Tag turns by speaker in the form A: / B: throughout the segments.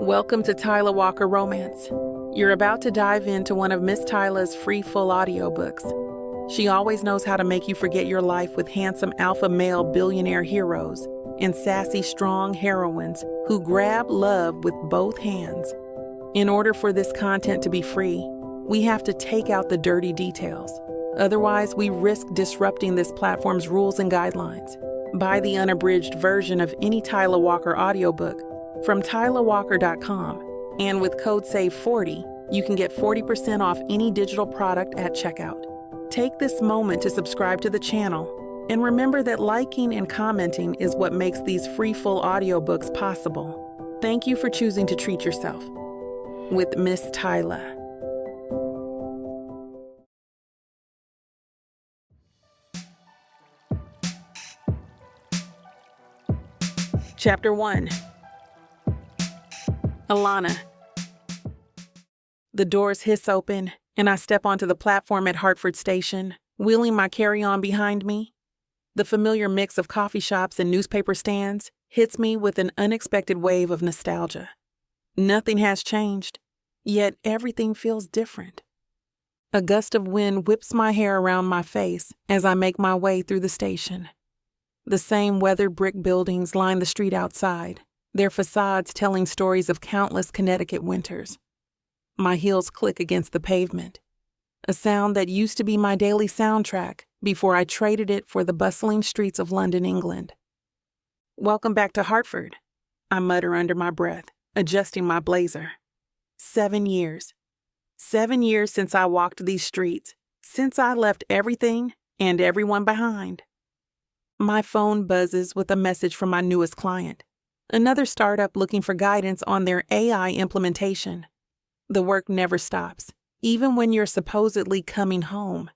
A: Welcome to Tyla Walker Romance. You're about to dive into one of Miss Tyla's free full audiobooks. She always knows how to make you forget your life with handsome alpha male billionaire heroes and sassy strong heroines who grab love with both hands. In order for this content to be free, we have to take out the dirty details. Otherwise, we risk disrupting this platform's rules and guidelines. Buy the unabridged version of any Tyla Walker audiobook from TylaWalker.com, and with code SAVE40, you can get 40% off any digital product at checkout. Take this moment to subscribe to the channel, and remember that liking and commenting is what makes these free full audiobooks possible. Thank you for choosing to treat yourself with Miss Tyla. Chapter 1. Alana. The doors hiss open, and I step onto the platform at Hartford Station, wheeling my carry-on behind me. The familiar mix of coffee shops and newspaper stands hits me with an unexpected wave of nostalgia. Nothing has changed, yet everything feels different. A gust of wind whips my hair around my face as I make my way through the station. The same weathered brick buildings line the street outside, their facades telling stories of countless Connecticut winters. My heels click against the pavement, a sound that used to be my daily soundtrack before I traded it for the bustling streets of London, England. Welcome back to Hartford, I mutter under my breath, adjusting my blazer. 7 years. 7 years since I walked these streets, since I left everything and everyone behind. My phone buzzes with a message from my newest client, another startup looking for guidance on their AI implementation. The work never stops, even when you're supposedly coming home.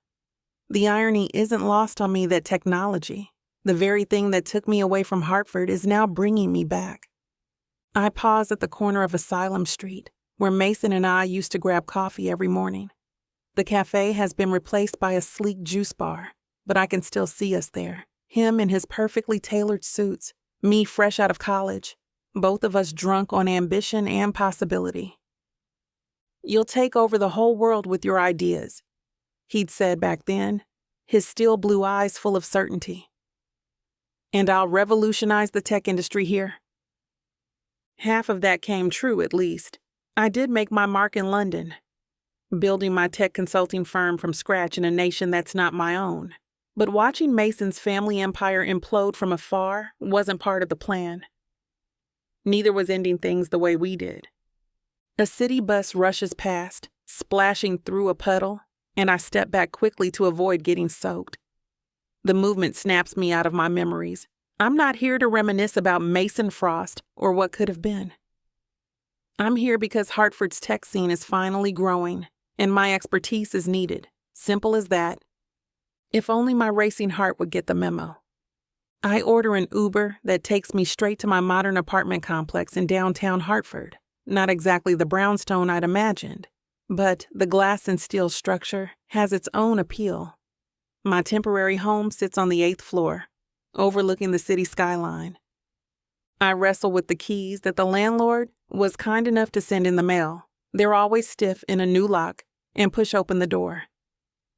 A: The irony isn't lost on me that technology, the very thing that took me away from Hartford, is now bringing me back. I pause at the corner of Asylum Street, where Mason and I used to grab coffee every morning. The cafe has been replaced by a sleek juice bar, but I can still see us there. Him in his perfectly tailored suits, me fresh out of college, both of us drunk on ambition and possibility. "You'll take over the whole world with your ideas," he'd said back then, his steel blue eyes full of certainty. "And I'll revolutionize the tech industry here." Half of that came true, at least. I did make my mark in London, building my tech consulting firm from scratch in a nation that's not my own. But watching Mason's family empire implode from afar wasn't part of the plan. Neither was ending things the way we did. A city bus rushes past, splashing through a puddle, and I step back quickly to avoid getting soaked. The movement snaps me out of my memories. I'm not here to reminisce about Mason Frost or what could have been. I'm here because Hartford's tech scene is finally growing, and my expertise is needed. Simple as that. If only my racing heart would get the memo. I order an Uber that takes me straight to my modern apartment complex in downtown Hartford. Not exactly the brownstone I'd imagined, but the glass and steel structure has its own appeal. My temporary home sits on the 8th floor, overlooking the city skyline. I wrestle with the keys that the landlord was kind enough to send in the mail. They're always stiff in a new lock, and push open the door.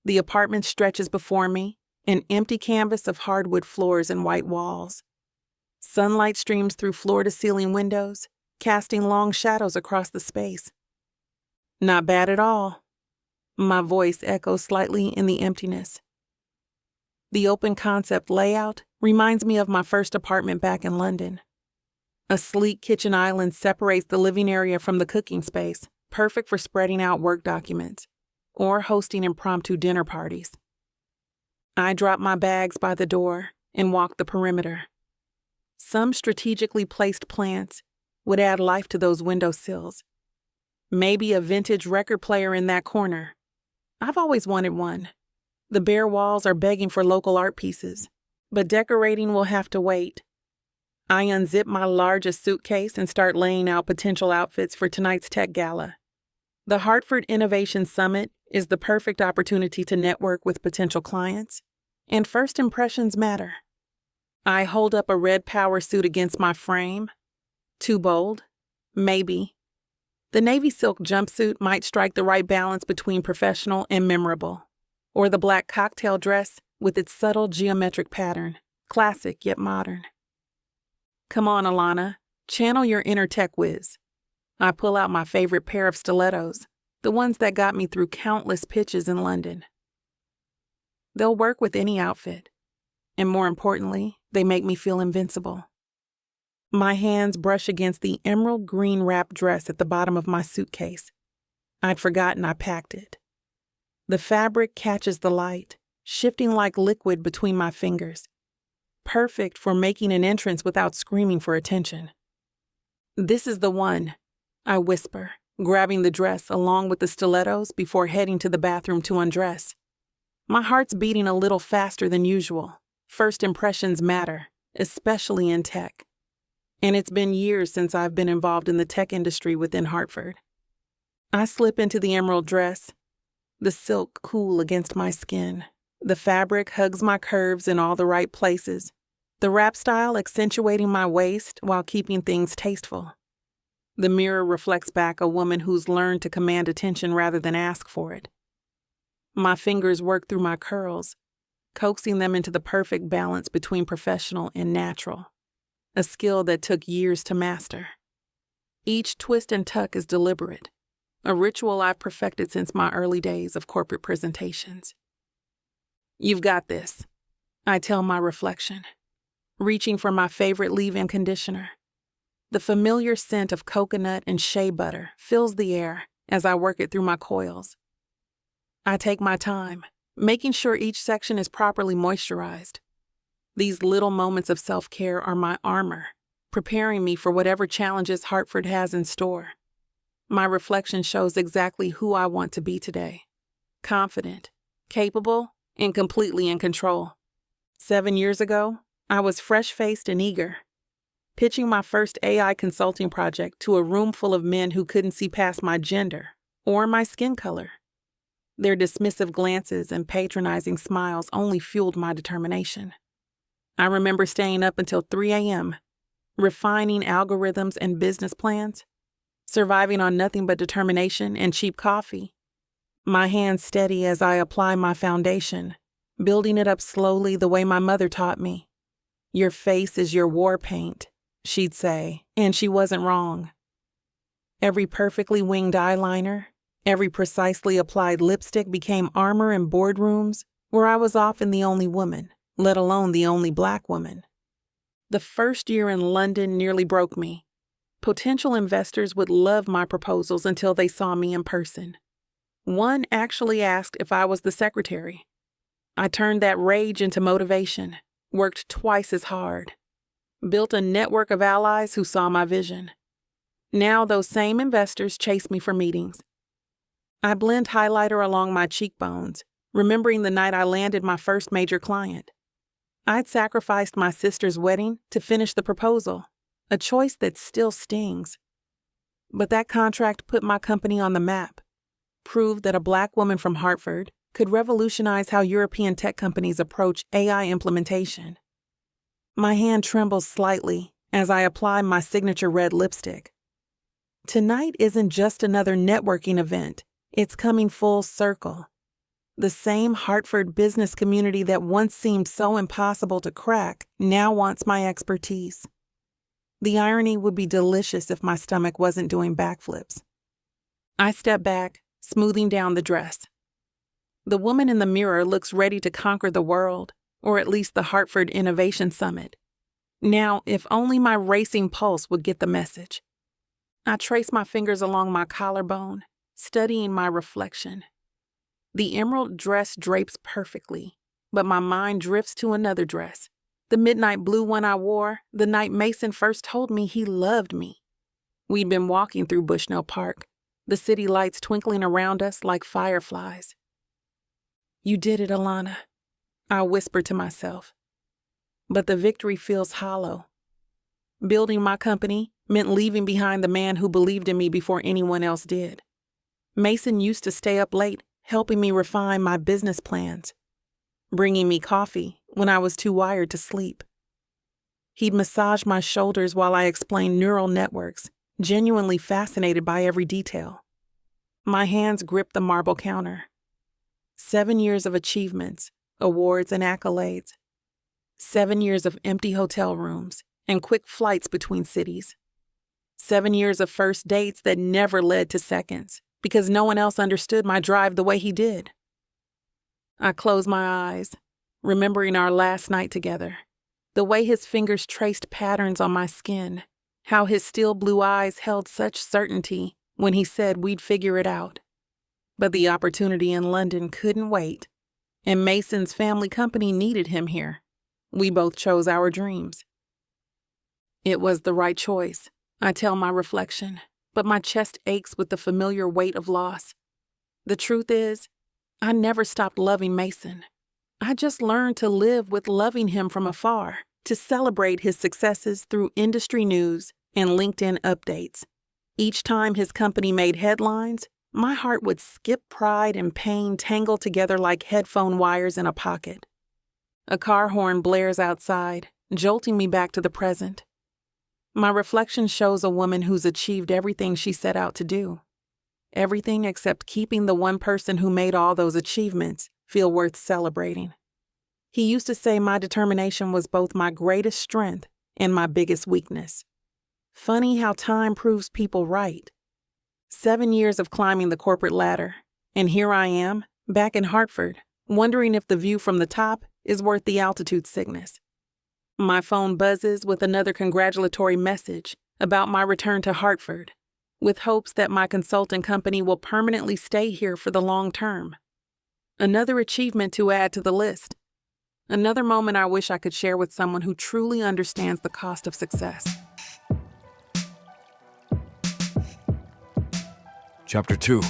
A: The apartment stretches before me, an empty canvas of hardwood floors and white walls. Sunlight streams through floor-to-ceiling windows, casting long shadows across the space. Not bad at all. My voice echoes slightly in the emptiness. The open concept layout reminds me of my first apartment back in London. A sleek kitchen island separates the living area from the cooking space, perfect for spreading out work documents or hosting impromptu dinner parties. I drop my bags by the door and walk the perimeter. Some strategically placed plants would add life to those windowsills. Maybe a vintage record player in that corner. I've always wanted one. The bare walls are begging for local art pieces, but decorating will have to wait. I unzip my largest suitcase and start laying out potential outfits for tonight's tech gala. The Hartford Innovation Summit is the perfect opportunity to network with potential clients, and first impressions matter. I hold up a red power suit against my frame. Too bold? Maybe, The navy silk jumpsuit might strike the right balance between professional and memorable, or the black cocktail dress with its subtle geometric pattern, classic yet modern. Come on, Alana, channel your inner tech whiz. I pull out my favorite pair of stilettos, the ones that got me through countless pitches in London. They'll work with any outfit, and more importantly, they make me feel invincible. My hands brush against the emerald green wrap dress at the bottom of my suitcase. I'd forgotten I packed it. The fabric catches the light, shifting like liquid between my fingers. Perfect for making an entrance without screaming for attention. This is the one, I whisper, grabbing the dress along with the stilettos before heading to the bathroom to undress. My heart's beating a little faster than usual. First impressions matter, especially in tech. And it's been years since I've been involved in the tech industry within Hartford. I slip into the emerald dress, the silk cool against my skin. The fabric hugs my curves in all the right places, the wrap style accentuating my waist while keeping things tasteful. The mirror reflects back a woman who's learned to command attention rather than ask for it. My fingers work through my curls, coaxing them into the perfect balance between professional and natural, a skill that took years to master. Each twist and tuck is deliberate, a ritual I've perfected since my early days of corporate presentations. You've got this, I tell my reflection, reaching for my favorite leave-in conditioner. The familiar scent of coconut and shea butter fills the air as I work it through my coils. I take my time, making sure each section is properly moisturized. These little moments of self-care are my armor, preparing me for whatever challenges Hartford has in store. My reflection shows exactly who I want to be today. Confident, capable, and completely in control. 7 years ago, I was fresh-faced and eager, pitching my first AI consulting project to a room full of men who couldn't see past my gender or my skin color. Their dismissive glances and patronizing smiles only fueled my determination. I remember staying up until 3 a.m., refining algorithms and business plans, surviving on nothing but determination and cheap coffee. My hands steady as I apply my foundation, building it up slowly the way my mother taught me. Your face is your war paint, she'd say, and she wasn't wrong. Every perfectly winged eyeliner, every precisely applied lipstick became armor in boardrooms where I was often the only woman, let alone the only Black woman. The first year in London nearly broke me. Potential investors would love my proposals until they saw me in person. One actually asked if I was the secretary. I turned that rage into motivation, worked twice as hard, built a network of allies who saw my vision. Now those same investors chase me for meetings. I blend highlighter along my cheekbones, remembering the night I landed my first major client. I'd sacrificed my sister's wedding to finish the proposal, a choice that still stings. But that contract put my company on the map, proved that a Black woman from Hartford could revolutionize how European tech companies approach AI implementation. My hand trembles slightly as I apply my signature red lipstick. Tonight isn't just another networking event. It's coming full circle. The same Hartford business community that once seemed so impossible to crack now wants my expertise. The irony would be delicious if my stomach wasn't doing backflips. I step back, smoothing down the dress. The woman in the mirror looks ready to conquer the world, or at least the Hartford Innovation Summit. Now, if only my racing pulse would get the message. I trace my fingers along my collarbone, studying my reflection. The emerald dress drapes perfectly, but my mind drifts to another dress, the midnight blue one I wore the night Mason first told me he loved me. We'd been walking through Bushnell Park, the city lights twinkling around us like fireflies. You did it, Alana, I whisper to myself. But the victory feels hollow. Building my company meant leaving behind the man who believed in me before anyone else did. Mason used to stay up late, helping me refine my business plans, bringing me coffee when I was too wired to sleep. He'd massage my shoulders while I explained neural networks, genuinely fascinated by every detail. My hands gripped the marble counter. 7 years of achievements, awards, and accolades. 7 years of empty hotel rooms and quick flights between cities. 7 years of first dates that never led to seconds because no one else understood my drive the way he did. I closed my eyes, remembering our last night together. The way his fingers traced patterns on my skin, how his steel blue eyes held such certainty when he said we'd figure it out. But the opportunity in London couldn't wait, and Mason's family company needed him here. We both chose our dreams. It was the right choice, I tell my reflection, but my chest aches with the familiar weight of loss. The truth is, I never stopped loving Mason. I just learned to live with loving him from afar, to celebrate his successes through industry news and LinkedIn updates. Each time his company made headlines, my heart would skip pride and pain tangled together like headphone wires in a pocket. A car horn blares outside, jolting me back to the present. My reflection shows a woman who's achieved everything she set out to do. Everything except keeping the one person who made all those achievements feel worth celebrating. He used to say my determination was both my greatest strength and my biggest weakness. Funny how time proves people right. 7 years of climbing the corporate ladder, and here I am, back in Hartford, wondering if the view from the top is worth the altitude sickness. My phone buzzes with another congratulatory message about my return to Hartford, with hopes that my consulting company will permanently stay here for the long term. Another achievement to add to the list. Another moment I wish I could share with someone who truly understands the cost of success.
B: Chapter 2.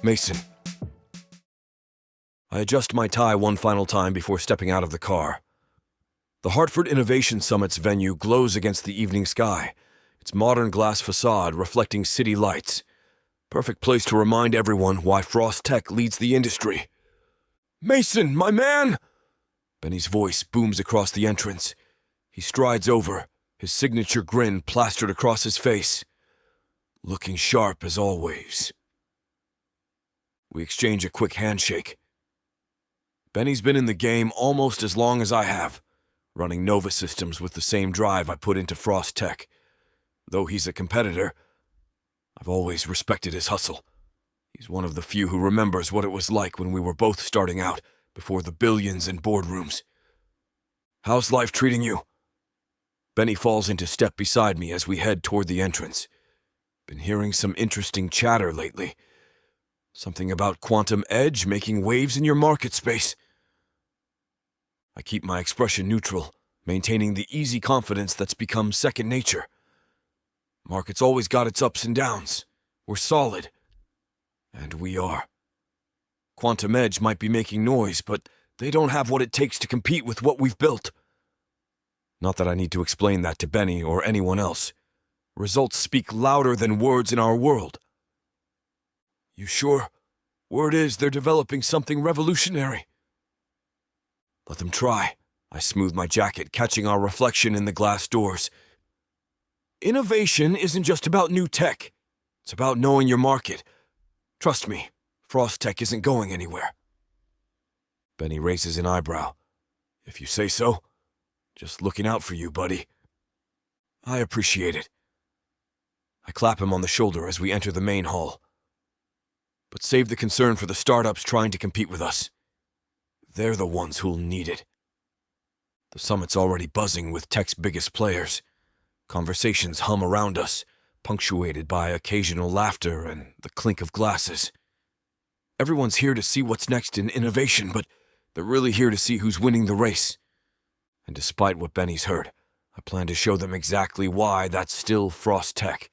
B: Mason. I adjust my tie one final time before stepping out of the car. The Hartford Innovation Summit's venue glows against the evening sky, its modern glass facade reflecting city lights. Perfect place to remind everyone why Frost Tech leads the industry. "Mason, my man!" Benny's voice booms across the entrance. He strides over, his signature grin plastered across his face. Looking sharp as always. We exchange a quick handshake. Benny's been in the game almost as long as I have, running Nova systems with the same drive I put into Frost Tech. Though he's a competitor, I've always respected his hustle. He's one of the few who remembers what it was like when we were both starting out, before the billions in boardrooms. "How's life treating you?" Benny falls into step beside me as we head toward the entrance. Been hearing some interesting chatter lately. Something about quantum edge making waves in your market space. I keep my expression neutral, maintaining the easy confidence that's become second nature. Market's always got its ups and downs. We're solid. And we are. Quantum edge might be making noise, but they don't have what it takes to compete with what we've built. Not that I need to explain that to Benny or anyone else. Results speak louder than words in our world. "You sure? Word is they're developing something revolutionary." "Let them try." I smooth my jacket, catching our reflection in the glass doors. "Innovation isn't just about new tech. It's about knowing your market. Trust me, Frost Tech isn't going anywhere." Benny raises an eyebrow. "If you say so. Just looking out for you, buddy." "I appreciate it." I clap him on the shoulder as we enter the main hall. But save the concern for the startups trying to compete with us. They're the ones who'll need it. The summit's already buzzing with tech's biggest players. Conversations hum around us, punctuated by occasional laughter and the clink of glasses. Everyone's here to see what's next in innovation, but they're really here to see who's winning the race. And despite what Benny's heard, I plan to show them exactly why that's still Frost Tech.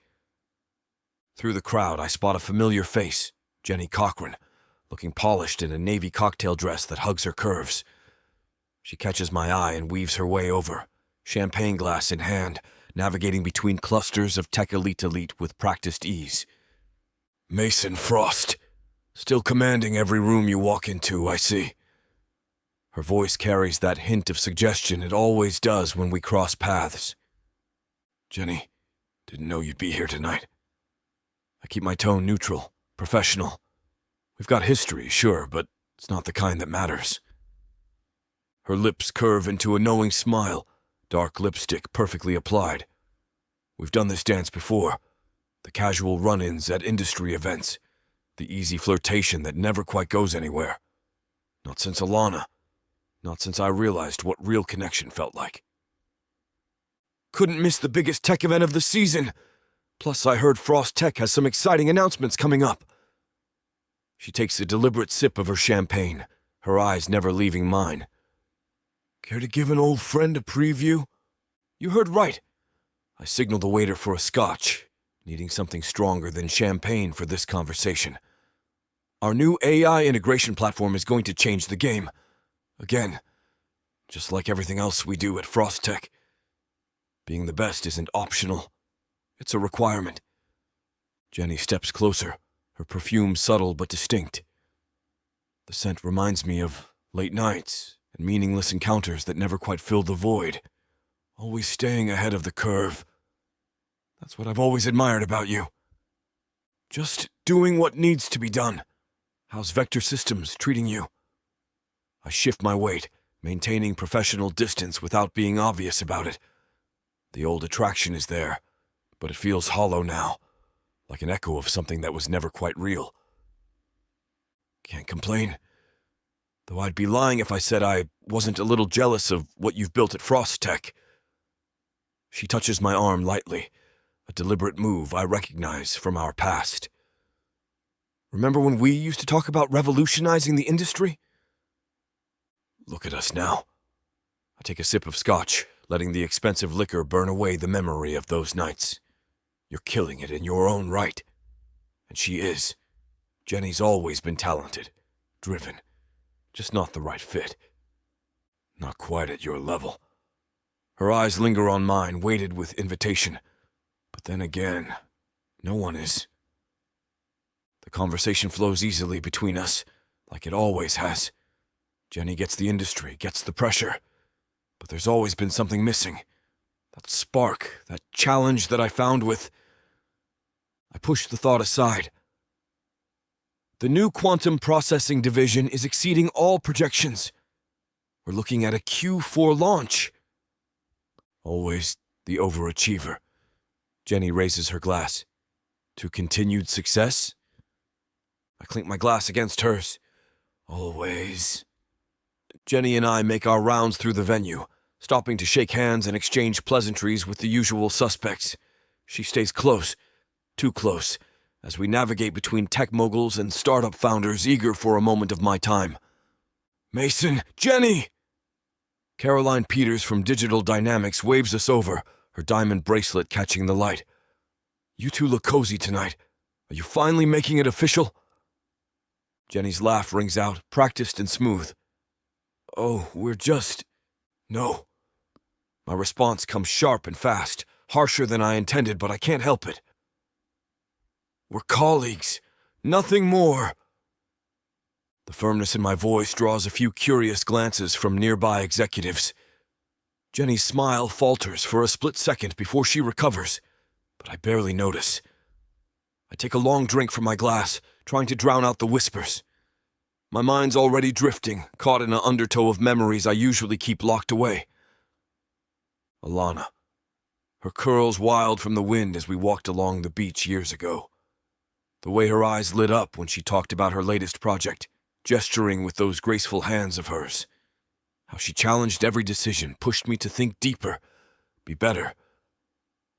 B: Through the crowd, I spot a familiar face, Jenny Cochran, looking polished in a navy cocktail dress that hugs her curves. She catches my eye and weaves her way over, champagne glass in hand, navigating between clusters of tech elite with practiced ease. "Mason Frost, still commanding every room you walk into, I see." Her voice carries that hint of suggestion it always does when we cross paths. "Jenny, Didn't know you'd be here tonight. I keep my tone neutral, professional. We've got history, sure, but it's not the kind that matters. Her lips curve into a knowing smile, dark lipstick perfectly applied. We've done this dance before. The casual run-ins at industry events. The easy flirtation that never quite goes anywhere. Not since Alana. Not since I realized what real connection felt like. Couldn't miss the biggest tech event of the season. Plus, I heard Frost Tech has some exciting announcements coming up. She takes a deliberate sip of her champagne, her eyes never leaving mine. Care to give an old friend a preview? You heard right. I signal the waiter for a scotch, needing something stronger than champagne for this conversation. Our new AI integration platform is going to change the game. Again, just like everything else we do at Frost Tech. Being the best isn't optional. It's a requirement. Jenny steps closer, her perfume subtle but distinct. The scent reminds me of late nights and meaningless encounters that never quite fill the void. Always staying ahead of the curve. That's what I've always admired about you. Just doing what needs to be done. How's Vector Systems treating you? I shift my weight, maintaining professional distance without being obvious about it. The old attraction is there, but it feels hollow now, like an echo of something that was never quite real. Can't complain. Though I'd be lying if I said I wasn't a little jealous of what you've built at Frost Tech. She touches my arm lightly, a deliberate move I recognize from our past. Remember when we used to talk about revolutionizing the industry? Look at us now. I take a sip of scotch, letting the expensive liquor burn away the memory of those nights. You're killing it in your own right. And she is. Jenny's always been talented, driven, just not the right fit. Not quite at your level. Her eyes linger on mine, weighted with invitation. But then again, no one is. The conversation flows easily between us, like it always has. Jenny gets the industry, gets the pressure. But there's always been something missing. That spark, that challenge that I found with... I push the thought aside. The new quantum processing division is exceeding all projections. We're looking at a Q4 launch. Always the overachiever. Jenny raises her glass. To continued success? I clink my glass against hers. Always. Jenny and I make our rounds through the venue, stopping to shake hands and exchange pleasantries with the usual suspects. She stays close, too close, as we navigate between tech moguls and startup founders eager for a moment of my time. Mason! Jenny! Caroline Peters from Digital Dynamics waves us over, her diamond bracelet catching the light. You two look cozy tonight. Are you finally making it official? Jenny's laugh rings out, practiced and smooth. Oh, we're just... No. My response comes sharp and fast, harsher than I intended, but I can't help it. We're colleagues. Nothing more. The firmness in my voice draws a few curious glances from nearby executives. Jenny's smile falters for a split second before she recovers, but I barely notice. I take a long drink from my glass, trying to drown out the whispers. My mind's already drifting, caught in an undertow of memories I usually keep locked away. Alana. Her curls wild from the wind as we walked along the beach years ago. The way her eyes lit up when she talked about her latest project, gesturing with those graceful hands of hers. How she challenged every decision, pushed me to think deeper, be better.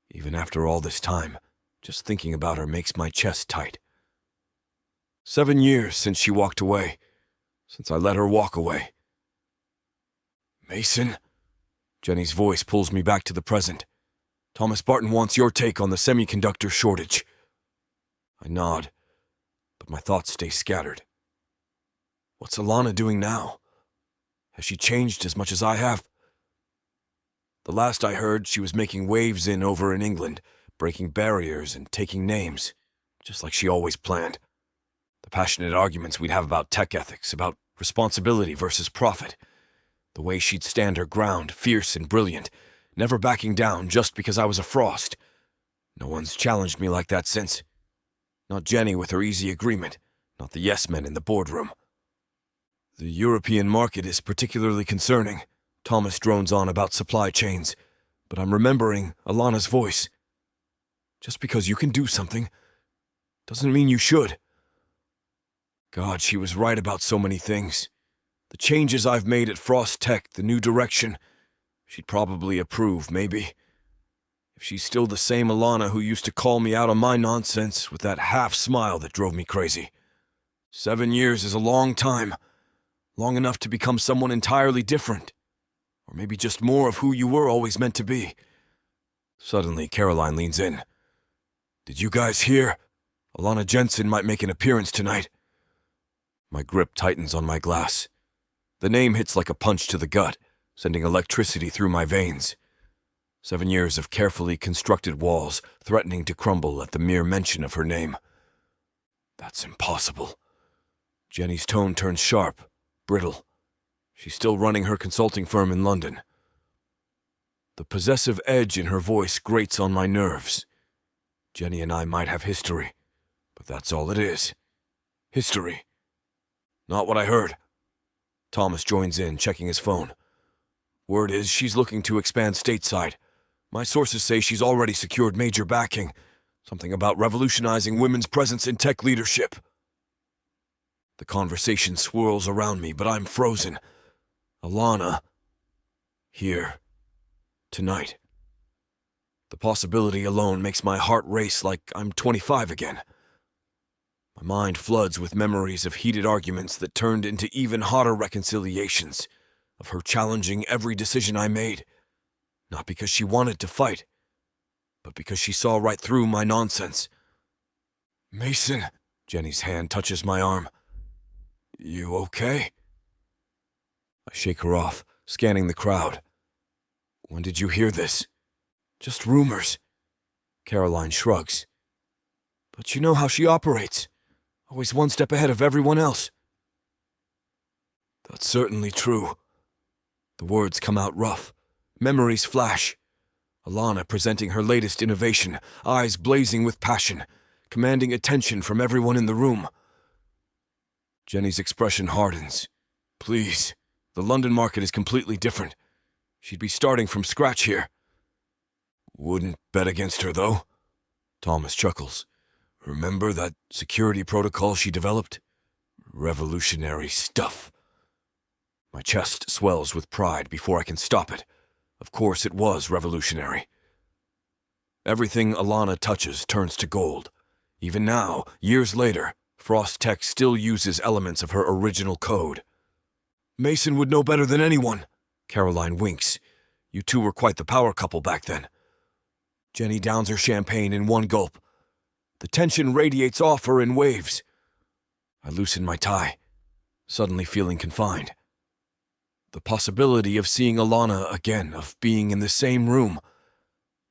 B: Even after all this time, just thinking about her makes my chest tight. 7 years since she walked away, since I let her walk away. Mason? Jenny's voice pulls me back to the present. Thomas Barton wants your take on the semiconductor shortage. I nod, but my thoughts stay scattered. What's Alana doing now? Has she changed as much as I have? The last I heard, she was making waves over in England, breaking barriers and taking names, just like she always planned. The passionate arguments we'd have about tech ethics, about responsibility versus profit. The way she'd stand her ground, fierce and brilliant, never backing down just because I was a Frost. No one's challenged me like that since. Not Jenny with her easy agreement, not the yes men in the boardroom. The European market is particularly concerning. Thomas drones on about supply chains, but I'm remembering Alana's voice. Just because you can do something doesn't mean you should. God, she was right about so many things. The changes I've made at Frost Tech, the new direction, she'd probably approve, maybe. If she's still the same Alana who used to call me out on my nonsense with that half smile that drove me crazy. 7 years is a long time. Long enough to become someone entirely different. Or maybe just more of who you were always meant to be. Suddenly, Caroline leans in. Did you guys hear? Alana Jensen might make an appearance tonight. My grip tightens on my glass. The name hits like a punch to the gut, sending electricity through my veins. 7 years of carefully constructed walls threatening to crumble at the mere mention of her name. That's impossible. Jenny's tone turns sharp, brittle. She's still running her consulting firm in London. The possessive edge in her voice grates on my nerves. Jenny and I might have history, but that's all it is. History. Not what I heard. Thomas joins in, checking his phone. Word is she's looking to expand stateside. My sources say she's already secured major backing. Something about revolutionizing women's presence in tech leadership. The conversation swirls around me, but I'm frozen. Alana. Here. Tonight. The possibility alone makes my heart race like I'm 25 again. My mind floods with memories of heated arguments that turned into even hotter reconciliations, of her challenging every decision I made, not because she wanted to fight, but because she saw right through my nonsense. Mason, Jenny's hand touches my arm. You okay? I shake her off, scanning the crowd. When did you hear this? Just rumors. Caroline shrugs. But you know how she operates. Always one step ahead of everyone else. That's certainly true. The words come out rough. Memories flash. Alana presenting her latest innovation, eyes blazing with passion, commanding attention from everyone in the room. Jenny's expression hardens. Please, the London market is completely different. She'd be starting from scratch here. Wouldn't bet against her, though. Thomas chuckles. Remember that security protocol she developed? Revolutionary stuff. My chest swells with pride before I can stop it. Of course it was revolutionary. Everything Alana touches turns to gold. Even now, years later, Frost Tech still uses elements of her original code. Mason would know better than anyone. Caroline winks. You two were quite the power couple back then. Jenny downs her champagne in one gulp. The tension radiates off her in waves. I loosen my tie, suddenly feeling confined. The possibility of seeing Alana again, of being in the same room.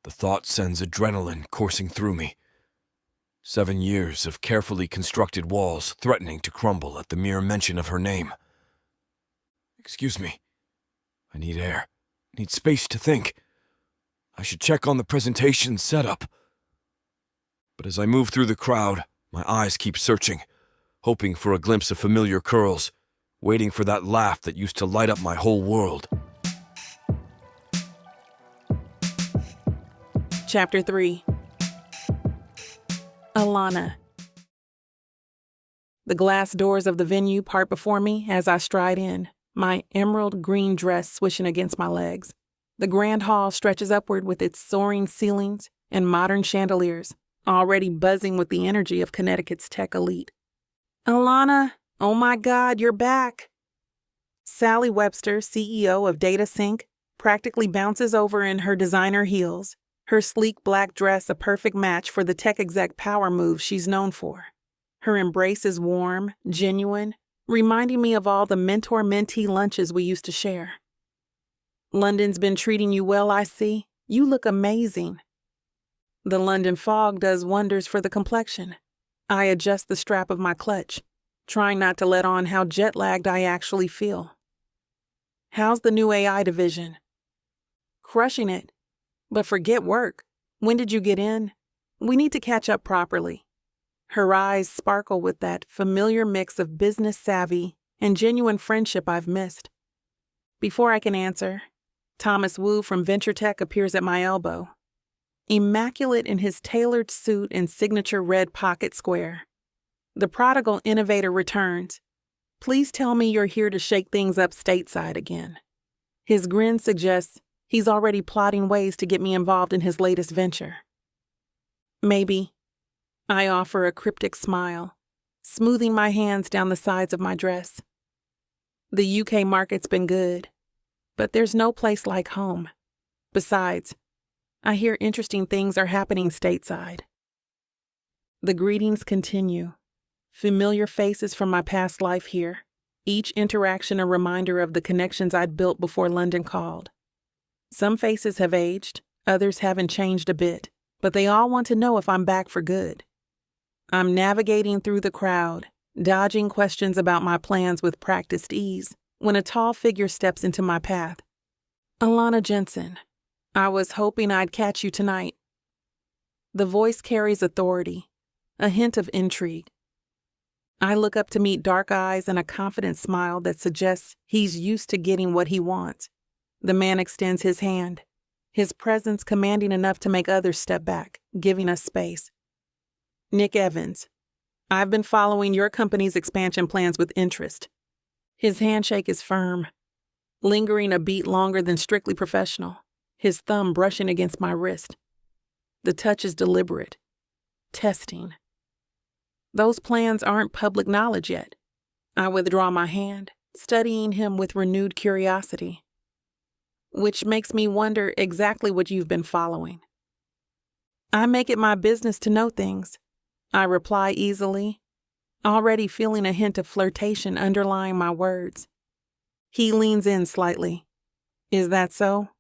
B: The thought sends adrenaline coursing through me. 7 years of carefully constructed walls threatening to crumble at the mere mention of her name. Excuse me. I need air. Need space to think. I should check on the presentation setup. But as I move through the crowd, my eyes keep searching, hoping for a glimpse of familiar curls, waiting for that laugh that used to light up my whole world.
A: Chapter 3. Alana. The glass doors of the venue part before me as I stride in, my emerald green dress swishing against my legs. The grand hall stretches upward with its soaring ceilings and modern chandeliers, already buzzing with the energy of Connecticut's tech elite. Alana, oh my God, you're back. Sally Webster, CEO of DataSync, practically bounces over in her designer heels, her sleek black dress a perfect match for the tech exec power move she's known for. Her embrace is warm, genuine, reminding me of all the mentor-mentee lunches we used to share. London's been treating you well, I see. You look amazing. The London fog does wonders for the complexion. I adjust the strap of my clutch, trying not to let on how jet-lagged I actually feel. How's the new AI division? Crushing it. But forget work. When did you get in? We need to catch up properly. Her eyes sparkle with that familiar mix of business savvy and genuine friendship I've missed. Before I can answer, Thomas Wu from Venture Tech appears at my elbow, immaculate in his tailored suit and signature red pocket square. The prodigal innovator returns. Please tell me you're here to shake things up stateside again. His grin suggests he's already plotting ways to get me involved in his latest venture. Maybe. I offer a cryptic smile, smoothing my hands down the sides of my dress. The UK market's been good, but there's no place like home. Besides, I hear interesting things are happening stateside. The greetings continue. Familiar faces from my past life here, each interaction a reminder of the connections I'd built before London called. Some faces have aged, others haven't changed a bit, but they all want to know if I'm back for good. I'm navigating through the crowd, dodging questions about my plans with practiced ease, when a tall figure steps into my path. Alana Jensen, I was hoping I'd catch you tonight. The voice carries authority, a hint of intrigue. I look up to meet dark eyes and a confident smile that suggests he's used to getting what he wants. The man extends his hand, his presence commanding enough to make others step back, giving us space. Nick Evans, I've been following your company's expansion plans with interest. His handshake is firm, lingering a beat longer than strictly professional, his thumb brushing against my wrist. The touch is deliberate, testing. Those plans aren't public knowledge yet. I withdraw my hand, studying him with renewed curiosity. Which makes me wonder exactly what you've been following. I make it my business to know things. I reply easily, already feeling a hint of flirtation underlying my words. He leans in slightly. Is that so?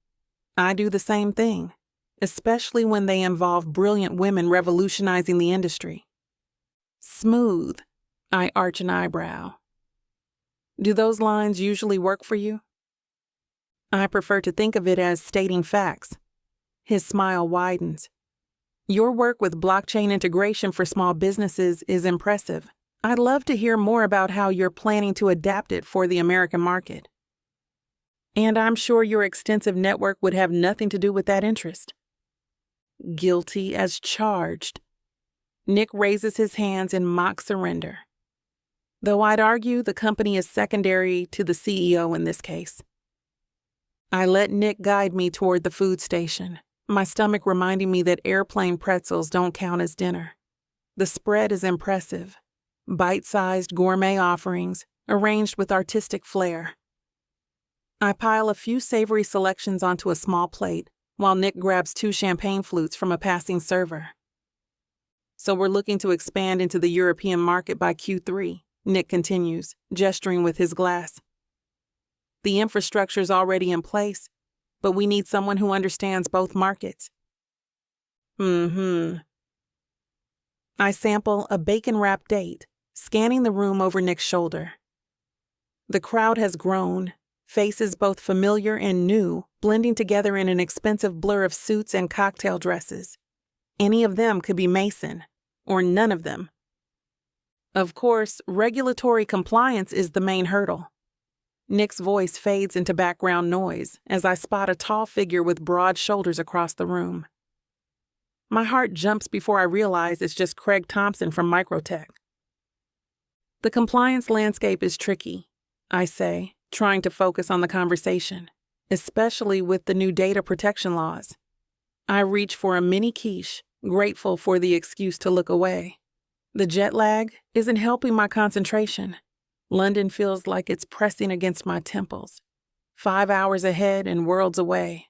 A: I do the same thing, especially when they involve brilliant women revolutionizing the industry. Smooth, I arch an eyebrow. Do those lines usually work for you? I prefer to think of it as stating facts. His smile widens. Your work with blockchain integration for small businesses is impressive. I'd love to hear more about how you're planning to adapt it for the American market. And I'm sure your extensive network would have nothing to do with that interest. Guilty as charged. Nick raises his hands in mock surrender. Though I'd argue the company is secondary to the CEO in this case. I let Nick guide me toward the food station, my stomach reminding me that airplane pretzels don't count as dinner. The spread is impressive. Bite-sized gourmet offerings, arranged with artistic flair. I pile a few savory selections onto a small plate, while Nick grabs 2 champagne flutes from a passing server. So we're looking to expand into the European market by Q3, Nick continues, gesturing with his glass. The infrastructure's already in place, but we need someone who understands both markets. I sample a bacon-wrapped date, scanning the room over Nick's shoulder. The crowd has grown, faces both familiar and new, blending together in an expensive blur of suits and cocktail dresses. Any of them could be Mason, or none of them. Of course, regulatory compliance is the main hurdle. Nick's voice fades into background noise as I spot a tall figure with broad shoulders across the room. My heart jumps before I realize it's just Craig Thompson from Microtech. The compliance landscape is tricky, I say, trying to focus on the conversation, especially with the new data protection laws. I reach for a mini quiche, grateful for the excuse to look away. The jet lag isn't helping my concentration. London feels like it's pressing against my temples. 5 hours ahead and worlds away.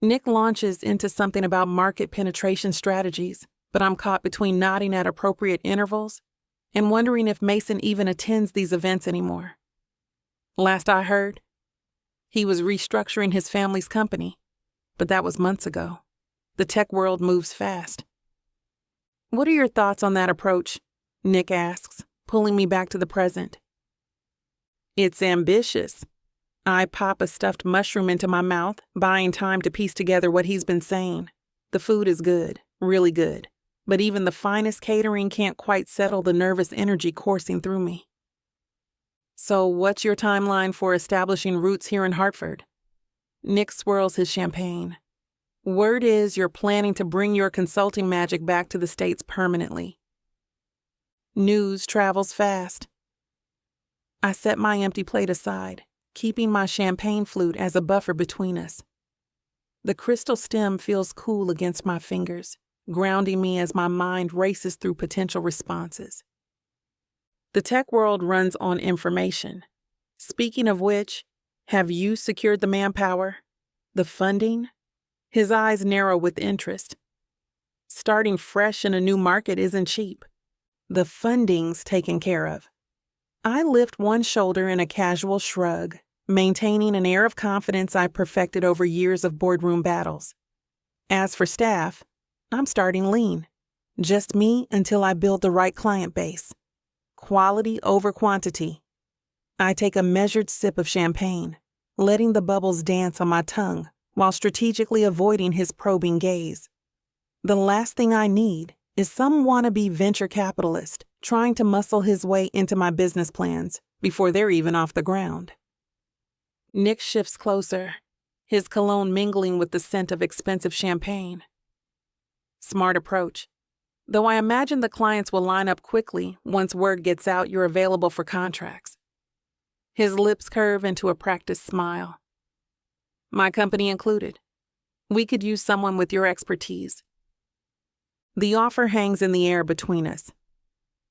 A: Nick launches into something about market penetration strategies, but I'm caught between nodding at appropriate intervals and wondering if Mason even attends these events anymore. Last I heard, he was restructuring his family's company, but that was months ago. The tech world moves fast. What are your thoughts on that approach? Nick asks, pulling me back to the present. It's ambitious. I pop a stuffed mushroom into my mouth, buying time to piece together what he's been saying. The food is good, really good, but even the finest catering can't quite settle the nervous energy coursing through me. So what's your timeline for establishing roots here in Hartford? Nick swirls his champagne. Word is you're planning to bring your consulting magic back to the States permanently. News travels fast. I set my empty plate aside, keeping my champagne flute as a buffer between us. The crystal stem feels cool against my fingers, grounding me as my mind races through potential responses. The tech world runs on information. Speaking of which, have you secured the manpower? The funding? His eyes narrow with interest. Starting fresh in a new market isn't cheap. The funding's taken care of. I lift one shoulder in a casual shrug, maintaining an air of confidence I perfected over years of boardroom battles. As for staff, I'm starting lean. Just me until I build the right client base. Quality over quantity. I take a measured sip of champagne, letting the bubbles dance on my tongue while strategically avoiding his probing gaze. The last thing I need is some wannabe venture capitalist trying to muscle his way into my business plans before they're even off the ground. Nick shifts closer, his cologne mingling with the scent of expensive champagne. Smart approach. Though I imagine the clients will line up quickly once word gets out you're available for contracts. His lips curve into a practiced smile. My company included. We could use someone with your expertise. The offer hangs in the air between us.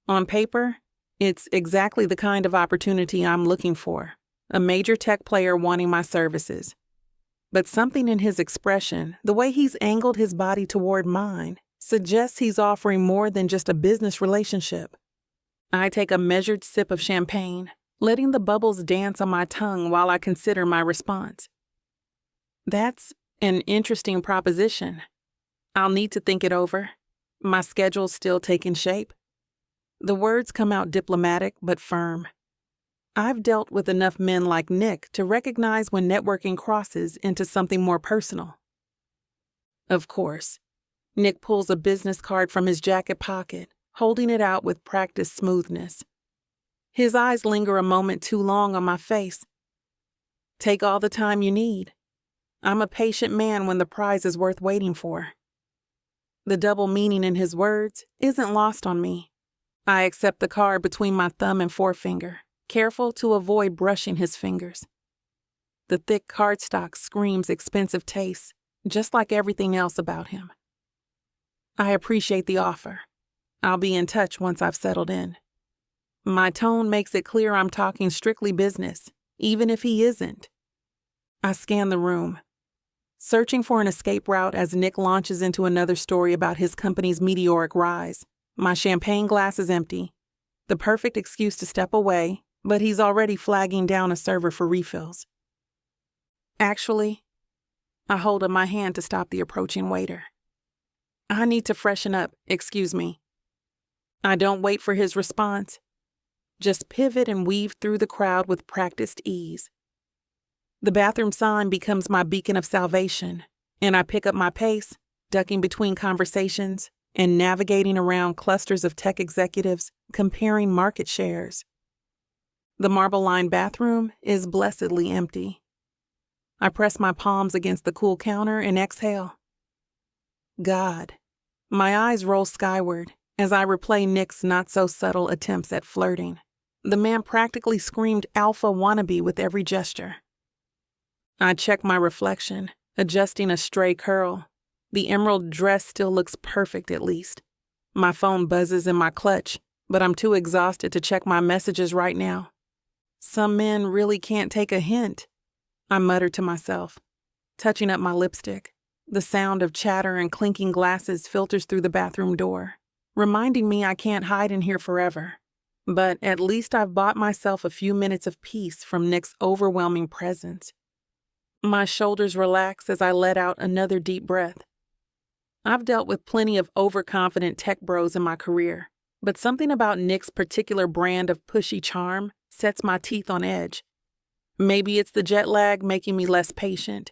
A: On paper, it's exactly the kind of opportunity I'm looking for, a major tech player wanting my services. But something in his expression, the way he's angled his body toward mine, suggests he's offering more than just a business relationship. I take a measured sip of champagne, letting the bubbles dance on my tongue while I consider my response. That's an interesting proposition. I'll need to think it over. My schedule's still taking shape. The words come out diplomatic but firm. I've dealt with enough men like Nick to recognize when networking crosses into something more personal. Of course, Nick pulls a business card from his jacket pocket, holding it out with practiced smoothness. His eyes linger a moment too long on my face. Take all the time you need. I'm a patient man when the prize is worth waiting for. The double meaning in his words isn't lost on me. I accept the card between my thumb and forefinger, careful to avoid brushing his fingers. The thick cardstock screams expensive taste, just like everything else about him. I appreciate the offer. I'll be in touch once I've settled in. My tone makes it clear I'm talking strictly business, even if he isn't. I scan the room, searching for an escape route as Nick launches into another story about his company's meteoric rise. My champagne glass is empty. The perfect excuse to step away, but he's already flagging down a server for refills. Actually, I hold up my hand to stop the approaching waiter. I need to freshen up, excuse me. I don't wait for his response. Just pivot and weave through the crowd with practiced ease. The bathroom sign becomes my beacon of salvation, and I pick up my pace, ducking between conversations and navigating around clusters of tech executives comparing market shares. The marble-lined bathroom is blessedly empty. I press my palms against the cool counter and exhale. God. My eyes roll skyward as I replay Nick's not-so-subtle attempts at flirting. The man practically screamed alpha wannabe with every gesture. I check my reflection, adjusting a stray curl. The emerald dress still looks perfect at least. My phone buzzes in my clutch, but I'm too exhausted to check my messages right now. Some men really can't take a hint, I mutter to myself, touching up my lipstick. The sound of chatter and clinking glasses filters through the bathroom door, reminding me I can't hide in here forever. But at least I've bought myself a few minutes of peace from Nick's overwhelming presence. My shoulders relax as I let out another deep breath. I've dealt with plenty of overconfident tech bros in my career, but something about Nick's particular brand of pushy charm sets my teeth on edge. Maybe it's the jet lag making me less patient.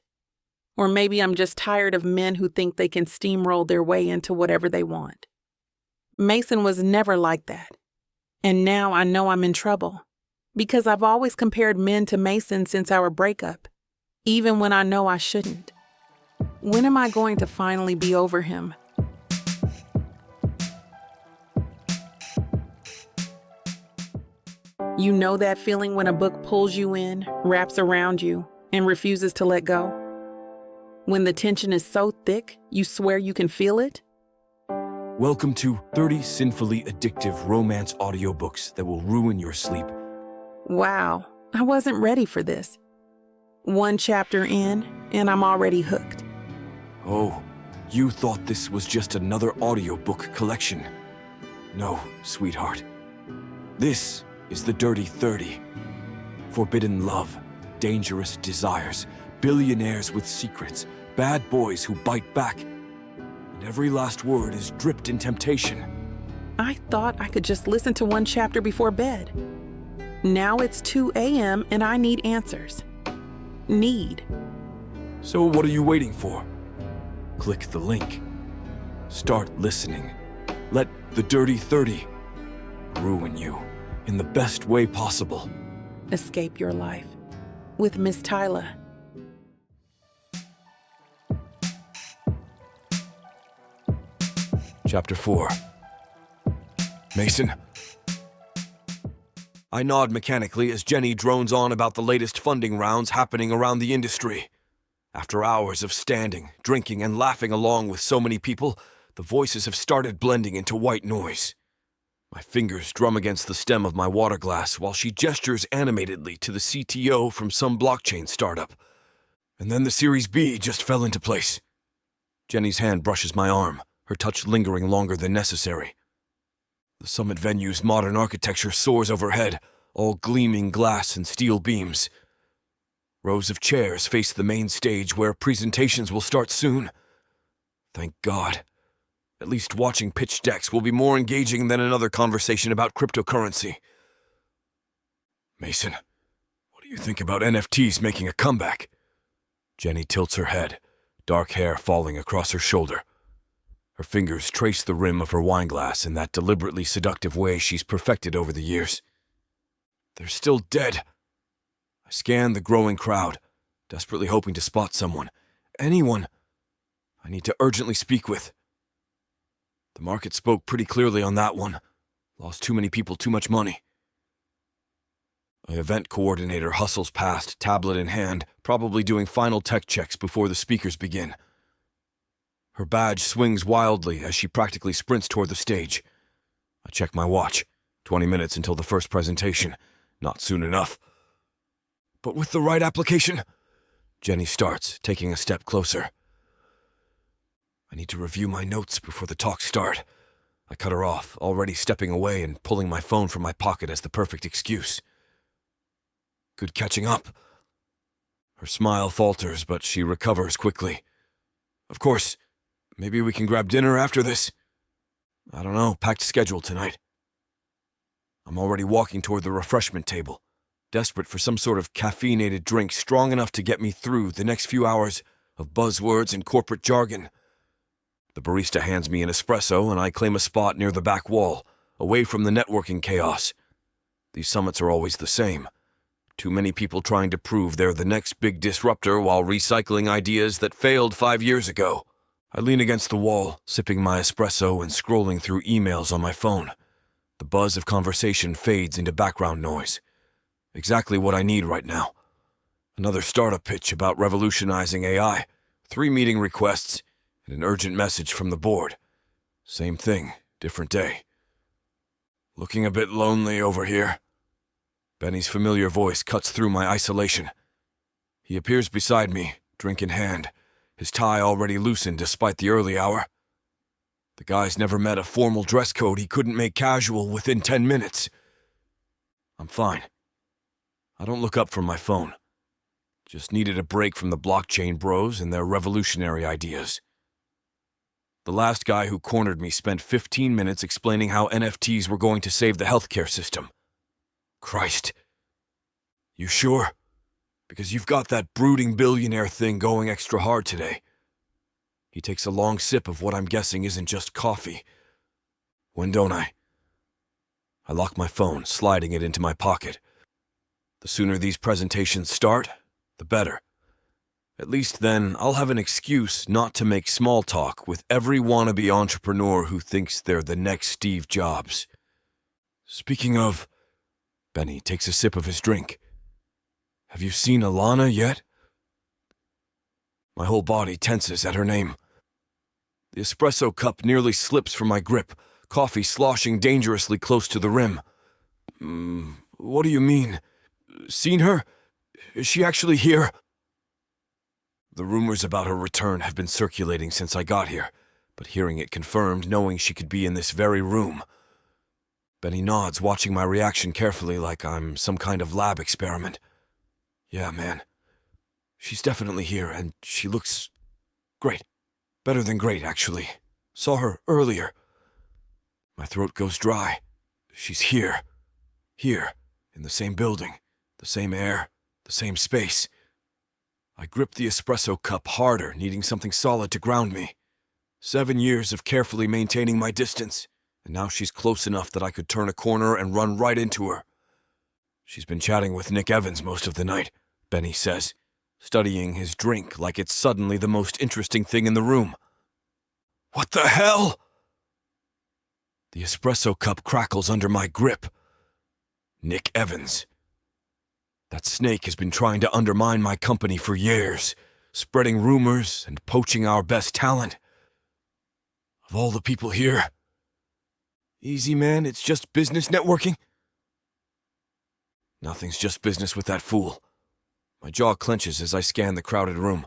A: Or maybe I'm just tired of men who think they can steamroll their way into whatever they want. Mason was never like that. And now I know I'm in trouble. Because I've always compared men to Mason since our breakup, even when I know I shouldn't. When am I going to finally be over him? You know that feeling when a book pulls you in, wraps around you, and refuses to let go? When the tension is so thick, you swear you can feel it?
B: Welcome to 30 sinfully addictive romance audiobooks that will ruin your sleep.
A: Wow, I wasn't ready for this. One chapter in, and I'm already hooked.
B: Oh, you thought this was just another audiobook collection. No, sweetheart. This is the Dirty 30. Forbidden love, dangerous desires, billionaires with secrets, bad boys who bite back. And every last word is dripped in temptation.
A: I thought I could just listen to one chapter before bed. Now it's 2 a.m. and I need answers. Need.
B: So what are you waiting for? Click the link. Start listening. Let the Dirty 30 ruin you in the best way possible.
A: Escape your life with Miss Tyla.
B: Chapter 4. Mason. I nod mechanically as Jenny drones on about the latest funding rounds happening around the industry. After hours of standing, drinking, and laughing along with so many people, the voices have started blending into white noise. My fingers drum against the stem of my water glass while she gestures animatedly to the CTO from some blockchain startup. And then the Series B just fell into place. Jenny's hand brushes my arm, her touch lingering longer than necessary. The summit venue's modern architecture soars overhead, all gleaming glass and steel beams. Rows of chairs face the main stage where presentations will start soon. Thank God. At least watching pitch decks will be more engaging than another conversation about cryptocurrency. Mason, what do you think about NFTs making a comeback? Jenny tilts her head, dark hair falling across her shoulder. Her fingers trace the rim of her wineglass in that deliberately seductive way she's perfected over the years. They're still dead. I scan the growing crowd, desperately hoping to spot someone, anyone I need to urgently speak with. The market spoke pretty clearly on that one. Lost too many people, too much money. An event coordinator hustles past, tablet in hand, probably doing final tech checks before the speakers begin. Her badge swings wildly as she practically sprints toward the stage. I check my watch. 20 minutes until the first presentation. Not soon enough. But with the right application, Jenny starts, taking a step closer. I need to review my notes before the talks start. I cut her off, already stepping away and pulling my phone from my pocket as the perfect excuse. Good catching up. Her smile falters, but she recovers quickly. Of course, maybe we can grab dinner after this. I don't know, packed schedule tonight. I'm already walking toward the refreshment table, desperate for some sort of caffeinated drink strong enough to get me through the next few hours of buzzwords and corporate jargon. The barista hands me an espresso and I claim a spot near the back wall, away from the networking chaos. These summits are always the same. Too many people trying to prove they're the next big disruptor while recycling ideas that failed 5 years ago. I lean against the wall, sipping my espresso and scrolling through emails on my phone. The buzz of conversation fades into background noise. Exactly what I need right now. Another startup pitch about revolutionizing AI, 3 meeting requests, and an urgent message from the board. Same thing, different day. Looking a bit lonely over here. Benny's familiar voice cuts through my isolation. He appears beside me, drink in hand, his tie already loosened despite the early hour. The guy's never met a formal dress code he couldn't make casual within 10 minutes. I'm fine. I don't look up from my phone. Just needed a break from the blockchain bros and their revolutionary ideas. The last guy who cornered me spent 15 minutes explaining how NFTs were going to save the healthcare system. Christ. You sure? Because you've got that brooding billionaire thing going extra hard today. He takes a long sip of what I'm guessing isn't just coffee. When don't I? I lock my phone, sliding it into my pocket. The sooner these presentations start, the better. At least then, I'll have an excuse not to make small talk with every wannabe entrepreneur who thinks they're the next Steve Jobs. Speaking of, Benny takes a sip of his drink. Have you seen Alana yet? My whole body tenses at her name. The espresso cup nearly slips from my grip, coffee sloshing dangerously close to the rim. What do you mean? Seen her? Is she actually here? The rumors about her return have been circulating since I got here, but hearing it confirmed, knowing she could be in this very room. Benny nods, watching my reaction carefully like I'm some kind of lab experiment. Yeah, man. She's definitely here, and she looks great. Better than great, actually. Saw her earlier. My throat goes dry. She's here. Here, in the same building, the same air, the same space. I grip the espresso cup harder, needing something solid to ground me. 7 years of carefully maintaining my distance, and now she's close enough that I could turn a corner and run right into her. She's been chatting with Nick Evans most of the night, Benny says, studying his drink like it's suddenly the most interesting thing in the room. What the hell? The espresso cup crackles under my grip. Nick Evans. That snake has been trying to undermine my company for years, spreading rumors and poaching our best talent. Of all the people here. Easy, man, it's just business networking. Nothing's just business with that fool. My jaw clenches as I scan the crowded room.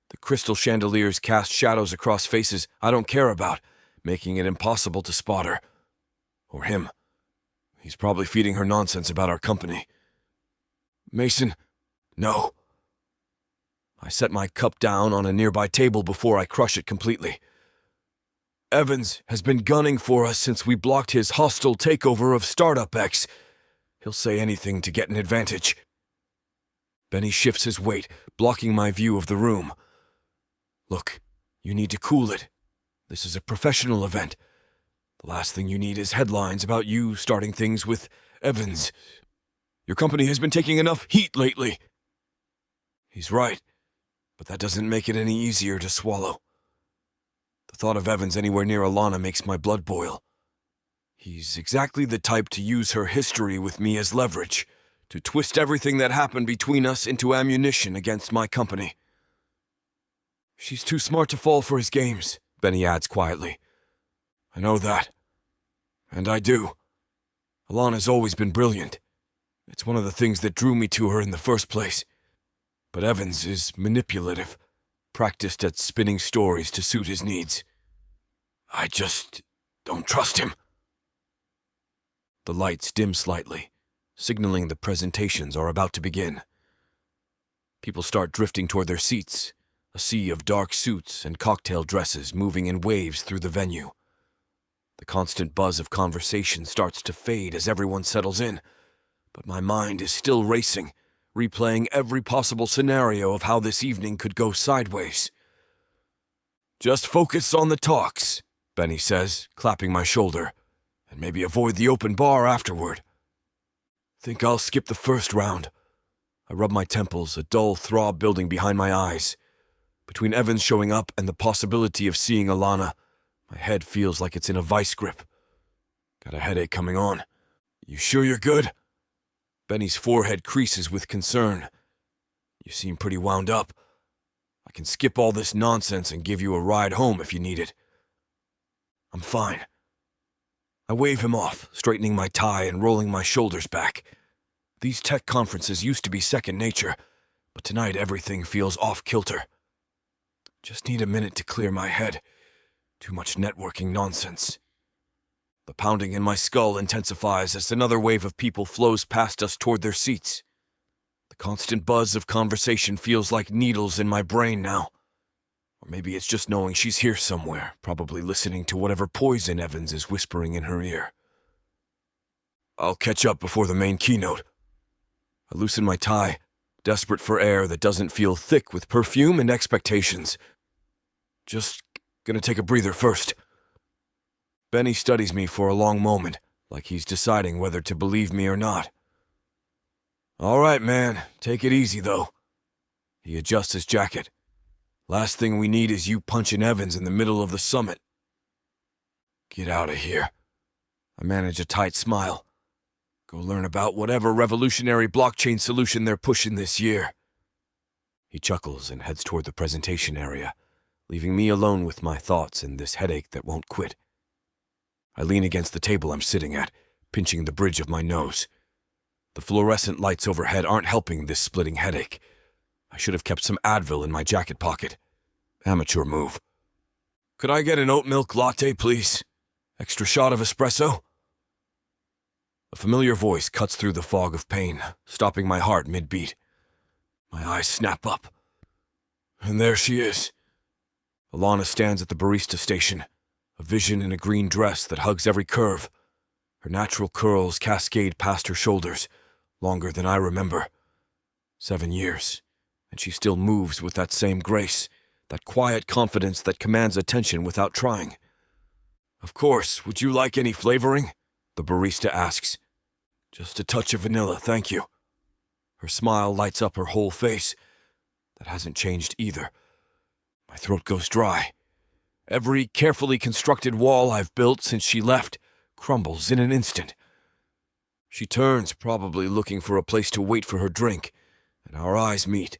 B: The crystal chandeliers cast shadows across faces I don't care about, making it impossible to spot her. Or him. He's probably feeding her nonsense about our company. Mason, no. I set my cup down on a nearby table before I crush it completely. Evans has been gunning for us since we blocked his hostile takeover of Startup X. He'll say anything to get an advantage. Benny shifts his weight, blocking my view of the room. Look, you need to cool it. This is a professional event. The last thing you need is headlines about you starting things with Evans. Your company has been taking enough heat lately. He's right, but that doesn't make it any easier to swallow. The thought of Evans anywhere near Alana makes my blood boil. He's exactly the type to use her history with me as leverage, to twist everything that happened between us into ammunition against my company. She's too smart to fall for his games, Benny adds quietly. I know that. And I do. Alana's always been brilliant. It's one of the things that drew me to her in the first place. But Evans is manipulative, practiced at spinning stories to suit his needs. I just don't trust him. The lights dim slightly, signaling the presentations are about to begin. People start drifting toward their seats, a sea of dark suits and cocktail dresses moving in waves through the venue. The constant buzz of conversation starts to fade as everyone settles in, but my mind is still racing, replaying every possible scenario of how this evening could go sideways. Just focus on the talks, Benny says, clapping my shoulder, and maybe avoid the open bar afterward. Think I'll skip the first round. I rub my temples, a dull throb building behind my eyes. Between Evans showing up and the possibility of seeing Alana, my head feels like it's in a vice grip. Got a headache coming on. You sure you're good? Benny's forehead creases with concern. You seem pretty wound up. I can skip all this nonsense and give you a ride home if you need it. I'm fine. I wave him off, straightening my tie and rolling my shoulders back. These tech conferences used to be second nature, but tonight everything feels off-kilter. Just need a minute to clear my head. Too much networking nonsense. The pounding in my skull intensifies as another wave of people flows past us toward their seats. The constant buzz of conversation feels like needles in my brain now. Or maybe it's just knowing she's here somewhere, probably listening to whatever poison Evans is whispering in her ear. I'll catch up before the main keynote. I loosen my tie, desperate for air that doesn't feel thick with perfume and expectations. Just gonna take a breather first. Benny studies me for a long moment, like he's deciding whether to believe me or not. All right, man, take it easy, though. He adjusts his jacket. Last thing we need is you punching Evans in the middle of the summit. Get out of here. I manage a tight smile. Go learn about whatever revolutionary blockchain solution they're pushing this year. He chuckles and heads toward the presentation area, leaving me alone with my thoughts and this headache that won't quit. I lean against the table I'm sitting at, pinching the bridge of my nose. The fluorescent lights overhead aren't helping this splitting headache. I should have kept some Advil in my jacket pocket. Amateur move. Could I get an oat milk latte, please? Extra shot of espresso? A familiar voice cuts through the fog of pain, stopping my heart mid-beat. My eyes snap up. And there she is. Alana stands at the barista station, a vision in a green dress that hugs every curve. Her natural curls cascade past her shoulders, longer than I remember. 7 years, and she still moves with that same grace, that quiet confidence that commands attention without trying. Of course, would you like any flavoring? The barista asks. Just a touch of vanilla, thank you. Her smile lights up her whole face. That hasn't changed either. My throat goes dry. Every carefully constructed wall I've built since she left crumbles in an instant. She turns, probably looking for a place to wait for her drink, and our eyes meet.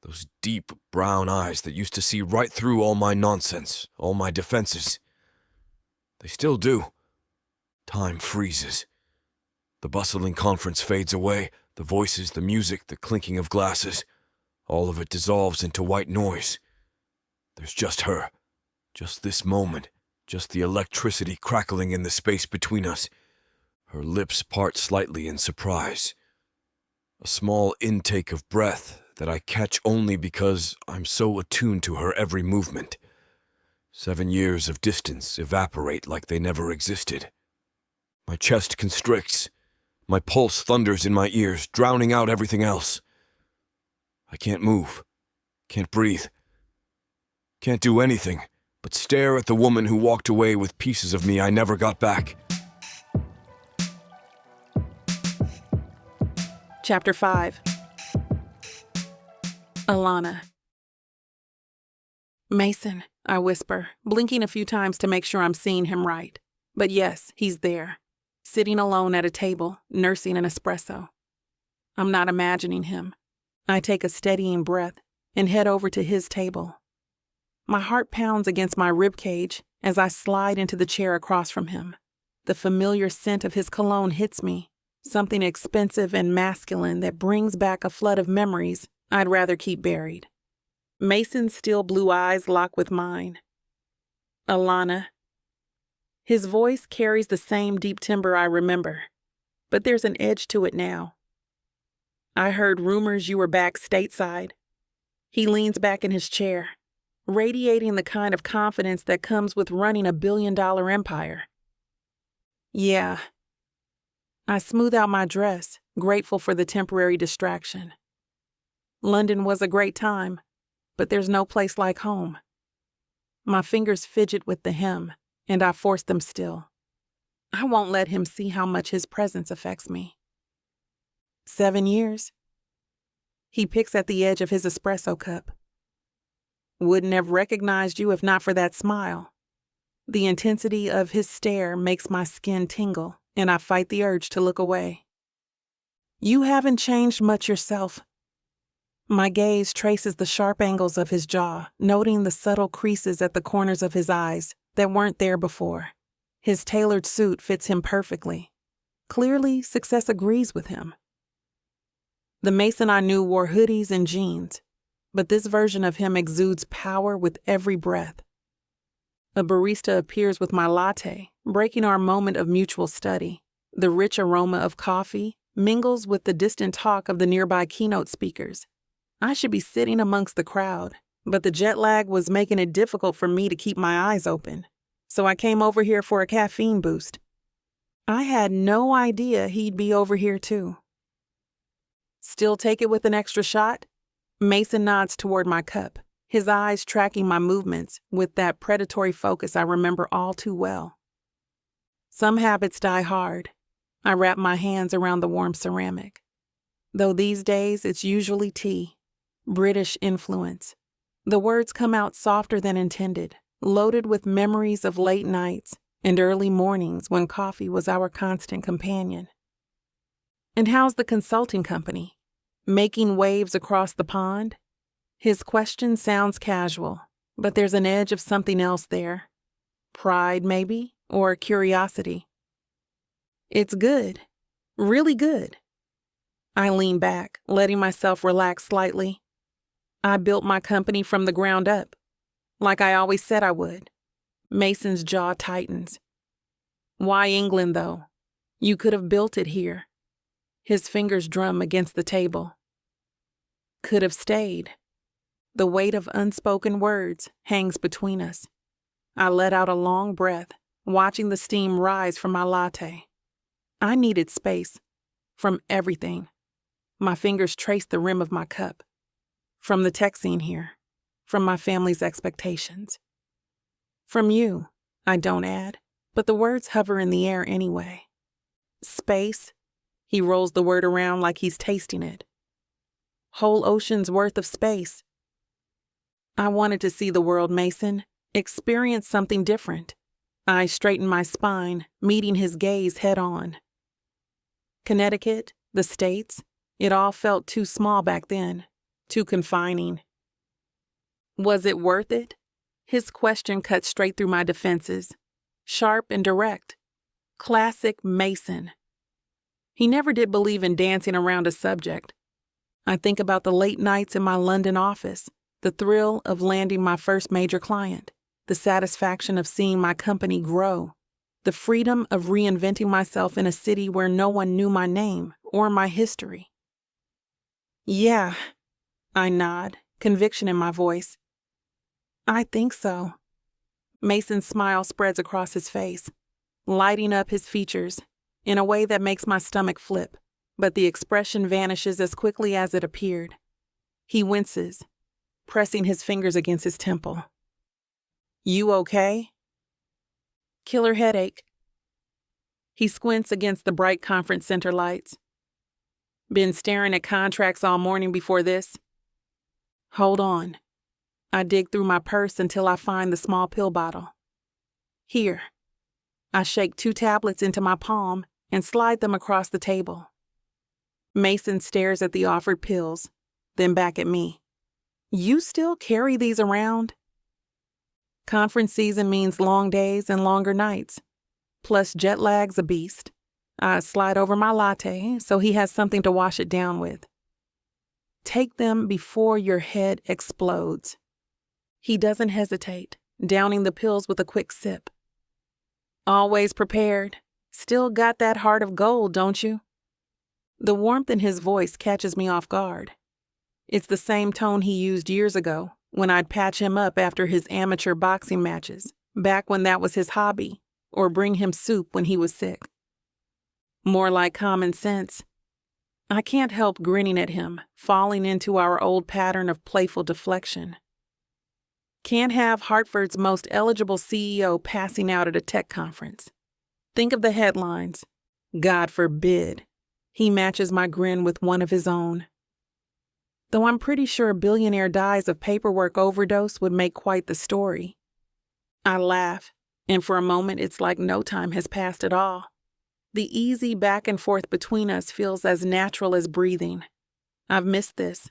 B: Those deep brown eyes that used to see right through all my nonsense, all my defenses. They still do. Time freezes. The bustling conference fades away, the voices, the music, the clinking of glasses. All of it dissolves into white noise. There's just her. Just this moment. Just the electricity crackling in the space between us. Her lips part slightly in surprise. A small intake of breath that I catch only because I'm so attuned to her every movement. 7 years of distance evaporate like they never existed. My chest constricts. My pulse thunders in my ears, drowning out everything else. I can't move. Can't breathe. Can't do anything but stare at the woman who walked away with pieces of me I never got back.
A: Chapter 5. Alana. Mason, I whisper, blinking a few times to make sure I'm seeing him right. But yes, he's there, sitting alone at a table, nursing an espresso. I'm not imagining him. I take a steadying breath and head over to his table. My heart pounds against my ribcage as I slide into the chair across from him. The familiar scent of his cologne hits me, something expensive and masculine that brings back a flood of memories I'd rather keep buried. Mason's still blue eyes lock with mine. Alana. His voice carries the same deep timbre I remember, but there's an edge to it now. I heard rumors you were back stateside. He leans back in his chair, radiating the kind of confidence that comes with running a billion-dollar empire. Yeah. I smooth out my dress, grateful for the temporary distraction. London was a great time, but there's no place like home. My fingers fidget with the hem, and I force them still. I won't let him see how much his presence affects me. 7 years. He picks at the edge of his espresso cup. Wouldn't have recognized you if not for that smile. The intensity of his stare makes my skin tingle, and I fight the urge to look away. You haven't changed much yourself. My gaze traces the sharp angles of his jaw, noting the subtle creases at the corners of his eyes that weren't there before. His tailored suit fits him perfectly. Clearly, success agrees with him. The Mason I knew wore hoodies and jeans, but this version of him exudes power with every breath. A barista appears with my latte, breaking our moment of mutual study. The rich aroma of coffee mingles with the distant talk of the nearby keynote speakers. I should be sitting amongst the crowd, but the jet lag was making it difficult for me to keep my eyes open, so I came over here for a caffeine boost. I had no idea he'd be over here too. Still take it with an extra shot? Mason nods toward my cup, his eyes tracking my movements with that predatory focus I remember all too well. Some habits die hard. I wrap my hands around the warm ceramic. Though these days it's usually tea, British influence. The words come out softer than intended, loaded with memories of late nights and early mornings when coffee was our constant companion. And how's the consulting company? Making waves across the pond? His question sounds casual, but there's an edge of something else there. Pride, maybe, or curiosity. It's good. Really good. I lean back, letting myself relax slightly. I built my company from the ground up, like I always said I would. Mason's jaw tightens. Why England, though? You could have built it here. His fingers drum against the table. Could have stayed. The weight of unspoken words hangs between us. I let out a long breath, watching the steam rise from my latte. I needed space. From everything. My fingers traced the rim of my cup. From the tech scene here. From my family's expectations. From you, I don't add, but the words hover in the air anyway. Space. He rolls the word around like he's tasting it. Whole ocean's worth of space. I wanted to see the world, Mason, experience something different. I straightened my spine, meeting his gaze head on. Connecticut, the States, it all felt too small back then, too confining. Was it worth it? His question cut straight through my defenses, sharp and direct. Classic Mason. He never did believe in dancing around a subject. I think about the late nights in my London office, the thrill of landing my first major client, the satisfaction of seeing my company grow, the freedom of reinventing myself in a city where no one knew my name or my history. Yeah, I nod, conviction in my voice. I think so. Mason's smile spreads across his face, lighting up his features in a way that makes my stomach flip, but the expression vanishes as quickly as it appeared. He winces, pressing his fingers against his temple. You okay? Killer headache. He squints against the bright conference center lights. Been staring at contracts all morning before this? Hold on. I dig through my purse until I find the small pill bottle. Here. I shake 2 tablets into my palm and slide them across the table. Mason stares at the offered pills, then back at me. You still carry these around? Conference season means long days and longer nights. Plus jet lag's a beast. I slide over my latte so he has something to wash it down with. Take them before your head explodes. He doesn't hesitate, downing the pills with a quick sip. Always prepared. Still got that heart of gold, don't you? The warmth in his voice catches me off guard. It's the same tone he used years ago when I'd patch him up after his amateur boxing matches, back when that was his hobby, or bring him soup when he was sick. More like common sense. I can't help grinning at him, falling into our old pattern of playful deflection. Can't have Hartford's most eligible CEO passing out at a tech conference. Think of the headlines. God forbid. He matches my grin with one of his own. Though I'm pretty sure a billionaire dies of paperwork overdose would make quite the story. I laugh, and for a moment it's like no time has passed at all. The easy back and forth between us feels as natural as breathing. I've missed this.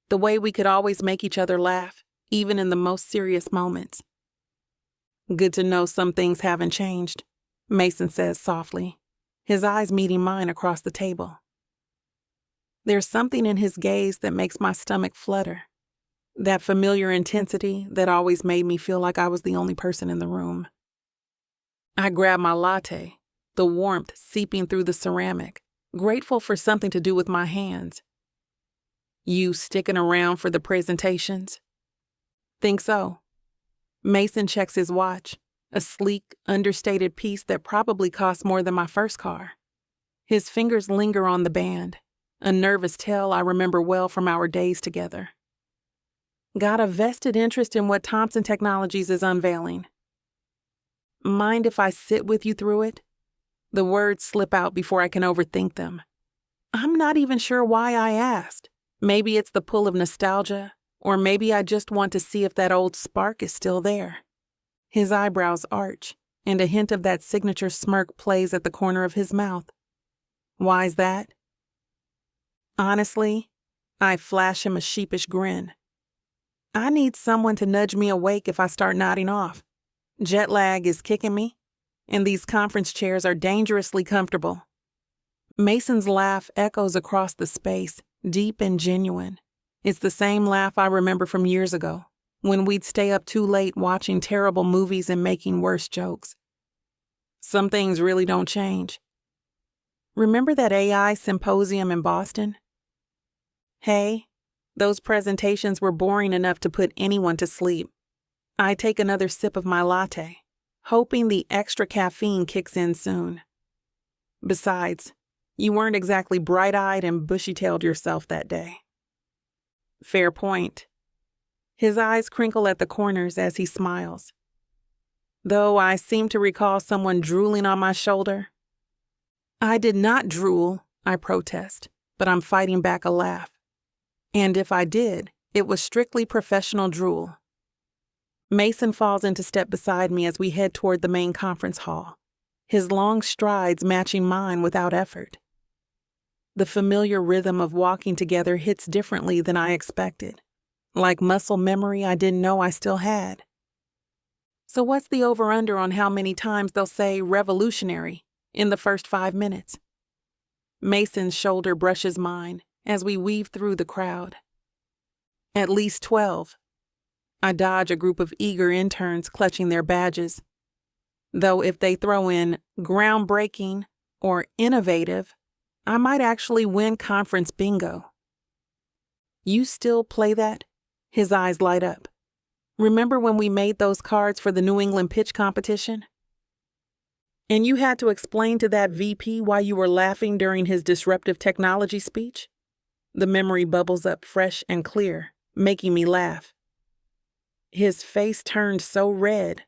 A: The way we could always make each other laugh, even in the most serious moments. Good to know some things haven't changed, Mason says softly, his eyes meeting mine across the table. There's something in his gaze that makes my stomach flutter. That familiar intensity that always made me feel like I was the only person in the room. I grab my latte, the warmth seeping through the ceramic, grateful for something to do with my hands. You sticking around for the presentations? Think so. Mason checks his watch, a sleek, understated piece that probably cost more than my first car. His fingers linger on the band, a nervous tell I remember well from our days together. Got a vested interest in what Thompson Technologies is unveiling. Mind if I sit with you through it? The words slip out before I can overthink them. I'm not even sure why I asked. Maybe it's the pull of nostalgia, or maybe I just want to see if that old spark is still there. His eyebrows arch, and a hint of that signature smirk plays at the corner of his mouth. Why's that? Honestly, I flash him a sheepish grin. I need someone to nudge me awake if I start nodding off. Jet lag is kicking me, and these conference chairs are dangerously comfortable. Mason's laugh echoes across the space, deep and genuine. It's the same laugh I remember from years ago, when we'd stay up too late watching terrible movies and making worse jokes. Some things really don't change. Remember that AI symposium in Boston? Hey, those presentations were boring enough to put anyone to sleep. I take another sip of my latte, hoping the extra caffeine kicks in soon. Besides, you weren't exactly bright-eyed and bushy-tailed yourself that day. Fair point. His eyes crinkle at the corners as he smiles. Though I seem to recall someone drooling on my shoulder. I did not drool, I protest, but I'm fighting back a laugh. And if I did, it was strictly professional drool. Mason falls into step beside me as we head toward the main conference hall, his long strides matching mine without effort. The familiar rhythm of walking together hits differently than I expected, like muscle memory I didn't know I still had. So what's the over-under on how many times they'll say revolutionary in the first 5 minutes? Mason's shoulder brushes mine as we weave through the crowd. At least 12. I dodge a group of eager interns clutching their badges. Though if they throw in groundbreaking or innovative, I might actually win conference bingo. You still play that? His eyes light up. Remember when we made those cards for the New England pitch competition? And you had to explain to that VP why you were laughing during his disruptive technology speech? The memory bubbles up fresh and clear, making me laugh. His face turned so red.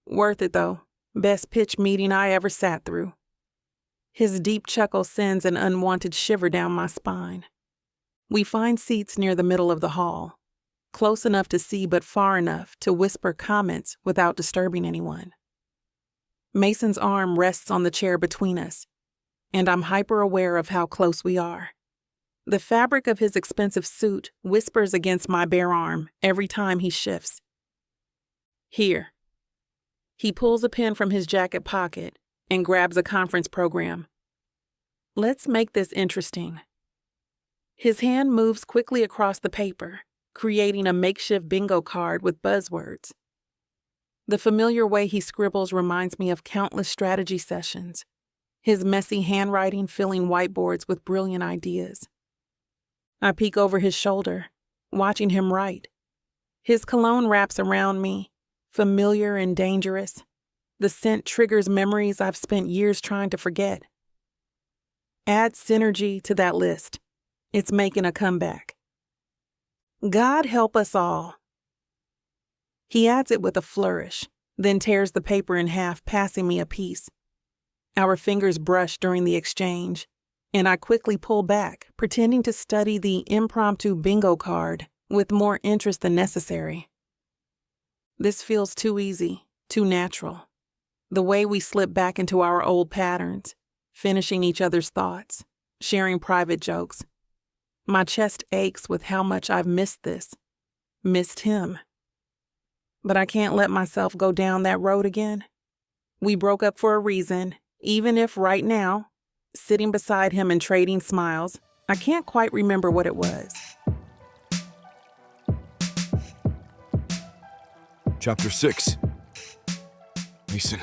A: Worth it, though. Best pitch meeting I ever sat through. His deep chuckle sends an unwanted shiver down my spine. We find seats near the middle of the hall, close enough to see but far enough to whisper comments without disturbing anyone. Mason's arm rests on the chair between us, and I'm hyper-aware of how close we are. The fabric of his expensive suit whispers against my bare arm every time he shifts. Here. He pulls a pen from his jacket pocket and grabs a conference program. Let's make this interesting. His hand moves quickly across the paper, creating a makeshift bingo card with buzzwords. The familiar way he scribbles reminds me of countless strategy sessions, his messy handwriting filling whiteboards with brilliant ideas. I peek over his shoulder, watching him write. His cologne wraps around me, familiar and dangerous. The scent triggers memories I've spent years trying to forget. Add synergy to that list. It's making a comeback. God help us all. He adds it with a flourish, then tears the paper in half, passing me a piece. Our fingers brush during the exchange, and I quickly pull back, pretending to study the impromptu bingo card with more interest than necessary. This feels too easy, too natural. The way we slip back into our old patterns, finishing each other's thoughts, sharing private jokes. My chest aches with how much I've missed this, missed him. But I can't let myself go down that road again. We broke up for a reason, even if right now, sitting beside him and trading smiles, I can't quite remember what it was.
B: Chapter 6. Mason.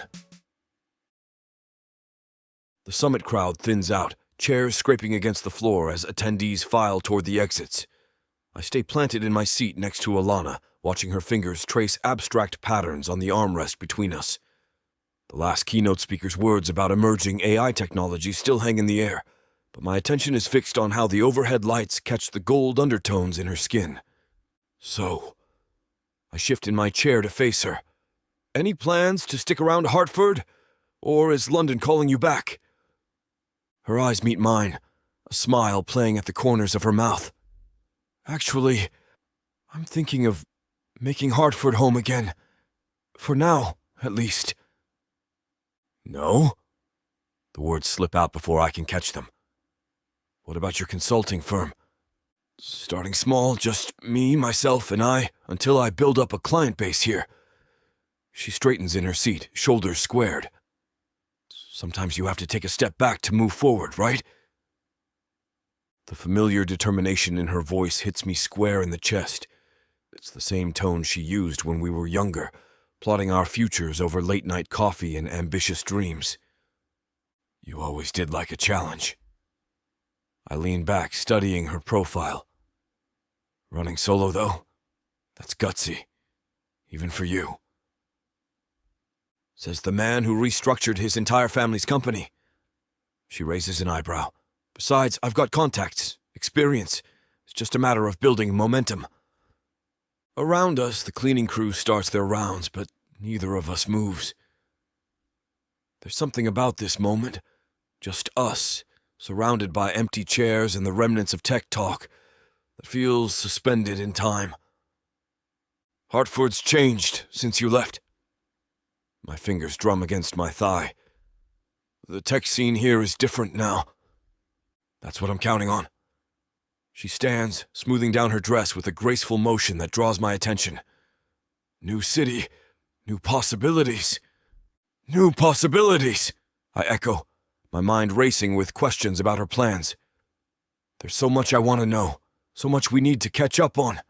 B: The summit crowd thins out, chairs scraping against the floor as attendees file toward the exits. I stay planted in my seat next to Alana, watching her fingers trace abstract patterns on the armrest between us. The last keynote speaker's words about emerging AI technology still hang in the air, but my attention is fixed on how the overhead lights catch the gold undertones in her skin. So, I shift in my chair to face her. Any plans to stick around Hartford? Or is London calling you back? Her eyes meet mine, a smile playing at the corners of her mouth. Actually, I'm thinking of making Hartford home again. For now, at least. No? The words slip out before I can catch them. What about your consulting firm? Starting small, just me, myself, and I, until I build up a client base here. She straightens in her seat, shoulders squared. Sometimes you have to take a step back to move forward, right? The familiar determination in her voice hits me square in the chest. It's the same tone she used when we were younger, plotting our futures over late-night coffee and ambitious dreams. You always did like a challenge. I lean back, studying her profile. Running solo, though? That's gutsy. Even for you. Says the man who restructured his entire family's company. She raises an eyebrow. Besides, I've got contacts, experience. It's just a matter of building momentum. Around us, the cleaning crew starts their rounds, but neither of us moves. There's something about this moment. Just us, surrounded by empty chairs and the remnants of tech talk, that feels suspended in time. Hartford's changed since you left. My fingers drum against my thigh. The tech scene here is different now. That's what I'm counting on. She stands, smoothing down her dress with a graceful motion that draws my attention. New city, new possibilities. New possibilities, I echo, my mind racing with questions about her plans. There's so much I want to know, so much we need to catch up on.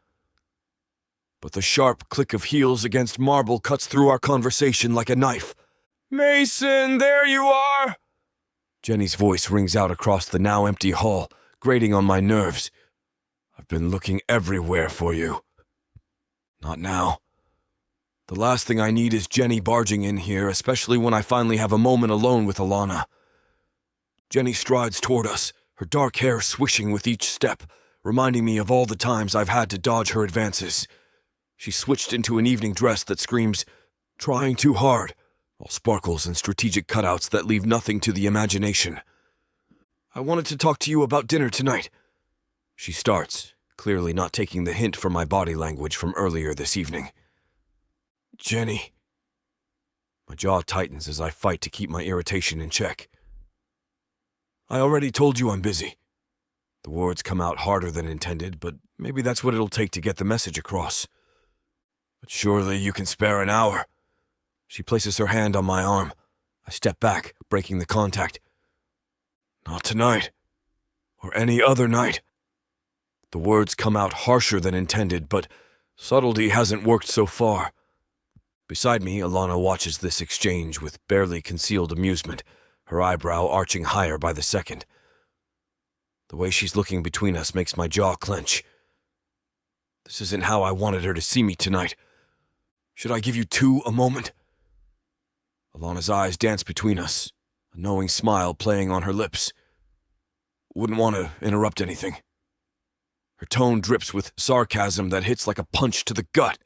B: But the sharp click of heels against marble cuts through our conversation like a knife. Mason, there you are! Jenny's voice rings out across the now empty hall, grating on my nerves. I've been looking everywhere for you. Not now. The last thing I need is Jenny barging in here, especially when I finally have a moment alone with Alana. Jenny strides toward us, her dark hair swishing with each step, reminding me of all the times I've had to dodge her advances. She switched into an evening dress that screams, "Trying too hard," all sparkles and strategic cutouts that leave nothing to the imagination. I wanted to talk to you about dinner tonight. She starts, clearly not taking the hint from my body language from earlier this evening. Jenny. My jaw tightens as I fight to keep my irritation in check. I already told you I'm busy. The words come out harder than intended, but maybe that's what it'll take to get the message across. But surely you can spare an hour. She places her hand on my arm. I step back, breaking the contact. Not tonight. Or any other night. The words come out harsher than intended, but subtlety hasn't worked so far. Beside me, Alana watches this exchange with barely concealed amusement, her eyebrow arching higher by the second. The way she's looking between us makes my jaw clench. This isn't how I wanted her to see me tonight. Should I give you two a moment? Alana's eyes dance between us, a knowing smile playing on her lips. Wouldn't want to interrupt anything. Her tone drips with sarcasm that hits like a punch to the gut.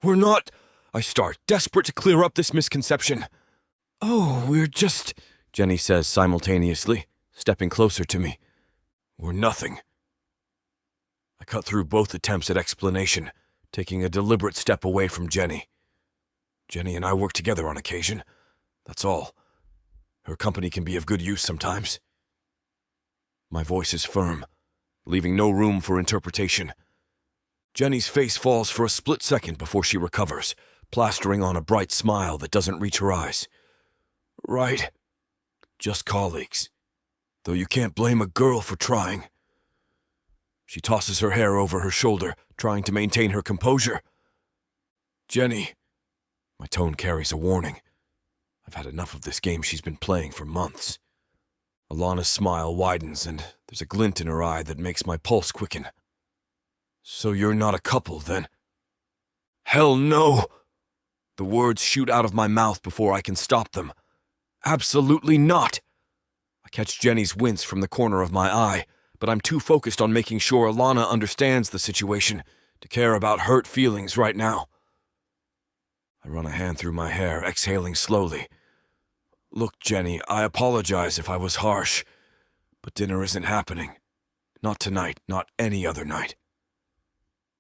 B: We're not, I start, desperate to clear up this misconception. Oh, we're just, Jenny says simultaneously, stepping closer to me. We're nothing. I cut through both attempts at explanation, taking a deliberate step away from Jenny. Jenny and I work together on occasion. That's all. Her company can be of good use sometimes. My voice is firm, leaving no room for interpretation. Jenny's face falls for a split second before she recovers, plastering on a bright smile that doesn't reach her eyes. Right. Just colleagues. Though you can't blame a girl for trying. She tosses her hair over her shoulder, trying to maintain her composure. Jenny. My tone carries a warning. I've had enough of this game she's been playing for months. Alana's smile widens, and there's a glint in her eye that makes my pulse quicken. So you're not a couple, then? Hell no! The words shoot out of my mouth before I can stop them. Absolutely not! I catch Jenny's wince from the corner of my eye, but I'm too focused on making sure Alana understands the situation to care about hurt feelings right now. I run a hand through my hair, exhaling slowly, Look, Jenny, I apologize if I was harsh, but dinner isn't happening. Not tonight, not any other night.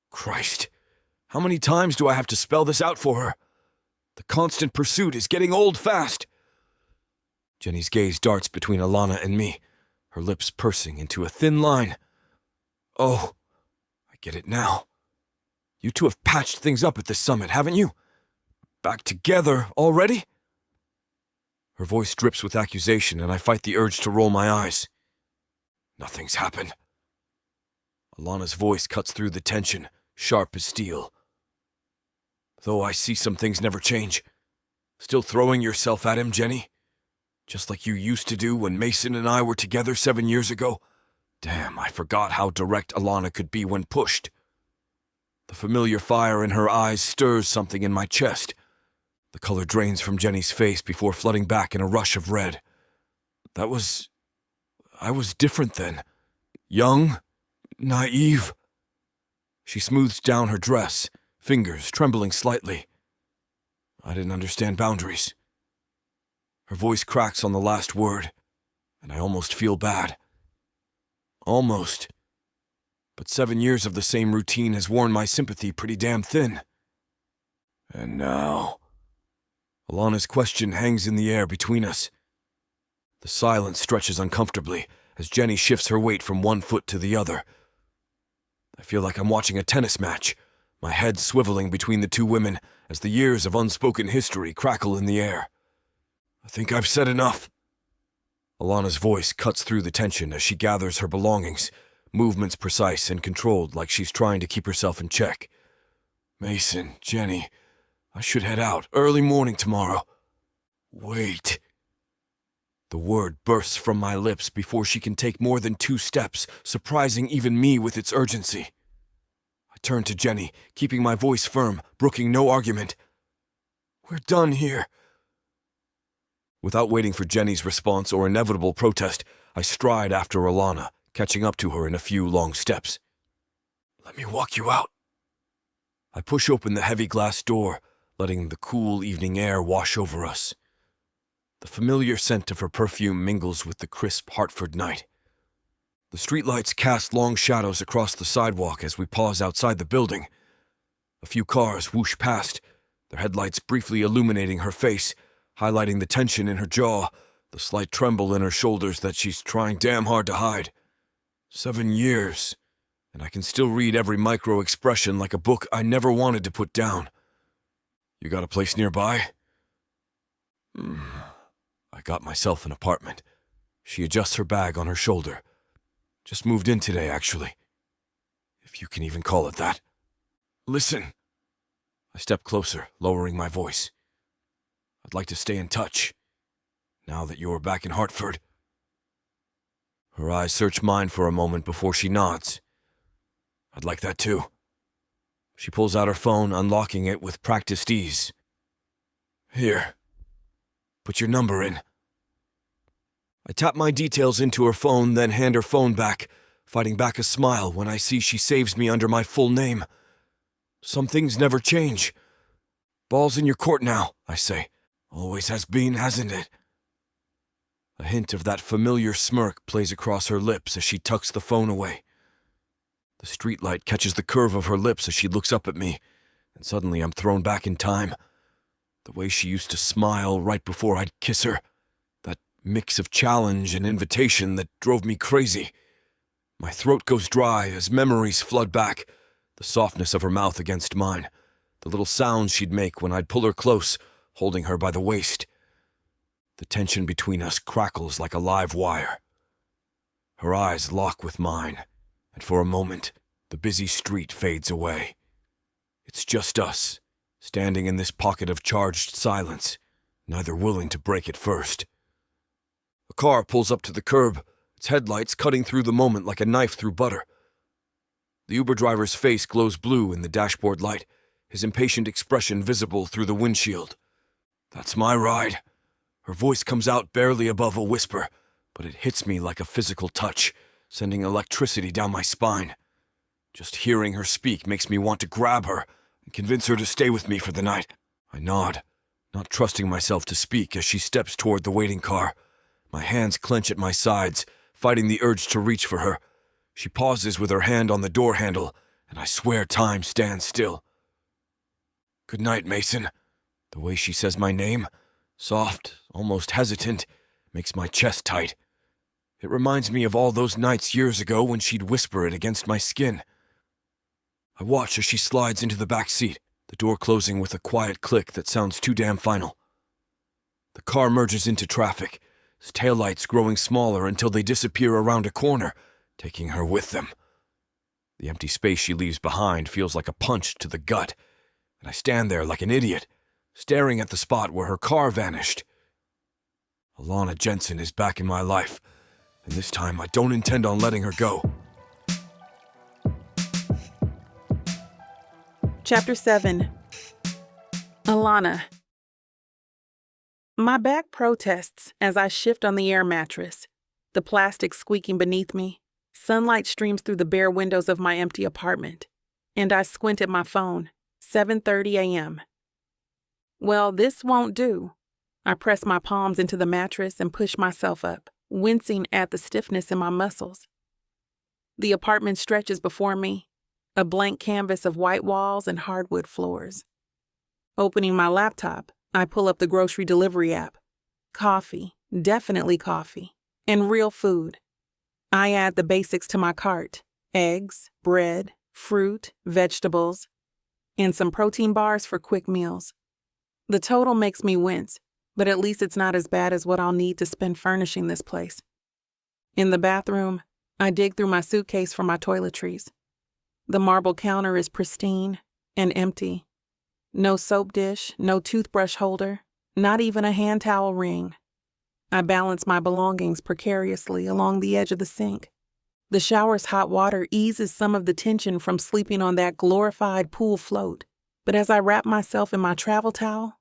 B: Christ, how many times do I have to spell this out for her? The constant pursuit is getting old fast. Jenny's gaze darts between Alana and me, her lips pursing into a thin line. Oh, I get it now. You two have patched things up at this summit, haven't you? Back together already? Her voice drips with accusation, and I fight the urge to roll my eyes. Nothing's happened. Alana's voice cuts through the tension, sharp as steel. Though I see some things never change. Still throwing yourself at him, Jenny? Just like you used to do when Mason and I were together 7 years ago? Damn, I forgot how direct Alana could be when pushed. The familiar fire in her eyes stirs something in my chest. The color drains from Jenny's face before flooding back in a rush of red. I was different then. Young, naive. She smooths down her dress, fingers trembling slightly. I didn't understand boundaries. Her voice cracks on the last word, and I almost feel bad. Almost. But 7 years of the same routine has worn my sympathy pretty damn thin. And now... Alana's question hangs in the air between us. The silence stretches uncomfortably as Jenny shifts her weight from one foot to the other. I feel like I'm watching a tennis match, my head swiveling between the two women as the years of unspoken history crackle in the air. I think I've said enough. Alana's voice cuts through the tension as she gathers her belongings, movements precise and controlled like she's trying to keep herself in check. Mason, Jenny, I should head out early morning tomorrow. Wait. The word bursts from my lips before she can take more than 2 steps, surprising even me with its urgency. I turn to Jenny, keeping my voice firm, brooking no argument. We're done here. Without waiting for Jenny's response or inevitable protest, I stride after Alana, catching up to her in a few long steps. Let me walk you out. I push open the heavy glass door, letting the cool evening air wash over us. The familiar scent of her perfume mingles with the crisp Hartford night. The streetlights cast long shadows across the sidewalk as we pause outside the building. A few cars whoosh past, their headlights briefly illuminating her face, highlighting the tension in her jaw, the slight tremble in her shoulders that she's trying damn hard to hide. 7 years, and I can still read every micro-expression like a book I never wanted to put down. You got a place nearby? I got myself an apartment. She adjusts her bag on her shoulder. Just moved in today, actually. If you can even call it that. Listen. I step closer, lowering my voice. I'd like to stay in touch, now that you're back in Hartford. Her eyes search mine for a moment before she nods. I'd like that too. She pulls out her phone, unlocking it with practiced ease. Here. Put your number in. I tap my details into her phone, then hand her phone back, fighting back a smile when I see she saves me under my full name. Some things never change. Ball's in your court now, I say. Always has been, hasn't it? A hint of that familiar smirk plays across her lips as she tucks the phone away. The streetlight catches the curve of her lips as she looks up at me, and suddenly I'm thrown back in time. The way she used to smile right before I'd kiss her. That mix of challenge and invitation that drove me crazy. My throat goes dry as memories flood back, the softness of her mouth against mine, the little sounds she'd make when I'd pull her close, holding her by the waist. The tension between us crackles like a live wire. Her eyes lock with mine, and for a moment, the busy street fades away. It's just us, standing in this pocket of charged silence, neither willing to break it first. A car pulls up to the curb, its headlights cutting through the moment like a knife through butter. The Uber driver's face glows blue in the dashboard light, his impatient expression visible through the windshield. That's my ride. Her voice comes out barely above a whisper, but it hits me like a physical touch, sending electricity down my spine. Just hearing her speak makes me want to grab her and convince her to stay with me for the night. I nod, not trusting myself to speak as she steps toward the waiting car. My hands clench at my sides, fighting the urge to reach for her. She pauses with her hand on the door handle, and I swear time stands still. "Good night, Mason." The way she says my name, soft, almost hesitant, makes my chest tight. It reminds me of all those nights years ago when she'd whisper it against my skin. I watch as she slides into the back seat, the door closing with a quiet click that sounds too damn final. The car merges into traffic, its taillights growing smaller until they disappear around a corner, taking her with them. The empty space she leaves behind feels like a punch to the gut, and I stand there like an idiot, staring at the spot where her car vanished. Alana Jensen is back in my life, and this time I don't intend on letting her go.
A: Chapter 7. Alana. My back protests as I shift on the air mattress, the plastic squeaking beneath me. Sunlight streams through the bare windows of my empty apartment, and I squint at my phone. 7:30 a.m. Well, this won't do. I press my palms into the mattress and push myself up, wincing at the stiffness in my muscles. The apartment stretches before me, a blank canvas of white walls and hardwood floors. Opening my laptop, I pull up the grocery delivery app. Coffee, definitely coffee, and real food. I add the basics to my cart: eggs, bread, fruit, vegetables, and some protein bars for quick meals. The total makes me wince, but at least it's not as bad as what I'll need to spend furnishing this place. In the bathroom, I dig through my suitcase for my toiletries. The marble counter is pristine and empty. No soap dish, no toothbrush holder, not even a hand towel ring. I balance my belongings precariously along the edge of the sink. The shower's hot water eases some of the tension from sleeping on that glorified pool float, but as I wrap myself in my travel towel,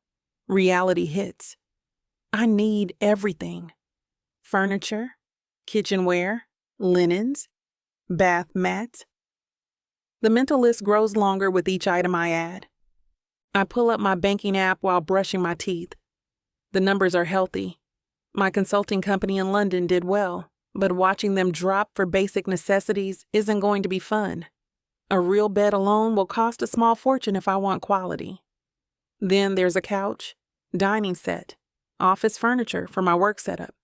A: reality hits. I need everything. Furniture, kitchenware, linens, bath mats. The mental list grows longer with each item I add. I pull up my banking app while brushing my teeth. The numbers are healthy. My consulting company in London did well, but watching them drop for basic necessities isn't going to be fun. A real bed alone will cost a small fortune if I want quality. Then there's a couch, dining set, office furniture for my work setup.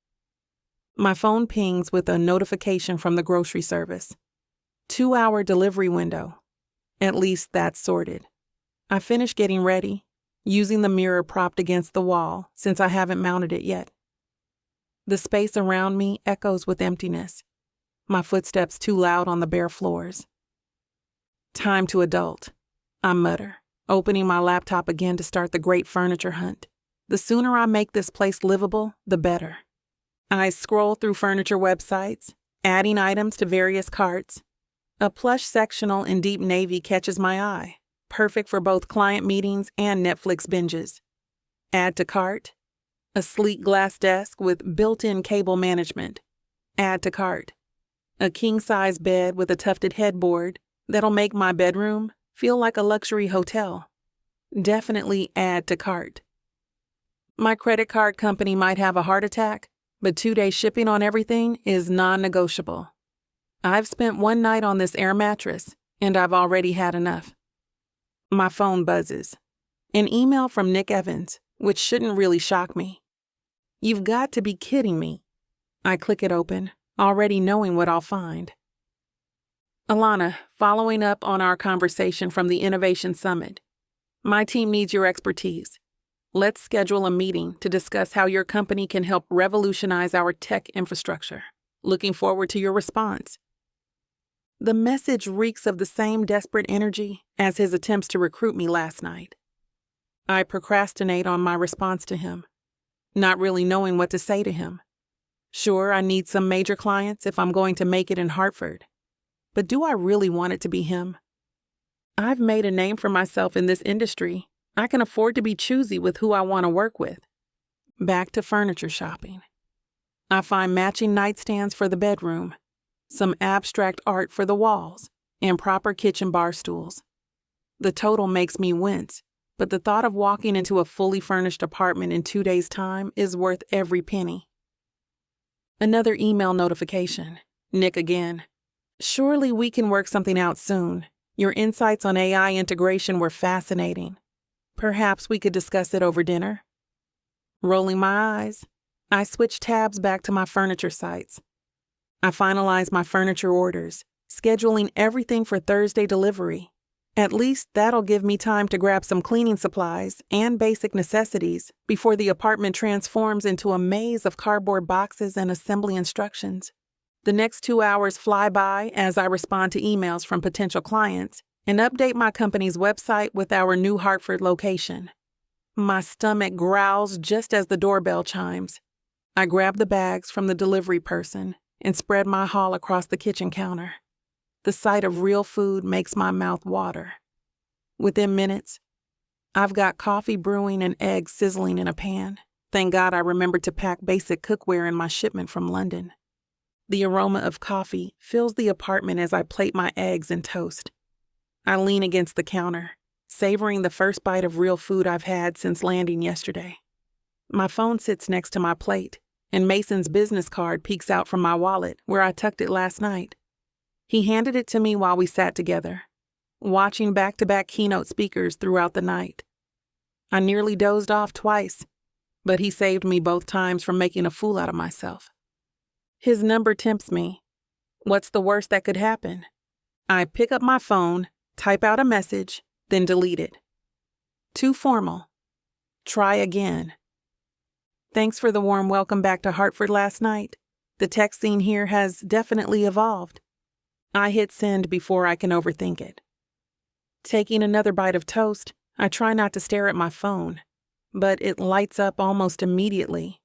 A: My phone pings with a notification from the grocery service. 2-hour delivery window. At least that's sorted. I finish getting ready, using the mirror propped against the wall since I haven't mounted it yet. The space around me echoes with emptiness, my footsteps too loud on the bare floors. Time to adult, I mutter, opening my laptop again to start the great furniture hunt. The sooner I make this place livable, the better. I scroll through furniture websites, adding items to various carts. A plush sectional in deep navy catches my eye, perfect for both client meetings and Netflix binges. Add to cart. A sleek glass desk with built-in cable management. Add to cart. A king-size bed with a tufted headboard that'll make my bedroom feel like a luxury hotel. Definitely add to cart. My credit card company might have a heart attack, but 2-day shipping on everything is non-negotiable. I've spent one night on this air mattress, and I've already had enough. My phone buzzes. An email from Nick Evans, which shouldn't really shock me. You've got to be kidding me. I click it open, already knowing what I'll find. Alana, following up on our conversation from the Innovation Summit. My team needs your expertise. Let's schedule a meeting to discuss how your company can help revolutionize our tech infrastructure. Looking forward to your response. The message reeks of the same desperate energy as his attempts to recruit me last night. I procrastinate on my response to him, not really knowing what to say to him. Sure, I need some major clients if I'm going to make it in Hartford. But do I really want it to be him? I've made a name for myself in this industry. I can afford to be choosy with who I want to work with. Back to furniture shopping. I find matching nightstands for the bedroom, some abstract art for the walls, and proper kitchen bar stools. The total makes me wince, but the thought of walking into a fully furnished apartment in 2 days' time is worth every penny. Another email notification. Nick again. Surely we can work something out soon. Your insights on AI integration were fascinating. Perhaps we could discuss it over dinner? Rolling my eyes, I switch tabs back to my furniture sites. I finalize my furniture orders, scheduling everything for Thursday delivery. At least that'll give me time to grab some cleaning supplies and basic necessities before the apartment transforms into a maze of cardboard boxes and assembly instructions. The next 2 hours fly by as I respond to emails from potential clients and update my company's website with our new Hartford location. My stomach growls just as the doorbell chimes. I grab the bags from the delivery person and spread my haul across the kitchen counter. The sight of real food makes my mouth water. Within minutes, I've got coffee brewing and eggs sizzling in a pan. Thank God I remembered to pack basic cookware in my shipment from London. The aroma of coffee fills the apartment as I plate my eggs and toast. I lean against the counter, savoring the first bite of real food I've had since landing yesterday. My phone sits next to my plate, and Mason's business card peeks out from my wallet where I tucked it last night. He handed it to me while we sat together, watching back-to-back keynote speakers throughout the night. I nearly dozed off twice, but he saved me both times from making a fool out of myself. His number tempts me. What's the worst that could happen? I pick up my phone, type out a message, then delete it. Too formal. Try again. Thanks for the warm welcome back to Hartford last night. The text scene here has definitely evolved. I hit send before I can overthink it. Taking another bite of toast, I try not to stare at my phone, but it lights up almost immediately.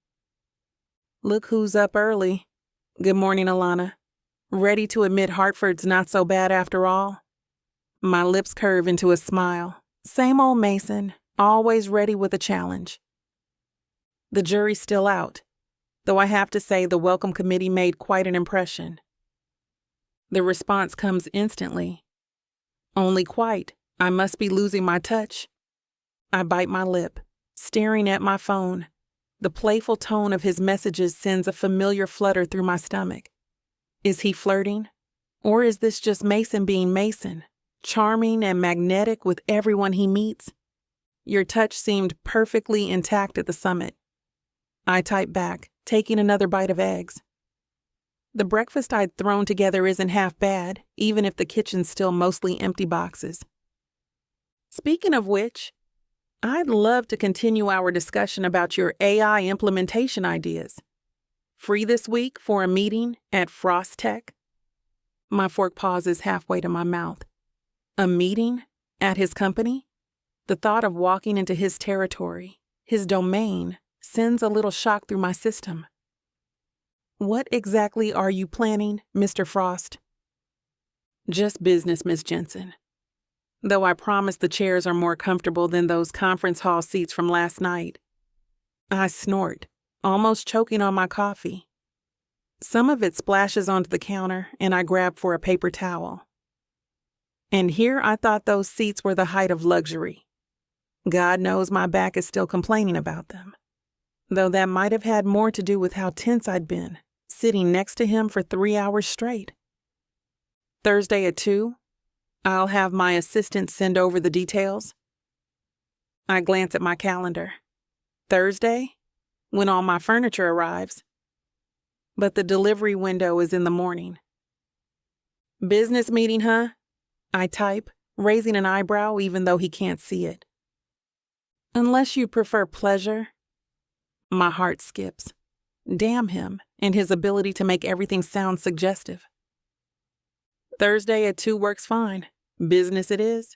A: Look who's up early. Good morning, Alana. Ready to admit Hartford's not so bad after all? My lips curve into a smile. Same old Mason, always ready with a challenge. The jury's still out, though I have to say the welcome committee made quite an impression. The response comes instantly. Only quite. I must be losing my touch. I bite my lip, staring at my phone. The playful tone of his messages sends a familiar flutter through my stomach. Is he flirting? Or is this just Mason being Mason, charming and magnetic with everyone he meets? Your touch seemed perfectly intact at the summit. I type back, taking another bite of eggs. The breakfast I'd thrown together isn't half bad, even if the kitchen's still mostly empty boxes. Speaking of which, I'd love to continue our discussion about your AI implementation ideas. Free this week for a meeting at Frost Tech? My fork pauses halfway to my mouth. A meeting? At his company? The thought of walking into his territory, his domain, sends a little shock through my system. What exactly are you planning, Mr. Frost? Just business, Miss Jensen. Though I promise the chairs are more comfortable than those conference hall seats from last night. I snort, almost choking on my coffee. Some of it splashes onto the counter, and I grab for a paper towel. And here I thought those seats were the height of luxury. God knows my back is still complaining about them, though that might have had more to do with how tense I'd been, sitting next to him for 3 hours straight. Thursday at 2, I'll have my assistant send over the details. I glance at my calendar. Thursday, when all my furniture arrives. But the delivery window is in the morning. Business meeting, huh? I type, raising an eyebrow even though he can't see it. Unless you prefer pleasure. My heart skips. Damn him and his ability to make everything sound suggestive. Thursday at 2 works fine. Business it is.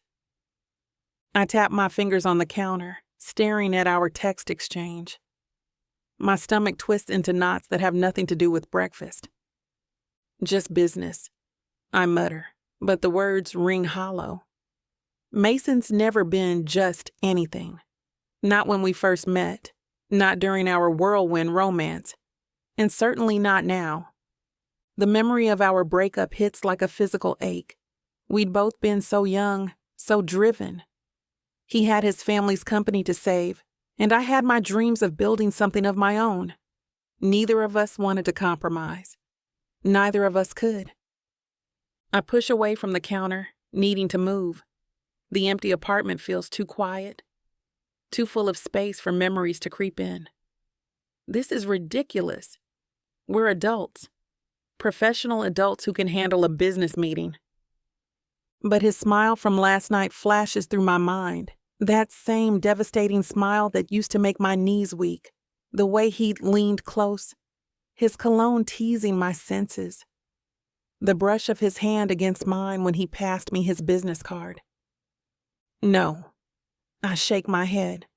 A: I tap my fingers on the counter, staring at our text exchange. My stomach twists into knots that have nothing to do with breakfast. Just business, I mutter, but the words ring hollow. Mason's never been just anything. Not when we first met, not during our whirlwind romance, and certainly not now. The memory of our breakup hits like a physical ache. We'd both been so young, so driven. He had his family's company to save, and I had my dreams of building something of my own. Neither of us wanted to compromise. Neither of us could. I push away from the counter, needing to move. The empty apartment feels too quiet, too full of space for memories to creep in. This is ridiculous. We're adults, professional adults who can handle a business meeting. But his smile from last night flashes through my mind, that same devastating smile that used to make my knees weak, the way he leaned close, his cologne teasing my senses, the brush of his hand against mine when he passed me his business card. No. I shake my head.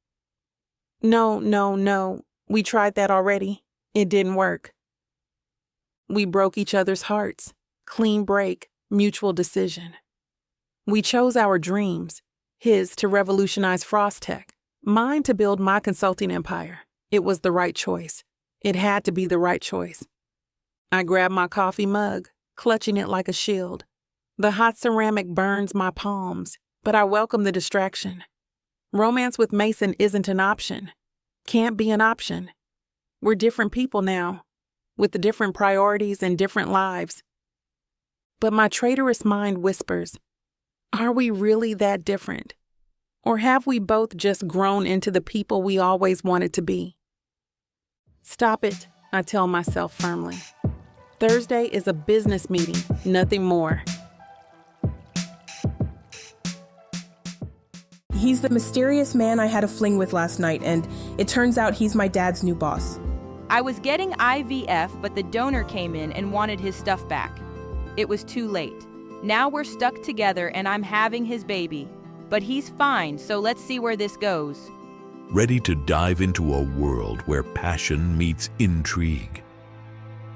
A: No. We tried that already. It didn't work. We broke each other's hearts. Clean break, mutual decision. We chose our dreams, his to revolutionize Frost Tech, mine to build my consulting empire. It was the right choice. It had to be the right choice. I grab my coffee mug, clutching it like a shield. The hot ceramic burns my palms, but I welcome the distraction. Romance with Mason isn't an option. Can't be an option. We're different people now, with different priorities and different lives. But my traitorous mind whispers, are we really that different? Or have we both just grown into the people we always wanted to be? Stop it, I tell myself firmly. Thursday is a business meeting, nothing more.
C: He's the mysterious man I had a fling with last night, and it turns out he's my dad's new boss.
D: I was getting IVF, but the donor came in and wanted his stuff back. It was too late. Now we're stuck together and I'm having his baby. But he's fine, so let's see where this goes.
E: Ready to dive into a world where passion meets intrigue,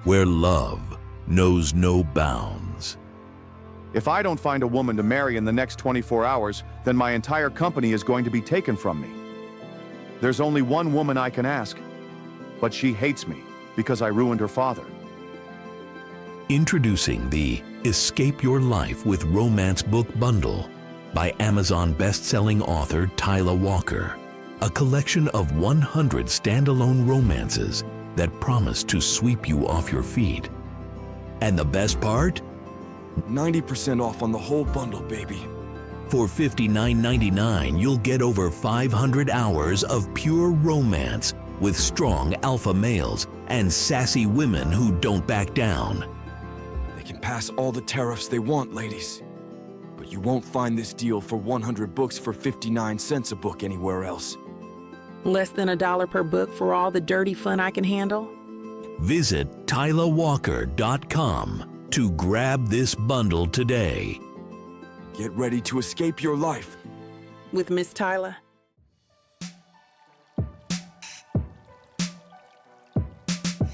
E: where love knows no bounds.
F: If I don't find a woman to marry in the next 24 hours, then my entire company is going to be taken from me. There's only one woman I can ask, but she hates me because I ruined her father.
E: Introducing the Escape Your Life with Romance book bundle by Amazon best-selling author Tyla Walker, a collection of 100 standalone romances that promise to sweep you off your feet. And the best part?
B: 90% off on the whole bundle, baby.
E: For $59.99, you'll get over 500 hours of pure romance with strong alpha males and sassy women who don't back down.
B: They can pass all the tariffs they want, ladies. But you won't find this deal for 100 books for 59 cents a book anywhere else.
A: Less than $1 per book for all the dirty fun I can handle?
E: Visit TylaWalker.com to grab this bundle today.
B: Get ready to escape your life.
A: With Miss Tyla.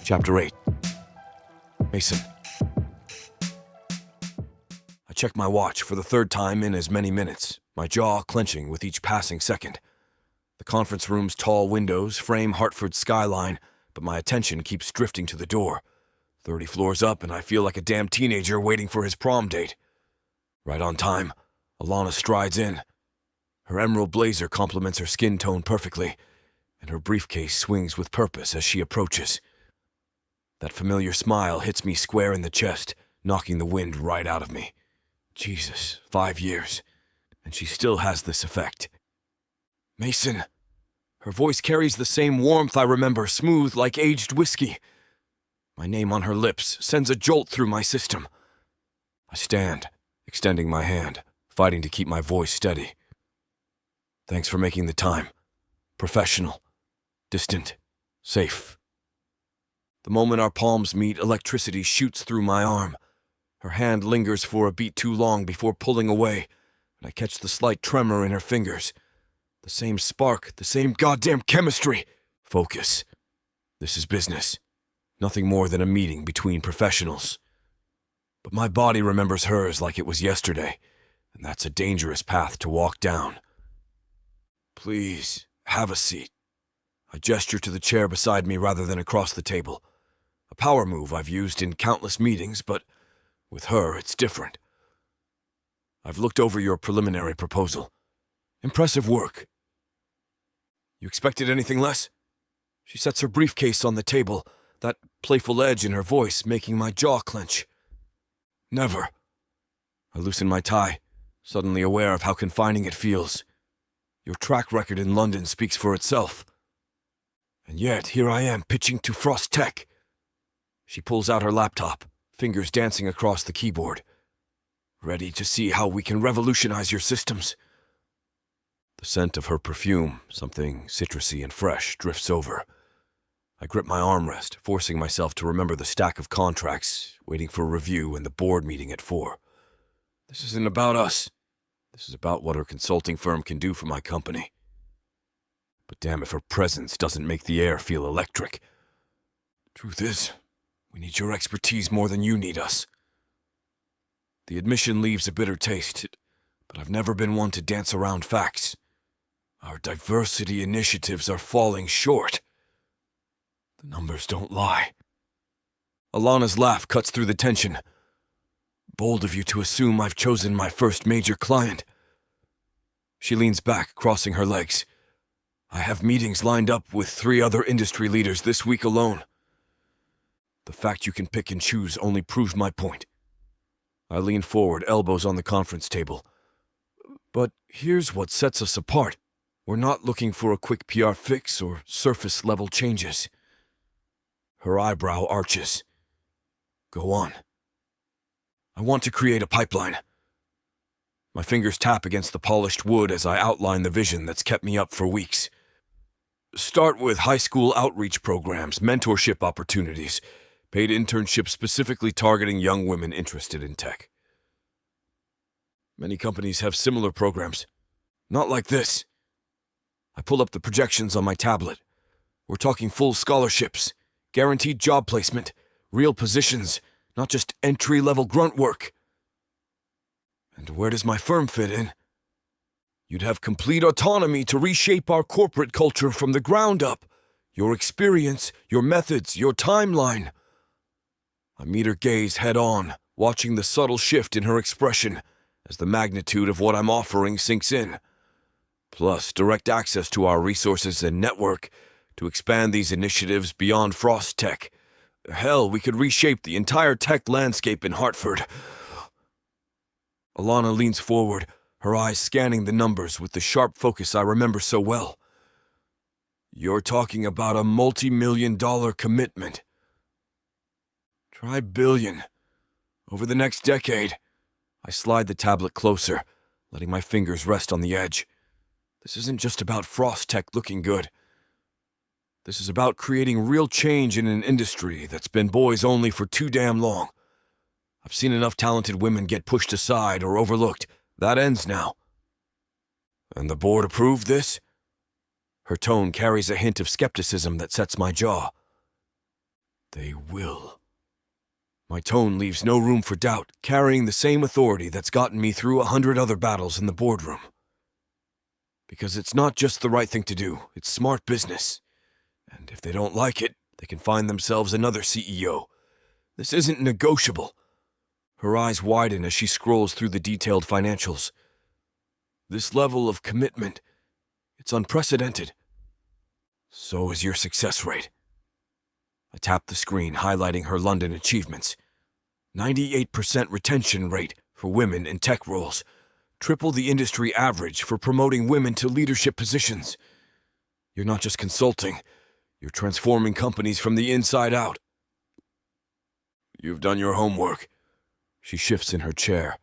B: Chapter 8. Mason. I check my watch for the third time in as many minutes, my jaw clenching with each passing second. The conference room's tall windows frame Hartford's skyline, but my attention keeps drifting to the door. 30 floors up, and I feel like a damn teenager waiting for his prom date. Right on time, Alana strides in. Her emerald blazer complements her skin tone perfectly, and her briefcase swings with purpose as she approaches. That familiar smile hits me square in the chest, knocking the wind right out of me. Jesus, 5 years, and she still has this effect. Mason. Her voice carries the same warmth I remember, smooth like aged whiskey. My name on her lips sends a jolt through my system. I stand, extending my hand, fighting to keep my voice steady. Thanks for making the time. Professional, distant, safe. The moment our palms meet, electricity shoots through my arm. Her hand lingers for a beat too long before pulling away, and I catch the slight tremor in her fingers. The same spark, the same goddamn chemistry. Focus. This is business. Nothing more than a meeting between professionals. But my body remembers hers like it was yesterday, and that's a dangerous path to walk down. Please, have a seat. I gesture to the chair beside me rather than across the table. A power move I've used in countless meetings, but with her, it's different. I've looked over your preliminary proposal. Impressive work. You expected anything less? She sets her briefcase on the table, that playful edge in her voice making my jaw clench. Never. I loosen my tie, suddenly aware of how confining it feels. Your track record in London speaks for itself. And yet, here I am pitching to Frost Tech. She pulls out her laptop, fingers dancing across the keyboard. Ready to see how we can revolutionize your systems. The scent of her perfume, something citrusy and fresh, drifts over. I grip my armrest, forcing myself to remember the stack of contracts, waiting for review and the board meeting at 4. This isn't about us. This is about what her consulting firm can do for my company. But damn if her presence doesn't make the air feel electric. Truth is, we need your expertise more than you need us. The admission leaves a bitter taste, but I've never been one to dance around facts. Our diversity initiatives are falling short. The numbers don't lie. Alana's laugh cuts through the tension. Bold of you to assume I've chosen my first major client. She leans back, crossing her legs. I have meetings lined up with 3 other industry leaders this week alone. The fact you can pick and choose only proves my point. I lean forward, elbows on the conference table. But here's what sets us apart. We're not looking for a quick PR fix or surface-level changes. Her eyebrow arches. Go on. I want to create a pipeline. My fingers tap against the polished wood as I outline the vision that's kept me up for weeks. Start with high school outreach programs, mentorship opportunities, paid internships specifically targeting young women interested in tech. Many companies have similar programs. Not like this. I pull up the projections on my tablet. We're talking full scholarships, guaranteed job placement, real positions, not just entry-level grunt work. And where does my firm fit in? You'd have complete autonomy to reshape our corporate culture from the ground up. Your experience, your methods, your timeline. I meet her gaze head-on, watching the subtle shift in her expression as the magnitude of what I'm offering sinks in. Plus, direct access to our resources and network to expand these initiatives beyond Frost Tech. Hell, we could reshape the entire tech landscape in Hartford. Alana leans forward, her eyes scanning the numbers with the sharp focus I remember so well. You're talking about a multi-million-dollar commitment. Try billion. Over the next decade. I slide the tablet closer, letting my fingers rest on the edge. This isn't just about Frost Tech looking good. This is about creating real change in an industry that's been boys only for too damn long. I've seen enough talented women get pushed aside or overlooked. That ends now. And the board approved this? Her tone carries a hint of skepticism that sets my jaw. They will. My tone leaves no room for doubt, carrying the same authority that's gotten me through 100 other battles in the boardroom. Because it's not just the right thing to do, it's smart business. And if they don't like it, they can find themselves another CEO. This isn't negotiable. Her eyes widen as she scrolls through the detailed financials. This level of commitment, it's unprecedented. So is your success rate. I tap the screen, highlighting her London achievements. 98% retention rate for women in tech roles. Triple the industry average for promoting women to leadership positions. You're not just consulting, you're transforming companies from the inside out. You've done your homework. She shifts in her chair,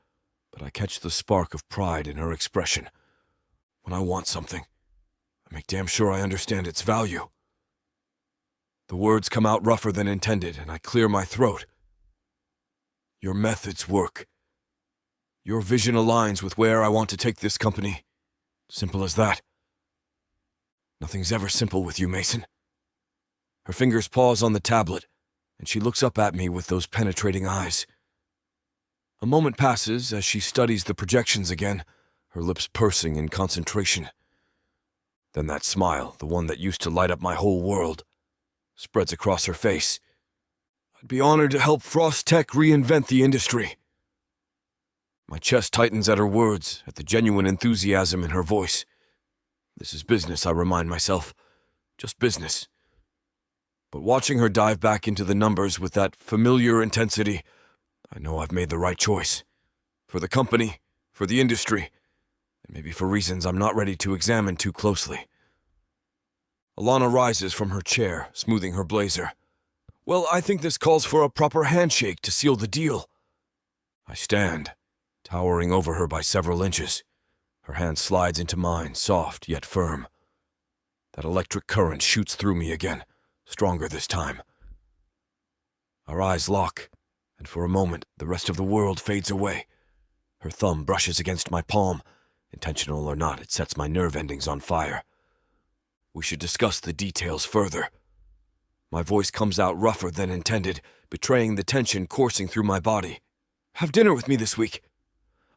B: but I catch the spark of pride in her expression. When I want something, I make damn sure I understand its value. The words come out rougher than intended, and I clear my throat. Your methods work. Your vision aligns with where I want to take this company. Simple as that. Nothing's ever simple with you, Mason. Her fingers pause on the tablet, and she looks up at me with those penetrating eyes. A moment passes as she studies the projections again, her lips pursing in concentration. Then that smile, the one that used to light up my whole world, spreads across her face. I'd be honored to help Frost Tech reinvent the industry. My chest tightens at her words, at the genuine enthusiasm in her voice. This is business, I remind myself. Just business. But watching her dive back into the numbers with that familiar intensity, I know I've made the right choice. For the company, for the industry, and maybe for reasons I'm not ready to examine too closely. Alana rises from her chair, smoothing her blazer. Well, I think this calls for a proper handshake to seal the deal. I stand, towering over her by several inches. Her hand slides into mine, soft yet firm. That electric current shoots through me again, stronger this time. Our eyes lock, and for a moment the rest of the world fades away. Her thumb brushes against my palm. Intentional or not, it sets my nerve endings on fire. We should discuss the details further. My voice comes out rougher than intended, betraying the tension coursing through my body. Have dinner with me this week.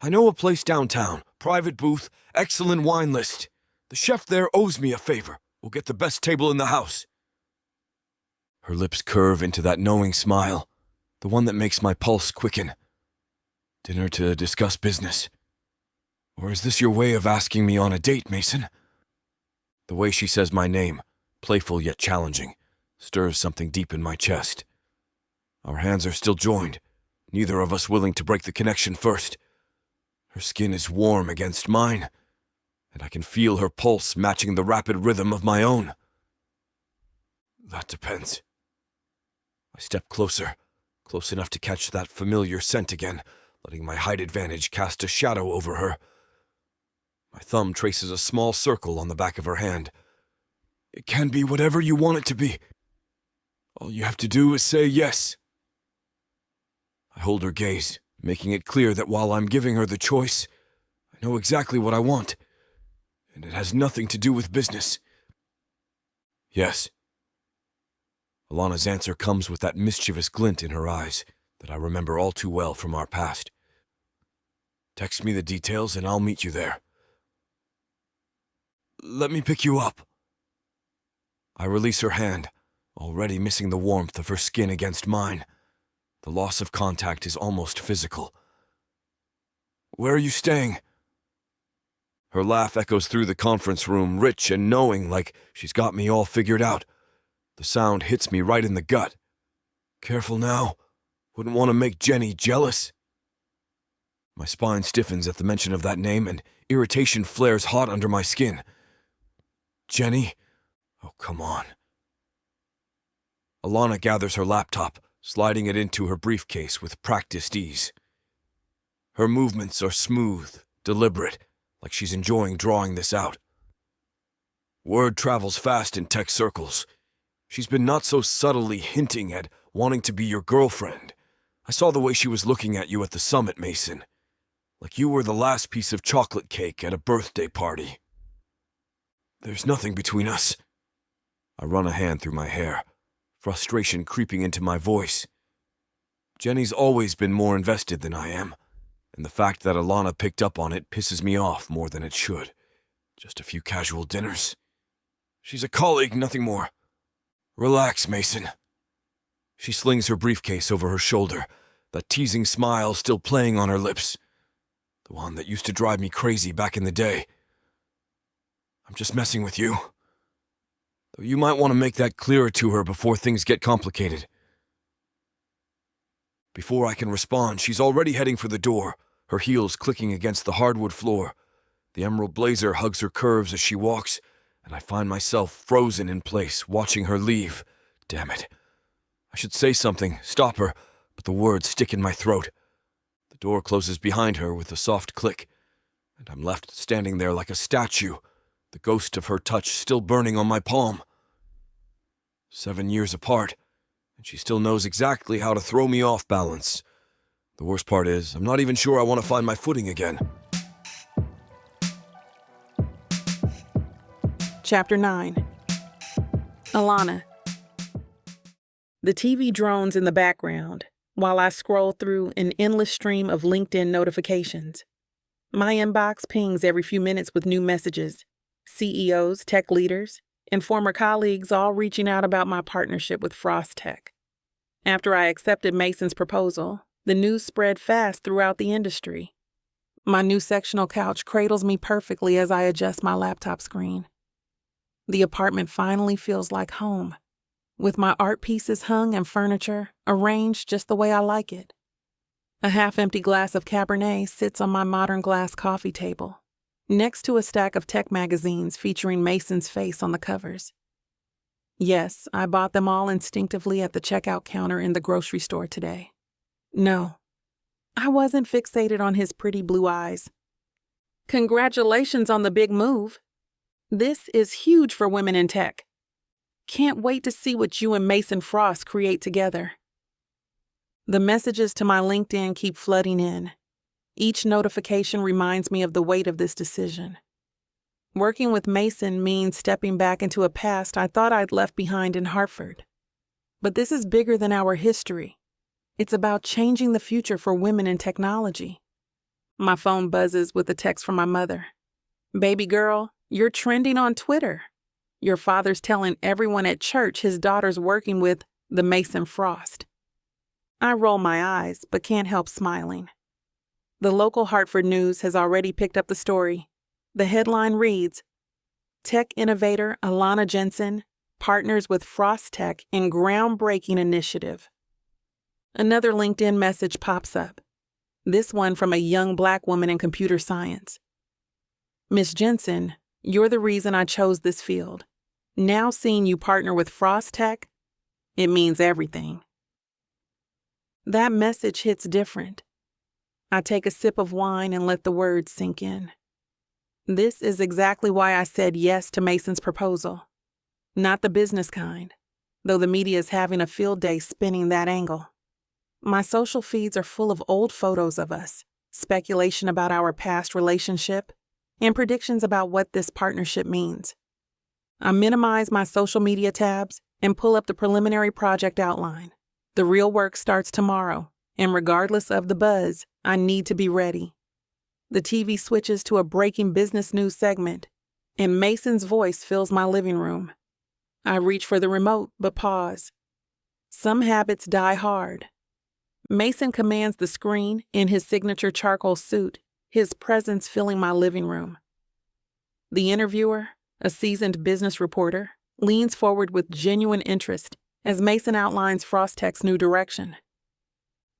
B: I know a place downtown, private booth, excellent wine list. The chef there owes me a favor. We'll get the best table in the house. Her lips curve into that knowing smile, the one that makes my pulse quicken. Dinner to discuss business. Or is this your way of asking me on a date, Mason? The way she says my name, playful yet challenging, stirs something deep in my chest. Our hands are still joined, neither of us willing to break the connection first. Her skin is warm against mine, and I can feel her pulse matching the rapid rhythm of my own. That depends. I step closer, close enough to catch that familiar scent again, letting my height advantage cast a shadow over her. My thumb traces a small circle on the back of her hand. It can be whatever you want it to be. All you have to do is say yes. I hold her gaze, making it clear that while I'm giving her the choice, I know exactly what I want, and it has nothing to do with business. Yes. Alana's answer comes with that mischievous glint in her eyes that I remember all too well from our past. Text me the details and I'll meet you there. Let me pick you up. I release her hand, already missing the warmth of her skin against mine. The loss of contact is almost physical. Where are you staying? Her laugh echoes through the conference room, rich and knowing, like she's got me all figured out. The sound hits me right in the gut. Careful now. Wouldn't want to make Jenny jealous. My spine stiffens at the mention of that name, and irritation flares hot under my skin. Jenny? Oh, come on. Alana gathers her laptop, sliding it into her briefcase with practiced ease. Her movements are smooth, deliberate, like she's enjoying drawing this out. Word travels fast in tech circles. She's been not so subtly hinting at wanting to be your girlfriend. I saw the way she was looking at you at the summit, Mason. Like you were the last piece of chocolate cake at a birthday party. There's nothing between us. I run a hand through my hair, frustration creeping into my voice. Jenny's always been more invested than I am, and the fact that Alana picked up on it pisses me off more than it should. Just a few casual dinners. She's a colleague, nothing more. Relax, Mason. She slings her briefcase over her shoulder, that teasing smile still playing on her lips. The one that used to drive me crazy back in the day. I'm just messing with you. Though you might want to make that clearer to her before things get complicated. Before I can respond, she's already heading for the door, her heels clicking against the hardwood floor. The emerald blazer hugs her curves as she walks, and I find myself frozen in place, watching her leave. Damn it. I should say something, stop her, but the words stick in my throat. The door closes behind her with a soft click, and I'm left standing there like a statue, the ghost of her touch still burning on my palm. 7 years apart, and she still knows exactly how to throw me off balance. The worst part is, I'm not even sure I want to find my footing again.
A: Chapter 9. Alana. The TV drones in the background while I scroll through an endless stream of LinkedIn notifications. My inbox pings every few minutes with new messages. CEOs, tech leaders, and former colleagues all reaching out about my partnership with Frost Tech. After I accepted Mason's proposal, the news spread fast throughout the industry. My new sectional couch cradles me perfectly as I adjust my laptop screen. The apartment finally feels like home, with my art pieces hung and furniture arranged just the way I like it. A half-empty glass of Cabernet sits on my modern glass coffee table, next to a stack of tech magazines featuring Mason's face on the covers. Yes, I bought them all instinctively at the checkout counter in the grocery store today. No, I wasn't fixated on his pretty blue eyes. Congratulations on the big move. This is huge for women in tech. Can't wait to see what you and Mason Frost create together. The messages to my LinkedIn keep flooding in. Each notification reminds me of the weight of this decision. Working with Mason means stepping back into a past I thought I'd left behind in Hartford. But this is bigger than our history. It's about changing the future for women in technology. My phone buzzes with a text from my mother. "Baby girl, you're trending on Twitter. Your father's telling everyone at church his daughter's working with the Mason Frost." I roll my eyes, but can't help smiling. The local Hartford News has already picked up the story. The headline reads, "Tech innovator Alana Jensen partners with Frost Tech in groundbreaking initiative." Another LinkedIn message pops up, this one from a young Black woman in computer science. "Miss Jensen, you're the reason I chose this field. Now seeing you partner with Frost Tech, it means everything." That message hits different. I take a sip of wine and let the words sink in. This is exactly why I said yes to Mason's proposal. Not the business kind, though the media is having a field day spinning that angle. My social feeds are full of old photos of us, speculation about our past relationship, and predictions about what this partnership means. I minimize my social media tabs and pull up the preliminary project outline. The real work starts tomorrow, and regardless of the buzz, I need to be ready. The TV switches to a breaking business news segment, and Mason's voice fills my living room. I reach for the remote, but pause. Some habits die hard. Mason commands the screen in his signature charcoal suit, his presence filling my living room. The interviewer, a seasoned business reporter, leans forward with genuine interest as Mason outlines Frost Tech's new direction.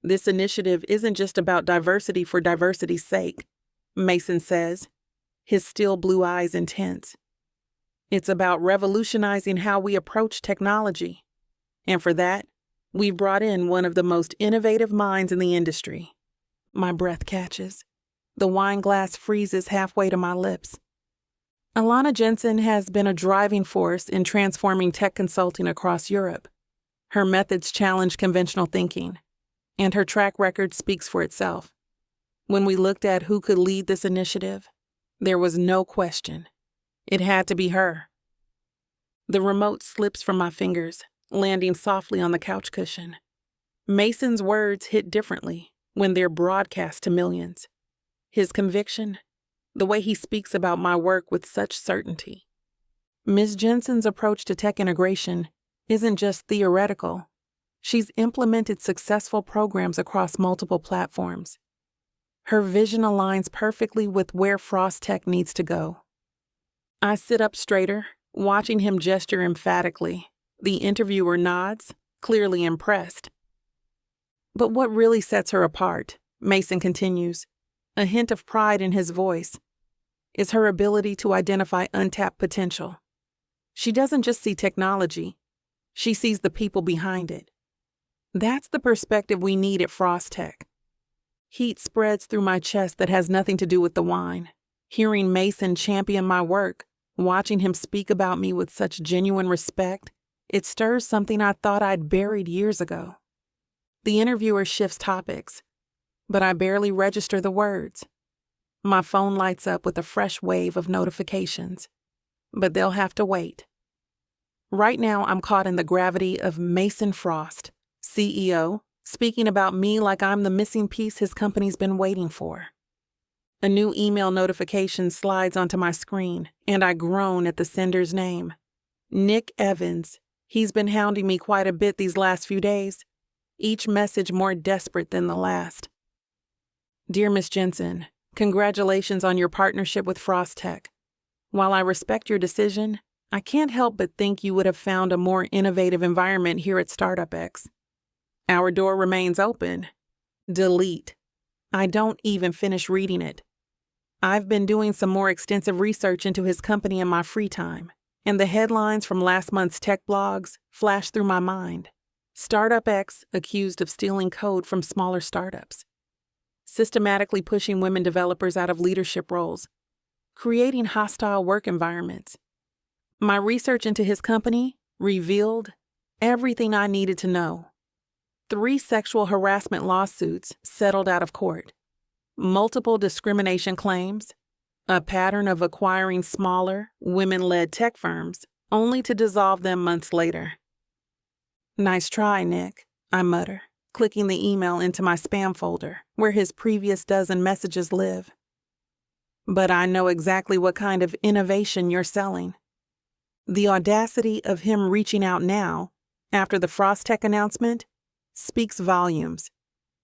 A: "This initiative isn't just about diversity for diversity's sake," Mason says, his still blue eyes intense. "It's about revolutionizing how we approach technology. And for that, we've brought in one of the most innovative minds in the industry." My breath catches. The wine glass freezes halfway to my lips. Alana Jensen has been a driving force in transforming tech consulting across Europe. Her methods challenge conventional thinking, and her track record speaks for itself. When we looked at who could lead this initiative, there was no question. It had to be her. The remote slips from my fingers, landing softly on the couch cushion. Mason's words hit differently when they're broadcast to millions. His conviction, the way he speaks about my work with such certainty. Ms. Jensen's approach to tech integration isn't just theoretical. She's implemented successful programs across multiple platforms. Her vision aligns perfectly with where Frost Tech needs to go. I sit up straighter, watching him gesture emphatically. The interviewer nods, clearly impressed. "But what really sets her apart," Mason continues, a hint of pride in his voice, "is her ability to identify untapped potential. She doesn't just see technology, she sees the people behind it. That's the perspective we need at Frost Tech." Heat spreads through my chest that has nothing to do with the wine. Hearing Mason champion my work, watching him speak about me with such genuine respect, it stirs something I thought I'd buried years ago. The interviewer shifts topics, but I barely register the words. My phone lights up with a fresh wave of notifications, but they'll have to wait. Right now, I'm caught in the gravity of Mason Frost, CEO, speaking about me like I'm the missing piece his company's been waiting for. A new email notification slides onto my screen, and I groan at the sender's name. Nick Evans. He's been hounding me quite a bit these last few days, each message more desperate than the last. "Dear Miss Jensen, Congratulations on your partnership with Frost Tech. While I respect your decision, I can't help but think you would have found a more innovative environment here at Startup X. Our door remains open. Delete. I don't even finish reading it. I've been doing some more extensive research into his company in my free time, and the headlines from last month's tech blogs flash through my mind. Startup X accused of stealing code from smaller startups, systematically pushing women developers out of leadership roles, creating hostile work environments. My research into his company revealed everything I needed to know. 3 sexual harassment lawsuits settled out of court, multiple discrimination claims, a pattern of acquiring smaller, women-led tech firms, only to dissolve them months later. Nice try, Nick, I mutter, clicking the email into my spam folder, where his previous dozen messages live. But I know exactly what kind of innovation you're selling. The audacity of him reaching out now, after the Frost Tech announcement, speaks volumes.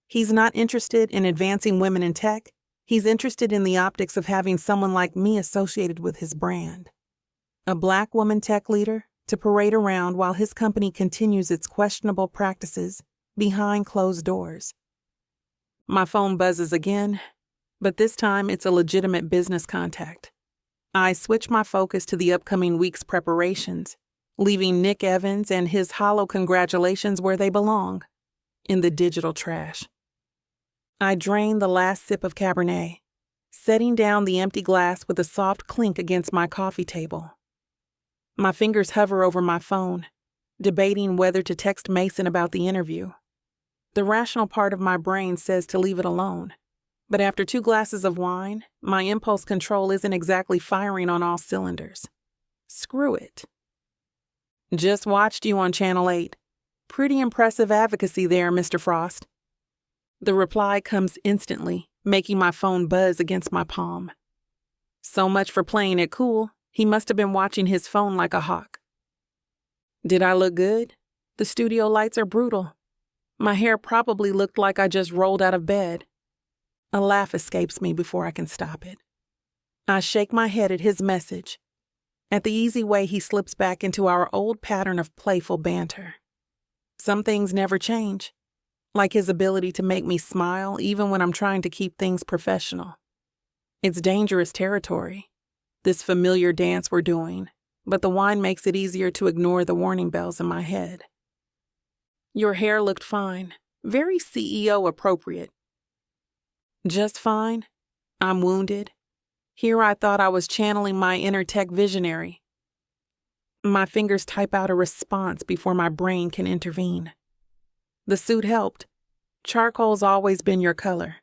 A: He's not interested in advancing women in tech. He's interested in the optics of having someone like me associated with his brand. A Black woman tech leader to parade around while his company continues its questionable practices behind closed doors. My phone buzzes again, but this time it's a legitimate business contact. I switch my focus to the upcoming week's preparations, leaving Nick Evans and his hollow congratulations where they belong, in the digital trash. I drain the last sip of Cabernet, setting down the empty glass with a soft clink against my coffee table. My fingers hover over my phone, debating whether to text Mason about the interview. The rational part of my brain says to leave it alone, but after 2 glasses of wine, my impulse control isn't exactly firing on all cylinders. Screw it. Just watched you on Channel 8. Pretty impressive advocacy there, Mr. Frost. The reply comes instantly, making my phone buzz against my palm. So much for playing it cool. He must have been watching his phone like a hawk. Did I look good? The studio lights are brutal. My hair probably looked like I just rolled out of bed. A laugh escapes me before I can stop it. I shake my head at his message, at the easy way he slips back into our old pattern of playful banter. Some things never change, like his ability to make me smile even when I'm trying to keep things professional. It's dangerous territory, this familiar dance we're doing, but the wine makes it easier to ignore the warning bells in my head. Your hair looked fine, very CEO appropriate. Just fine? I'm wounded. Here I thought I was channeling my inner tech visionary. My fingers type out a response before my brain can intervene. The suit helped. Charcoal's always been your color.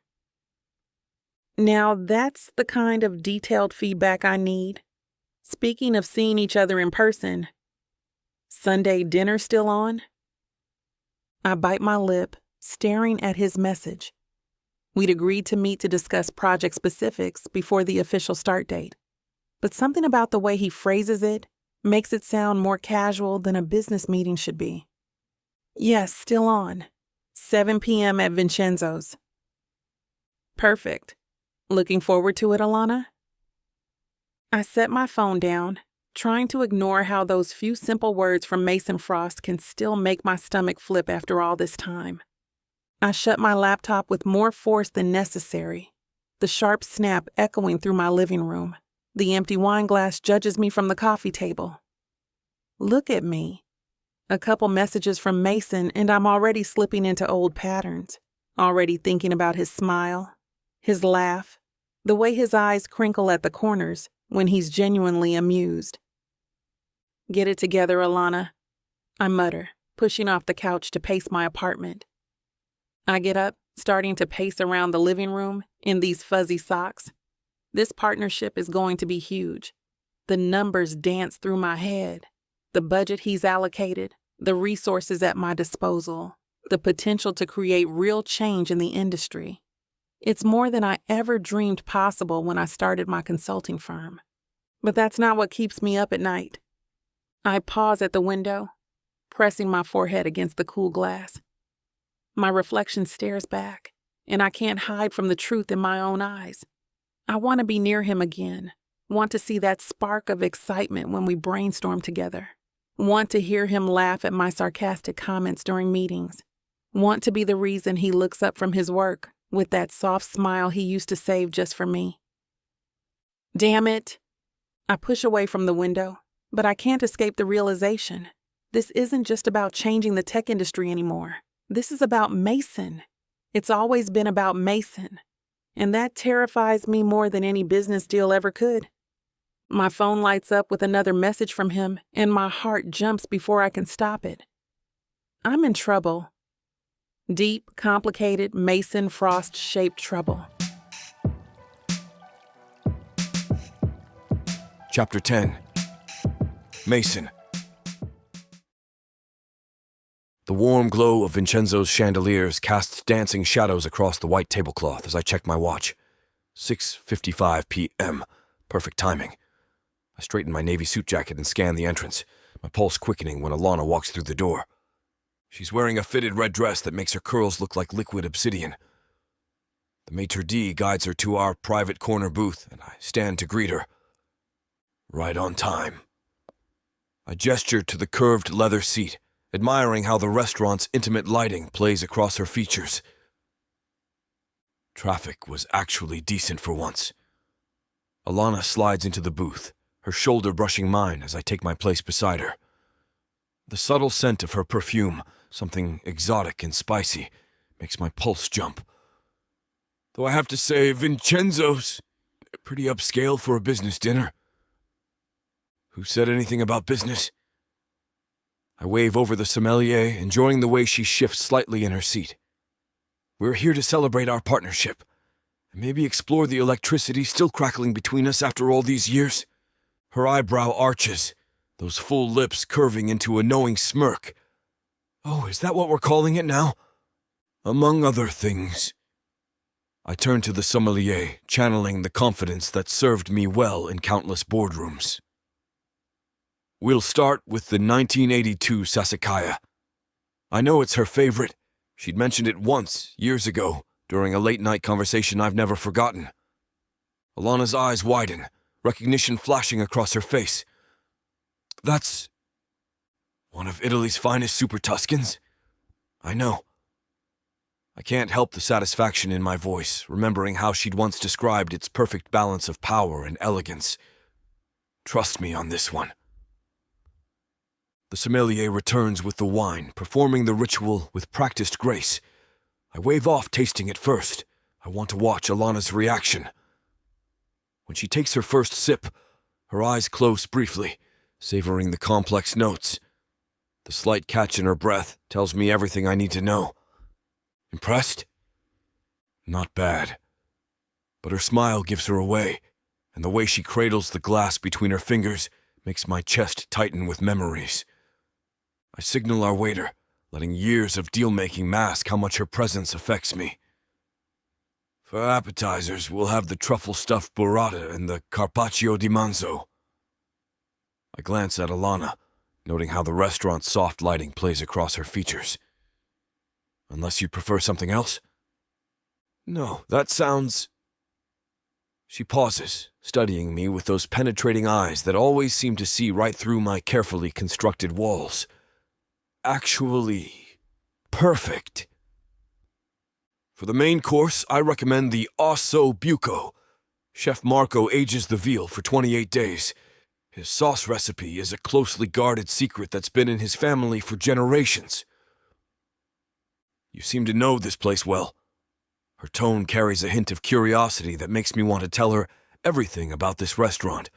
A: Now that's the kind of detailed feedback I need. Speaking of seeing each other in person, Sunday dinner still on? I bite my lip, staring at his message. We'd agreed to meet to discuss project specifics before the official start date, but something about the way he phrases it makes it sound more casual than a business meeting should be. Yes, still on. 7 p.m. at Vincenzo's. Perfect. Looking forward to it, Alana? I set my phone down, trying to ignore how those few simple words from Mason Frost can still make my stomach flip after all this time. I shut my laptop with more force than necessary, the sharp snap echoing through my living room. The empty wine glass judges me from the coffee table. Look at me. A couple messages from Mason and I'm already slipping into old patterns, already thinking about his smile, his laugh, the way his eyes crinkle at the corners when he's genuinely amused. Get it together, Alana, I mutter, pushing off the couch to pace my apartment. I get up, starting to pace around the living room in these fuzzy socks. This partnership is going to be huge. The numbers dance through my head. The budget he's allocated, the resources at my disposal, the potential to create real change in the industry. It's more than I ever dreamed possible when I started my consulting firm. But that's not what keeps me up at night. I pause at the window, pressing my forehead against the cool glass. My reflection stares back, and I can't hide from the truth in my own eyes. I want to be near him again, want to see that spark of excitement when we brainstorm together, want to hear him laugh at my sarcastic comments during meetings, want to be the reason he looks up from his work with that soft smile he used to save just for me. Damn it. I push away from the window, but I can't escape the realization. This isn't just about changing the tech industry anymore. This is about Mason. It's always been about Mason. And that terrifies me more than any business deal ever could. My phone lights up with another message from him, and my heart jumps before I can stop it. I'm in trouble. Deep, complicated, Mason Frost-shaped trouble.
B: Chapter 10. Mason. The warm glow of Vincenzo's chandeliers casts dancing shadows across the white tablecloth as I check my watch. 6:55 p.m. Perfect timing. I straighten my navy suit jacket and scan the entrance, my pulse quickening when Alana walks through the door. She's wearing a fitted red dress that makes her curls look like liquid obsidian. The maitre d' guides her to our private corner booth, and I stand to greet her. Right on time. I gesture to the curved leather seat, admiring how the restaurant's intimate lighting plays across her features. Traffic was actually decent for once. Alana slides into the booth, her shoulder brushing mine as I take my place beside her. The subtle scent of her perfume, something exotic and spicy, makes my pulse jump. Though I have to say, Vincenzo's pretty upscale for a business dinner. Who said anything about business? I wave over the sommelier, enjoying the way she shifts slightly in her seat. We're here to celebrate our partnership, and maybe explore the electricity still crackling between us after all these years. Her eyebrow arches, those full lips curving into a knowing smirk. Oh, is that what we're calling it now? Among other things. I turn to the sommelier, channeling the confidence that served me well in countless boardrooms. We'll start with the 1982 Sassicaia. I know it's her favorite. She'd mentioned it once, years ago, during a late-night conversation I've never forgotten. Alana's eyes widen, recognition flashing across her face. That's one of Italy's finest Super Tuscans? I know. I can't help the satisfaction in my voice, remembering how she'd once described its perfect balance of power and elegance. Trust me on this one. The sommelier returns with the wine, performing the ritual with practiced grace. I wave off tasting it first. I want to watch Alana's reaction. When she takes her first sip, her eyes close briefly, savoring the complex notes. The slight catch in her breath tells me everything I need to know. Impressed? Not bad. But her smile gives her away, and the way she cradles the glass between her fingers makes my chest tighten with memories. I signal our waiter, letting years of deal-making mask how much her presence affects me. For appetizers, we'll have the truffle-stuffed burrata and the carpaccio di manzo. I glance at Alana, noting how the restaurant's soft lighting plays across her features. Unless you'd prefer something else? No, that sounds... She pauses, studying me with those penetrating eyes that always seem to see right through my carefully constructed walls. Actually, perfect. For the main course, I recommend the osso buco. Chef Marco ages the veal for 28 days. His sauce recipe is a closely guarded secret that's been in his family for generations. You seem to know this place well. Her tone carries a hint of curiosity that makes me want to tell her everything about this restaurant,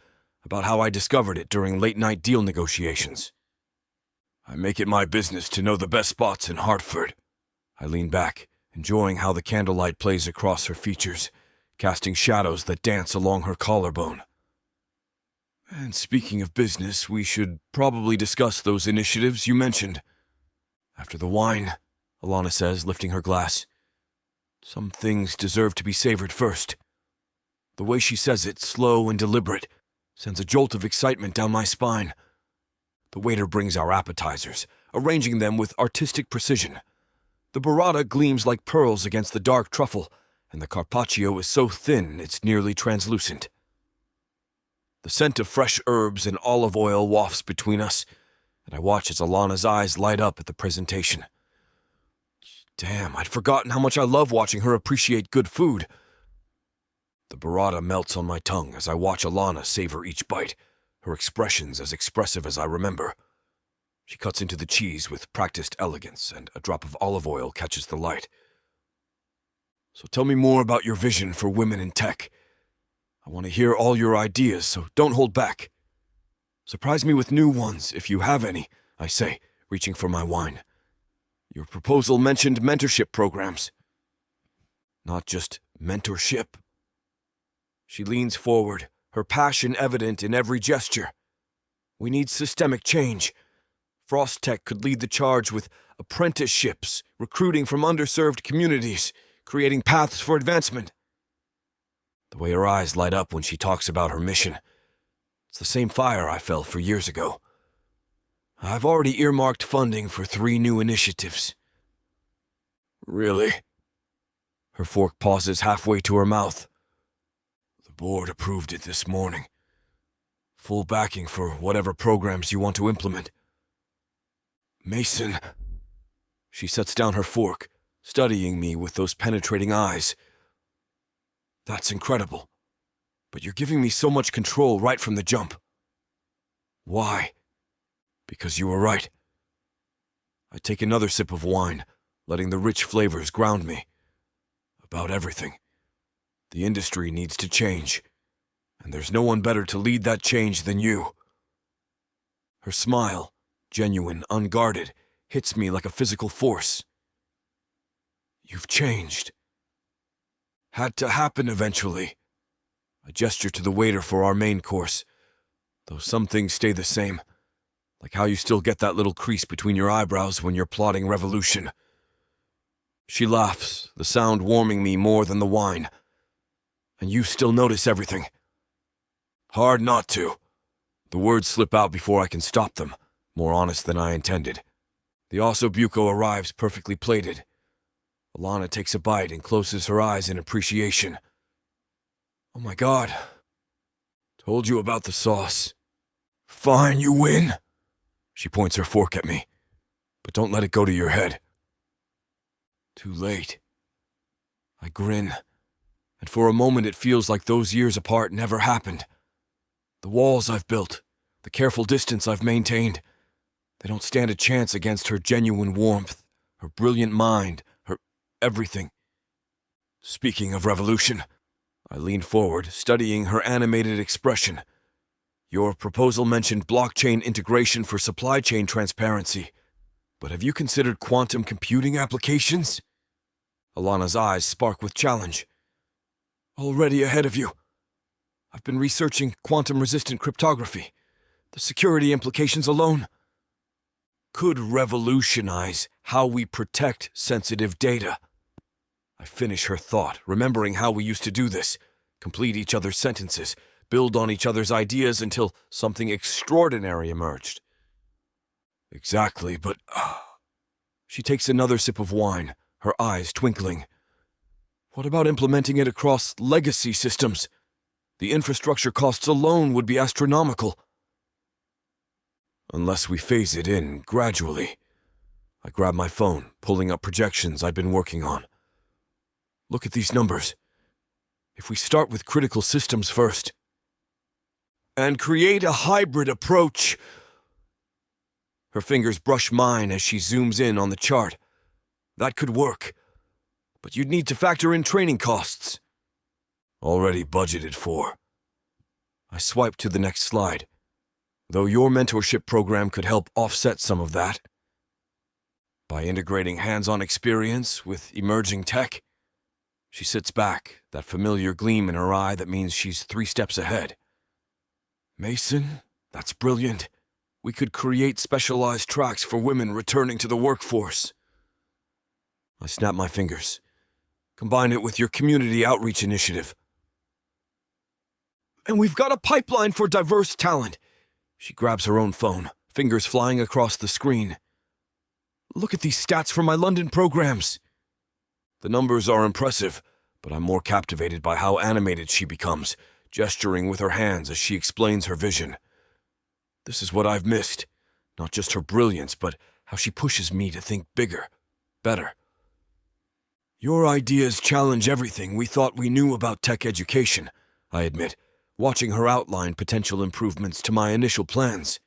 B: about how I discovered it during late-night deal negotiations. I make it my business to know the best spots in Hartford. I lean back, enjoying how the candlelight plays across her features, casting shadows that dance along her collarbone. And speaking of business, we should probably discuss those initiatives you mentioned. After the wine, Alana says, lifting her glass. Some things deserve to be savored first. The way she says it, slow and deliberate, sends a jolt of excitement down my spine. The waiter brings our appetizers, arranging them with artistic precision. The burrata gleams like pearls against the dark truffle, and the carpaccio is so thin it's nearly translucent. The scent of fresh herbs and olive oil wafts between us, and I watch as Alana's eyes light up at the presentation. Damn, I'd forgotten how much I love watching her appreciate good food. The burrata melts on my tongue as I watch Alana savor each bite, her expressions as expressive as I remember. She cuts into the cheese with practiced elegance, and a drop of olive oil catches the light. So tell me more about your vision for women in tech. I want to hear all your ideas, so don't hold back. Surprise me with new ones, if you have any, I say, reaching for my wine. Your proposal mentioned mentorship programs. Not just mentorship. She leans forward, her passion evident in every gesture. We need systemic change. Frost Tech could lead the charge with apprenticeships, recruiting from underserved communities, creating paths for advancement. The way her eyes light up when she talks about her mission. It's the same fire I felt for years ago. I've already earmarked funding for 3 new initiatives. Really? Her fork pauses halfway to her mouth. The board approved it this morning. Full backing for whatever programs you want to implement. Mason. She sets down her fork, studying me with those penetrating eyes. That's incredible. But you're giving me so much control right from the jump. Why? Because you were right. I take another sip of wine, letting the rich flavors ground me. About everything. The industry needs to change, and there's no one better to lead that change than you. Her smile, genuine, unguarded, hits me like a physical force. You've changed. Had to happen eventually. I gesture to the waiter for our main course, though some things stay the same, like how you still get that little crease between your eyebrows when you're plotting revolution. She laughs, the sound warming me more than the wine. And you still notice everything. Hard not to. The words slip out before I can stop them, more honest than I intended. The ossobuco arrives perfectly plated. Alana takes a bite and closes her eyes in appreciation. Oh my God. Told you about the sauce. Fine, you win. She points her fork at me. But don't let it go to your head. Too late. I grin, and for a moment it feels like those years apart never happened. The walls I've built, the careful distance I've maintained, they don't stand a chance against her genuine warmth, her brilliant mind, her everything. Speaking of revolution, I lean forward, studying her animated expression. Your proposal mentioned blockchain integration for supply chain transparency. But have you considered quantum computing applications? Alana's eyes spark with challenge. Already ahead of you. I've been researching quantum-resistant cryptography. The security implications alone could revolutionize how we protect sensitive data. I finish her thought, remembering how we used to do this. Complete each other's sentences, build on each other's ideas until something extraordinary emerged. Exactly, but... She takes another sip of wine, her eyes twinkling. What about implementing it across legacy systems? The infrastructure costs alone would be astronomical. Unless we phase it in gradually. I grab my phone, pulling up projections I've been working on. Look at these numbers. If we start with critical systems first, and create a hybrid approach... Her fingers brush mine as she zooms in on the chart. That could work, but you'd need to factor in training costs. Already budgeted for. I swipe to the next slide, though your mentorship program could help offset some of that. By integrating hands-on experience with emerging tech. She sits back, that familiar gleam in her eye that means she's 3 steps ahead. Mason, that's brilliant. We could create specialized tracks for women returning to the workforce. I snap my fingers. Combine it with your community outreach initiative. And we've got a pipeline for diverse talent. She grabs her own phone, fingers flying across the screen. Look at these stats from my London programs. The numbers are impressive, but I'm more captivated by how animated she becomes, gesturing with her hands as she explains her vision. This is what I've missed. Not just her brilliance, but how she pushes me to think bigger, better. Your ideas challenge everything we thought we knew about tech education, I admit, watching her outline potential improvements to my initial plans.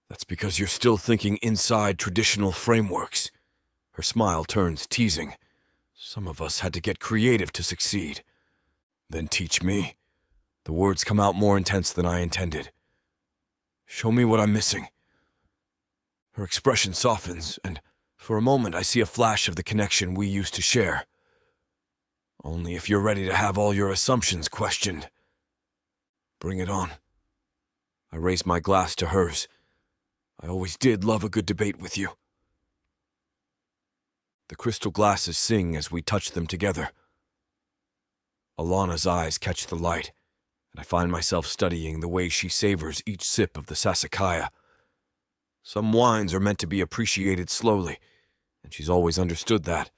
B: That's because you're still thinking inside traditional frameworks. Her smile turns teasing. Some of us had to get creative to succeed. Then teach me. The words come out more intense than I intended. Show me what I'm missing. Her expression softens, and for a moment I see a flash of the connection we used to share. Only if you're ready to have all your assumptions questioned. Bring it on. I raise my glass to hers. I always did love a good debate with you. The crystal glasses sing as we touch them together. Alana's eyes catch the light, and I find myself studying the way she savors each sip of the Sassicaia. Some wines are meant to be appreciated slowly, and she's always understood that.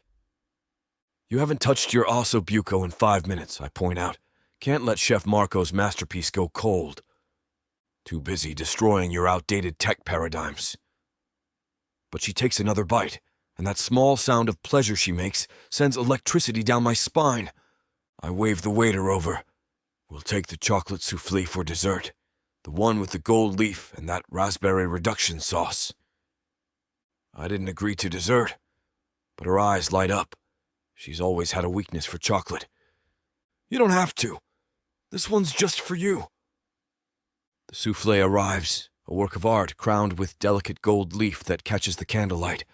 B: You haven't touched your Osso Bucco in 5 minutes, I point out. Can't let Chef Marco's masterpiece go cold. Too busy destroying your outdated tech paradigms. But she takes another bite, and that small sound of pleasure she makes sends electricity down my spine. I wave the waiter over. We'll take the chocolate soufflé for dessert, the one with the gold leaf and that raspberry reduction sauce. I didn't agree to dessert, but her eyes light up. She's always had a weakness for chocolate. You don't have to. This one's just for you. The soufflé arrives, a work of art crowned with delicate gold leaf that catches the candlelight.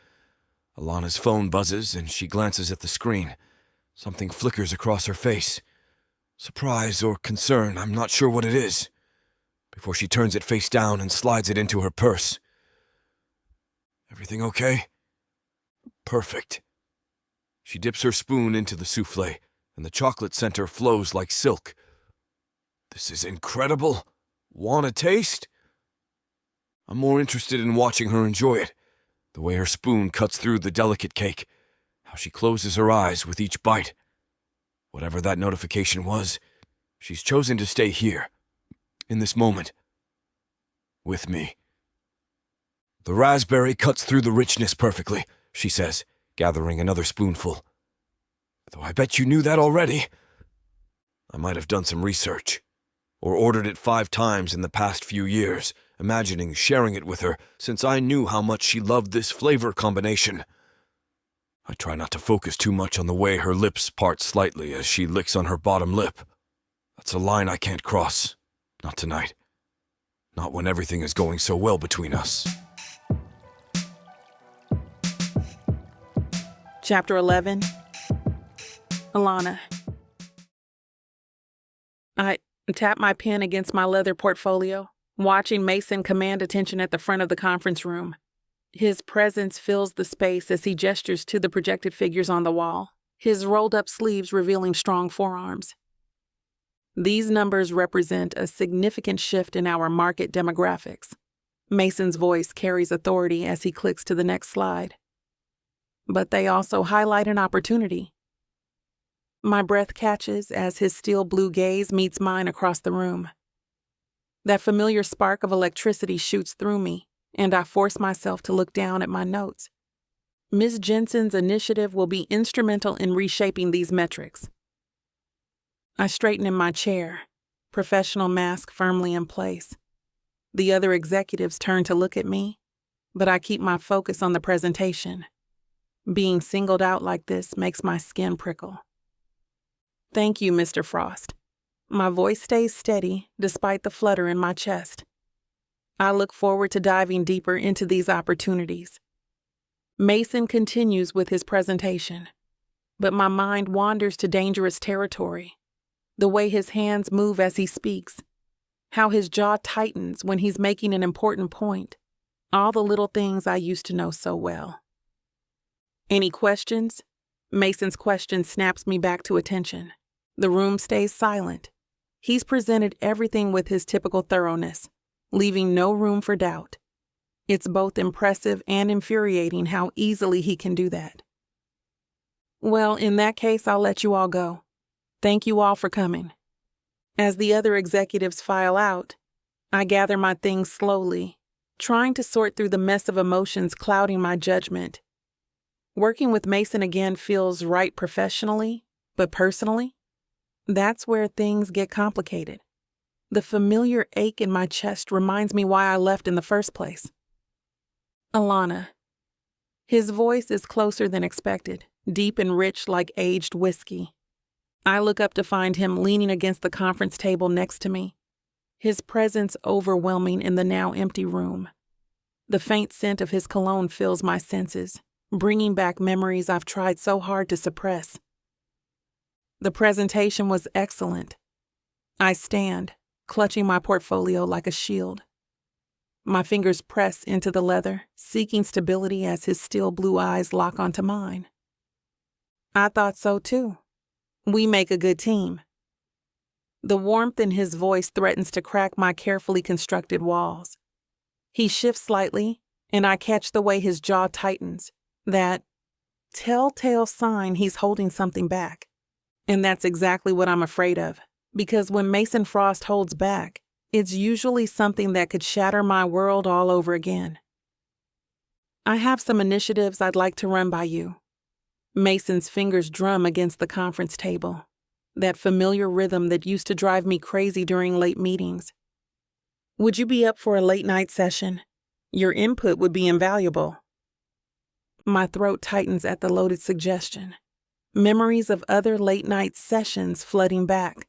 B: Alana's phone buzzes and she glances at the screen. Something flickers across her face. Surprise or concern, I'm not sure what it is. Before she turns it face down and slides it into her purse. Everything okay? Perfect. She dips her spoon into the soufflé, and the chocolate center flows like silk. This is incredible. Want a taste? I'm more interested in watching her enjoy it, the way her spoon cuts through the delicate cake, how she closes her eyes with each bite. Whatever that notification was, she's chosen to stay here, in this moment, with me. The raspberry cuts through the richness perfectly, she says, gathering another spoonful. Though I bet you knew that already. I might have done some research, or ordered it 5 times in the past few years, imagining sharing it with her since I knew how much she loved this flavor combination. I try not to focus too much on the way her lips part slightly as she licks on her bottom lip. That's a line I can't cross. Not tonight. Not when everything is going so well between us.
A: Chapter 11. Alana. I tap my pen against my leather portfolio, watching Mason command attention at the front of the conference room. His presence fills the space as he gestures to the projected figures on the wall, his rolled-up sleeves revealing strong forearms. These numbers represent a significant shift in our market demographics. Mason's voice carries authority as he clicks to the next slide. But they also highlight an opportunity. My breath catches as his steel blue gaze meets mine across the room. That familiar spark of electricity shoots through me, and I force myself to look down at my notes. Ms. Jensen's initiative will be instrumental in reshaping these metrics. I straighten in my chair, professional mask firmly in place. The other executives turn to look at me, but I keep my focus on the presentation. Being singled out like this makes my skin prickle. Thank you, Mr. Frost. My voice stays steady despite the flutter in my chest. I look forward to diving deeper into these opportunities. Mason continues with his presentation, but my mind wanders to dangerous territory. The way his hands move as he speaks, how his jaw tightens when he's making an important point, all the little things I used to know so well. Any questions? Mason's question snaps me back to attention. The room stays silent. He's presented everything with his typical thoroughness, leaving no room for doubt. It's both impressive and infuriating how easily he can do that. Well, in that case, I'll let you all go. Thank you all for coming. As the other executives file out, I gather my things slowly, trying to sort through the mess of emotions clouding my judgment. Working with Mason again feels right professionally, but personally, that's where things get complicated. The familiar ache in my chest reminds me why I left in the first place. Alana. His voice is closer than expected, deep and rich like aged whiskey. I look up to find him leaning against the conference table next to me, his presence overwhelming in the now empty room. The faint scent of his cologne fills my senses, bringing back memories I've tried so hard to suppress. The presentation was excellent. I stand, clutching my portfolio like a shield. My fingers press into the leather, seeking stability as his still blue eyes lock onto mine. I thought so too. We make a good team. The warmth in his voice threatens to crack my carefully constructed walls. He shifts slightly, and I catch the way his jaw tightens, that telltale sign he's holding something back. And that's exactly what I'm afraid of, because when Mason Frost holds back, it's usually something that could shatter my world all over again. I have some initiatives I'd like to run by you. Mason's fingers drum against the conference table, that familiar rhythm that used to drive me crazy during late meetings. Would you be up for a late-night session? Your input would be invaluable. My throat tightens at the loaded suggestion. Memories of other late-night sessions flooding back.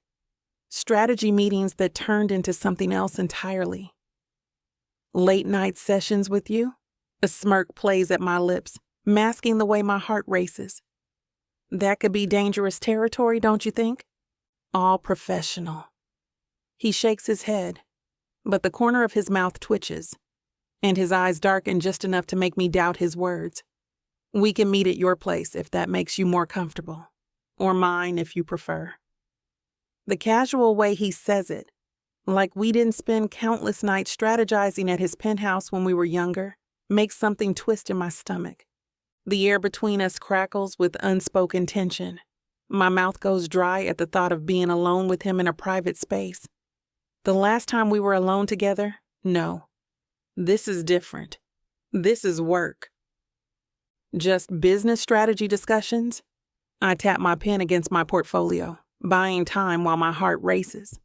A: Strategy meetings that turned into something else entirely. Late-night sessions with you? A smirk plays at my lips, masking the way my heart races. That could be dangerous territory, don't you think? All professional. He shakes his head, but the corner of his mouth twitches, and his eyes darken just enough to make me doubt his words. We can meet at your place if that makes you more comfortable, or mine if you prefer. The casual way he says it, like we didn't spend countless nights strategizing at his penthouse when we were younger, makes something twist in my stomach. The air between us crackles with unspoken tension. My mouth goes dry at the thought of being alone with him in a private space. The last time we were alone together, no. This is different. This is work. Just business strategy discussions? I tap my pen against my portfolio, buying time while my heart races.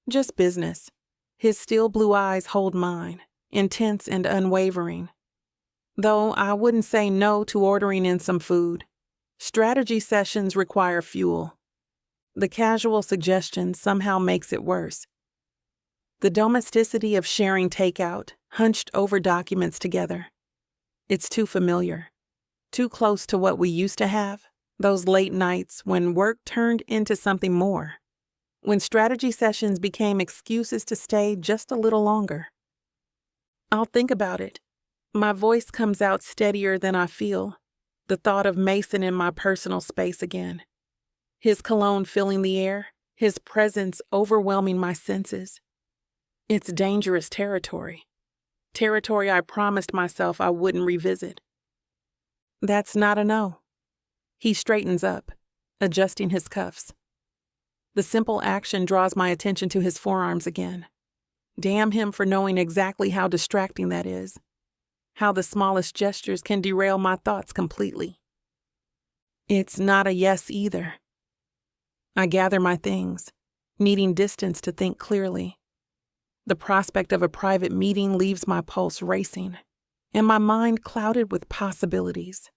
A: Just business. His still blue eyes hold mine, intense and unwavering. Though I wouldn't say no to ordering in some food. Strategy sessions require fuel. The casual suggestion somehow makes it worse. The domesticity of sharing takeout, hunched over documents together. It's too familiar, too close to what we used to have, those late nights when work turned into something more, when strategy sessions became excuses to stay just a little longer. I'll think about it. My voice comes out steadier than I feel, the thought of Mason in my personal space again. His cologne filling the air, his presence overwhelming my senses. It's dangerous territory. Territory I promised myself I wouldn't revisit. That's not a no. He straightens up, adjusting his cuffs. The simple action draws my attention to his forearms again. Damn him for knowing exactly how distracting that is. How the smallest gestures can derail my thoughts completely. It's not a yes either. I gather my things, needing distance to think clearly. The prospect of a private meeting leaves my pulse racing, and my mind clouded with possibilities,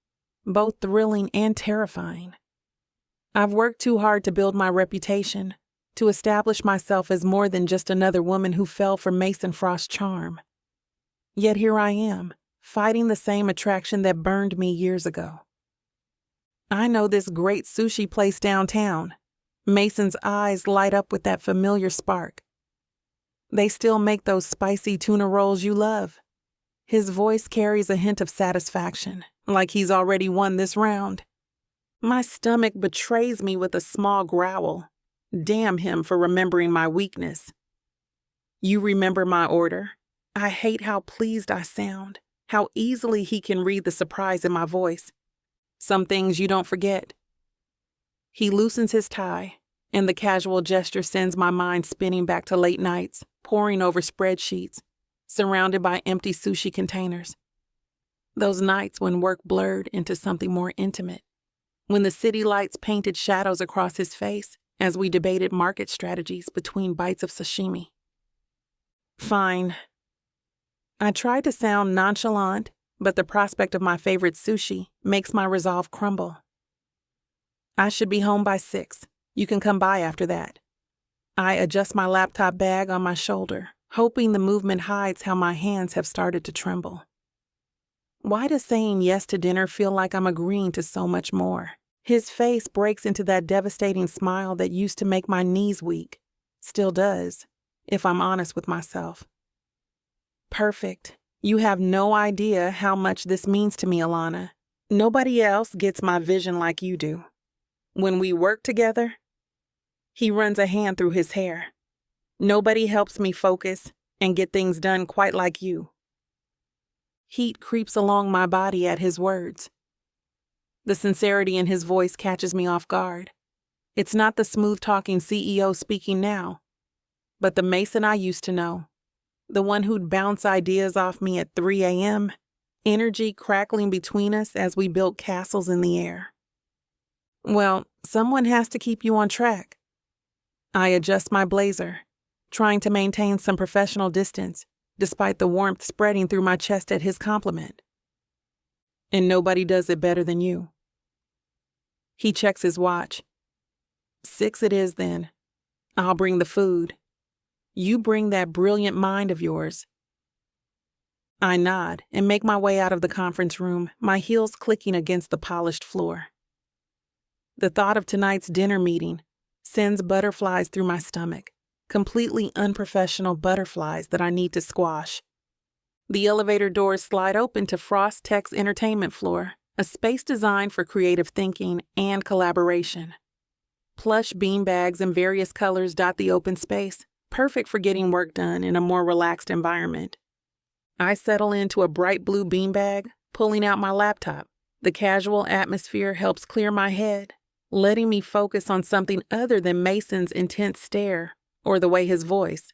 A: both thrilling and terrifying. I've worked too hard to build my reputation, to establish myself as more than just another woman who fell for Mason Frost's charm. Yet here I am, fighting the same attraction that burned me years ago. I know this great sushi place downtown. Mason's eyes light up with that familiar spark. They still make those spicy tuna rolls you love. His voice carries a hint of satisfaction, like he's already won this round. My stomach betrays me with a small growl. Damn him for remembering my weakness. You remember my order? I hate how pleased I sound, how easily he can read the surprise in my voice. Some things you don't forget. He loosens his tie, and the casual gesture sends my mind spinning back to late nights, poring over spreadsheets, surrounded by empty sushi containers. Those nights when work blurred into something more intimate, when the city lights painted shadows across his face as we debated market strategies between bites of sashimi. Fine. I tried to sound nonchalant, but the prospect of my favorite sushi makes my resolve crumble. I should be home by 6. You can come by after that. I adjust my laptop bag on my shoulder, hoping the movement hides how my hands have started to tremble. Why does saying yes to dinner feel like I'm agreeing to so much more? His face breaks into that devastating smile that used to make my knees weak. Still does, if I'm honest with myself. Perfect. You have no idea how much this means to me, Alana. Nobody else gets my vision like you do. When we work together, he runs a hand through his hair. Nobody helps me focus and get things done quite like you. Heat creeps along my body at his words. The sincerity in his voice catches me off guard. It's not the smooth-talking CEO speaking now, but the Mason I used to know, the one who'd bounce ideas off me at 3 a.m., energy crackling between us as we built castles in the air. Well, someone has to keep you on track. I adjust my blazer, trying to maintain some professional distance, despite the warmth spreading through my chest at his compliment. And nobody does it better than you. He checks his watch. 6 it is then. I'll bring the food. You bring that brilliant mind of yours. I nod and make my way out of the conference room, my heels clicking against the polished floor. The thought of tonight's dinner meeting sends butterflies through my stomach, completely unprofessional butterflies that I need to squash. The elevator doors slide open to Frost Tech's entertainment floor, a space designed for creative thinking and collaboration. Plush beanbags in various colors dot the open space, perfect for getting work done in a more relaxed environment. I settle into a bright blue beanbag, pulling out my laptop. The casual atmosphere helps clear my head, letting me focus on something other than Mason's intense stare or the way his voice.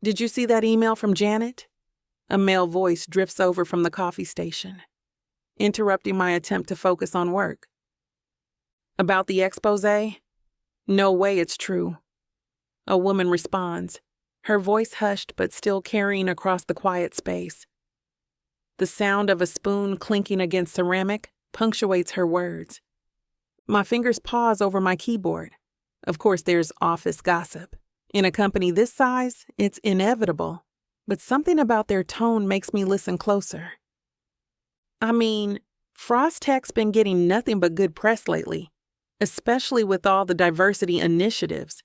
A: Did you see that email from Janet? A male voice drifts over from the coffee station, interrupting my attempt to focus on work. About the exposé? No way it's true. A woman responds, her voice hushed but still carrying across the quiet space. The sound of a spoon clinking against ceramic punctuates her words. My fingers pause over my keyboard. Of course, there's office gossip. In a company this size, it's inevitable, but something about their tone makes me listen closer. I mean, Frost Tech's been getting nothing but good press lately, especially with all the diversity initiatives.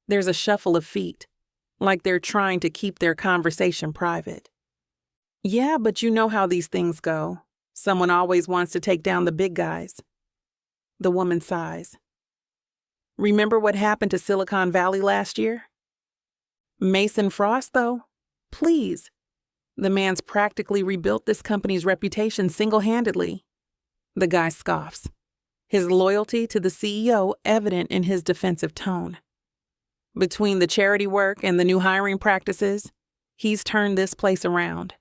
A: There's a shuffle of feet, like they're trying to keep their conversation private. Yeah, but you know how these things go. Someone always wants to take down the big guys. The woman sighs. Remember what happened to Silicon Valley last year? Mason Frost, though? Please. The man's practically rebuilt this company's reputation single-handedly. The guy scoffs, his loyalty to the CEO evident in his defensive tone. Between the charity work and the new hiring practices, he's turned this place around.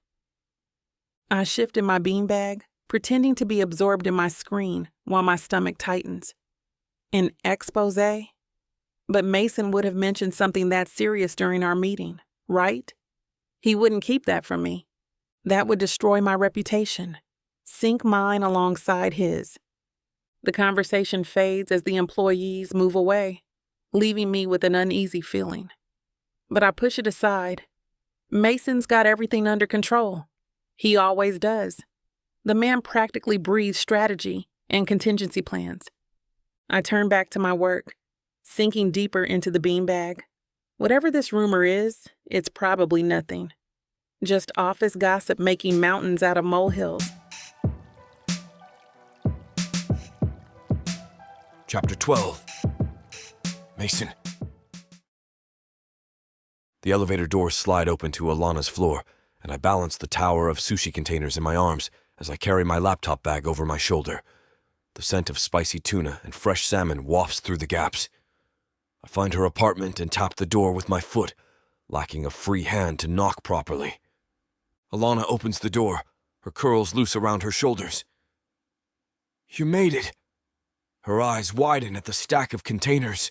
A: I shift in my beanbag, pretending to be absorbed in my screen while my stomach tightens. An exposé? But Mason would have mentioned something that serious during our meeting, right? He wouldn't keep that from me. That would destroy my reputation, sink mine alongside his. The conversation fades as the employees move away, leaving me with an uneasy feeling. But I push it aside. Mason's got everything under control. He always does. The man practically breathes strategy and contingency plans. I turn back to my work, sinking deeper into the beanbag. Whatever this rumor is, it's probably nothing. Just office gossip making mountains out of molehills.
B: Chapter 12. Mason. The elevator doors slide open to Alana's floor, and I balance the tower of sushi containers in my arms as I carry my laptop bag over my shoulder. The scent of spicy tuna and fresh salmon wafts through the gaps. I find her apartment and tap the door with my foot, lacking a free hand to knock properly. Alana opens the door, her curls loose around her shoulders. "You made it." Her eyes widen at the stack of containers.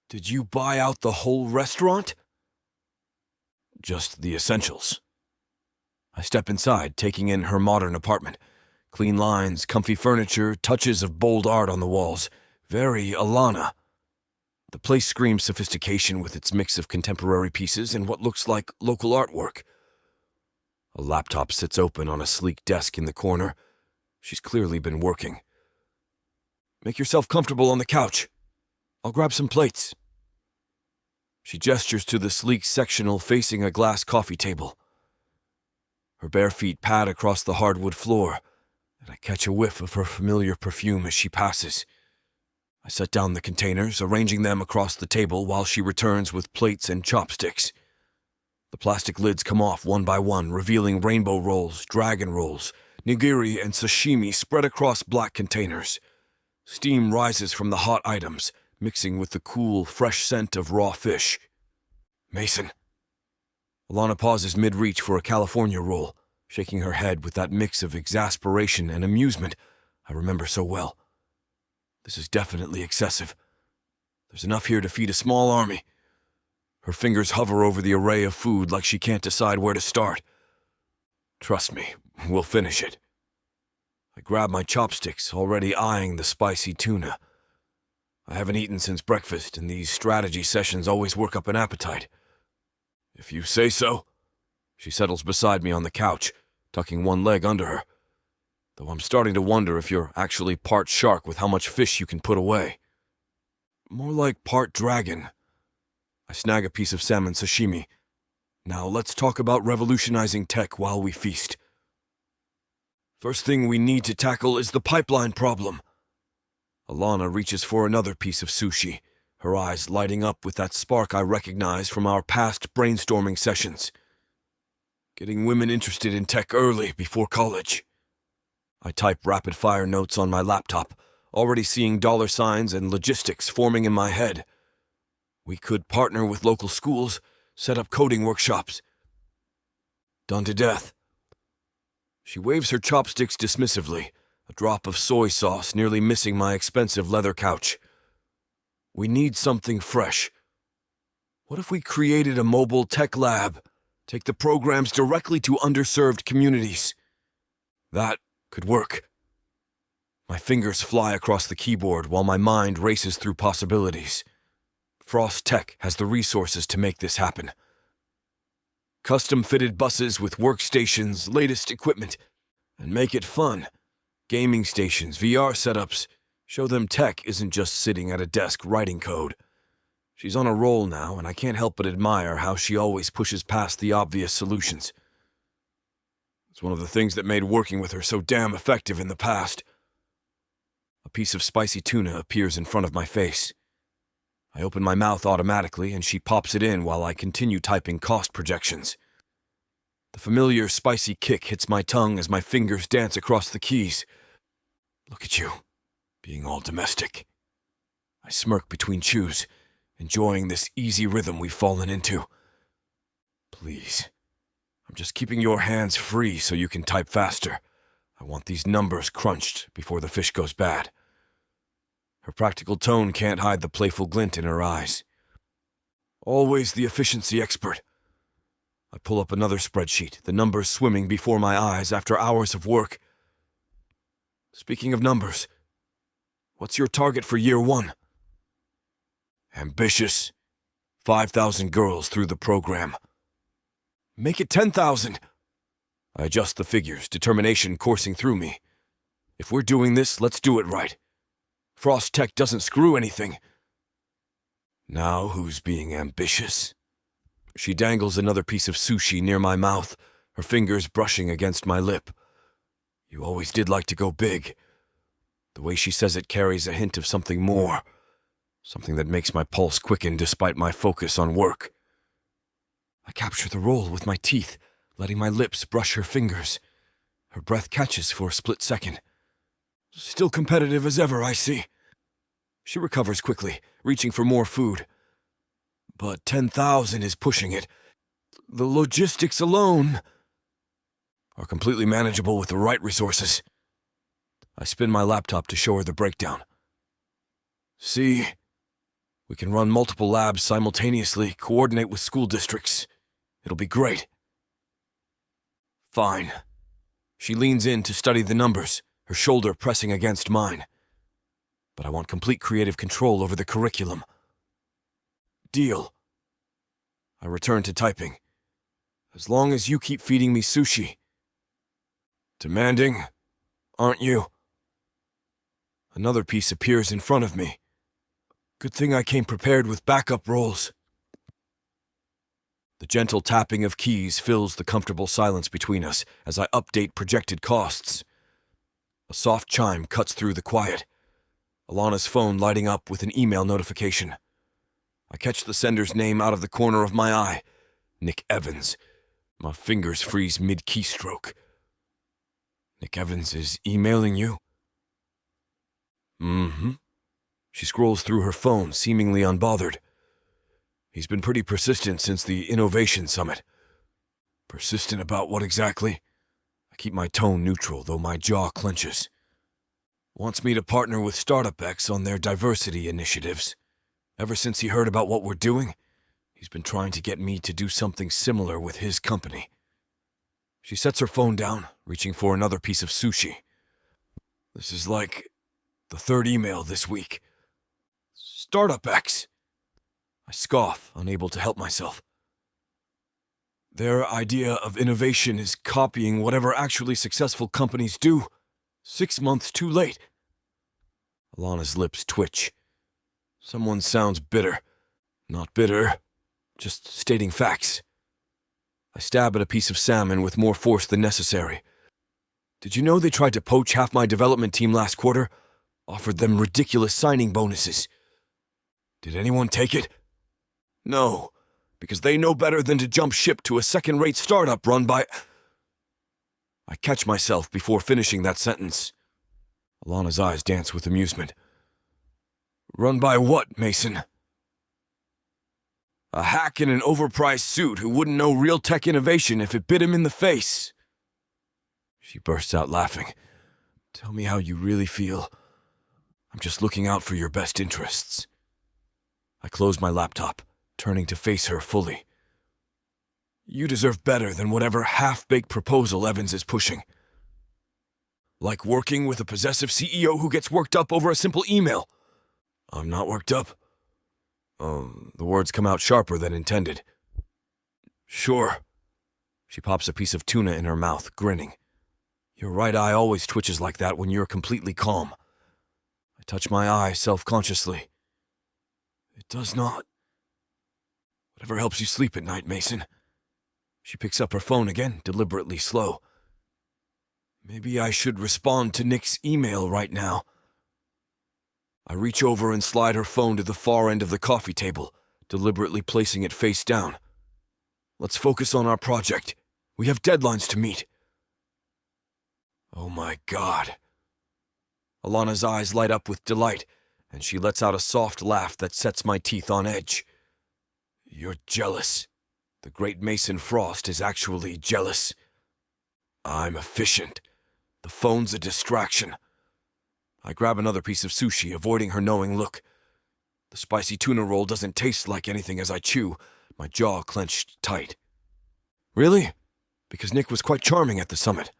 B: "Did you buy out the whole restaurant?" "Just the essentials." I step inside, taking in her modern apartment. Clean lines, comfy furniture, touches of bold art on the walls. Very Alana. The place screams sophistication with its mix of contemporary pieces and what looks like local artwork. A laptop sits open on a sleek desk in the corner. She's clearly been working. "Make yourself comfortable on the couch. I'll grab some plates." She gestures to the sleek sectional facing a glass coffee table. Her bare feet pad across the hardwood floor, and I catch a whiff of her familiar perfume as she passes. I set down the containers, arranging them across the table while she returns with plates and chopsticks. The plastic lids come off one by one, revealing rainbow rolls, dragon rolls, nigiri, and sashimi spread across black containers. Steam rises from the hot items, mixing with the cool, fresh scent of raw fish. "Mason." Alana pauses mid-reach for a California roll, shaking her head with that mix of exasperation and amusement I remember so well. This is definitely excessive. There's enough here to feed a small army. Her fingers hover over the array of food like she can't decide where to start. "Trust me, we'll finish it." I grab my chopsticks, already eyeing the spicy tuna. I haven't eaten since breakfast, and these strategy sessions always work up an appetite. "If you say so." She settles beside me on the couch, tucking one leg under her, though I'm starting to wonder if you're actually part shark with how much fish you can put away. "More like part dragon." I snag a piece of salmon sashimi. "Now let's talk about revolutionizing tech while we feast. First thing we need to tackle is the pipeline problem." Alana reaches for another piece of sushi, her eyes lighting up with that spark I recognize from our past brainstorming sessions. "Getting women interested in tech early, before college." I type rapid-fire notes on my laptop, already seeing dollar signs and logistics forming in my head. We could partner with local schools, set up coding workshops. "Done to death." She waves her chopsticks dismissively, a drop of soy sauce nearly missing my expensive leather couch. "We need something fresh. What if we created a mobile tech lab? Take the programs directly to underserved communities." "That could work." My fingers fly across the keyboard while my mind races through possibilities. Frost Tech has the resources to make this happen. Custom-fitted buses with workstations, latest equipment, and make it fun. Gaming stations, VR setups. Show them tech isn't just sitting at a desk writing code. She's on a roll now, and I can't help but admire how she always pushes past the obvious solutions. It's one of the things that made working with her so damn effective in the past. A piece of spicy tuna appears in front of my face. I open my mouth automatically, and she pops it in while I continue typing cost projections. The familiar spicy kick hits my tongue as my fingers dance across the keys. Look at you, being all domestic. I smirk between chews, enjoying this easy rhythm we've fallen into. Please, I'm just keeping your hands free so you can type faster. I want these numbers crunched before the fish goes bad. Her practical tone can't hide the playful glint in her eyes. Always the efficiency expert. I pull up another spreadsheet, the numbers swimming before my eyes after hours of work. Speaking of numbers, what's your target for year one? Ambitious. 5,000 girls through the program. Make it 10,000. I adjust the figures, determination coursing through me. If we're doing this, let's do it right. Frost Tech doesn't screw anything. Now who's being ambitious? She dangles another piece of sushi near my mouth, her fingers brushing against my lip. You always did like to go big. The way she says it carries a hint of something more, something that makes my pulse quicken despite my focus on work. I capture the roll with my teeth, letting my lips brush her fingers. Her breath catches for a split second. Still competitive as ever, I see. She recovers quickly, reaching for more food. But 10,000 is pushing it. The logistics alone are completely manageable with the right resources. I spin my laptop to show her the breakdown. See, we can run multiple labs simultaneously, coordinate with school districts. It'll be great. Fine. She leans in to study the numbers, her shoulder pressing against mine. But I want complete creative control over the curriculum. Deal. I return to typing. As long as you keep feeding me sushi. Demanding, aren't you? Another piece appears in front of me. Good thing I came prepared with backup rolls. The gentle tapping of keys fills the comfortable silence between us as I update projected costs. A soft chime cuts through the quiet. Alana's phone lighting up with an email notification. I catch the sender's name out of the corner of my eye. Nick Evans. My fingers freeze mid-keystroke. Nick Evans is emailing you? Mm-hmm. She scrolls through her phone, seemingly unbothered. He's been pretty persistent since the Innovation Summit. Persistent about what exactly? I keep my tone neutral, though my jaw clenches. Wants me to partner with Startup X on their diversity initiatives. Ever since he heard about what we're doing, he's been trying to get me to do something similar with his company. She sets her phone down, reaching for another piece of sushi. This is like the third email this week. Startup X. I scoff, unable to help myself. Their idea of innovation is copying whatever actually successful companies do. 6 months too late. Alana's lips twitch. Someone sounds bitter. Not bitter, just stating facts. I stab at a piece of salmon with more force than necessary. Did you know they tried to poach half my development team last quarter? Offered them ridiculous signing bonuses. Did anyone take it? No, because they know better than to jump ship to a second-rate startup run by... I catch myself before finishing that sentence. Alana's eyes dance with amusement. Run by what, Mason? A hack in an overpriced suit who wouldn't know real tech innovation if it bit him in the face. She bursts out laughing. Tell me how you really feel. I'm just looking out for your best interests. I close my laptop, turning to face her fully. You deserve better than whatever half-baked proposal Evans is pushing. Like working with a possessive CEO who gets worked up over a simple email. I'm not worked up. The words come out sharper than intended. Sure. She pops a piece of tuna in her mouth, grinning. Your right eye always twitches like that when you're completely calm. I touch my eye self-consciously. It does not. Whatever helps you sleep at night, Mason. She picks up her phone again, deliberately slow. Maybe I should respond to Nick's email right now. I reach over and slide her phone to the far end of the coffee table, deliberately placing it face down. Let's focus on our project. We have deadlines to meet. Oh my God. Alana's eyes light up with delight, and she lets out a soft laugh that sets my teeth on edge. You're jealous. The great Mason Frost is actually jealous. I'm efficient. The phone's a distraction. I grab another piece of sushi, avoiding her knowing look. The spicy tuna roll doesn't taste like anything as I chew, my jaw clenched tight. Really? Because Nick was quite charming at the summit.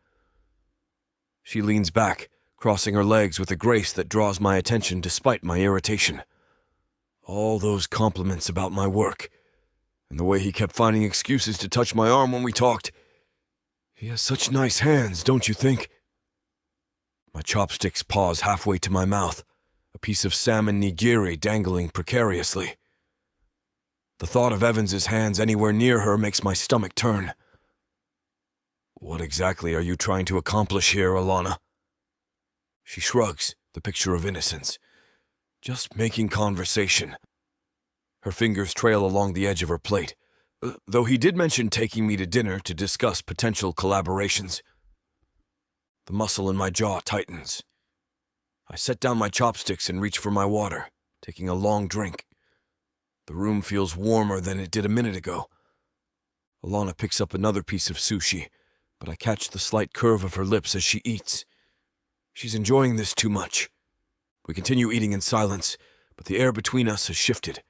B: She leans back, crossing her legs with a grace that draws my attention despite my irritation. All those compliments about my work, and the way he kept finding excuses to touch my arm when we talked. He has such nice hands, don't you think? My chopsticks pause halfway to my mouth, a piece of salmon nigiri dangling precariously. The thought of Evans's hands anywhere near her makes my stomach turn. What exactly are you trying to accomplish here, Alana? She shrugs, the picture of innocence. Just making conversation. Her fingers trail along the edge of her plate, though he did mention taking me to dinner to discuss potential collaborations. The muscle in my jaw tightens. I set down my chopsticks and reach for my water, taking a long drink. The room feels warmer than it did a minute ago. Alana picks up another piece of sushi, but I catch the slight curve of her lips as she eats. She's enjoying this too much. We continue eating in silence, but the air between us has shifted.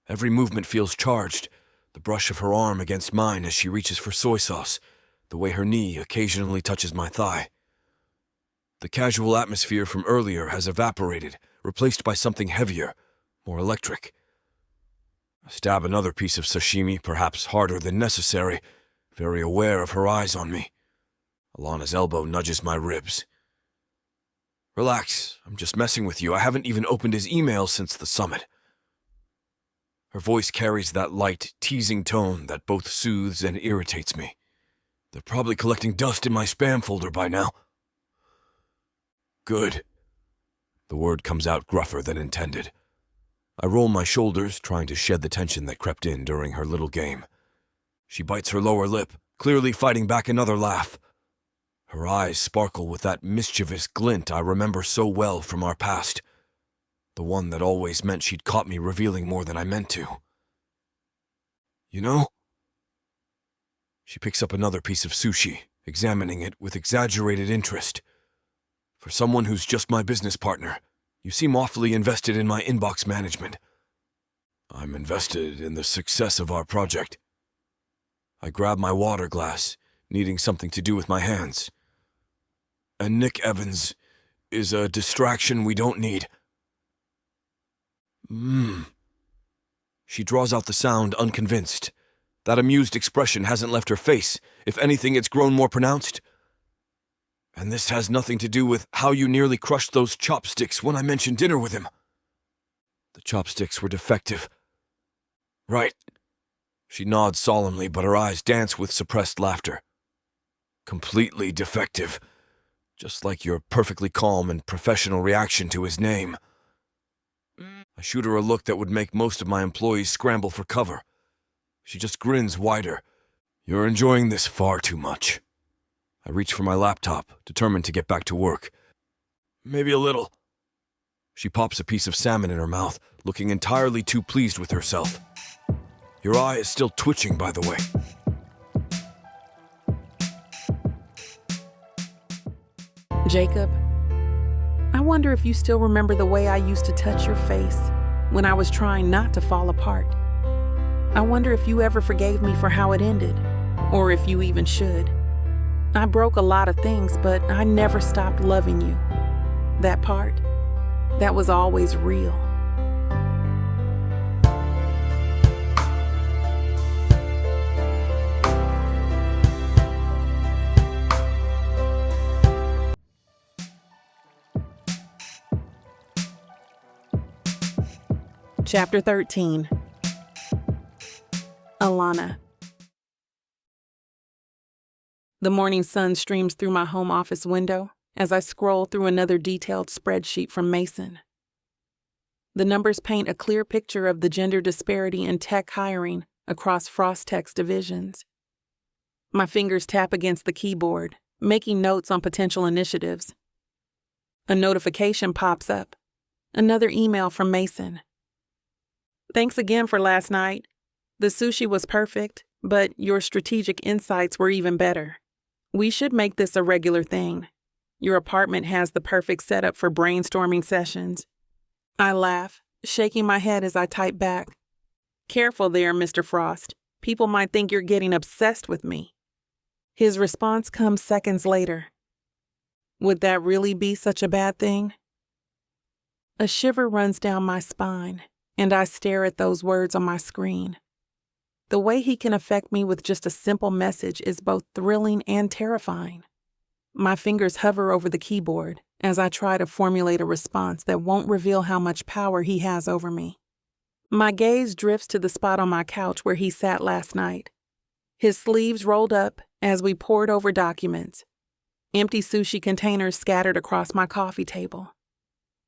B: Every movement feels charged, the brush of her arm against mine as she reaches for soy sauce, the way her knee occasionally touches my thigh. The casual atmosphere from earlier has evaporated, replaced by something heavier, more electric. I stab another piece of sashimi, perhaps harder than necessary, very aware of her eyes on me. Alana's elbow nudges my ribs. Relax, I'm just messing with you. I haven't even opened his email since the summit. Her voice carries that light, teasing tone that both soothes and irritates me. They're probably collecting dust in my spam folder by now. Good. The word comes out gruffer than intended. I roll my shoulders, trying to shed the tension that crept in during her little game. She bites her lower lip, clearly fighting back another laugh. Her eyes sparkle with that mischievous glint I remember so well from our past. The one that always meant she'd caught me revealing more than I meant to. You know? She picks up another piece of sushi, examining it with exaggerated interest. For someone who's just my business partner, you seem awfully invested in my inbox management. I'm invested in the success of our project. I grab my water glass, needing something to do with my hands. And Nick Evans is a distraction we don't need. She draws out the sound unconvinced. That amused expression hasn't left her face. If anything, it's grown more pronounced. And this has nothing to do with how you nearly crushed those chopsticks when I mentioned dinner with him. The chopsticks were defective. Right. She nods solemnly, but her eyes dance with suppressed laughter. Completely defective. Just like your perfectly calm and professional reaction to his name. I shoot her a look that would make most of my employees scramble for cover. She just grins wider. You're enjoying this far too much. I reach for my laptop, determined to get back to work. Maybe a little. She pops a piece of salmon in her mouth, looking entirely too pleased with herself. Your eye is still twitching, by the way.
A: Jacob, I wonder if you still remember the way I used to touch your face when I was trying not to fall apart. I wonder if you ever forgave me for how it ended, or if you even should. I broke a lot of things, but I never stopped loving you. That part, that was always real. Chapter 13. Alana. The morning sun streams through my home office window as I scroll through another detailed spreadsheet from Mason. The numbers paint a clear picture of the gender disparity in tech hiring across Frostech's divisions. My fingers tap against the keyboard, making notes on potential initiatives. A notification pops up. Another email from Mason. Thanks again for last night. The sushi was perfect, but your strategic insights were even better. We should make this a regular thing. Your apartment has the perfect setup for brainstorming sessions. I laugh, shaking my head as I type back. Careful there, Mr. Frost. People might think you're getting obsessed with me. His response comes seconds later. Would that really be such a bad thing? A shiver runs down my spine, and I stare at those words on my screen. The way he can affect me with just a simple message is both thrilling and terrifying. My fingers hover over the keyboard as I try to formulate a response that won't reveal how much power he has over me. My gaze drifts to the spot on my couch where he sat last night. His sleeves rolled up as we pored over documents. Empty sushi containers scattered across my coffee table.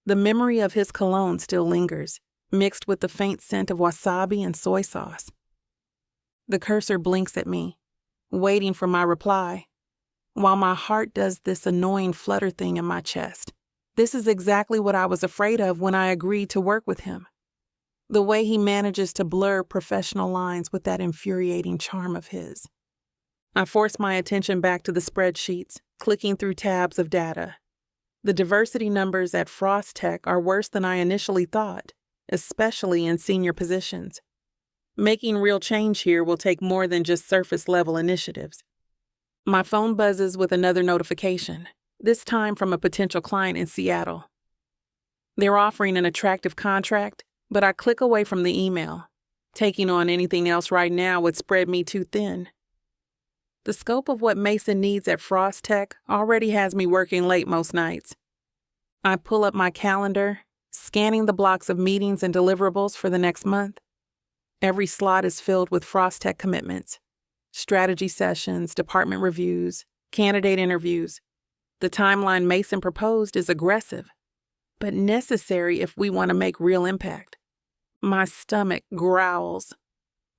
A: The memory of his cologne still lingers, mixed with the faint scent of wasabi and soy sauce. The cursor blinks at me, waiting for my reply. while my heart does this annoying flutter thing in my chest. This is exactly what I was afraid of when I agreed to work with him. The way he manages to blur professional lines with that infuriating charm of his. I force my attention back to the spreadsheets, clicking through tabs of data. The diversity numbers at Frost Tech are worse than I initially thought, especially in senior positions. Making real change here will take more than just surface-level initiatives. My phone buzzes with another notification, this time from a potential client in Seattle. They're offering an attractive contract, but I click away from the email. Taking on anything else right now would spread me too thin. The scope of what Mason needs at Frost Tech already has me working late most nights. I pull up my calendar, scanning the blocks of meetings and deliverables for the next month. Every slot is filled with Frost Tech commitments, strategy sessions, department reviews, candidate interviews. The timeline Mason proposed is aggressive, but necessary if we want to make real impact. My stomach growls,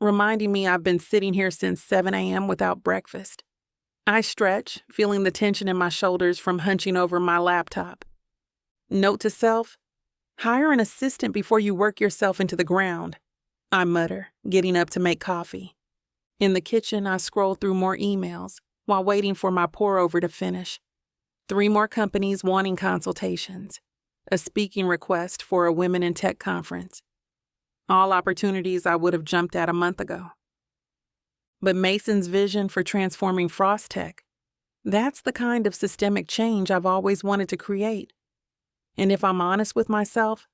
A: reminding me I've been sitting here since 7 a.m. without breakfast. I stretch, feeling the tension in my shoulders from hunching over my laptop. Note to self, hire an assistant before you work yourself into the ground, I mutter, getting up to make coffee. In the kitchen, I scroll through more emails while waiting for my pour-over to finish. 3 more companies wanting consultations. A speaking request for a Women in Tech conference. All opportunities I would have jumped at a month ago. But Mason's vision for transforming Frost Tech, that's the kind of systemic change I've always wanted to create. And if I'm honest with myself,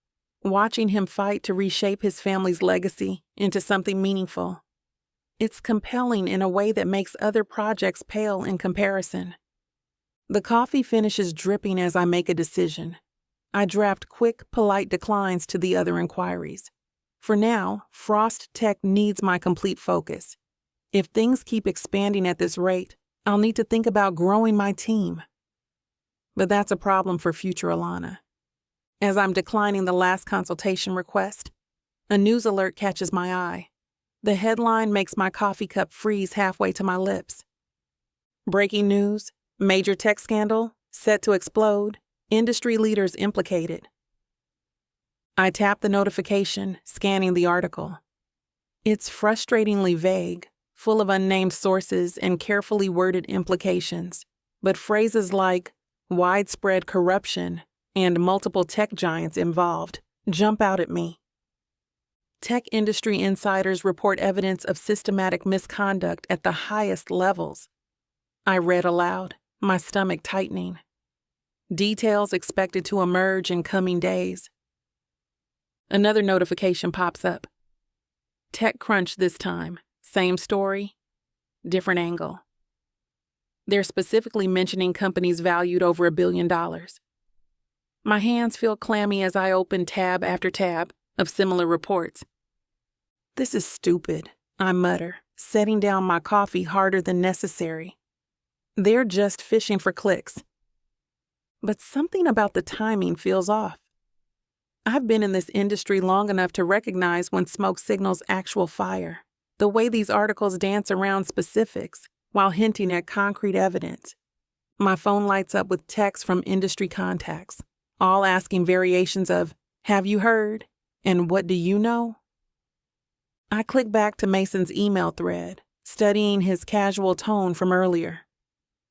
A: watching him fight to reshape his family's legacy into something meaningful, it's compelling in a way that makes other projects pale in comparison. The coffee finishes dripping as I make a decision. I draft quick, polite declines to the other inquiries. For now, Frost Tech needs my complete focus. If things keep expanding at this rate, I'll need to think about growing my team. But that's a problem for future Alana. As I'm declining the last consultation request, a news alert catches my eye. The headline makes my coffee cup freeze halfway to my lips. Breaking news, major tech scandal, set to explode, industry leaders implicated. I tap the notification, scanning the article. It's frustratingly vague, full of unnamed sources and carefully worded implications, but phrases like widespread corruption and multiple tech giants involved jump out at me. Tech industry insiders report evidence of systematic misconduct at the highest levels. I read aloud, my stomach tightening. Details expected to emerge in coming days. Another notification pops up. TechCrunch this time. Same story, different angle. They're specifically mentioning companies valued over $1 billion. My hands feel clammy as I open tab after tab of similar reports. This is stupid, I mutter, setting down my coffee harder than necessary. They're just fishing for clicks. But something about the timing feels off. I've been in this industry long enough to recognize when smoke signals actual fire, the way these articles dance around specifics while hinting at concrete evidence. My phone lights up with texts from industry contacts, all asking variations of, "Have you heard?" and "What do you know?" I click back to Mason's email thread, studying his casual tone from earlier.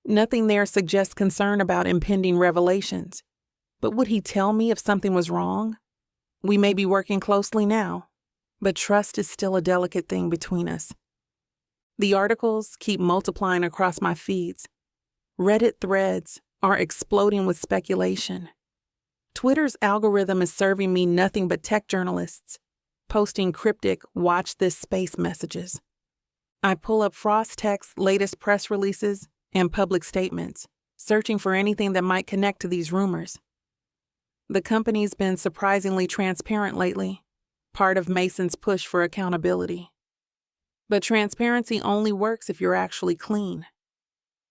A: Nothing there suggests concern about impending revelations. But would he tell me if something was wrong? We may be working closely now, but trust is still a delicate thing between us. The articles keep multiplying across my feeds. Reddit threads are exploding with speculation. Twitter's algorithm is serving me nothing but tech journalists, posting cryptic "watch this space" messages. I pull up Frost Tech's latest press releases and public statements, searching for anything that might connect to these rumors. The company's been surprisingly transparent lately, part of Mason's push for accountability. But transparency only works if you're actually clean.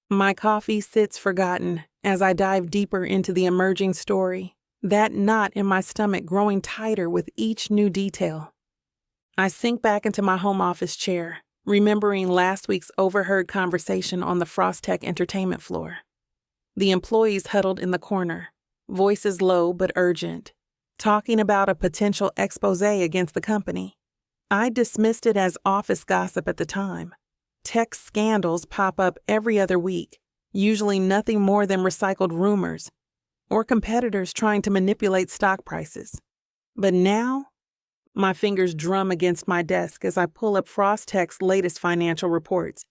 A: My coffee sits forgotten as I dive deeper into the emerging story, that knot in my stomach growing tighter with each new detail. I sink back into my home office chair, remembering last week's overheard conversation on the Frostech entertainment floor. The employees huddled in the corner, voices low but urgent, talking about a potential expose against the company. I dismissed it as office gossip at the time. Tech scandals pop up every other week, usually nothing more than recycled rumors or competitors trying to manipulate stock prices. But now, my fingers drum against my desk as I pull up Frostech's latest financial reports.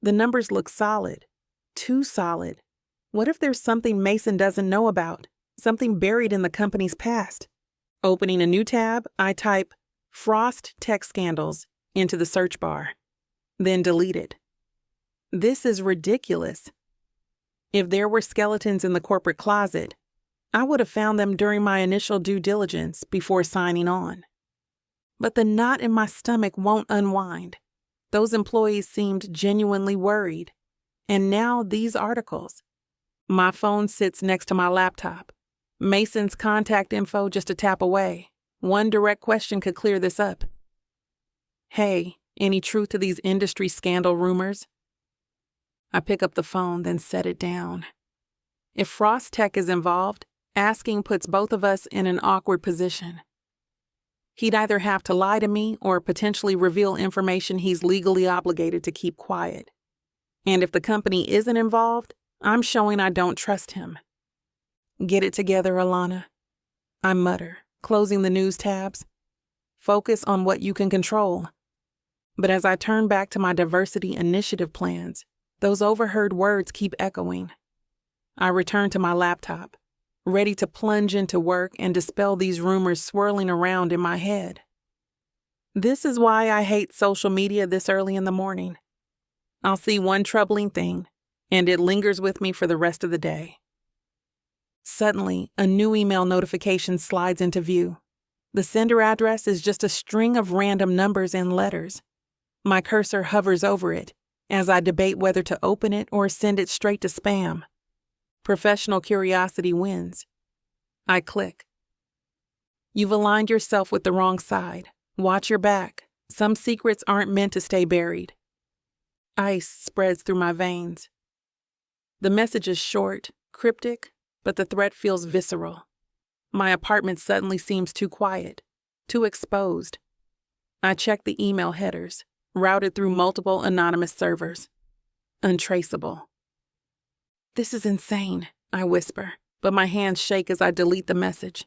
A: The numbers look solid. Too solid. What if there's something Mason doesn't know about? Something buried in the company's past? Opening a new tab, I type Frost Tech Scandals into the search bar, then delete it. This is ridiculous. If there were skeletons in the corporate closet, I would have found them during my initial due diligence before signing on. But the knot in my stomach won't unwind. Those employees seemed genuinely worried. And now these articles. My phone sits next to my laptop. Mason's contact info just a tap away. One direct question could clear this up. Hey, any truth to these industry scandal rumors? I pick up the phone, then set it down. If Frost Tech is involved, asking puts both of us in an awkward position. He'd either have to lie to me or potentially reveal information he's legally obligated to keep quiet. And if the company isn't involved, I'm showing I don't trust him. Get it together, Alana. I mutter, closing the news tabs. Focus on what you can control. But as I turn back to my diversity initiative plans, those overheard words keep echoing. I return to my laptop, ready to plunge into work and dispel these rumors swirling around in my head. This is why I hate social media this early in the morning. I'll see one troubling thing, and it lingers with me for the rest of the day. Suddenly, a new email notification slides into view. The sender address is just a string of random numbers and letters. My cursor hovers over it as I debate whether to open it or send it straight to spam. Professional curiosity wins. I click. You've aligned yourself with the wrong side. Watch your back. Some secrets aren't meant to stay buried. Ice spreads through my veins. The message is short, cryptic, but the threat feels visceral. My apartment suddenly seems too quiet, too exposed. I check the email headers, routed through multiple anonymous servers. Untraceable. This is insane, I whisper, but my hands shake as I delete the message.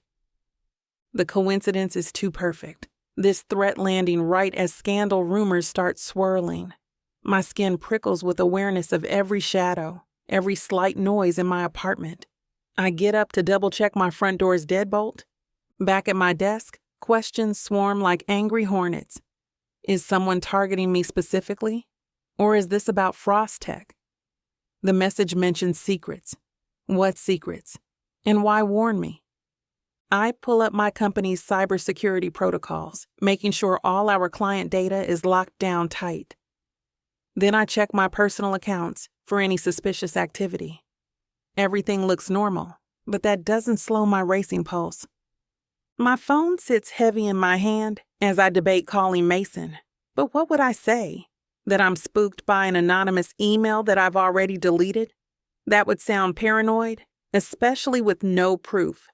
A: The coincidence is too perfect. This threat landing right as scandal rumors start swirling. My skin prickles with awareness of every shadow, every slight noise in my apartment. I get up to double-check my front door's deadbolt. Back at my desk, questions swarm like angry hornets. Is someone targeting me specifically? Or is this about Frost Tech? The message mentions secrets. What secrets? And why warn me? I pull up my company's cybersecurity protocols, making sure all our client data is locked down tight. Then I check my personal accounts for any suspicious activity. Everything looks normal, but that doesn't slow my racing pulse. My phone sits heavy in my hand as I debate calling Mason. But what would I say? That I'm spooked by an anonymous email that I've already deleted? That would sound paranoid, especially with no proof.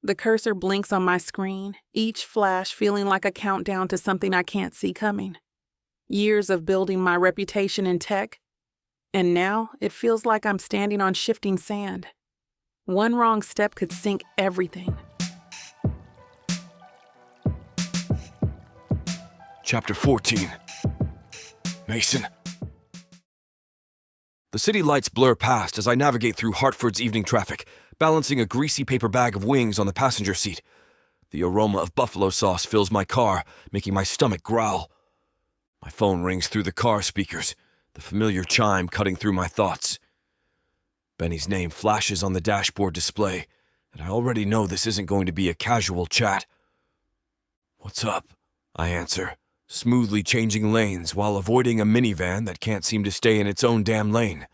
A: The cursor blinks on my screen, each flash feeling like a countdown to something I can't see coming. Years of building my reputation in tech, and now it feels like I'm standing on shifting sand. One wrong step could sink everything.
B: Chapter 14. Mason. The city lights blur past as I navigate through Hartford's evening traffic, balancing a greasy paper bag of wings on the passenger seat. The aroma of buffalo sauce fills my car, making my stomach growl. My phone rings through the car speakers, the familiar chime cutting through my thoughts. Benny's name flashes on the dashboard display, and I already know this isn't going to be a casual chat. "What's up?" I answer, smoothly changing lanes while avoiding a minivan that can't seem to stay in its own damn lane.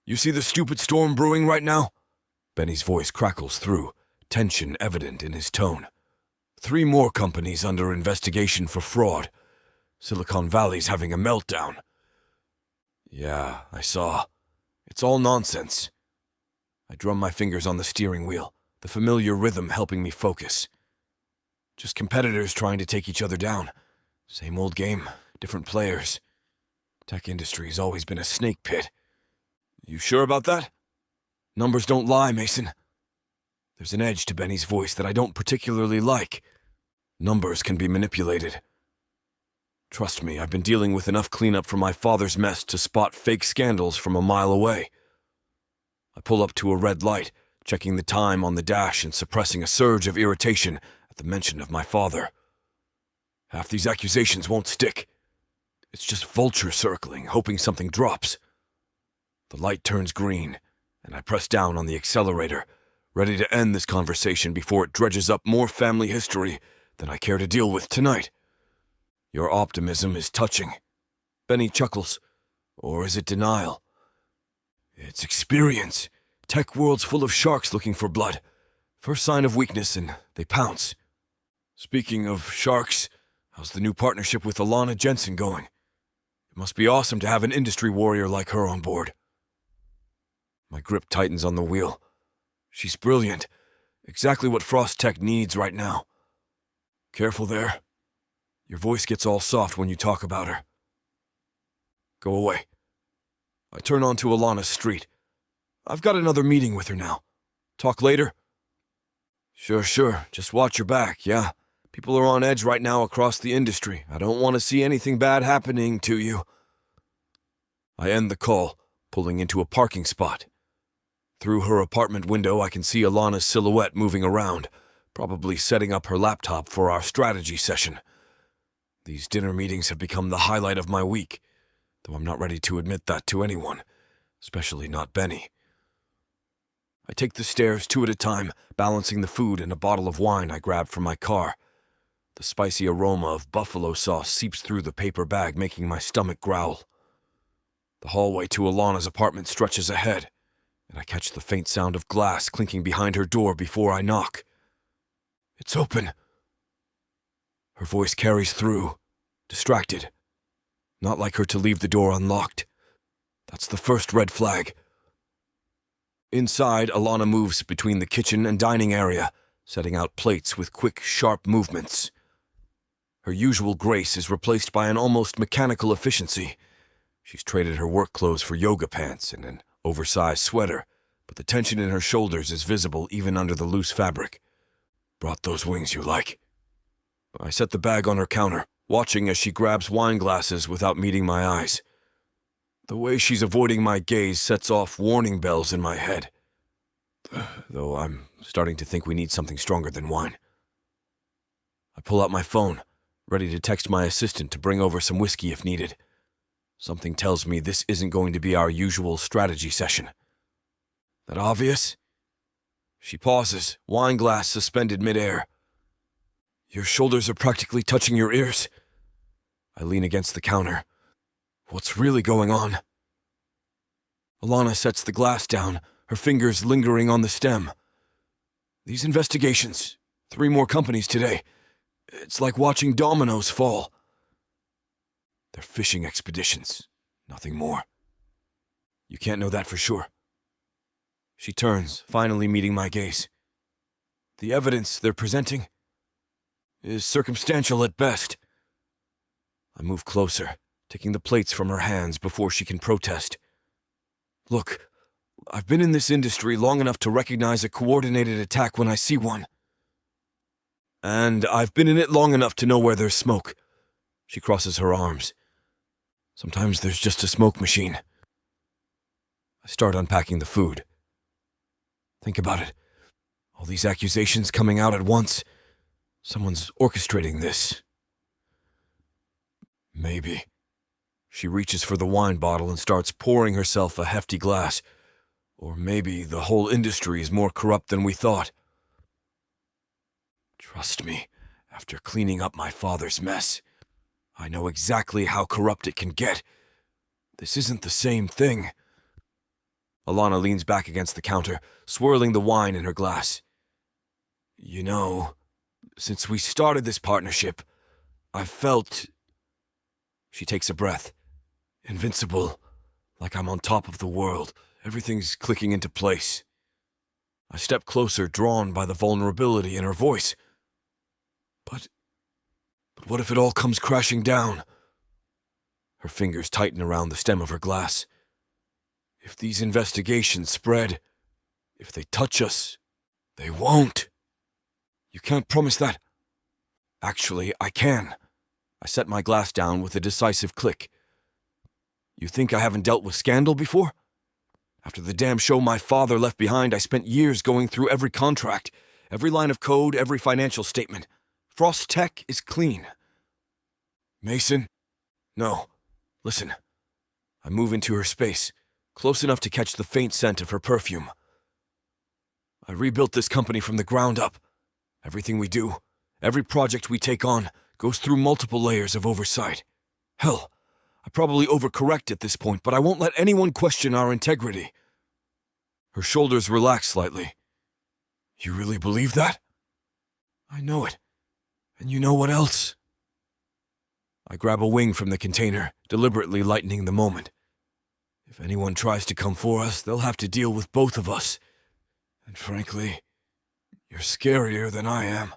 B: "You see the stupid storm brewing right now?" Benny's voice crackles through, tension evident in his tone. 3 more companies under investigation for fraud. Silicon Valley's having a meltdown. Yeah, I saw. It's all nonsense. I drum my fingers on the steering wheel, the familiar rhythm helping me focus. Just competitors trying to take each other down. Same old game, different players. Tech industry's always been a snake pit. You sure about that? Numbers don't lie, Mason. There's an edge to Benny's voice that I don't particularly like. Numbers can be manipulated. Trust me, I've been dealing with enough cleanup from my father's mess to spot fake scandals from a mile away. I pull up to a red light, checking the time on the dash and suppressing a surge of irritation at the mention of my father. Half these accusations won't stick. It's just vultures circling, hoping something drops. The light turns green, and I press down on the accelerator, ready to end this conversation before it dredges up more family history than I care to deal with tonight. Your optimism is touching. Benny chuckles. Or is it denial? It's experience. Tech world's full of sharks looking for blood. First sign of weakness and they pounce. Speaking of sharks, how's the new partnership with Alana Jensen going? It must be awesome to have an industry warrior like her on board. My grip tightens on the wheel. She's brilliant. Exactly what Frost Tech needs right now. Careful there. Your voice gets all soft when you talk about her. Go away. I turn onto Alana's street. I've got another meeting with her now. Talk later? Sure. Just watch your back, yeah? People are on edge right now across the industry. I don't want to see anything bad happening to you. I end the call, pulling into a parking spot. Through her apartment window, I can see Alana's silhouette moving around, probably setting up her laptop for our strategy session. These dinner meetings have become the highlight of my week, though I'm not ready to admit that to anyone, especially not Benny. I take the stairs 2 at a time, balancing the food and a bottle of wine I grabbed from my car. The spicy aroma of buffalo sauce seeps through the paper bag, making my stomach growl. The hallway to Alana's apartment stretches ahead, and I catch the faint sound of glass clinking behind her door before I knock. It's open. Her voice carries through, distracted. Not like her to leave the door unlocked. That's the first red flag. Inside, Alana moves between the kitchen and dining area, setting out plates with quick, sharp movements. Her usual grace is replaced by an almost mechanical efficiency. She's traded her work clothes for yoga pants and an oversized sweater, but the tension in her shoulders is visible even under the loose fabric. Brought those wings you like. I set the bag on her counter, watching as she grabs wine glasses without meeting my eyes. The way she's avoiding my gaze sets off warning bells in my head. Though I'm starting to think we need something stronger than wine. I pull out my phone, ready to text my assistant to bring over some whiskey if needed. Something tells me this isn't going to be our usual strategy session. That obvious? She pauses, wine glass suspended midair. Your shoulders are practically touching your ears. I lean against the counter. What's really going on? Alana sets the glass down, her fingers lingering on the stem. These investigations, 3 more companies today. It's like watching dominoes fall. They're fishing expeditions, nothing more. You can't know that for sure. She turns, finally meeting my gaze. The evidence they're presenting is circumstantial at best. I move closer, taking the plates from her hands before she can protest. Look, I've been in this industry long enough to recognize a coordinated attack when I see one. And I've been in it long enough to know where there's smoke. She crosses her arms. Sometimes there's just a smoke machine. I start unpacking the food. Think about it. All these accusations coming out at once. Someone's orchestrating this. Maybe. She reaches for the wine bottle and starts pouring herself a hefty glass. Or maybe the whole industry is more corrupt than we thought. Trust me, after cleaning up my father's mess, I know exactly how corrupt it can get. This isn't the same thing. Alana leans back against the counter, swirling the wine in her glass. You know, since we started this partnership, I've felt She takes a breath. Invincible, like I'm on top of the world. Everything's clicking into place. I step closer, drawn by the vulnerability in her voice. But what if it all comes crashing down? Her fingers tighten around the stem of her glass. If these investigations spread, if they touch us, they won't. You can't promise that. Actually, I can. I set my glass down with a decisive click. You think I haven't dealt with scandal before? After the damn show my father left behind, I spent years going through every contract, every line of code, every financial statement. Frost Tech is clean. Mason? No. Listen. I move into her space, close enough to catch the faint scent of her perfume. I rebuilt this company from the ground up. Everything we do, every project we take on, goes through multiple layers of oversight. Hell, I probably overcorrect at this point, but I won't let anyone question our integrity. Her shoulders relax slightly. You really believe that? I know it. And you know what else? I grab a wing from the container, deliberately lightening the moment. If anyone tries to come for us, they'll have to deal with both of us. And frankly, you're scarier than I am.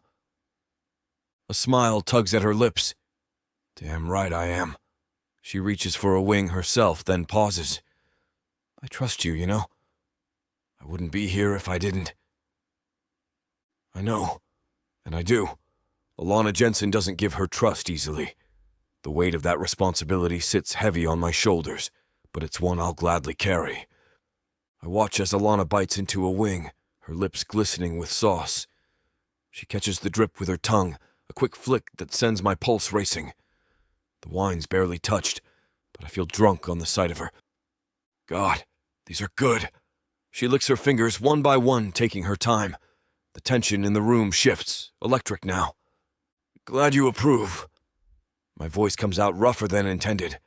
B: A smile tugs at her lips. Damn right I am. She reaches for a wing herself, then pauses. I trust you, you know. I wouldn't be here if I didn't. I know, and I do. Alana Jensen doesn't give her trust easily. The weight of that responsibility sits heavy on my shoulders, but it's one I'll gladly carry. I watch as Alana bites into a wing, her lips glistening with sauce. She catches the drip with her tongue, a quick flick that sends my pulse racing. The wine's barely touched, but I feel drunk on the sight of her. God, these are good. She licks her fingers one by one, taking her time. The tension in the room shifts, electric now. Glad you approve. My voice comes out rougher than intended.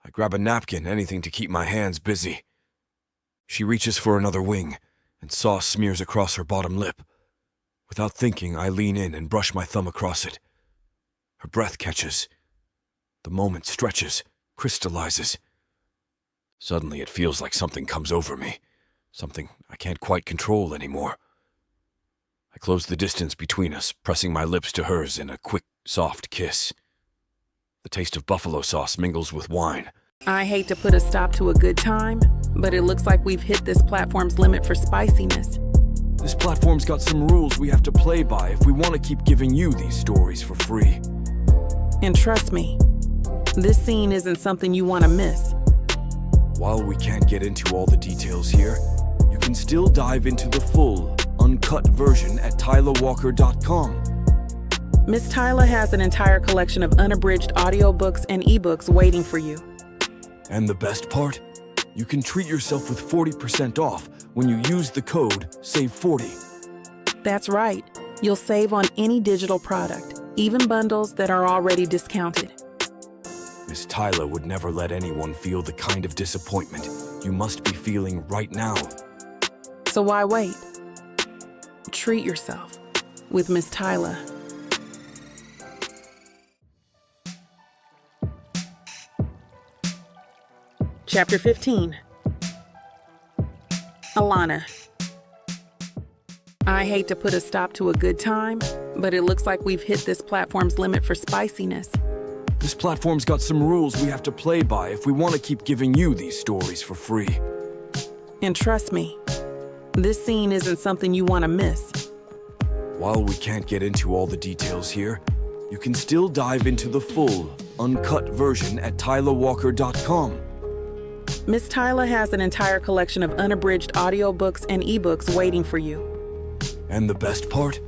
B: I grab a napkin, anything to keep my hands busy. She reaches for another wing, and sauce smears across her bottom lip. Without thinking, I lean in and brush my thumb across it. Her breath catches. The moment stretches, crystallizes. Suddenly it feels like something comes over me, something I can't quite control anymore. I close the distance between us, pressing my lips to hers in a quick, soft kiss. The taste of buffalo sauce mingles with wine.
A: I hate to put a stop to a good time, but it looks like we've hit this platform's limit for spiciness.
B: This platform's got some rules we have to play by if we want to keep giving you these stories for free.
A: And trust me, this scene isn't something you want to miss.
B: While we can't get into all the details here, you can still dive into the full, uncut version at TylaWalker.com.
A: Miss Tyla has an entire collection of unabridged audiobooks and ebooks waiting for you.
B: And the best part? You can treat yourself with 40% off when you use the code SAVE40.
A: That's right. You'll save on any digital product, even bundles that are already discounted.
B: Miss Tyla would never let anyone feel the kind of disappointment you must be feeling right now.
A: So why wait? Treat yourself with Miss Tyla. Chapter 15. Alana. I hate to put a stop to a good time, but it looks like we've hit this platform's limit for spiciness.
B: This platform's got some rules we have to play by if we want to keep giving you these stories for free.
A: And trust me, this scene isn't something you want to miss.
B: While we can't get into all the details here, you can still dive into the full, uncut version at TylaWalker.com.
A: Miss Tyla has an entire collection of unabridged audiobooks and ebooks waiting for you.
B: And the best part?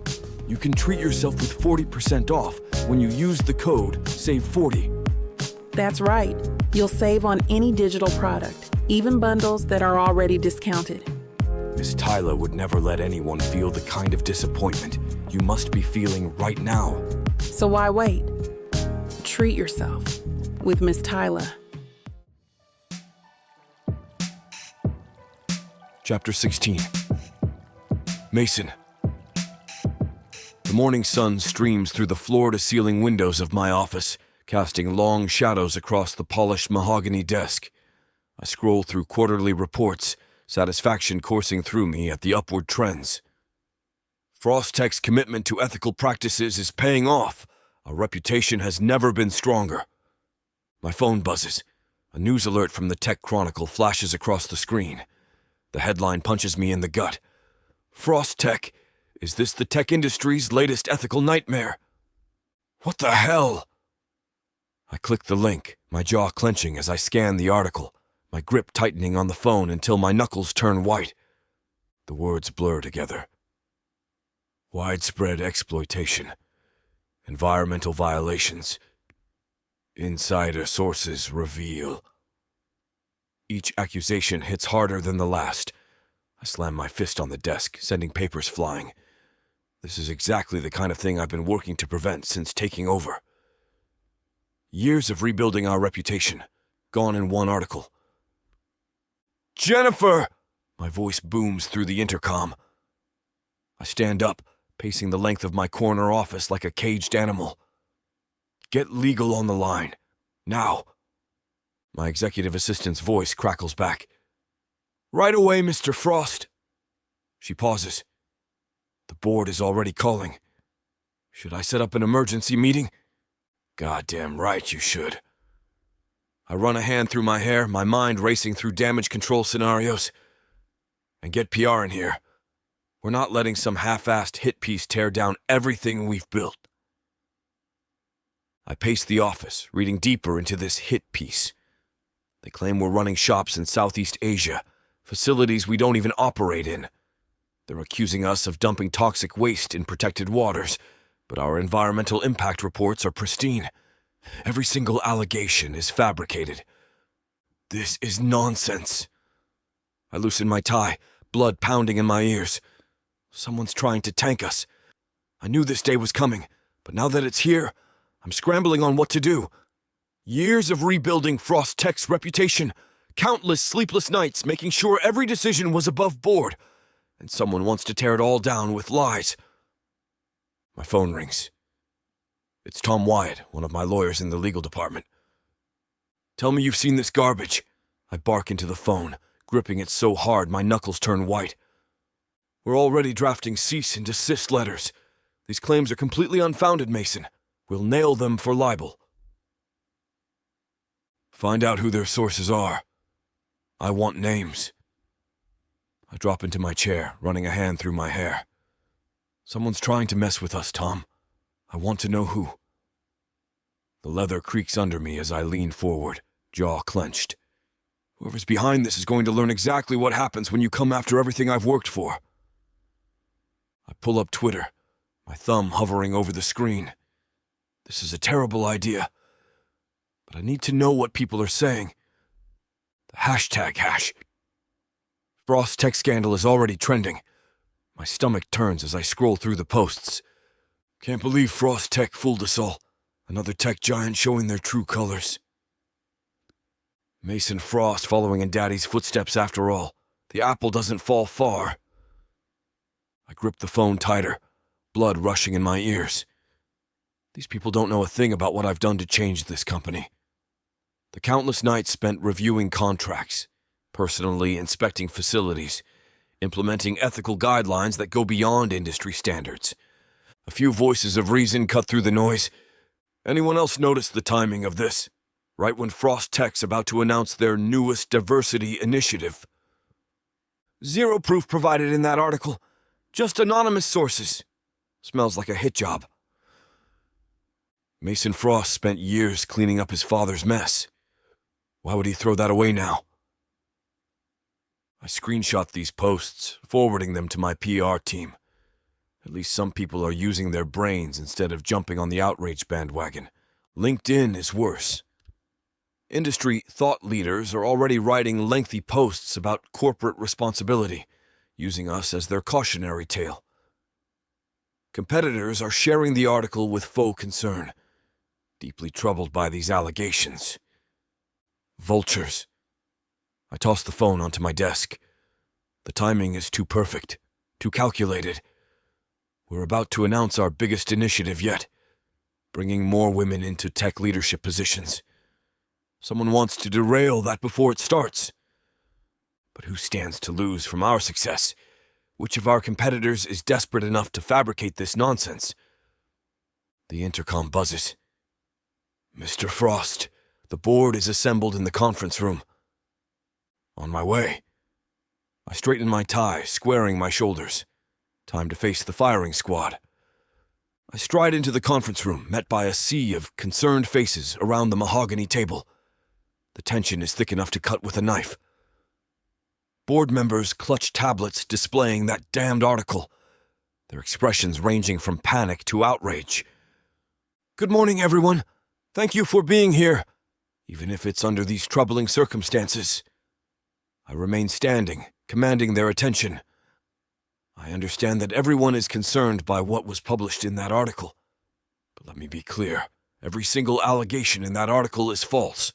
B: You can treat yourself with 40% off when you use the code SAVE40.
A: That's right. You'll save on any digital product, even bundles that are already discounted.
B: Miss Tyla would never let anyone feel the kind of disappointment you must be feeling right now.
A: So why wait? Treat yourself with Miss Tyla.
B: Chapter 16. Mason. The morning sun streams through the floor-to-ceiling windows of my office, casting long shadows across the polished mahogany desk. I scroll through quarterly reports, satisfaction coursing through me at the upward trends. Frostech's commitment to ethical practices is paying off. Our reputation has never been stronger. My phone buzzes. A news alert from the Tech Chronicle flashes across the screen. The headline punches me in the gut. Frostech, is this the tech industry's latest ethical nightmare? What the hell? I click the link, my jaw clenching as I scan the article, my grip tightening on the phone until my knuckles turn white. The words blur together. Widespread exploitation. Environmental violations. Insider sources reveal. Each accusation hits harder than the last. I slam my fist on the desk, sending papers flying. This is exactly the kind of thing I've been working to prevent since taking over. Years of rebuilding our reputation, gone in one article. Jennifer! My voice booms through the intercom. I stand up, pacing the length of my corner office like a caged animal. Get legal on the line. Now. My executive assistant's voice crackles back. Right away, Mr. Frost. She pauses. The board is already calling. Should I set up an emergency meeting? Goddamn right you should. I run a hand through my hair, my mind racing through damage control scenarios. And get PR in here. We're not letting some half-assed hit piece tear down everything we've built. I pace the office, reading deeper into this hit piece. They claim we're running shops in Southeast Asia, facilities we don't even operate in. They're accusing us of dumping toxic waste in protected waters, but our environmental impact reports are pristine. Every single allegation is fabricated. This is nonsense. I loosen my tie, blood pounding in my ears. Someone's trying to tank us. I knew this day was coming, but now that it's here, I'm scrambling on what to do. Years of rebuilding Frostech's reputation, countless sleepless nights making sure every decision was above board, and someone wants to tear it all down with lies. My phone rings. It's Tom Wyatt, one of my lawyers in the legal department. Tell me you've seen this garbage. I bark into the phone, gripping it so hard my knuckles turn white. We're already drafting cease and desist letters. These claims are completely unfounded, Mason. We'll nail them for libel. Find out who their sources are. I want names. I drop into my chair, running a hand through my hair. Someone's trying to mess with us, Tom. I want to know who. The leather creaks under me as I lean forward, jaw clenched. Whoever's behind this is going to learn exactly what happens when you come after everything I've worked for. I pull up Twitter, my thumb hovering over the screen. This is a terrible idea, but I need to know what people are saying. The hashtag hash. Frostech scandal is already trending. My stomach turns as I scroll through the posts. Can't believe Frostech fooled us all. Another tech giant showing their true colors. Mason Frost following in Daddy's footsteps after all. The apple doesn't fall far. I grip the phone tighter, blood rushing in my ears. These people don't know a thing about what I've done to change this company. The countless nights spent reviewing contracts, personally inspecting facilities, implementing ethical guidelines that go beyond industry standards. A few voices of reason cut through the noise. Anyone else notice the timing of this? Right when Frostech's about to announce their newest diversity initiative. Zero proof provided in that article. Just anonymous sources. Smells like a hit job. Mason Frost spent years cleaning up his father's mess. Why would he throw that away now? I screenshot these posts, forwarding them to my PR team. At least some people are using their brains instead of jumping on the outrage bandwagon. LinkedIn is worse. Industry thought leaders are already writing lengthy posts about corporate responsibility, using us as their cautionary tale. Competitors are sharing the article with faux concern, deeply troubled by these allegations. Vultures. I toss the phone onto my desk. The timing is too perfect, too calculated. We're about to announce our biggest initiative yet. bringing more women into tech leadership positions. Someone wants to derail that before it starts. But who stands to lose from our success? Which of our competitors is desperate enough to fabricate this nonsense? The intercom buzzes. Mr. Frost, the board is assembled in the conference room. On my way. I straighten my tie, squaring my shoulders. Time to face the firing squad. I stride into the conference room, met by a sea of concerned faces around the mahogany table. The tension is thick enough to cut with a knife. Board members clutch tablets displaying that damned article, their expressions ranging from panic to outrage. Good morning, everyone. Thank you for being here, even if it's under these troubling circumstances. I remain standing, commanding their attention. I understand that everyone is concerned by what was published in that article. But let me be clear, every single allegation in that article is false.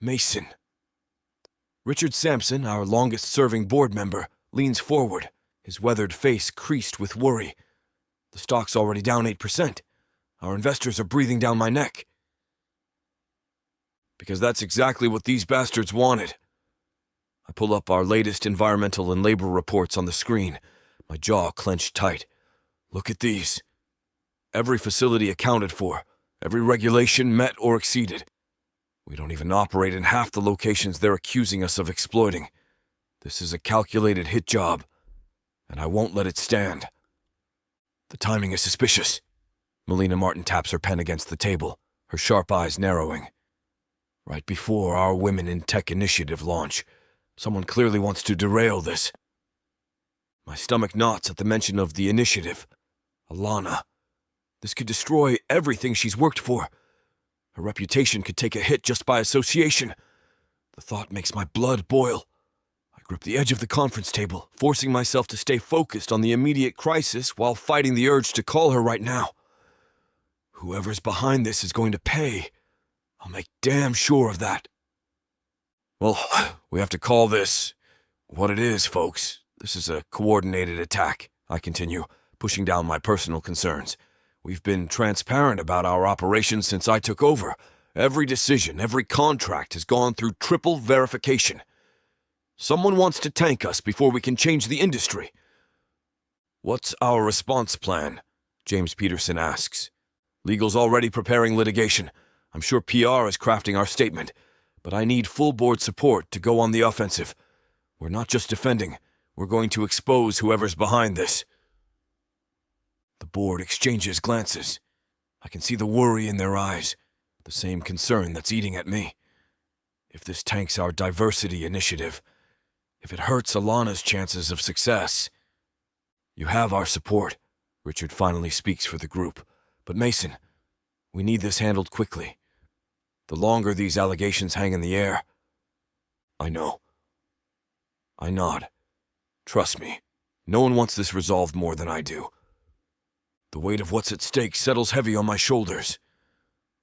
B: Mason. Richard Sampson, our longest-serving board member, leans forward, his weathered face creased with worry. The stock's already down 8%. Our investors are breathing down my neck. Because that's exactly what these bastards wanted. I pull up our latest environmental and labor reports on the screen, my jaw clenched tight. Look at these. Every facility accounted for, every regulation met or exceeded. We don't even operate in half the locations they're accusing us of exploiting. This is a calculated hit job, and I won't let it stand. The timing is suspicious. Melina Martin taps her pen against the table, her sharp eyes narrowing. Right before our Women in Tech initiative launch, someone clearly wants to derail this. My stomach knots at the mention of the initiative. Alana. This could destroy everything she's worked for. Her reputation could take a hit just by association. The thought makes my blood boil. I grip the edge of the conference table, forcing myself to stay focused on the immediate crisis while fighting the urge to call her right now. Whoever's behind this is going to pay. I'll make damn sure of that. Well, we have to call this what it is, folks. This is a coordinated attack, I continue, pushing down my personal concerns. We've been transparent about our operations since I took over. Every decision, every contract has gone through triple verification. Someone wants to tank us before we can change the industry. What's our response plan? James Peterson asks. Legal's already preparing litigation. I'm sure PR is crafting our statement, but I need full board support to go on the offensive. We're not just defending, we're going to expose whoever's behind this. The board exchanges glances. I can see the worry in their eyes, the same concern that's eating at me. If this tanks our diversity initiative, if it hurts Alana's chances of success. You have our support, Richard finally speaks for the group. But Mason, we need this handled quickly. The longer these allegations hang in the air. I know. I nod. Trust me, no one wants this resolved more than I do. The weight of what's at stake settles heavy on my shoulders.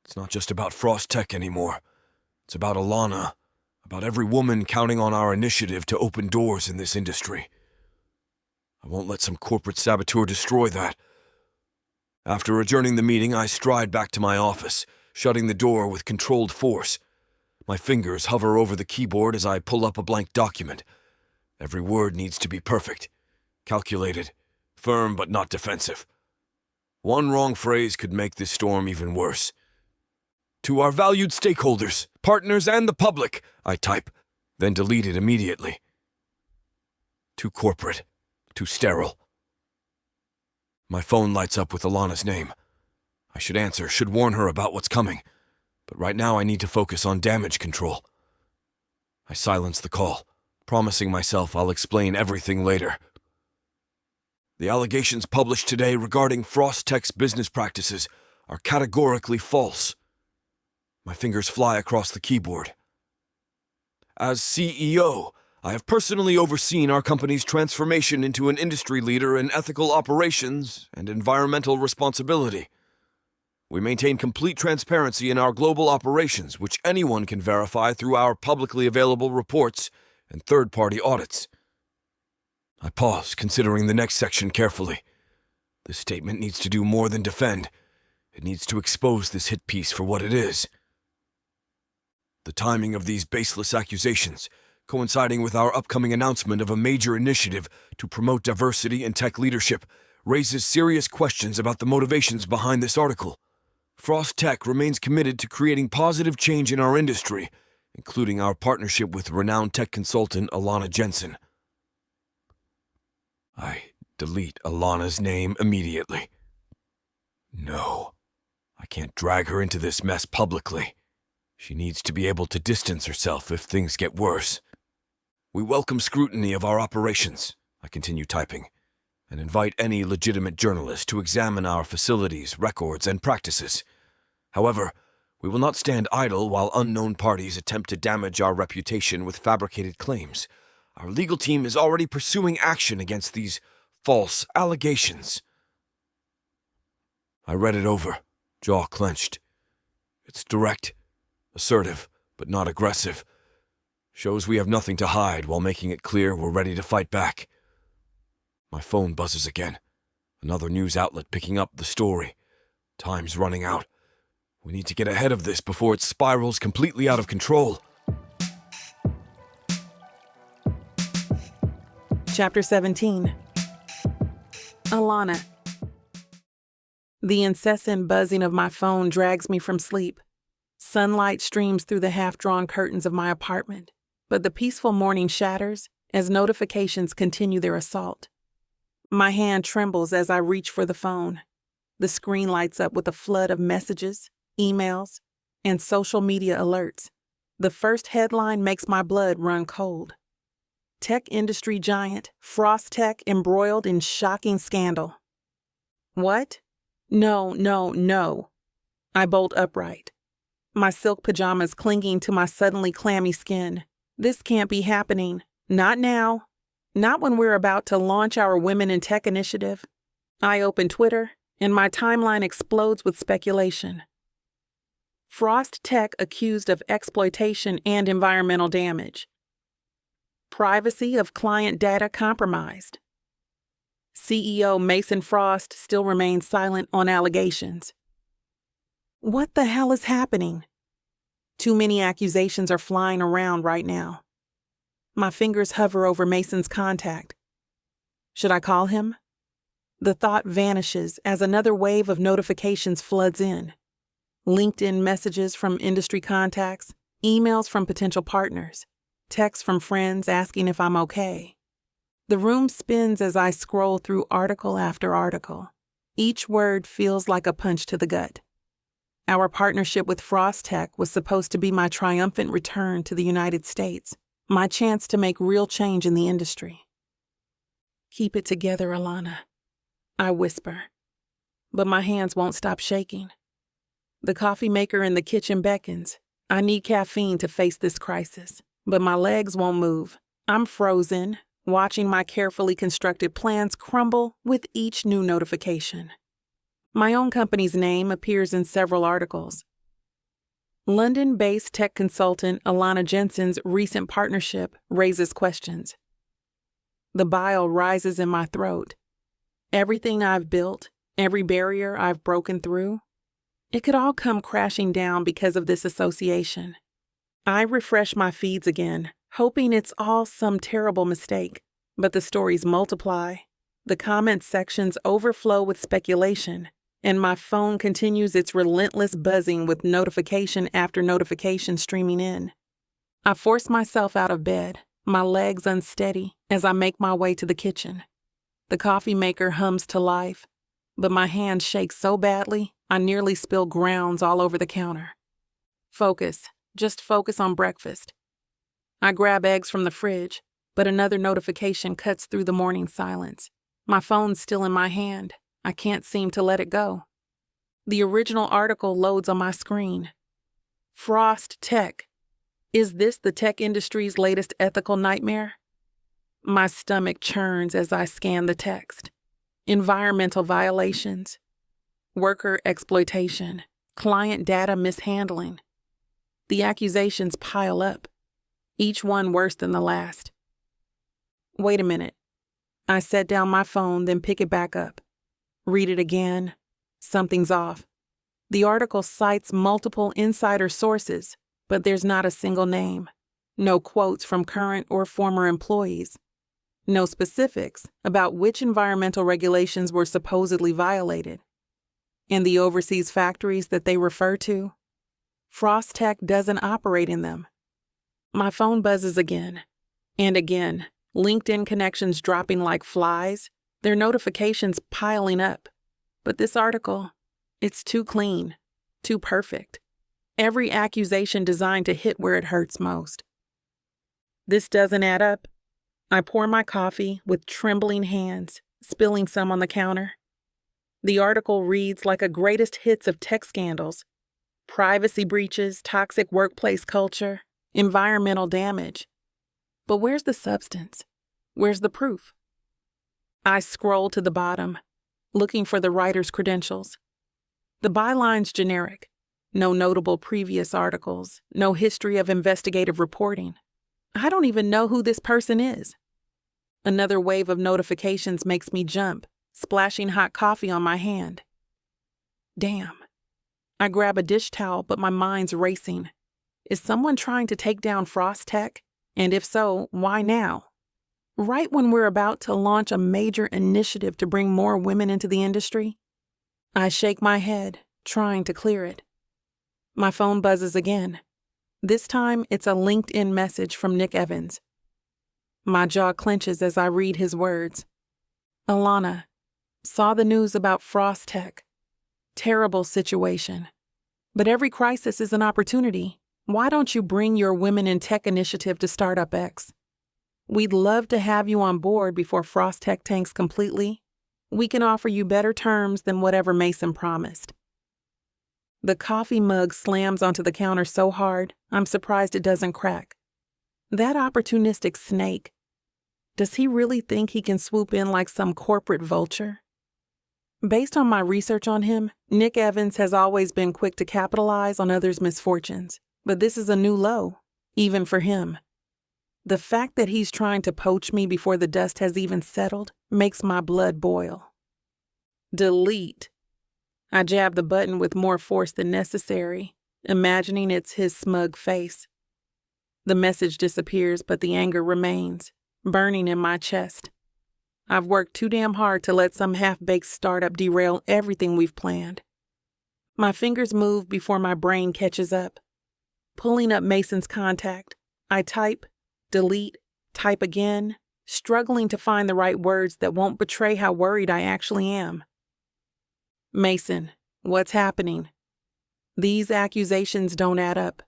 B: It's not just about Frost Tech anymore. It's about Alana, about every woman counting on our initiative to open doors in this industry. I won't let some corporate saboteur destroy that. After adjourning the meeting, I stride back to my office, shutting the door with controlled force. My fingers hover over the keyboard as I pull up a blank document. Every word needs to be perfect, calculated, firm but not defensive. One wrong phrase could make this storm even worse. To our valued stakeholders, partners, and the public, I type, then delete it immediately. Too corporate, too sterile. My phone lights up with Alana's name. I should answer, should warn her about what's coming. But right now I need to focus on damage control. I silence the call, promising myself I'll explain everything later. The allegations published today regarding Frost Tech's business practices are categorically false. My fingers fly across the keyboard. As CEO, I have personally overseen our company's transformation into an industry leader in ethical operations and environmental responsibility. We maintain complete transparency in our global operations, which anyone can verify through our publicly available reports and third-party audits. I pause, considering the next section carefully. This statement needs to do more than defend. It needs to expose this hit piece for what it is. The timing of these baseless accusations, coinciding with our upcoming announcement of a major initiative to promote diversity in tech leadership, raises serious questions about the motivations behind this article. Frost Tech remains committed to creating positive change in our industry, including our partnership with renowned tech consultant Alana Jensen. I delete Alana's name immediately. No, I can't drag her into this mess publicly. She needs to be able to distance herself if things get worse. We welcome scrutiny of our operations, I continue typing, and invite any legitimate journalist to examine our facilities, records, and practices. However, we will not stand idle while unknown parties attempt to damage our reputation with fabricated claims. Our legal team is already pursuing action against these false allegations. I read it over, jaw clenched. It's direct, assertive, but not aggressive. Shows we have nothing to hide while making it clear we're ready to fight back. My phone buzzes again. Another news outlet picking up the story. Time's running out. We need to get ahead of this before it spirals completely out of control.
A: Chapter 17. Alana. The incessant buzzing of my phone drags me from sleep. Sunlight streams through the half-drawn curtains of my apartment, but the peaceful morning shatters as notifications continue their assault. My hand trembles as I reach for the phone. The screen lights up with a flood of messages, emails, and social media alerts. The first headline makes my blood run cold. Tech industry giant Frost Tech embroiled in shocking scandal. What? No. I bolt upright, my silk pajamas clinging to my suddenly clammy skin. This can't be happening. Not now. Not when we're about to launch our Women in Tech initiative. I open Twitter, and my timeline explodes with speculation. Frost Tech accused of exploitation and environmental damage. Privacy of client data compromised. CEO Mason Frost still remains silent on allegations. What the hell is happening? Too many accusations are flying around right now. My fingers hover over Mason's contact. Should I call him? The thought vanishes as another wave of notifications floods in. LinkedIn messages from industry contacts, emails from potential partners, texts from friends asking if I'm okay. The room spins as I scroll through article after article. Each word feels like a punch to the gut. Our partnership with Frost Tech was supposed to be my triumphant return to the United States, my chance to make real change in the industry. Keep it together, Alana, I whisper, but my hands won't stop shaking. The coffee maker in the kitchen beckons. I need caffeine to face this crisis, but my legs won't move. I'm frozen, watching my carefully constructed plans crumble with each new notification. My own company's name appears in several articles. London-based tech consultant Alana Jensen's recent partnership raises questions. The bile rises in my throat. Everything I've built, every barrier I've broken through, it could all come crashing down because of this association. I refresh my feeds again, hoping it's all some terrible mistake, but the stories multiply. The comment sections overflow with speculation, and my phone continues its relentless buzzing with notification after notification streaming in. I force myself out of bed, my legs unsteady, as I make my way to the kitchen. The coffee maker hums to life, but my hands shake so badly, I nearly spill grounds all over the counter. Focus, just focus on breakfast. I grab eggs from the fridge, but another notification cuts through the morning silence. My phone's still in my hand. I can't seem to let it go. The original article loads on my screen. Frost Tech. Is this the tech industry's latest ethical nightmare? My stomach churns as I scan the text. Environmental violations, worker exploitation, client data mishandling. The accusations pile up, each one worse than the last. Wait a minute. I set down my phone, then pick it back up. Read it again. Something's off. The article cites multiple insider sources, but there's not a single name. No quotes from current or former employees. No specifics about which environmental regulations were supposedly violated. And the overseas factories that they refer to? Frost Tech doesn't operate in them. My phone buzzes again and again, LinkedIn connections dropping like flies, their notifications piling up. But this article, it's too clean, too perfect. Every accusation designed to hit where it hurts most. This doesn't add up. I pour my coffee with trembling hands, spilling some on the counter. The article reads like a greatest hits of tech scandals. Privacy breaches, toxic workplace culture, environmental damage. But where's the substance? Where's the proof? I scroll to the bottom, looking for the writer's credentials. The byline's generic. No notable previous articles, no history of investigative reporting. I don't even know who this person is. Another wave of notifications makes me jump, splashing hot coffee on my hand. Damn. I grab a dish towel, but my mind's racing. Is someone trying to take down Frost Tech? And if so, why now? Right when we're about to launch a major initiative to bring more women into the industry? I shake my head, trying to clear it. My phone buzzes again. This time, it's a LinkedIn message from Nick Evans. My jaw clenches as I read his words. Alana, saw the news about Frost Tech. Terrible situation. But every crisis is an opportunity. Why don't you bring your Women in Tech initiative to Startup X? We'd love to have you on board before Frost Tech tanks completely. We can offer you better terms than whatever Mason promised. The coffee mug slams onto the counter so hard, I'm surprised it doesn't crack. That opportunistic snake. Does he really think he can swoop in like some corporate vulture? Based on my research on him, Nick Evans has always been quick to capitalize on others' misfortunes, but this is a new low, even for him. The fact that he's trying to poach me before the dust has even settled makes my blood boil. Delete. I jab the button with more force than necessary, imagining it's his smug face. The message disappears, but the anger remains, burning in my chest. I've worked too damn hard to let some half-baked startup derail everything we've planned. My fingers move before my brain catches up. Pulling up Mason's contact, I type, delete, type again, struggling to find the right words that won't betray how worried I actually am. Mason, what's happening? These accusations don't add up,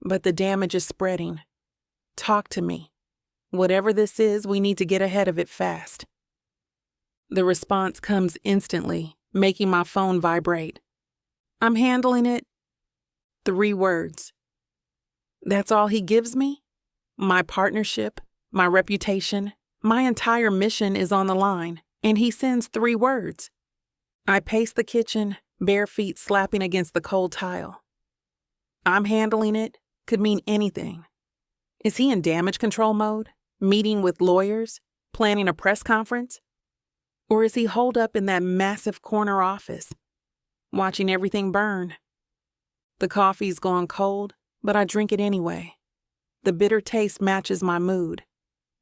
A: but the damage is spreading. Talk to me. Whatever this is, we need to get ahead of it fast. The response comes instantly, making my phone vibrate. I'm handling it. 3 words. That's all he gives me? My partnership, my reputation, my entire mission is on the line, and he sends 3 words. I pace the kitchen, bare feet slapping against the cold tile. I'm handling it could mean anything. Is he in damage control mode, meeting with lawyers, planning a press conference? Or is he holed up in that massive corner office, watching everything burn? The coffee's gone cold, but I drink it anyway. The bitter taste matches my mood.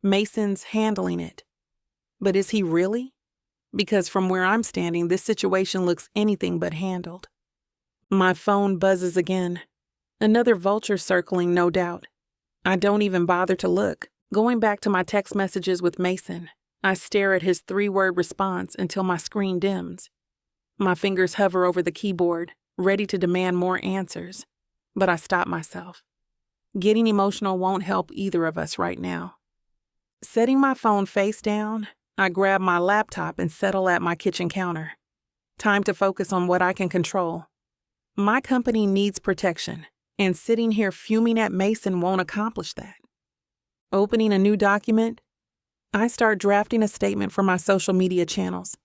A: Mason's handling it. But is he really? Because from where I'm standing, this situation looks anything but handled. My phone buzzes again. Another vulture circling, no doubt. I don't even bother to look. Going back to my text messages with Mason, I stare at his 3-word response until my screen dims. My fingers hover over the keyboard, ready to demand more answers. But I stop myself. Getting emotional won't help either of us right now. Setting my phone face down, I grab my laptop and settle at my kitchen counter. Time to focus on what I can control. My company needs protection, and sitting here fuming at Mason won't accomplish that. Opening a new document, I start drafting a statement for my social media channels.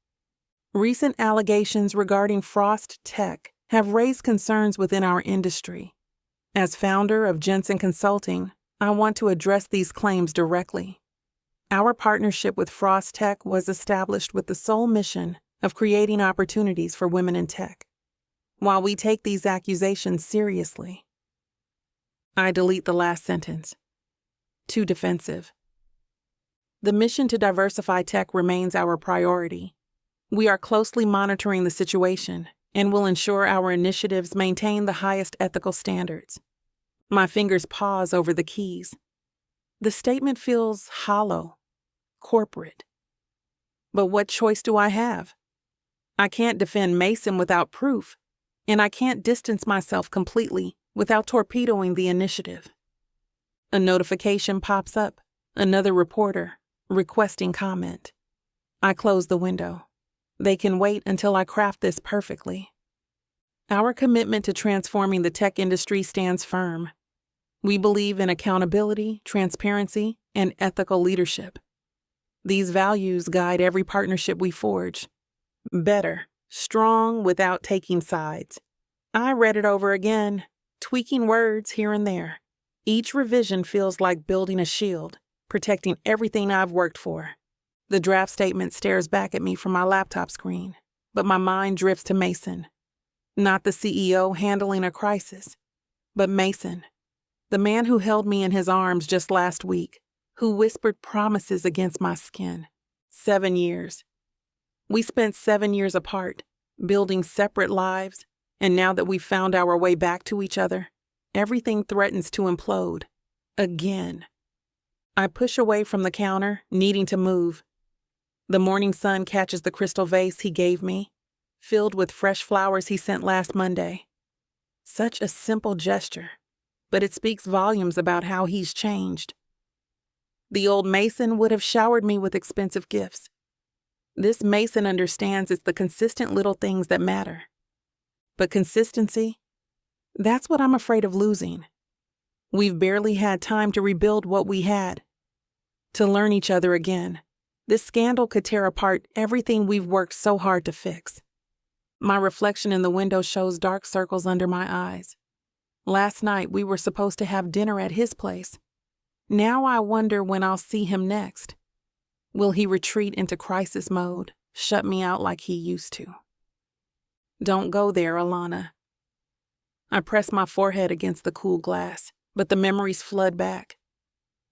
A: Recent allegations regarding Frost Tech have raised concerns within our industry. As founder of Jensen Consulting, I want to address these claims directly. Our partnership with Frost Tech was established with the sole mission of creating opportunities for women in tech. while we take these accusations seriously. I delete the last sentence. Too defensive. The mission to diversify tech remains our priority. We are closely monitoring the situation and will ensure our initiatives maintain the highest ethical standards. My fingers pause over the keys. The statement feels hollow, corporate. But what choice do I have? I can't defend Mason without proof, and I can't distance myself completely without torpedoing the initiative. A notification pops up, another reporter, requesting comment. I close the window. They can wait until I craft this perfectly. Our commitment to transforming the tech industry stands firm. We believe in accountability, transparency, and ethical leadership. These values guide every partnership we forge. Better, strong without taking sides. I read it over again, tweaking words here and there. Each revision feels like building a shield, protecting everything I've worked for. The draft statement stares back at me from my laptop screen, but my mind drifts to Mason. Not the CEO handling a crisis, but Mason, the man who held me in his arms just last week, who whispered promises against my skin. 7 years. We spent 7 years apart, building separate lives, and now that we've found our way back to each other, everything threatens to implode. Again. I push away from the counter, needing to move. The morning sun catches the crystal vase he gave me, filled with fresh flowers he sent last Monday. Such a simple gesture, but it speaks volumes about how he's changed. The old Mason would have showered me with expensive gifts. This Mason understands it's the consistent little things that matter. But consistency, that's what I'm afraid of losing. We've barely had time to rebuild what we had. To learn each other again. This scandal could tear apart everything we've worked so hard to fix. My reflection in the window shows dark circles under my eyes. Last night we were supposed to have dinner at his place. Now I wonder when I'll see him next. Will he retreat into crisis mode, shut me out like he used to? Don't go there, Alana. I press my forehead against the cool glass, but the memories flood back.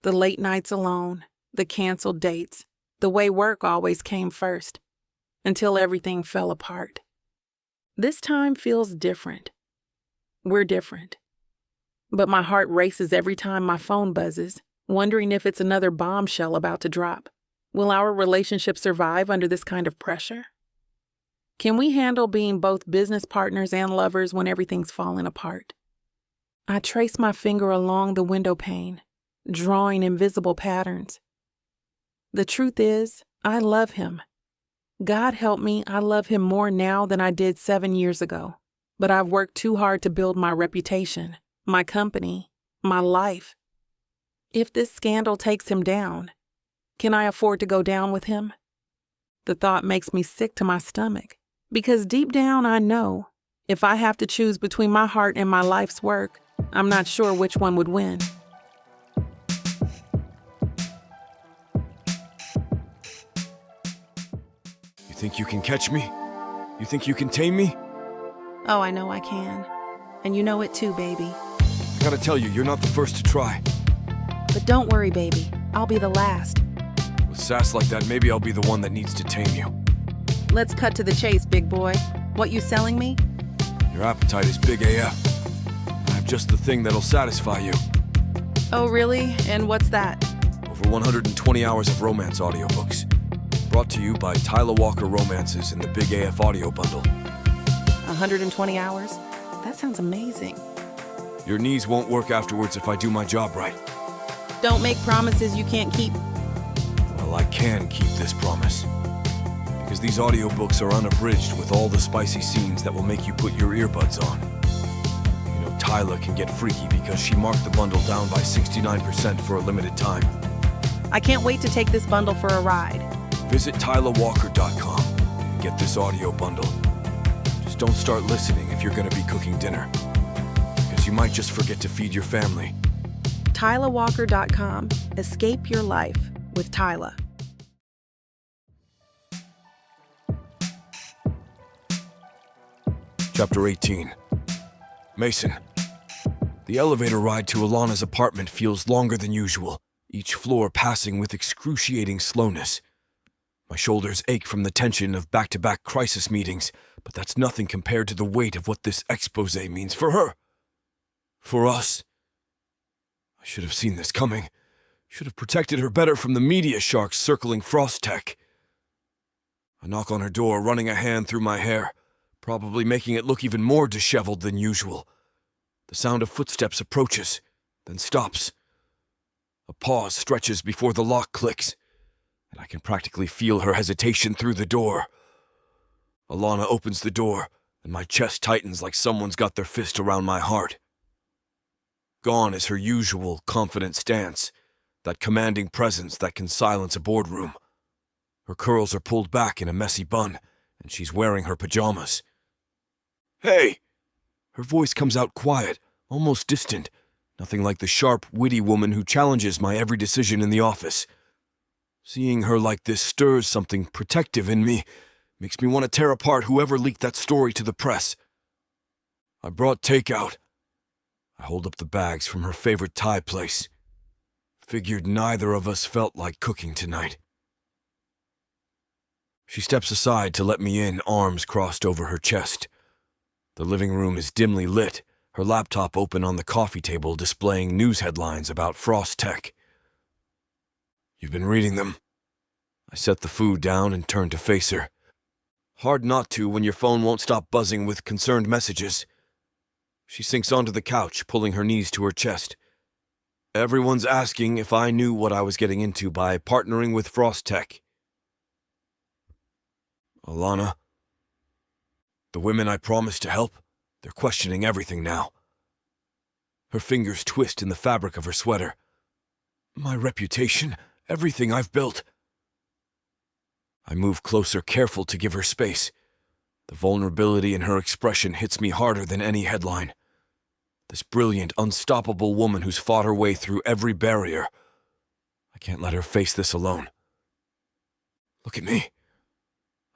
A: The late nights alone, the canceled dates, the way work always came first, until everything fell apart. This time feels different. We're different. But my heart races every time my phone buzzes, wondering if it's another bombshell about to drop. Will our relationship survive under this kind of pressure? Can we handle being both business partners and lovers when everything's falling apart? I trace my finger along the window pane, drawing invisible patterns. The truth is, I love him. God help me, I love him more now than I did 7 years ago. But I've worked too hard to build my reputation, my company, my life. If this scandal takes him down, can I afford to go down with him? The thought makes me sick to my stomach, because deep down I know, if I have to choose between my heart and my life's work, I'm not sure which one would win.
B: You think you can catch me? You think you can tame me?
C: Oh, I know I can. And you know it too, baby.
B: I gotta tell you, you're not the first to try.
C: But don't worry, baby. I'll be the last.
B: With sass like that, maybe I'll be the one that needs to tame you.
C: Let's cut to the chase, big boy. What you selling me?
B: Your appetite is big AF. I have just the thing that'll satisfy you.
C: Oh, really? And what's that?
B: Over 120 hours of romance audiobooks. Brought to you by Tyla Walker Romances in the Big AF Audio Bundle.
C: 120 hours? That sounds amazing.
B: Your knees won't work afterwards if I do my job right.
C: Don't make promises you can't keep.
B: Well, I can keep this promise. Because these audiobooks are unabridged with all the spicy scenes that will make you put your earbuds on. You know, Tyla can get freaky because she marked the bundle down by 69% for a limited time.
C: I can't wait to take this bundle for a ride.
B: Visit TylaWalker.com and get this audio bundle. Just don't start listening if you're going to be cooking dinner. Because you might just forget to feed your family.
C: TylaWalker.com. Escape your life with Tyla.
B: Chapter 18. Mason. The elevator ride to Alana's apartment feels longer than usual, each floor passing with excruciating slowness. My shoulders ache from the tension of back-to-back crisis meetings, but that's nothing compared to the weight of what this expose means for her. For us. I should have seen this coming. Should have protected her better from the media sharks circling Frost Tech. I knock on her door, running a hand through my hair, probably making it look even more disheveled than usual. The sound of footsteps approaches, then stops. A pause stretches before the lock clicks, and I can practically feel her hesitation through the door. Alana opens the door, and my chest tightens like someone's got their fist around my heart. Gone is her usual confident stance, that commanding presence that can silence a boardroom. Her curls are pulled back in a messy bun, and she's wearing her pajamas. "Hey!" Her voice comes out quiet, almost distant, nothing like the sharp, witty woman who challenges my every decision in the office. Seeing her like this stirs something protective in me, makes me want to tear apart whoever leaked that story to the press. I brought takeout. I hold up the bags from her favorite Thai place. Figured neither of us felt like cooking tonight. She steps aside to let me in, arms crossed over her chest. The living room is dimly lit, her laptop open on the coffee table displaying news headlines about Frost Tech. "You've been reading them?" I set the food down and turn to face her. Hard not to when your phone won't stop buzzing with concerned messages. She sinks onto the couch, pulling her knees to her chest. "Everyone's asking if I knew what I was getting into by partnering with Frost Tech." "Alana, the women I promised to help, they're questioning everything now." Her fingers twist in the fabric of her sweater. "My reputation, everything I've built." I move closer, careful to give her space. The vulnerability in her expression hits me harder than any headline. This brilliant, unstoppable woman who's fought her way through every barrier. I can't let her face this alone. "Look at me."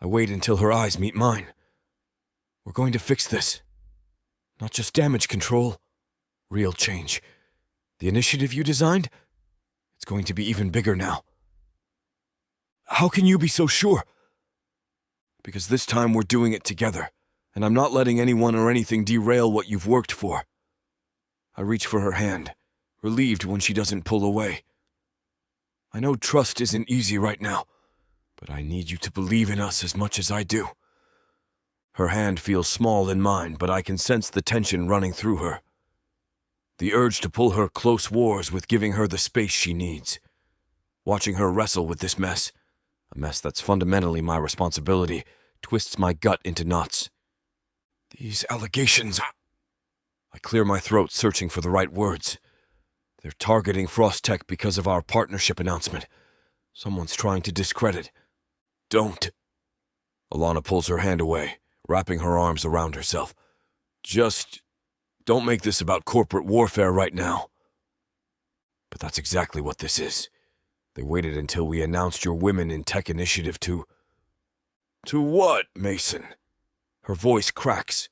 B: I wait until her eyes meet mine. "We're going to fix this. Not just damage control, real change. The initiative you designed, it's going to be even bigger now." "How can you be so sure?" "Because this time we're doing it together, and I'm not letting anyone or anything derail what you've worked for." I reach for her hand, relieved when she doesn't pull away. "I know trust isn't easy right now, but I need you to believe in us as much as I do." Her hand feels small in mine, but I can sense the tension running through her. The urge to pull her close wars with giving her the space she needs. Watching her wrestle with this mess, a mess that's fundamentally my responsibility, twists my gut into knots. "These allegations..." I clear my throat, searching for the right words. "They're targeting Frost Tech because of our partnership announcement. Someone's trying to discredit." "Don't." Alana pulls her hand away, wrapping her arms around herself. "Just don't make this about corporate warfare right now." But that's exactly what this is. They waited until we announced your Women in Tech initiative to... "To what, Mason?" Her voice cracks.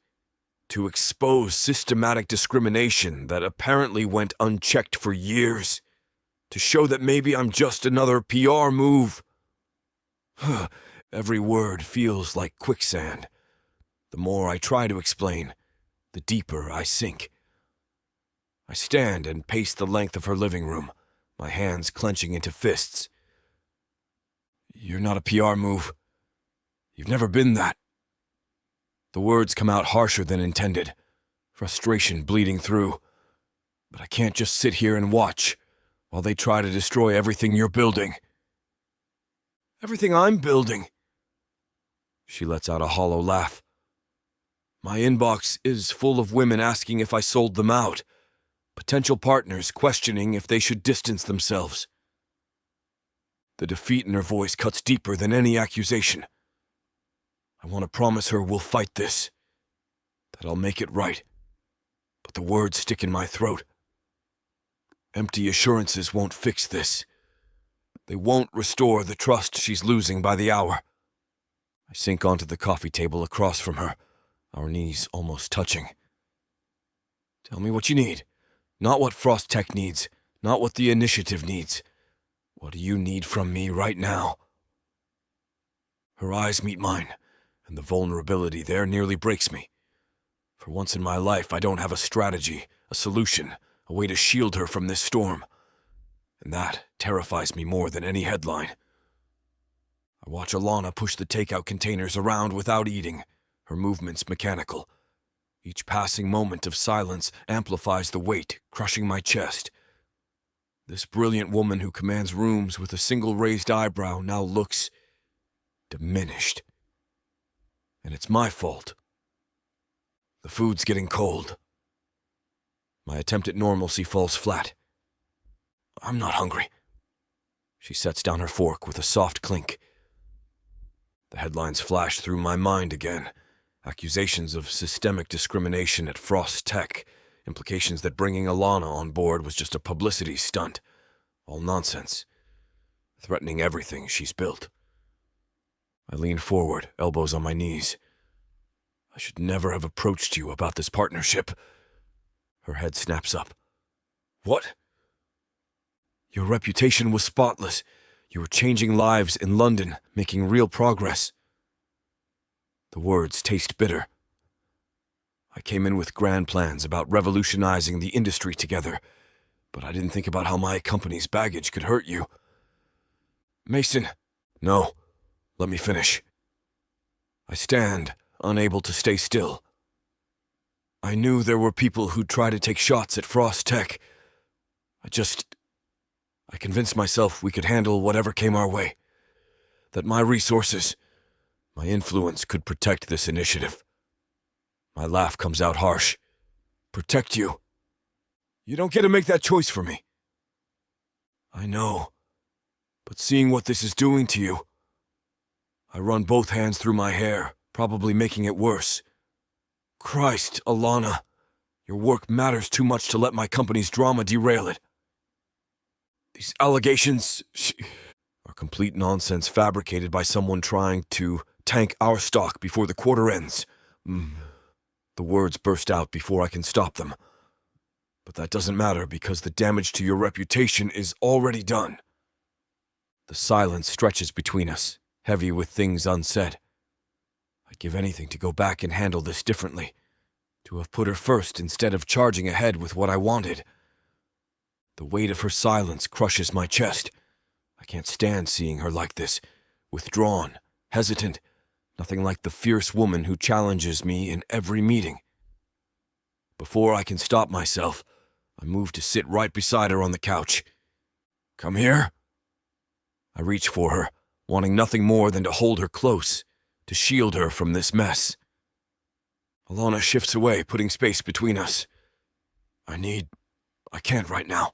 B: "To expose systematic discrimination that apparently went unchecked for years. To show that maybe I'm just another PR move." Every word feels like quicksand. The more I try to explain, the deeper I sink. I stand and pace the length of her living room, my hands clenching into fists. "You're not a PR move. You've never been that." The words come out harsher than intended, frustration bleeding through. But I can't just sit here and watch while they try to destroy everything you're building. "Everything I'm building?" She lets out a hollow laugh. "My inbox is full of women asking if I sold them out. Potential partners questioning if they should distance themselves." The defeat in her voice cuts deeper than any accusation. I want to promise her we'll fight this, that I'll make it right. But the words stick in my throat. Empty assurances won't fix this. They won't restore the trust she's losing by the hour. I sink onto the coffee table across from her, our knees almost touching. Tell me what you need. Not what Frost Tech needs, not what the initiative needs. What do you need from me right now? Her eyes meet mine, and the vulnerability there nearly breaks me. For once in my life, I don't have a strategy, a solution, a way to shield her from this storm. And that terrifies me more than any headline. I watch Alana push the takeout containers around without eating, her movements mechanical. Each passing moment of silence amplifies the weight, crushing my chest. This brilliant woman who commands rooms with a single raised eyebrow now looks diminished. And it's my fault. The food's getting cold. My attempt at normalcy falls flat. I'm not hungry. She sets down her fork with a soft clink. The headlines flash through my mind again. Accusations of systemic discrimination at Frost Tech. Implications that bringing Alana on board was just a publicity stunt. All nonsense. Threatening everything she's built. I lean forward, elbows on my knees. I should never have approached you about this partnership. Her head snaps up. What? Your reputation was spotless. You were changing lives in London, making real progress. The words taste bitter. I came in with grand plans about revolutionizing the industry together, but I didn't think about how my company's baggage could hurt you. Mason, no, let me finish. I stand, unable to stay still. I knew there were people who'd try to take shots at Frost Tech. I convinced myself we could handle whatever came our way. That my resources, my influence could protect this initiative. My laugh comes out harsh. Protect you? You don't get to make that choice for me. I know, but seeing what this is doing to you, I run both hands through my hair, probably making it worse. Christ, Alana, your work matters too much to let my company's drama derail it. These allegations are complete nonsense fabricated by someone trying to tank our stock before the quarter ends. The words burst out before I can stop them. But that doesn't matter because the damage to your reputation is already done. The silence stretches between us, heavy with things unsaid. I'd give anything to go back and handle this differently, to have put her first instead of charging ahead with what I wanted. The weight of her silence crushes my chest. I can't stand seeing her like this, withdrawn, hesitant, nothing like the fierce woman who challenges me in every meeting. Before I can stop myself, I move to sit right beside her on the couch. Come here. I reach for her, wanting nothing more than to hold her close, to shield her from this mess. Alana shifts away, putting space between us. I can't right now.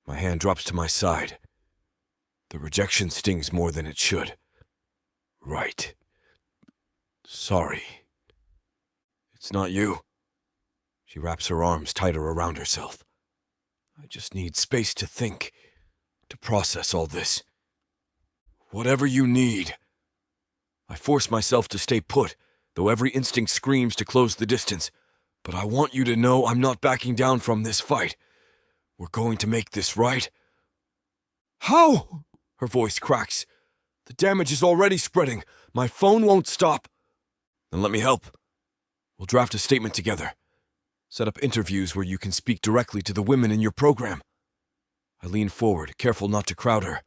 B: My hand drops to my side. The rejection stings more than it should. Right. Sorry. It's not you. She wraps her arms tighter around herself. I just need space to think, to process all this. Whatever you need. I force myself to stay put, though every instinct screams to close the distance. But I want you to know I'm not backing down from this fight. We're going to make this right. How? Her voice cracks. The damage is already spreading. My phone won't stop. Then let me help. We'll draft a statement together. Set up interviews where you can speak directly to the women in your program. I lean forward, careful not to crowd her.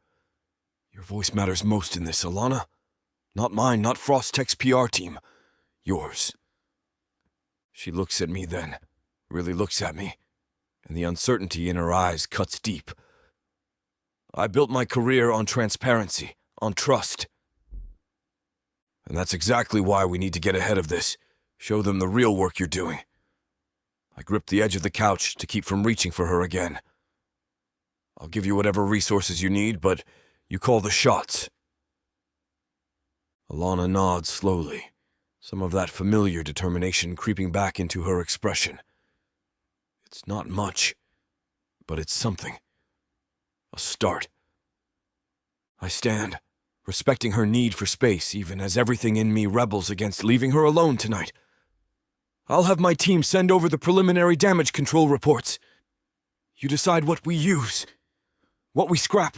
B: Your voice matters most in this, Alana. Not mine, not Frost Tech's PR team. Yours. She looks at me then, really looks at me, and the uncertainty in her eyes cuts deep. I built my career on transparency, on trust. And that's exactly why we need to get ahead of this. Show them the real work you're doing. I grip the edge of the couch to keep from reaching for her again. I'll give you whatever resources you need, but you call the shots. Alana nods slowly, some of that familiar determination creeping back into her expression. It's not much, but it's something. A start. I stand, respecting her need for space even as everything in me rebels against leaving her alone tonight. I'll have my team send over the preliminary damage control reports. You decide what we use, what we scrap.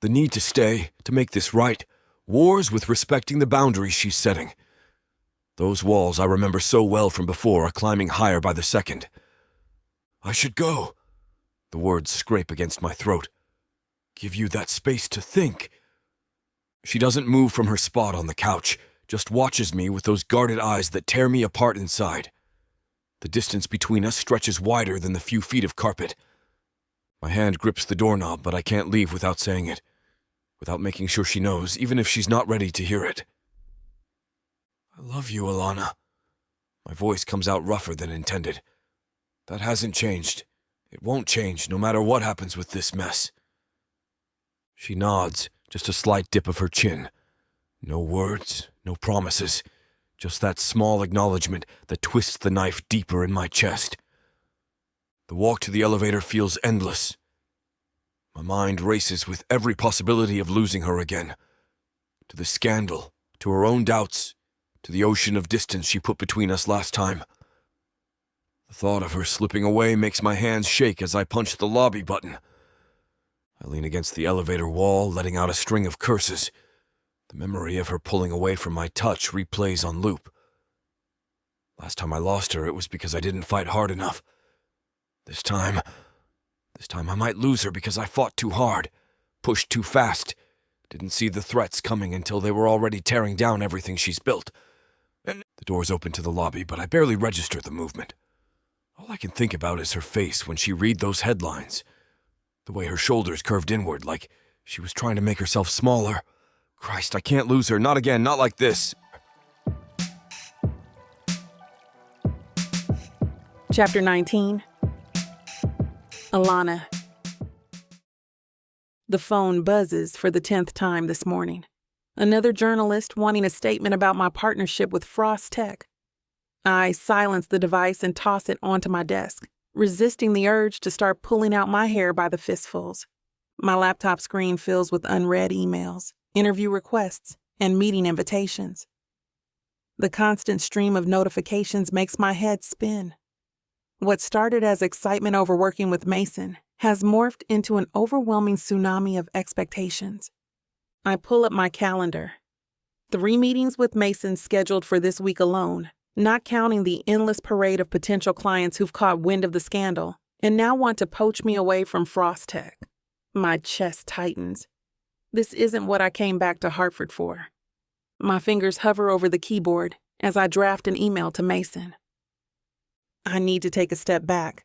B: The need to stay, to make this right, wars with respecting the boundaries she's setting. Those walls I remember so well from before are climbing higher by the second. I should go. The words scrape against my throat. Give you that space to think. She doesn't move from her spot on the couch, just watches me with those guarded eyes that tear me apart inside. The distance between us stretches wider than the few feet of carpet. My hand grips the doorknob, but I can't leave without saying it, without making sure she knows, even if she's not ready to hear it. I love you, Alana. My voice comes out rougher than intended. That hasn't changed. It won't change, no matter what happens with this mess. She nods, just a slight dip of her chin. No words, no promises, just that small acknowledgement that twists the knife deeper in my chest. The walk to the elevator feels endless. My mind races with every possibility of losing her again. To the scandal, to her own doubts, to the ocean of distance she put between us last time. The thought of her slipping away makes my hands shake as I punch the lobby button. I lean against the elevator wall, letting out a string of curses. The memory of her pulling away from my touch replays on loop. Last time I lost her, it was because I didn't fight hard enough. This time I might lose her because I fought too hard, pushed too fast, didn't see the threats coming until they were already tearing down everything she's built. And the door's open to the lobby, but I barely register the movement. All I can think about is her face when she read those headlines. The way her shoulders curved inward, like she was trying to make herself smaller. Christ, I can't lose her. Not again, not like this.
A: Chapter 19. Alana. The phone buzzes for the 10th time this morning. Another journalist wanting a statement about my partnership with Frost Tech. I silence the device and toss it onto my desk, resisting the urge to start pulling out my hair by the fistfuls. My laptop screen fills with unread emails, interview requests, and meeting invitations. The constant stream of notifications makes my head spin. What started as excitement over working with Mason has morphed into an overwhelming tsunami of expectations. I pull up my calendar. 3 meetings with Mason scheduled for this week alone, not counting the endless parade of potential clients who've caught wind of the scandal and now want to poach me away from Frost Tech. My chest tightens. This isn't what I came back to Hartford for. My fingers hover over the keyboard as I draft an email to Mason. I need to take a step back.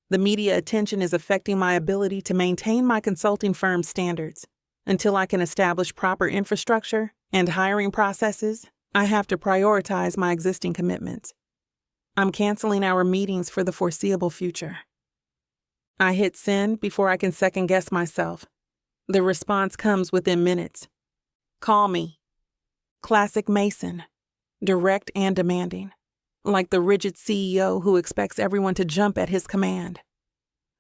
A: The media attention is affecting my ability to maintain my consulting firm's standards. Until I can establish proper infrastructure and hiring processes, I have to prioritize my existing commitments. I'm canceling our meetings for the foreseeable future. I hit send before I can second-guess myself. The response comes within minutes. Call me. Classic Mason. Direct and demanding. Like the rigid CEO who expects everyone to jump at his command.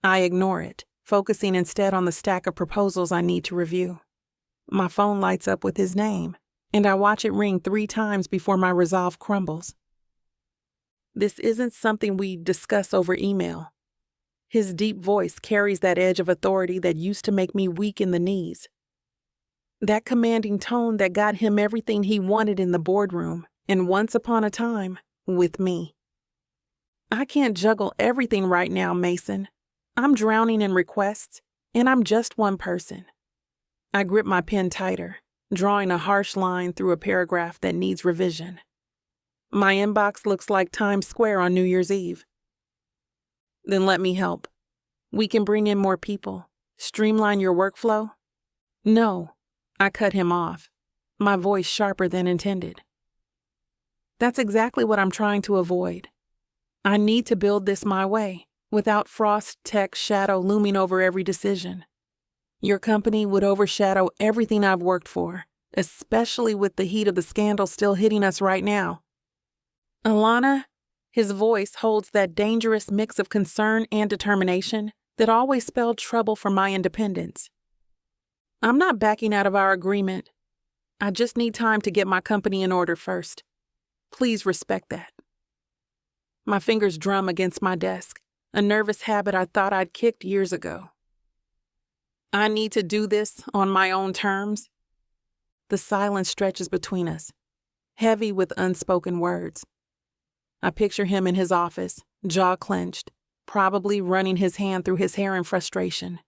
A: I ignore it, focusing instead on the stack of proposals I need to review. My phone lights up with his name, and I watch it ring 3 times before my resolve crumbles. This isn't something we discuss over email. His deep voice carries that edge of authority that used to make me weak in the knees. That commanding tone that got him everything he wanted in the boardroom, and once upon a time, with me. I can't juggle everything right now, Mason. I'm drowning in requests, and I'm just one person. I grip my pen tighter, drawing a harsh line through a paragraph that needs revision. My inbox looks like Times Square on New Year's Eve. Then let me help. We can bring in more people, streamline your workflow. No, I cut him off, my voice sharper than intended. That's exactly what I'm trying to avoid. I need to build this my way, without Frost Tech's shadow looming over every decision. Your company would overshadow everything I've worked for, especially with the heat of the scandal still hitting us right now. Alana, his voice holds that dangerous mix of concern and determination that always spelled trouble for my independence. I'm not backing out of our agreement. I just need time to get my company in order first. Please respect that. My fingers drum against my desk, a nervous habit I thought I'd kicked years ago. I need to do this on my own terms. The silence stretches between us, heavy with unspoken words. I picture him in his office, jaw clenched, probably running his hand through his hair in frustration.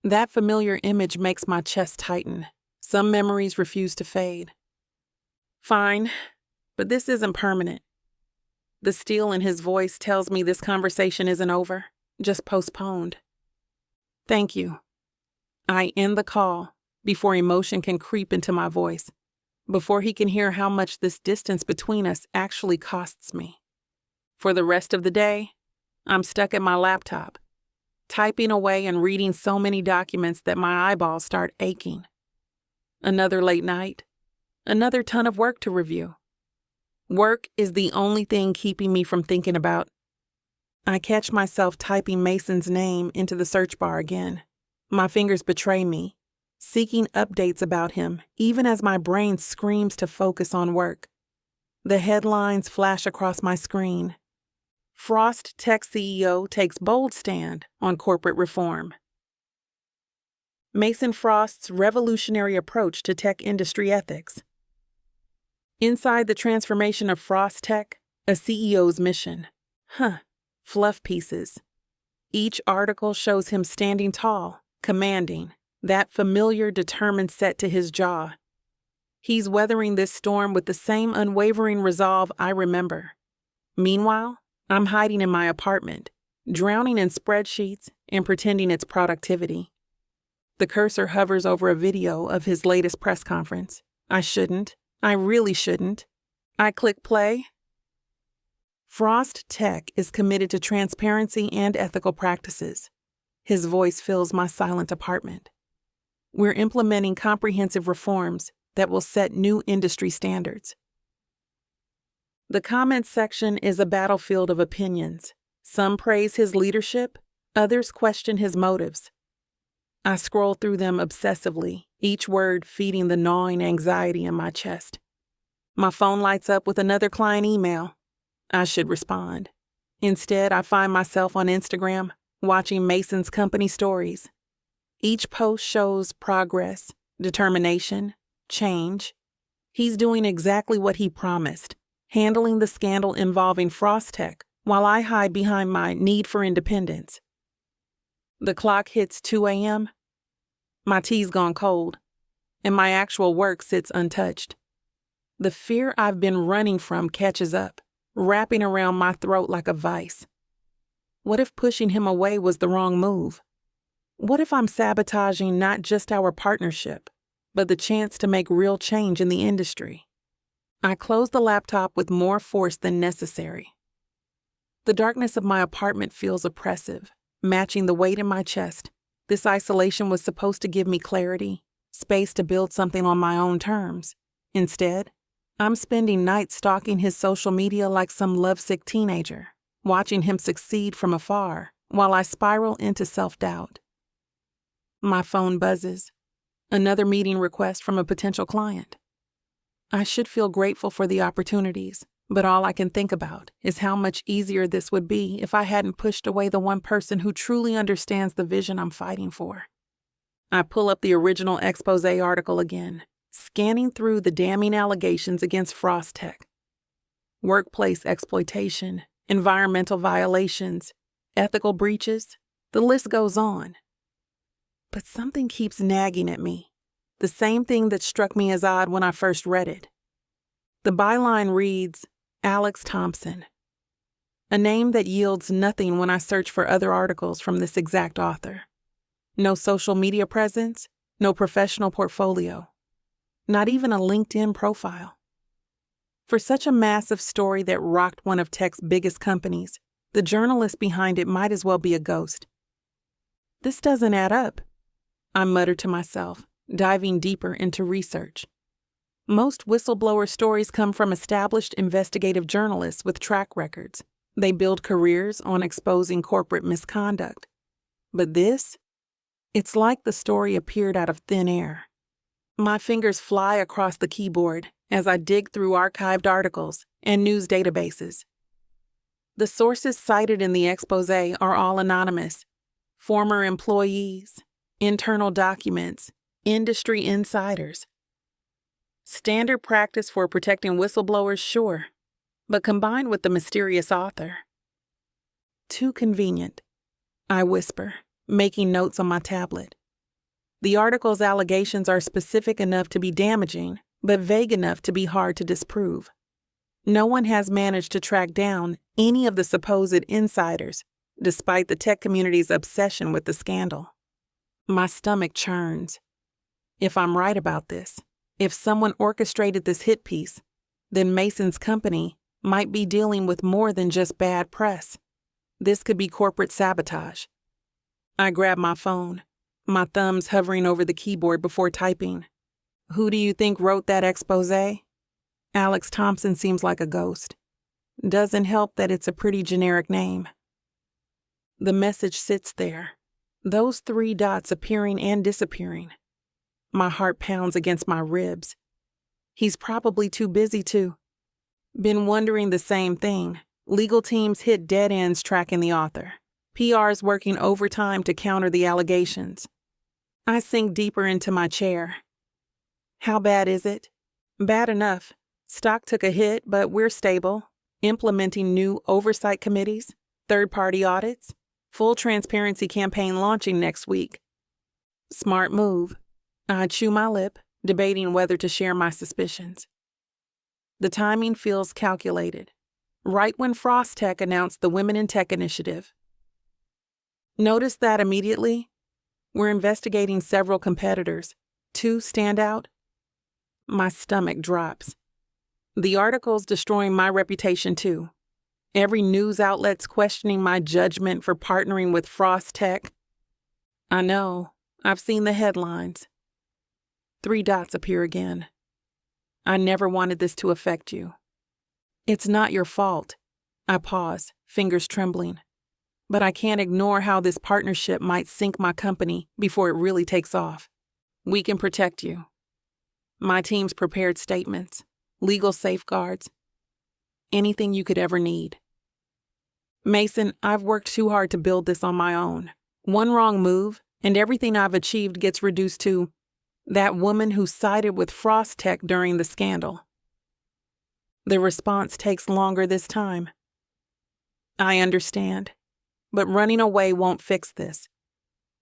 A: That familiar image makes my chest tighten. Some memories refuse to fade. Fine, but this isn't permanent. The steel in his voice tells me this conversation isn't over, just postponed. Thank you. I end the call before emotion can creep into my voice, before he can hear how much this distance between us actually costs me. For the rest of the day, I'm stuck at my laptop, typing away and reading so many documents that my eyeballs start aching. Another late night, another ton of work to review. Work is the only thing keeping me from thinking about. I catch myself typing Mason's name into the search bar again. My fingers betray me, seeking updates about him, even as my brain screams to focus on work. The headlines flash across my screen. Frost Tech CEO takes bold stand on corporate reform. Mason Frost's revolutionary approach to tech industry ethics. Inside the transformation of Frost Tech, a CEO's mission. Fluff pieces. Each article shows him standing tall, commanding, that familiar, determined set to his jaw. He's weathering this storm with the same unwavering resolve I remember. Meanwhile, I'm hiding in my apartment, drowning in spreadsheets and pretending it's productivity. The cursor hovers over a video of his latest press conference. I shouldn't. I really shouldn't. I click play. Frost Tech is committed to transparency and ethical practices. His voice fills my silent apartment. We're implementing comprehensive reforms that will set new industry standards. The comments section is a battlefield of opinions. Some praise his leadership, others question his motives. I scroll through them obsessively, each word feeding the gnawing anxiety in my chest. My phone lights up with another client email. I should respond. Instead, I find myself on Instagram, watching Mason's company stories. Each post shows progress, determination, change. He's doing exactly what he promised, handling the scandal involving Frost Tech while I hide behind my need for independence. The clock hits 2 a.m. My tea's gone cold, and my actual work sits untouched. The fear I've been running from catches up, wrapping around my throat like a vice. What if pushing him away was the wrong move? What if I'm sabotaging not just our partnership, but the chance to make real change in the industry? I close the laptop with more force than necessary. The darkness of my apartment feels oppressive, matching the weight in my chest. This isolation was supposed to give me clarity, space to build something on my own terms. Instead, I'm spending nights stalking his social media like some lovesick teenager, watching him succeed from afar while I spiral into self-doubt. My phone buzzes. Another meeting request from a potential client. I should feel grateful for the opportunities, but all I can think about is how much easier this would be if I hadn't pushed away the one person who truly understands the vision I'm fighting for. I pull up the original expose article again, scanning through the damning allegations against Frost Tech. Workplace exploitation, environmental violations, ethical breaches, the list goes on. But something keeps nagging at me, the same thing that struck me as odd when I first read it. The byline reads, Alex Thompson, a name that yields nothing when I search for other articles from this exact author. No social media presence, no professional portfolio, not even a LinkedIn profile. For such a massive story that rocked one of tech's biggest companies, the journalist behind it might as well be a ghost. This doesn't add up, I mutter to myself, diving deeper into research. Most whistleblower stories come from established investigative journalists with track records. They build careers on exposing corporate misconduct. But this? It's like the story appeared out of thin air. My fingers fly across the keyboard as I dig through archived articles and news databases. The sources cited in the exposé are all anonymous: former employees, internal documents, industry insiders. Standard practice for protecting whistleblowers, sure, but combined with the mysterious author. Too convenient, I whisper, making notes on my tablet. The article's allegations are specific enough to be damaging, but vague enough to be hard to disprove. No one has managed to track down any of the supposed insiders, despite the tech community's obsession with the scandal. My stomach churns. If I'm right about this, if someone orchestrated this hit piece, then Mason's company might be dealing with more than just bad press. This could be corporate sabotage. I grab my phone, my thumbs hovering over the keyboard before typing. Who do you think wrote that exposé? Alex Thompson seems like a ghost. Doesn't help that it's a pretty generic name. The message sits there, those 3 dots appearing and disappearing. My heart pounds against my ribs. He's probably too busy to. Been wondering the same thing. Legal teams hit dead ends tracking the author. PR's working overtime to counter the allegations. I sink deeper into my chair. How bad is it? Bad enough. Stock took a hit, but we're stable. Implementing new oversight committees, third-party audits, full transparency campaign launching next week. Smart move. I chew my lip, debating whether to share my suspicions. The timing feels calculated, right when Frost Tech announced the Women in Tech initiative. Notice that immediately? We're investigating several competitors. 2 stand out. My stomach drops. The article's destroying my reputation too. Every news outlet's questioning my judgment for partnering with Frost Tech. I know. I've seen the headlines. 3 dots appear again. I never wanted this to affect you. It's not your fault. I pause, fingers trembling. But I can't ignore how this partnership might sink my company before it really takes off. We can protect you. My team's prepared statements, legal safeguards, anything you could ever need. Mason, I've worked too hard to build this on my own. One wrong move, and everything I've achieved gets reduced to that woman who sided with Frost Tech during the scandal. The response takes longer this time. I understand, but running away won't fix this.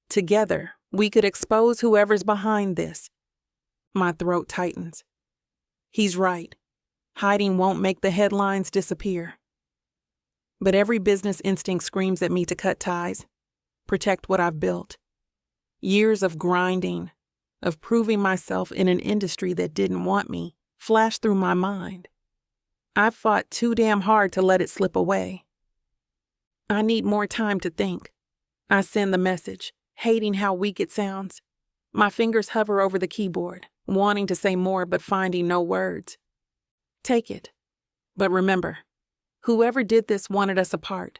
A: Together, we could expose whoever's behind this. My throat tightens. He's right. Hiding won't make the headlines disappear. But every business instinct screams at me to cut ties, protect what I've built. Years of grinding, of proving myself in an industry that didn't want me, flashed through my mind. I've fought too damn hard to let it slip away. I need more time to think. I send the message, hating how weak it sounds. My fingers hover over the keyboard, wanting to say more but finding no words. Take it. But remember, whoever did this wanted us apart.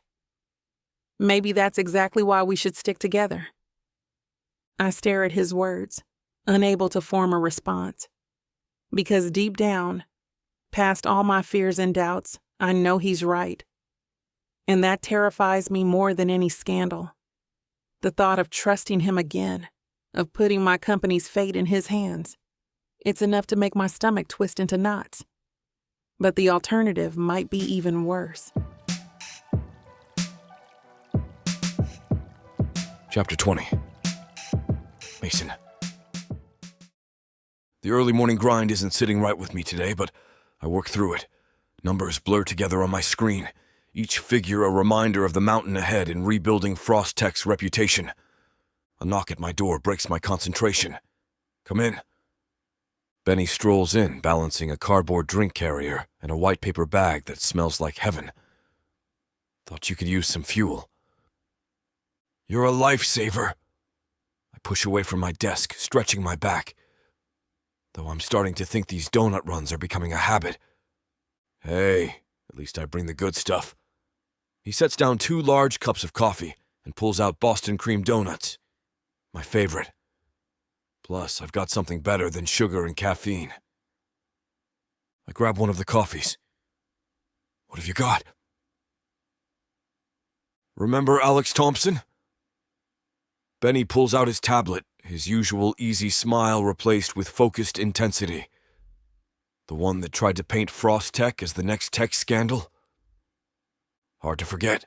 A: Maybe that's exactly why we should stick together. I stare at his words, unable to form a response. Because deep down, past all my fears and doubts, I know he's right. And that terrifies me more than any scandal. The thought of trusting him again, of putting my company's fate in his hands. It's enough to make my stomach twist into knots. But the alternative might be even worse.
B: Chapter 20. Mason. The early morning grind isn't sitting right with me today, but I work through it. Numbers blur together on my screen, each figure a reminder of the mountain ahead in rebuilding Frost Tech's reputation. A knock at my door breaks my concentration. Come in. Benny strolls in, balancing a cardboard drink carrier and a white paper bag that smells like heaven. Thought you could use some fuel. You're a lifesaver. I push away from my desk, stretching my back. Though I'm starting to think these donut runs are becoming a habit. Hey, at least I bring the good stuff. He sets down 2 large cups of coffee and pulls out Boston cream donuts. My favorite. Plus, I've got something better than sugar and caffeine. I grab one of the coffees. What have you got? Remember Alex Thompson? Benny pulls out his tablet, his usual easy smile replaced with focused intensity. The one that tried to paint Frost Tech as the next tech scandal? Hard to forget.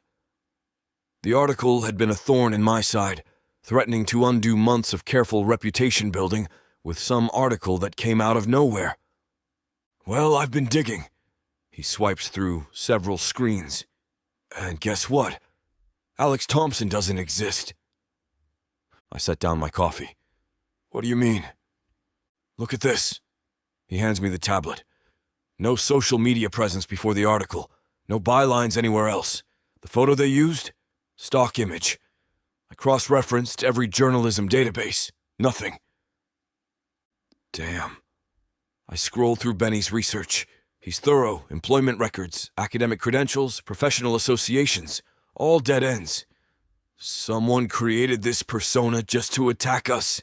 B: The article had been a thorn in my side, threatening to undo months of careful reputation building with some article that came out of nowhere. Well, I've been digging. He swipes through several screens. And guess what? Alex Thompson doesn't exist. I set down my coffee. What do you mean? Look at this. He hands me the tablet. No social media presence before the article. No bylines anywhere else. The photo they used? Stock image. I cross-referenced every journalism database. Nothing. Damn. I scrolled through Benny's research. He's thorough. Employment records, academic credentials, professional associations. All dead ends. Someone created this persona just to attack us.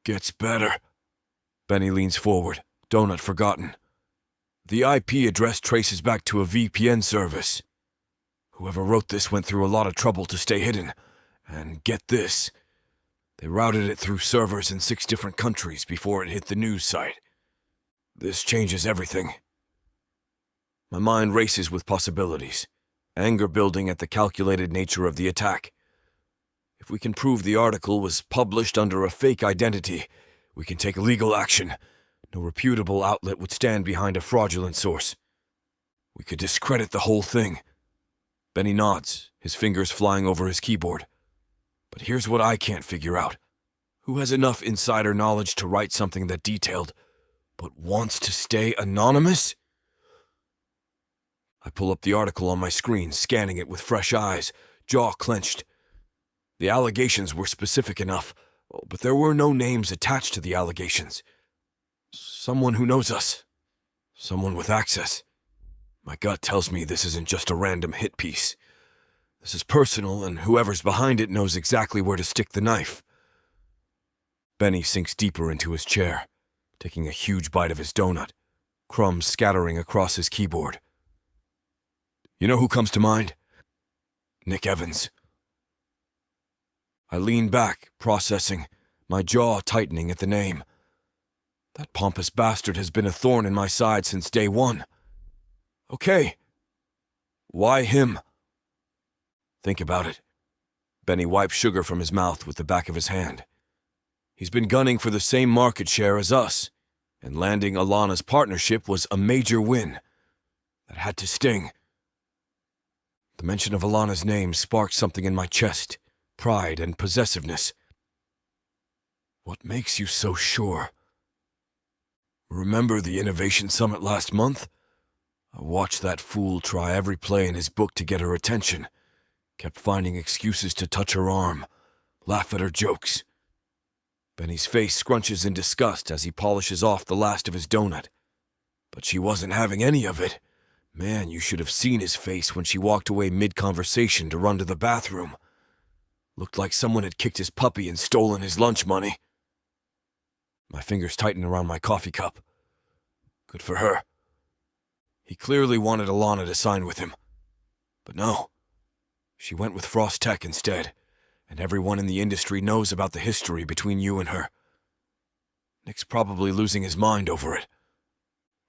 B: Gets better. Benny leans forward, donut forgotten. The IP address traces back to a VPN service. Whoever wrote this went through a lot of trouble to stay hidden. And get this. They routed it through servers in 6 different countries before it hit the news site. This changes everything. My mind races with possibilities, anger building at the calculated nature of the attack. If we can prove the article was published under a fake identity, we can take legal action. No reputable outlet would stand behind a fraudulent source. We could discredit the whole thing. Benny nods, his fingers flying over his keyboard. But here's what I can't figure out. Who has enough insider knowledge to write something that detailed, but wants to stay anonymous? I pull up the article on my screen, scanning it with fresh eyes, jaw clenched. The allegations were specific enough, but there were no names attached to the allegations. Someone who knows us. Someone with access. My gut tells me this isn't just a random hit piece. This is personal, and whoever's behind it knows exactly where to stick the knife. Benny sinks deeper into his chair, taking a huge bite of his donut, crumbs scattering across his keyboard. You know who comes to mind? Nick Evans. I lean back, processing, my jaw tightening at the name. That pompous bastard has been a thorn in my side since day one. Okay. Why him? Think about it. Benny wipes sugar from his mouth with the back of his hand. He's been gunning for the same market share as us, and landing Alana's partnership was a major win. That had to sting. The mention of Alana's name sparked something in my chest, pride and possessiveness. What makes you so sure? Remember the Innovation Summit last month? I watched that fool try every play in his book to get her attention. Kept finding excuses to touch her arm, laugh at her jokes. Benny's face scrunches in disgust as he polishes off the last of his donut. But she wasn't having any of it. Man, you should have seen his face when she walked away mid-conversation to run to the bathroom. Looked like someone had kicked his puppy and stolen his lunch money. My fingers tighten around my coffee cup. Good for her. He clearly wanted Alana to sign with him. But no. She went with Frost Tech instead, and everyone in the industry knows about the history between you and her. Nick's probably losing his mind over it.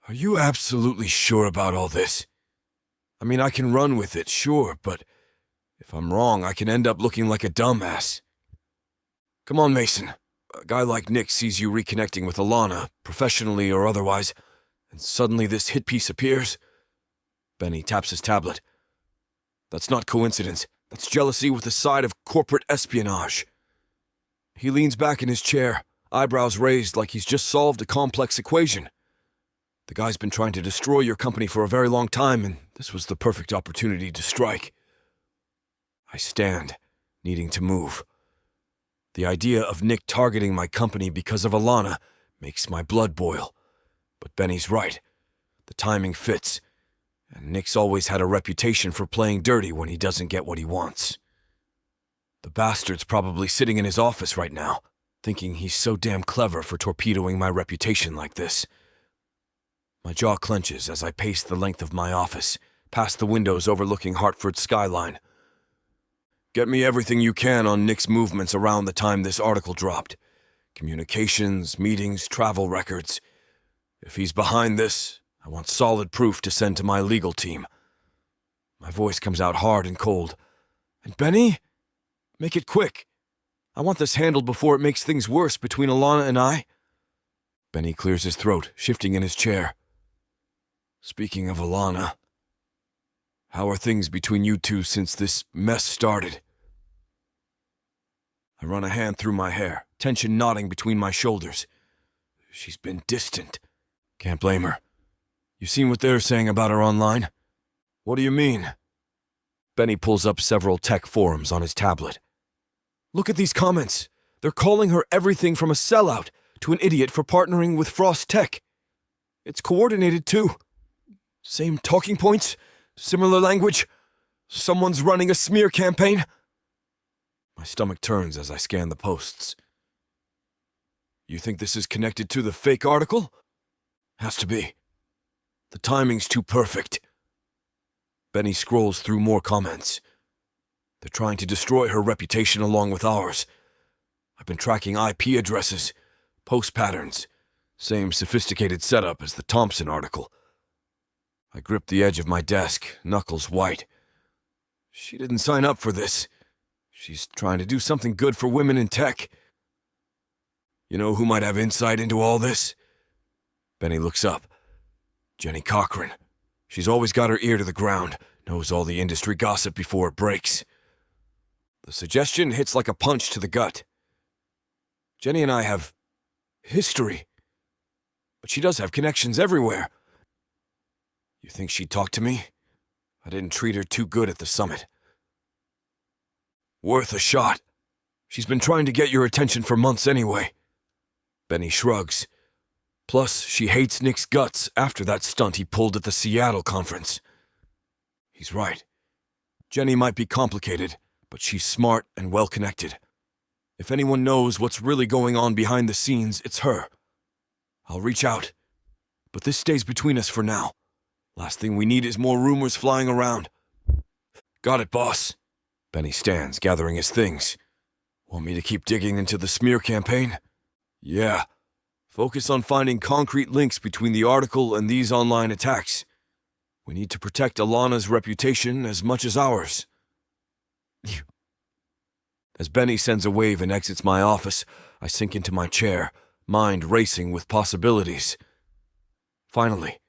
B: Are you absolutely sure about all this? I mean, I can run with it, sure, but if I'm wrong, I can end up looking like a dumbass. Come on, Mason. A guy like Nick sees you reconnecting with Alana, professionally or otherwise, and suddenly this hit piece appears. Benny taps his tablet. That's not coincidence. That's jealousy with a side of corporate espionage. He leans back in his chair, eyebrows raised like he's just solved a complex equation. The guy's been trying to destroy your company for a very long time, and this was the perfect opportunity to strike. I stand, needing to move. The idea of Nick targeting my company because of Alana makes my blood boil. But Benny's right. The timing fits. And Nick's always had a reputation for playing dirty when he doesn't get what he wants. The bastard's probably sitting in his office right now, thinking he's so damn clever for torpedoing my reputation like this. My jaw clenches as I pace the length of my office, past the windows overlooking Hartford's skyline. Get me everything you can on Nick's movements around the time this article dropped. Communications, meetings, travel records. If he's behind this, I want solid proof to send to my legal team. My voice comes out hard and cold. And Benny? Make it quick. I want this handled before it makes things worse between Alana and I. Benny clears his throat, shifting in his chair. Speaking of Alana, how are things between you two since this mess started? I run a hand through my hair, tension knotting between my shoulders. She's been distant. Can't blame her. You seen what they're saying about her online? What do you mean? Benny pulls up several tech forums on his tablet. Look at these comments. They're calling her everything from a sellout to an idiot for partnering with Frost Tech. It's coordinated too. Same talking points, similar language. Someone's running a smear campaign. My stomach turns as I scan the posts. You think this is connected to the fake article? Has to be. The timing's too perfect. Benny scrolls through more comments. They're trying to destroy her reputation along with ours. I've been tracking IP addresses, post patterns, same sophisticated setup as the Thompson article. I grip the edge of my desk, knuckles white. She didn't sign up for this. She's trying to do something good for women in tech. You know who might have insight into all this? Benny looks up. Jenny Cochran. She's always got her ear to the ground, knows all the industry gossip before it breaks. The suggestion hits like a punch to the gut. Jenny and I have history, but she does have connections everywhere. You think she'd talk to me? I didn't treat her too good at the summit. Worth a shot. She's been trying to get your attention for months anyway. Benny shrugs. Plus, she hates Nick's guts after that stunt he pulled at the Seattle conference. He's right. Jenny might be complicated, but she's smart and well-connected. If anyone knows what's really going on behind the scenes, it's her. I'll reach out, but this stays between us for now. Last thing we need is more rumors flying around. Got it, boss. Benny stands, gathering his things. Want me to keep digging into the smear campaign? Yeah. Focus on finding concrete links between the article and these online attacks. We need to protect Alana's reputation as much as ours. As Benny sends a wave and exits my office, I sink into my chair, mind racing with possibilities. Finally,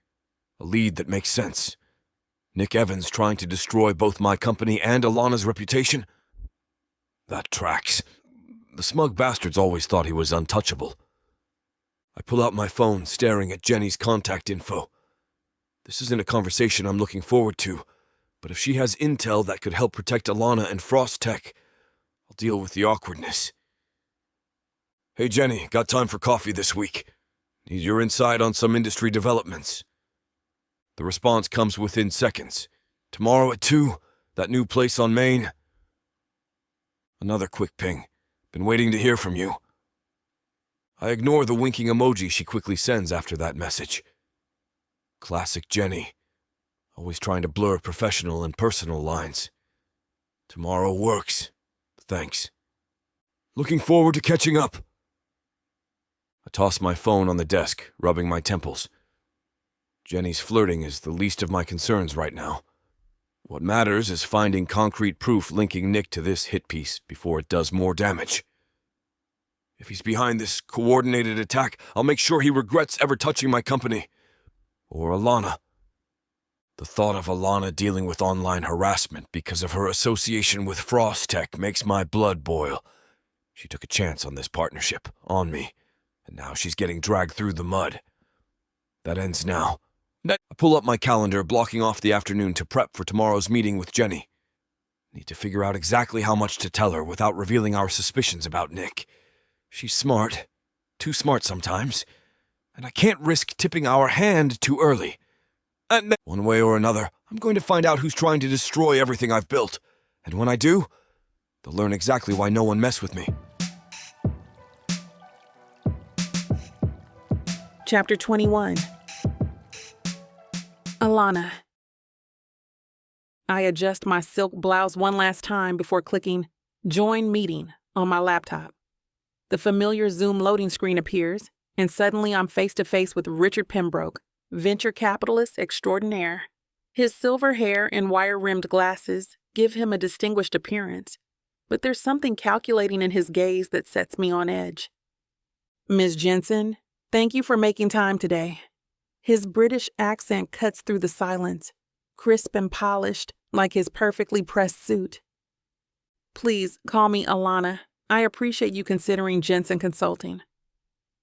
B: a lead that makes sense. Nick Evans trying to destroy both my company and Alana's reputation? That tracks. The smug bastard's always thought he was untouchable. I pull out my phone, staring at Jenny's contact info. This isn't a conversation I'm looking forward to, but if she has intel that could help protect Alana and Frost Tech, I'll deal with the awkwardness. Hey Jenny, got time for coffee this week? Need your insight on some industry developments. The response comes within seconds. Tomorrow at 2, that new place on Main. Another quick ping. Been waiting to hear from you. I ignore the winking emoji she quickly sends after that message. Classic Jenny. Always trying to blur professional and personal lines. Tomorrow works. Thanks. Looking forward to catching up. I toss my phone on the desk, rubbing my temples. Jenny's flirting is the least of my concerns right now. What matters is finding concrete proof linking Nick to this hit piece before it does more damage. If he's behind this coordinated attack, I'll make sure he regrets ever touching my company. Or Alana. The thought of Alana dealing with online harassment because of her association with Frost Tech makes my blood boil. She took a chance on this partnership, on me, and now she's getting dragged through the mud. That ends now. I pull up my calendar, blocking off the afternoon to prep for tomorrow's meeting with Jenny. Need to figure out exactly how much to tell her without revealing our suspicions about Nick. She's smart. Too smart sometimes. And I can't risk tipping our hand too early. One way or another, I'm going to find out who's trying to destroy everything I've built. And when I do, They'll learn exactly why no one messed with me.
A: Chapter 21. Alana. I adjust my silk blouse one last time before clicking Join Meeting on my laptop. The familiar Zoom loading screen appears, and suddenly I'm face to face with Richard Pembroke, venture capitalist extraordinaire. His silver hair and wire-rimmed glasses give him a distinguished appearance, but there's something calculating in his gaze that sets me on edge. Ms. Jensen, thank you for making time today. His British accent cuts through the silence, crisp and polished like his perfectly pressed suit. Please call me Alana. I appreciate you considering Jensen Consulting.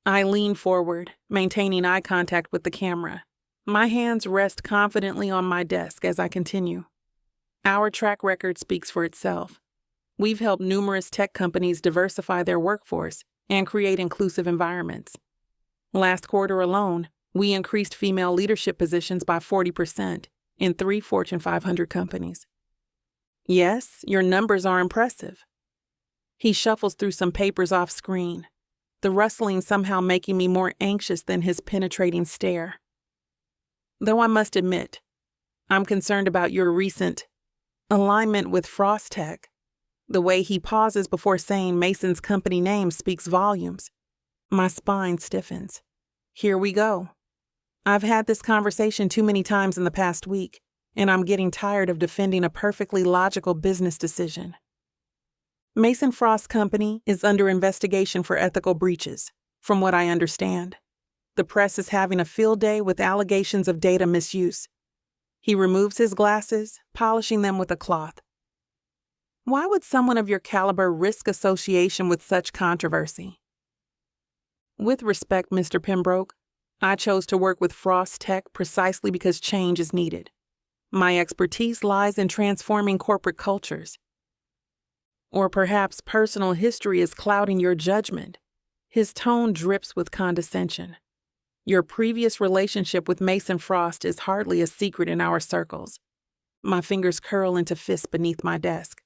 A: I lean forward, maintaining eye contact with the camera. My hands rest confidently on my desk as I continue. Our track record speaks for itself. We've helped numerous tech companies diversify their workforce and create inclusive environments. Last quarter alone, we increased female leadership positions by 40% in 3 Fortune 500 companies. Yes, your numbers are impressive. He shuffles through some papers off screen, the rustling somehow making me more anxious than his penetrating stare. Though I must admit, I'm concerned about your recent alignment with Frost Tech. The way he pauses before saying Mason's company name speaks volumes. My spine stiffens. Here we go. I've had this conversation too many times in the past week, and I'm getting tired of defending a perfectly logical business decision. Mason Frost Company is under investigation for ethical breaches, from what I understand. The press is having a field day with allegations of data misuse. He removes his glasses, polishing them with a cloth. Why would someone of your caliber risk association with such controversy? With respect, Mr. Pembroke, I chose to work with Frost Tech precisely because change is needed. My expertise lies in transforming corporate cultures. Or perhaps personal history is clouding your judgment. His tone drips with condescension. Your previous relationship with Mason Frost is hardly a secret in our circles. My fingers curl into fists beneath my desk.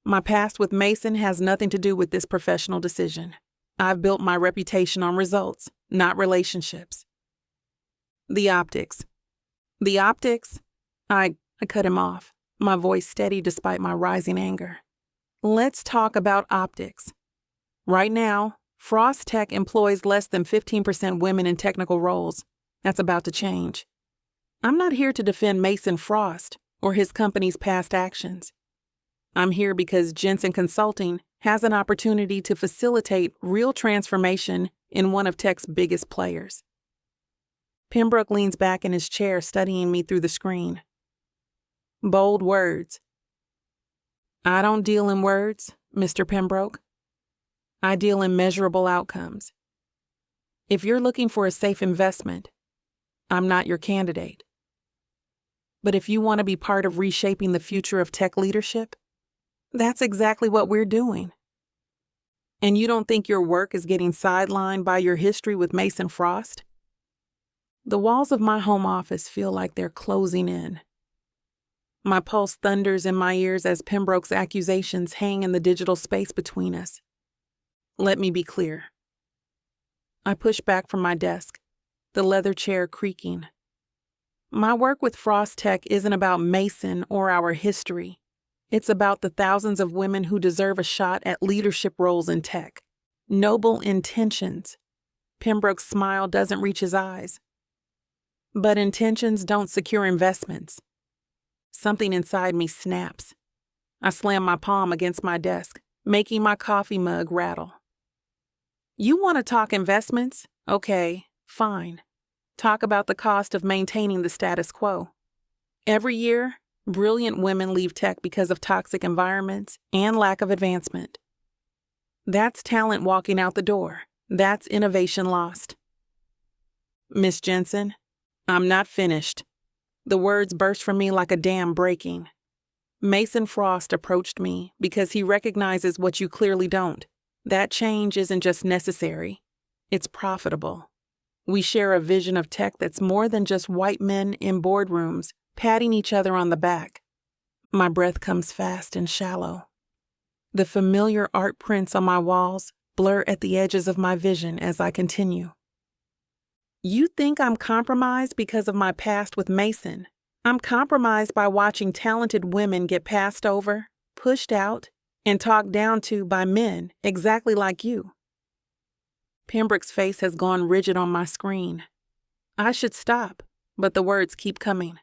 A: My past with Mason has nothing to do with this professional decision. I've built my reputation on results, not relationships. The optics. The optics? I cut him off, my voice steady despite my rising anger. Let's talk about optics. Right now, Frost Tech employs less than 15% women in technical roles. That's about to change. I'm not here to defend Mason Frost or his company's past actions. I'm here because Jensen Consulting has an opportunity to facilitate real transformation in one of tech's biggest players. Pembroke leans back in his chair, studying me through the screen. Bold words. I don't deal in words, Mr. Pembroke. I deal in measurable outcomes. If you're looking for a safe investment, I'm not your candidate. But if you want to be part of reshaping the future of tech leadership, that's exactly what we're doing. And you don't think your work is getting sidelined by your history with Mason Frost? The walls of my home office feel like they're closing in. My pulse thunders in my ears as Pembroke's accusations hang in the digital space between us. Let me be clear. I push back from my desk, the leather chair creaking. My work with Frost Tech isn't about Mason or our history. It's about the thousands of women who deserve a shot at leadership roles in tech. Noble intentions. Pembroke's smile doesn't reach his eyes. But intentions don't secure investments. Something inside me snaps. I slam my palm against my desk, making my coffee mug rattle. You want to talk investments? Okay, fine. Talk about the cost of maintaining the status quo. Every year, brilliant women leave tech because of toxic environments and lack of advancement. That's talent walking out the door. That's innovation lost. Miss Jensen, I'm not finished. The words burst from me like a dam breaking. Mason Frost approached me because he recognizes what you clearly don't. That change isn't just necessary. It's profitable. We share a vision of tech that's more than just white men in boardrooms patting each other on the back. My breath comes fast and shallow. The familiar art prints on my walls blur at the edges of my vision as I continue. You think I'm compromised because of my past with Mason. I'm compromised by watching talented women get passed over, pushed out, and talked down to by men exactly like you. Pembroke's face has gone rigid on my screen. I should stop, but the words keep coming.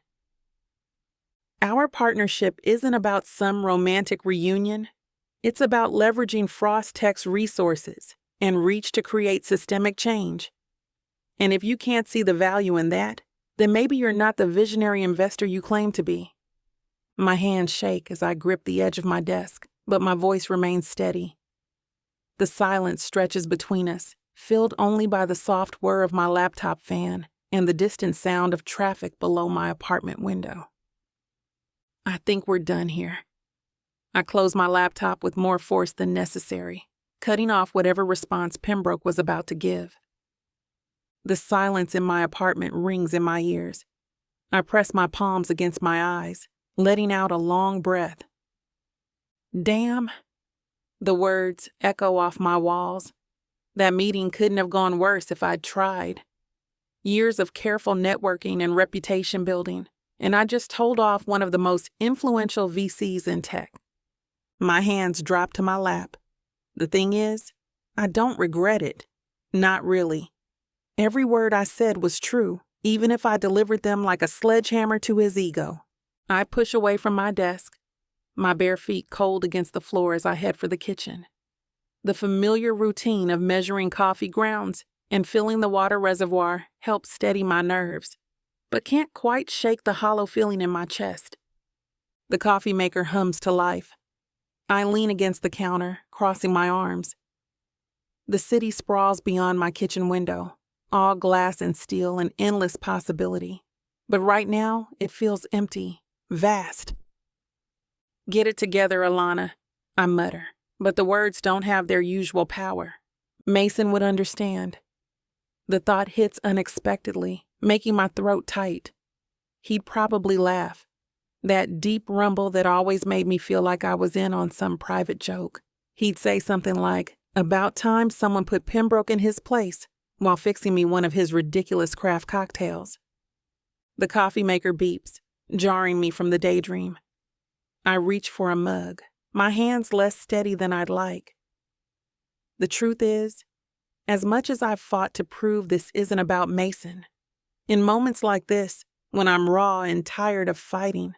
A: Our partnership isn't about some romantic reunion. It's about leveraging Frost Tech's resources and reach to create systemic change. And if you can't see the value in that, then maybe you're not the visionary investor you claim to be. My hands shake as I grip the edge of my desk, but my voice remains steady. The silence stretches between us, filled only by the soft whir of my laptop fan and the distant sound of traffic below my apartment window. I think we're done here. I close my laptop with more force than necessary, cutting off whatever response Pembroke was about to give. The silence in my apartment rings in my ears. I press my palms against my eyes, letting out a long breath. Damn. The words echo off my walls. That meeting couldn't have gone worse if I'd tried. Years of careful networking and reputation building, and I just told off one of the most influential VCs in tech. My hands drop to my lap. The thing is, I don't regret it. Not really. Every word I said was true, even if I delivered them like a sledgehammer to his ego. I push away from my desk, my bare feet cold against the floor as I head for the kitchen. The familiar routine of measuring coffee grounds and filling the water reservoir helps steady my nerves, but can't quite shake the hollow feeling in my chest. The coffee maker hums to life. I lean against the counter, crossing my arms. The city sprawls beyond my kitchen window, all glass and steel and endless possibility. But right now, it feels empty, vast. Get it together, Alana, I mutter, but the words don't have their usual power. Mason would understand. The thought hits unexpectedly, making my throat tight. He'd probably laugh. That deep rumble that always made me feel like I was in on some private joke. He'd say something like, "About time someone put Pembroke in his place," while fixing me one of his ridiculous craft cocktails. The coffee maker beeps, jarring me from the daydream. I reach for a mug, my hands less steady than I'd like. The truth is, as much as I've fought to prove this isn't about Mason, in moments like this, when I'm raw and tired of fighting,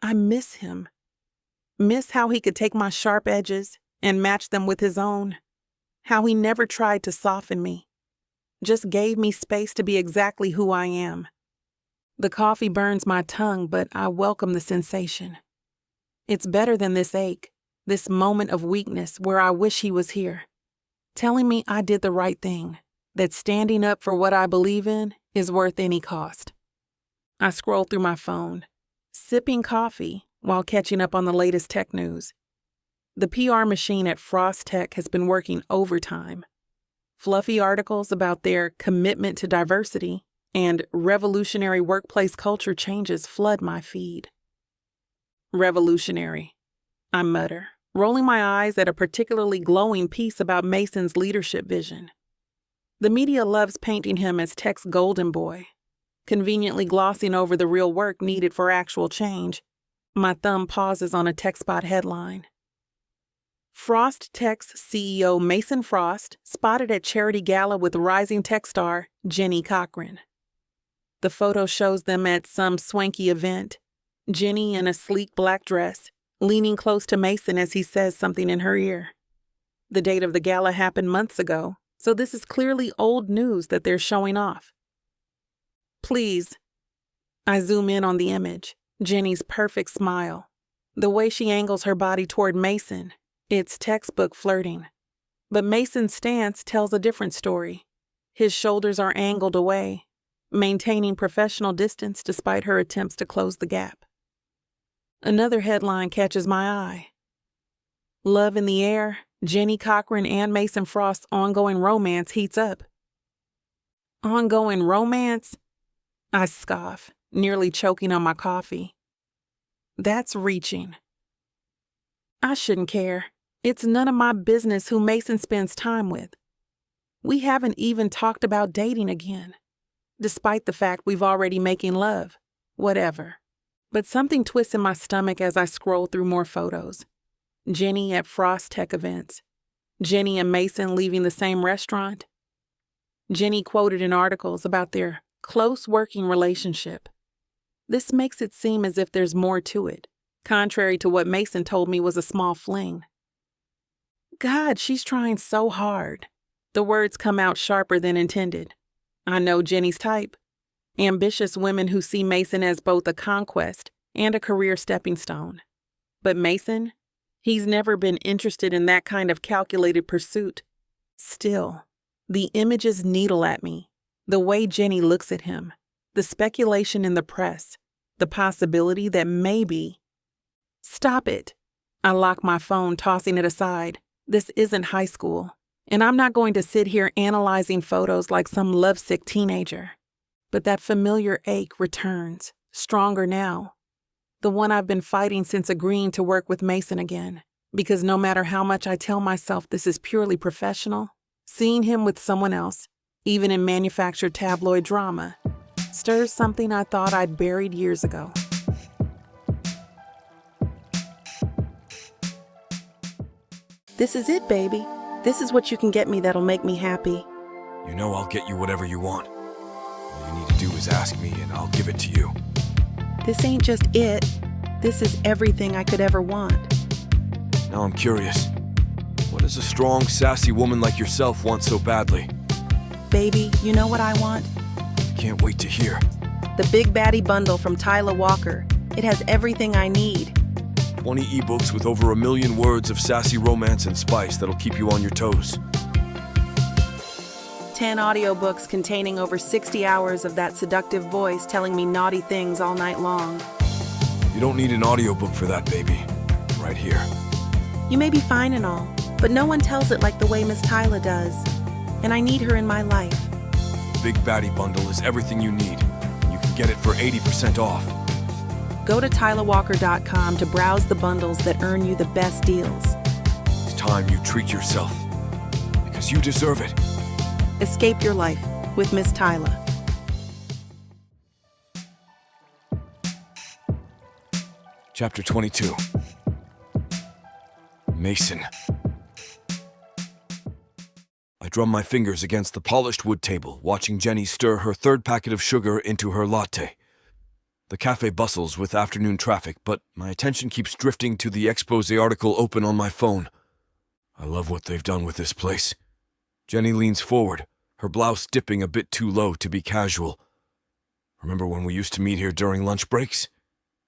A: I miss him. Miss how he could take my sharp edges and match them with his own. How he never tried to soften me. Just gave me space to be exactly who I am. The coffee burns my tongue, but I welcome the sensation. It's better than this ache, this moment of weakness where I wish he was here, telling me I did the right thing, that standing up for what I believe in is worth any cost. I scroll through my phone, sipping coffee while catching up on the latest tech news. The PR machine at Frost Tech has been working overtime. Fluffy articles about their commitment to diversity and revolutionary workplace culture changes flood my feed. Revolutionary, I mutter, rolling my eyes at a particularly glowing piece about Mason's leadership vision. The media loves painting him as tech's golden boy, conveniently glossing over the real work needed for actual change. My thumb pauses on a TechSpot headline. Frost Tech's CEO Mason Frost spotted at charity gala with rising tech star Jenny Cochran. The photo shows them at some swanky event, Jenny in a sleek black dress, leaning close to Mason as he says something in her ear. The date of the gala happened months ago, so this is clearly old news that they're showing off. Please. I zoom in on the image, Jenny's perfect smile. The way she angles her body toward Mason, it's textbook flirting. But Mason's stance tells a different story. His shoulders are angled away, maintaining professional distance despite her attempts to close the gap. Another headline catches my eye. Love in the air, Jenny Cochran and Mason Frost's ongoing romance heats up. Ongoing romance? I scoff, nearly choking on my coffee. That's reaching. I shouldn't care. It's none of my business who Mason spends time with. We haven't even talked about dating again, despite the fact we've already making love. Whatever. But something twists in my stomach as I scroll through more photos. Jenny at Frost Tech events. Jenny and Mason leaving the same restaurant. Jenny quoted in articles about their close working relationship. This makes it seem as if there's more to it, contrary to what Mason told me was a small fling. God, she's trying so hard. The words come out sharper than intended. I know Jenny's type. Ambitious women who see Mason as both a conquest and a career stepping stone. But Mason, he's never been interested in that kind of calculated pursuit. Still, the images needle at me. The way Jenny looks at him, the speculation in the press, the possibility that maybe... Stop it. I lock my phone, tossing it aside. This isn't high school, and I'm not going to sit here analyzing photos like some lovesick teenager. But that familiar ache returns, stronger now. The one I've been fighting since agreeing to work with Mason again. Because no matter how much I tell myself this is purely professional, seeing him with someone else, even in manufactured tabloid drama, stirs something I thought I'd buried years ago.
G: This is it, baby. This is what you can get me that'll make me happy.
B: You know I'll get you whatever you want. All you need to do is ask me and I'll give it to you.
G: This ain't just it. This is everything I could ever want.
B: Now I'm curious. What does a strong, sassy woman like yourself want so badly?
G: Baby, you know what I want?
B: Can't wait to hear.
G: The Big Baddie Bundle from Tyla Walker. It has everything I need.
B: 20 ebooks with over 1 million words of sassy romance and spice that'll keep you on your toes.
G: 10 audiobooks containing over 60 hours of that seductive voice telling me naughty things all night long.
B: You don't need an audiobook for that, baby. Right here.
G: You may be fine and all, but no one tells it like the way Miss Tyla does. And I need her in my life.
B: The Big Baddie Bundle is everything you need. You can get it for 80% off.
G: Go to TylaWalker.com to browse the bundles that earn you the best deals.
B: It's time you treat yourself. Because you deserve it.
G: Escape your life with Miss Tyla.
B: Chapter 22. Mason. I drum my fingers against the polished wood table, watching Jenny stir her third packet of sugar into her latte. The cafe bustles with afternoon traffic, but my attention keeps drifting to the expose article open on my phone. I love what they've done with this place. Jenny leans forward, her blouse dipping a bit too low to be casual. Remember when we used to meet here during lunch breaks?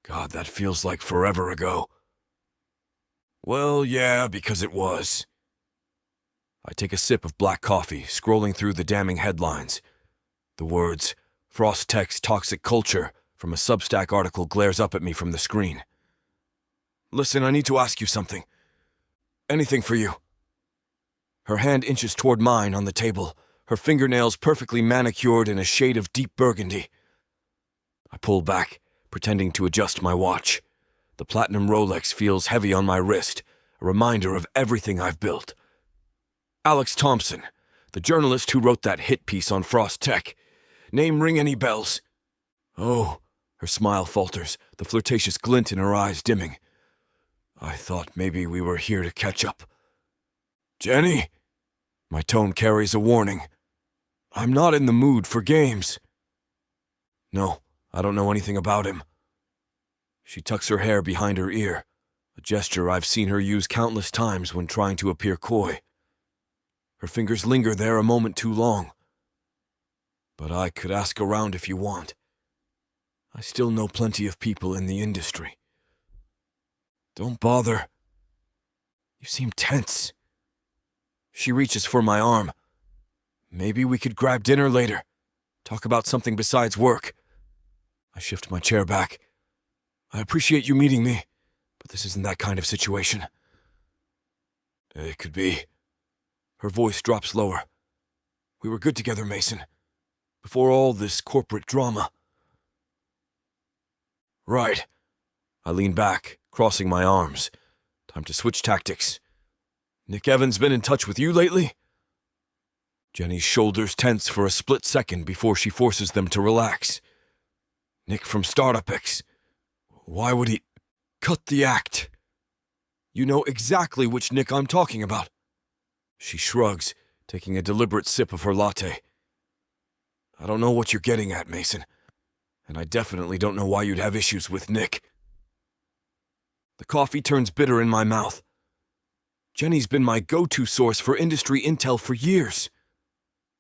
B: God, that feels like forever ago. Well, yeah, because it was. I take a sip of black coffee, scrolling through the damning headlines. The words, Frost Tech's Toxic Culture, from a Substack article glares up at me from the screen. Listen, I need to ask you something. Anything for you. Her hand inches toward mine on the table, her fingernails perfectly manicured in a shade of deep burgundy. I pull back, pretending to adjust my watch. The platinum Rolex feels heavy on my wrist, a reminder of everything I've built. Alex Thompson, the journalist who wrote that hit piece on Frost Tech. Name ring any bells? Oh, her smile falters, the flirtatious glint in her eyes dimming. I thought maybe we were here to catch up. Jenny? My tone carries a warning. I'm not in the mood for games. No, I don't know anything about him. She tucks her hair behind her ear, a gesture I've seen her use countless times when trying to appear coy. Her fingers linger there a moment too long. But I could ask around if you want. I still know plenty of people in the industry. Don't bother. You seem tense. She reaches for my arm. Maybe we could grab dinner later. Talk about something besides work. I shift my chair back. I appreciate you meeting me, but this isn't that kind of situation. It could be. Her voice drops lower. We were good together, Mason. Before all this corporate drama. Right. I lean back, crossing my arms. Time to switch tactics. Nick Evans been in touch with you lately? Jenny's shoulders tense for a split second before she forces them to relax. Nick from Startup X. Why would he... Cut the act. You know exactly which Nick I'm talking about. She shrugs, taking a deliberate sip of her latte. I don't know what you're getting at, Mason. And I definitely don't know why you'd have issues with Nick. The coffee turns bitter in my mouth. Jenny's been my go-to source for industry intel for years.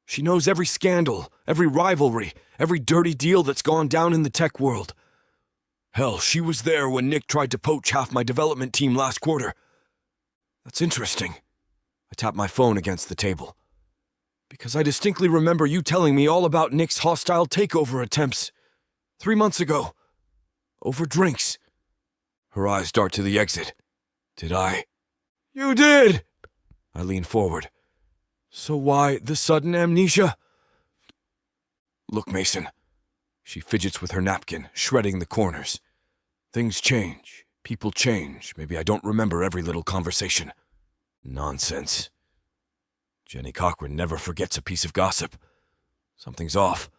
B: She knows every scandal, every rivalry, every dirty deal that's gone down in the tech world. Hell, she was there when Nick tried to poach half my development team last quarter. That's interesting. I tap my phone against the table. Because I distinctly remember you telling me all about Nick's hostile takeover attempts 3 months ago. Over drinks. Her eyes dart to the exit. Did I? You did! I lean forward. So why the sudden amnesia? Look, Mason. She fidgets with her napkin, shredding the corners. Things change. People change. Maybe I don't remember every little conversation. Nonsense. Jenny Cochran never forgets a piece of gossip. Something's off.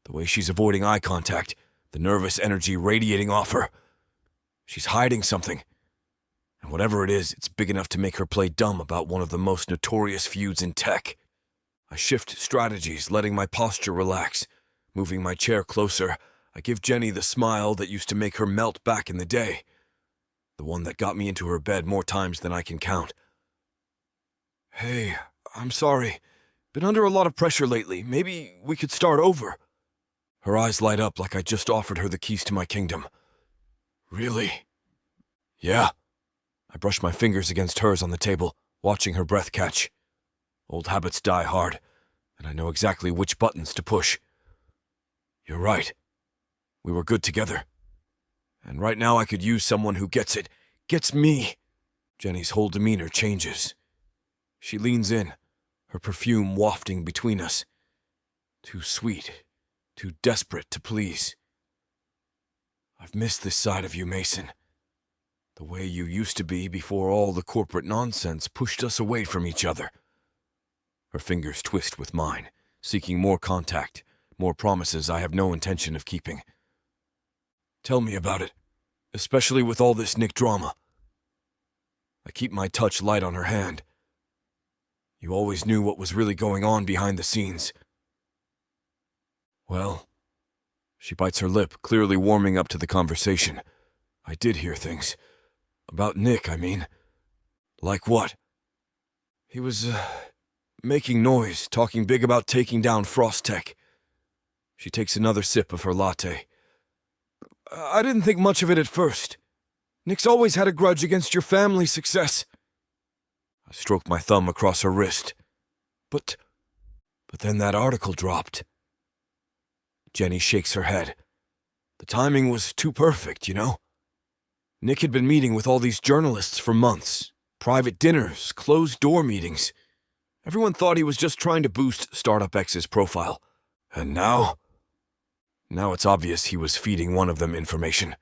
B: The way she's avoiding eye contact, the nervous energy radiating off her. She's hiding something. And whatever it is, it's big enough to make her play dumb about one of the most notorious feuds in tech. I shift strategies, letting my posture relax. Moving my chair closer, I give Jenny the smile that used to make her melt back in the day. The one that got me into her bed more times than I can count. Hey, I'm sorry. Been under a lot of pressure lately. Maybe we could start over. Her eyes light up like I just offered her the keys to my kingdom. Really? Yeah. I brush my fingers against hers on the table, watching her breath catch. Old habits die hard, and I know exactly which buttons to push. You're right. We were good together. And right now I could use someone who gets it. Gets me. Jenny's whole demeanor changes. She leans in, her perfume wafting between us. Too sweet, too desperate to please. I've missed this side of you, Mason. The way you used to be before all the corporate nonsense pushed us away from each other. Her fingers twist with mine, seeking more contact, more promises I have no intention of keeping. Tell me about it, especially with all this Nick drama. I keep my touch light on her hand. You always knew what was really going on behind the scenes. Well, she bites her lip, clearly warming up to the conversation. I did hear things. About Nick, I mean. Like what? He was, making noise, talking big about taking down Frost Tech. She takes another sip of her latte. I didn't think much of it at first. Nick's always had a grudge against your family's success. I stroke my thumb across her wrist. But then that article dropped. Jenny shakes her head. The timing was too perfect, you know? Nick had been meeting with all these journalists for months. Private dinners, closed-door meetings. Everyone thought he was just trying to boost Startup X's profile. And now? Now it's obvious he was feeding one of them information,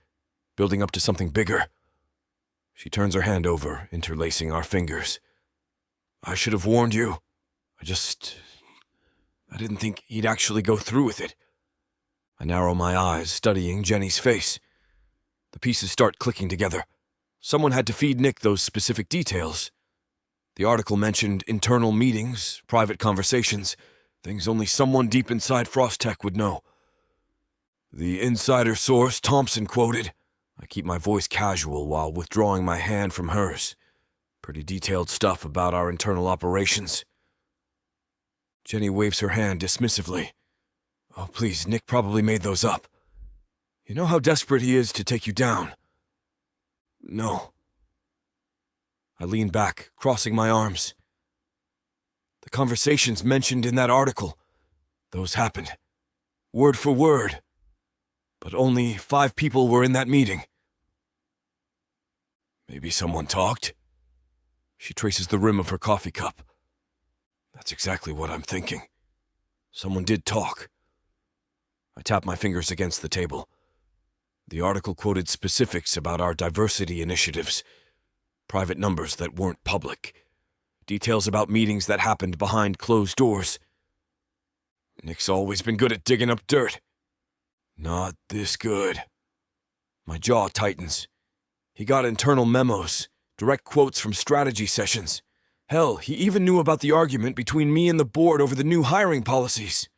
B: building up to something bigger. She turns her hand over, interlacing our fingers. I should have warned you. I didn't think he'd actually go through with it. I narrow my eyes, studying Jenny's face. The pieces start clicking together. Someone had to feed Nick those specific details. The article mentioned internal meetings, private conversations, things only someone deep inside Frost Tech would know. The insider source Thompson quoted. I keep my voice casual while withdrawing my hand from hers. Pretty detailed stuff about our internal operations. Jenny waves her hand dismissively. Oh, please, Nick probably made those up. You know how desperate he is to take you down? No. I lean back, crossing my arms. The conversations mentioned in that article, those happened. Word for word. But only 5 people were in that meeting. Maybe someone talked? She traces the rim of her coffee cup. That's exactly what I'm thinking. Someone did talk. I tap my fingers against the table. The article quoted specifics about our diversity initiatives, private numbers that weren't public. Details about meetings that happened behind closed doors. Nick's always been good at digging up dirt. Not this good. My jaw tightens. He got internal memos, direct quotes from strategy sessions. Hell, he even knew about the argument between me and the board over the new hiring policies.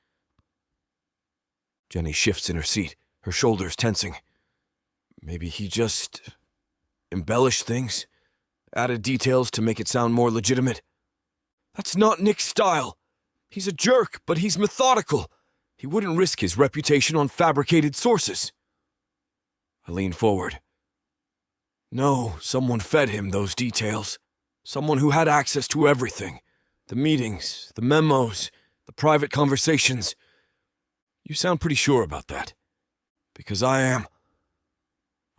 B: Jenny shifts in her seat, her shoulders tensing. Maybe he just embellished things, added details to make it sound more legitimate. That's not Nick's style. He's a jerk, but he's methodical. He wouldn't risk his reputation on fabricated sources. I lean forward. No, someone fed him those details. Someone who had access to everything. The meetings, the memos, the private conversations. You sound pretty sure about that. Because I am.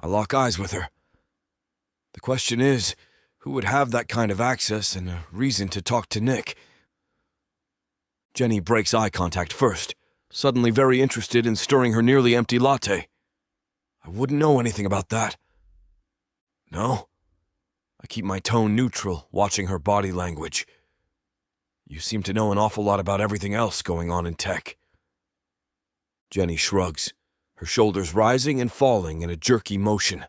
B: I lock eyes with her. The question is, who would have that kind of access and a reason to talk to Nick? Jenny breaks eye contact first, suddenly very interested in stirring her nearly empty latte. I wouldn't know anything about that. No? I keep my tone neutral, watching her body language. You seem to know an awful lot about everything else going on in tech. Jenny shrugs, her shoulders rising and falling in a jerky motion.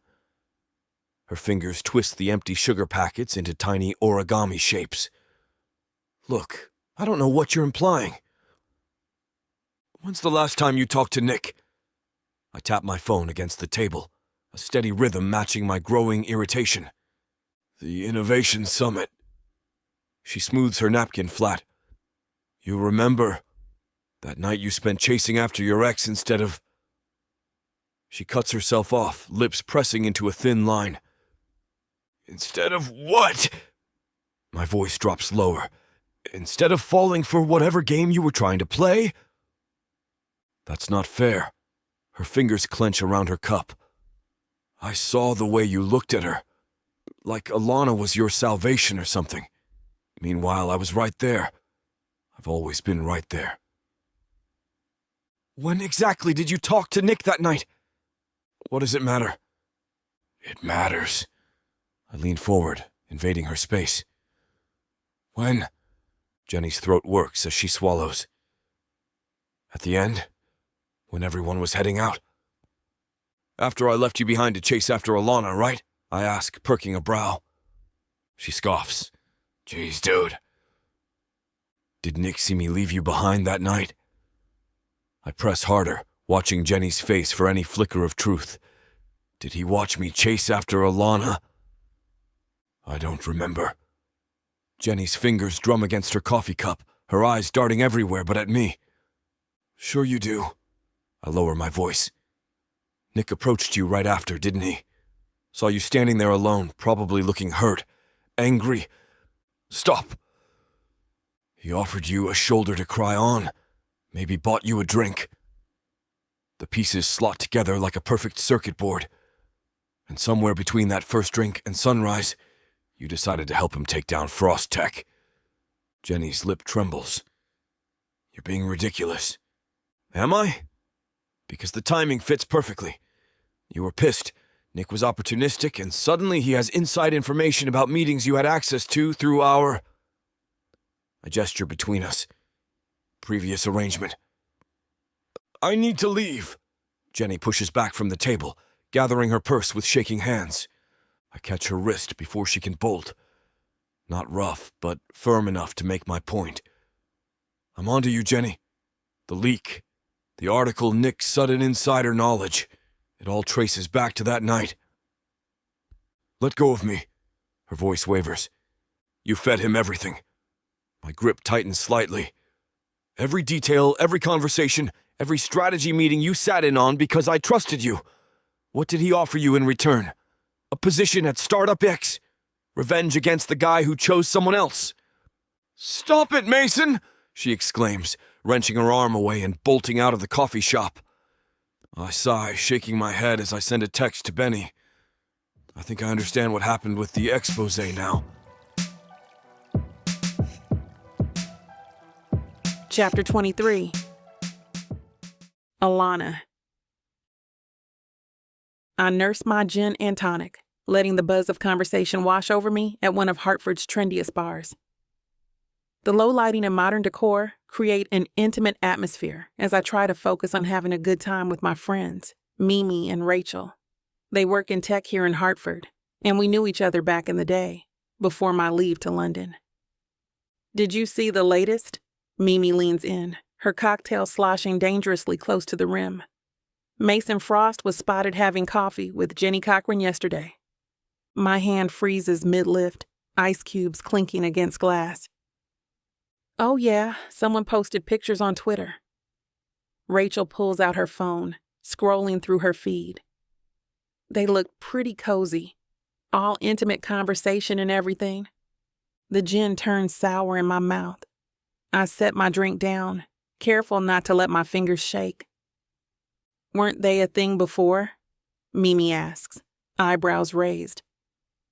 B: Her fingers twist the empty sugar packets into tiny origami shapes. Look, I don't know what you're implying. When's the last time you talked to Nick? I tap my phone against the table, a steady rhythm matching my growing irritation. The Innovation Summit. She smooths her napkin flat. You remember that night you spent chasing after your ex instead of... She cuts herself off, lips pressing into a thin line. Instead of what? My voice drops lower. Instead of falling for whatever game you were trying to play? That's not fair. Her fingers clench around her cup. I saw the way you looked at her. Like Alana was your salvation or something. Meanwhile, I was right there. I've always been right there. When exactly did you talk to Nick that night? What does it matter? It matters. I lean forward, invading her space. When? Jenny's throat works as she swallows. At the end? When everyone was heading out? After I left you behind to chase after Alana, right? I ask, perking a brow. She scoffs. Jeez, dude. Did Nick see me leave you behind that night? I press harder, watching Jenny's face for any flicker of truth. Did he watch me chase after Alana? I don't remember. Jenny's fingers drum against her coffee cup, her eyes darting everywhere but at me. Sure you do. I lower my voice. Nick approached you right after, didn't he? Saw you standing there alone, probably looking hurt, angry. Stop! He offered you a shoulder to cry on, maybe bought you a drink. The pieces slot together like a perfect circuit board. And somewhere between that first drink and sunrise, you decided to help him take down Frost Tech. Jenny's lip trembles. You're being ridiculous. Am I? Because the timing fits perfectly. You were pissed. Nick was opportunistic, and suddenly he has inside information about meetings you had access to through our... I gesture between us. Previous arrangement. I need to leave. Jenny pushes back from the table, gathering her purse with shaking hands. I catch her wrist before she can bolt. Not rough, but firm enough to make my point. I'm onto you, Jenny. The leak. The article Nick's sudden insider knowledge. It all traces back to that night. Let go of me. Her voice wavers. You fed him everything. My grip tightens slightly. Every detail, every conversation, every strategy meeting you sat in on because I trusted you. What did he offer you in return? A position at Startup X? Revenge against the guy who chose someone else? Stop it, Mason! She exclaims, wrenching her arm away and bolting out of the coffee shop. I sigh, shaking my head as I send a text to Benny. I think I understand what happened with the expose now.
A: Chapter 23. Alana. I nurse my gin and tonic, letting the buzz of conversation wash over me at one of Hartford's trendiest bars. The low lighting and modern decor create an intimate atmosphere as I try to focus on having a good time with my friends, Mimi and Rachel. They work in tech here in Hartford, and we knew each other back in the day, before my leave to London. Did you see the latest? Mimi leans in, her cocktail sloshing dangerously close to the rim. Mason Frost was spotted having coffee with Jenny Cochran yesterday. My hand freezes mid-lift, ice cubes clinking against glass. Oh yeah, someone posted pictures on Twitter. Rachel pulls out her phone, scrolling through her feed. They look pretty cozy, all intimate conversation and everything. The gin turns sour in my mouth. I set my drink down, careful not to let my fingers shake. Weren't they a thing before? Mimi asks, eyebrows raised.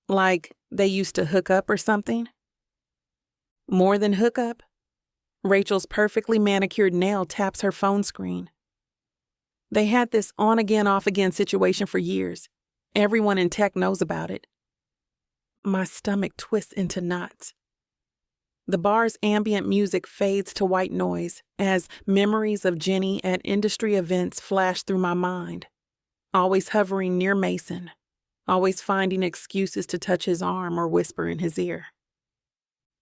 A: Like they used to hook up or something? More than hook up? Rachel's perfectly manicured nail taps her phone screen. They had this on-again, off-again situation for years. Everyone in tech knows about it. My stomach twists into knots. The bar's ambient music fades to white noise as memories of Jenny at industry events flash through my mind. Always hovering near Mason, always finding excuses to touch his arm or whisper in his ear.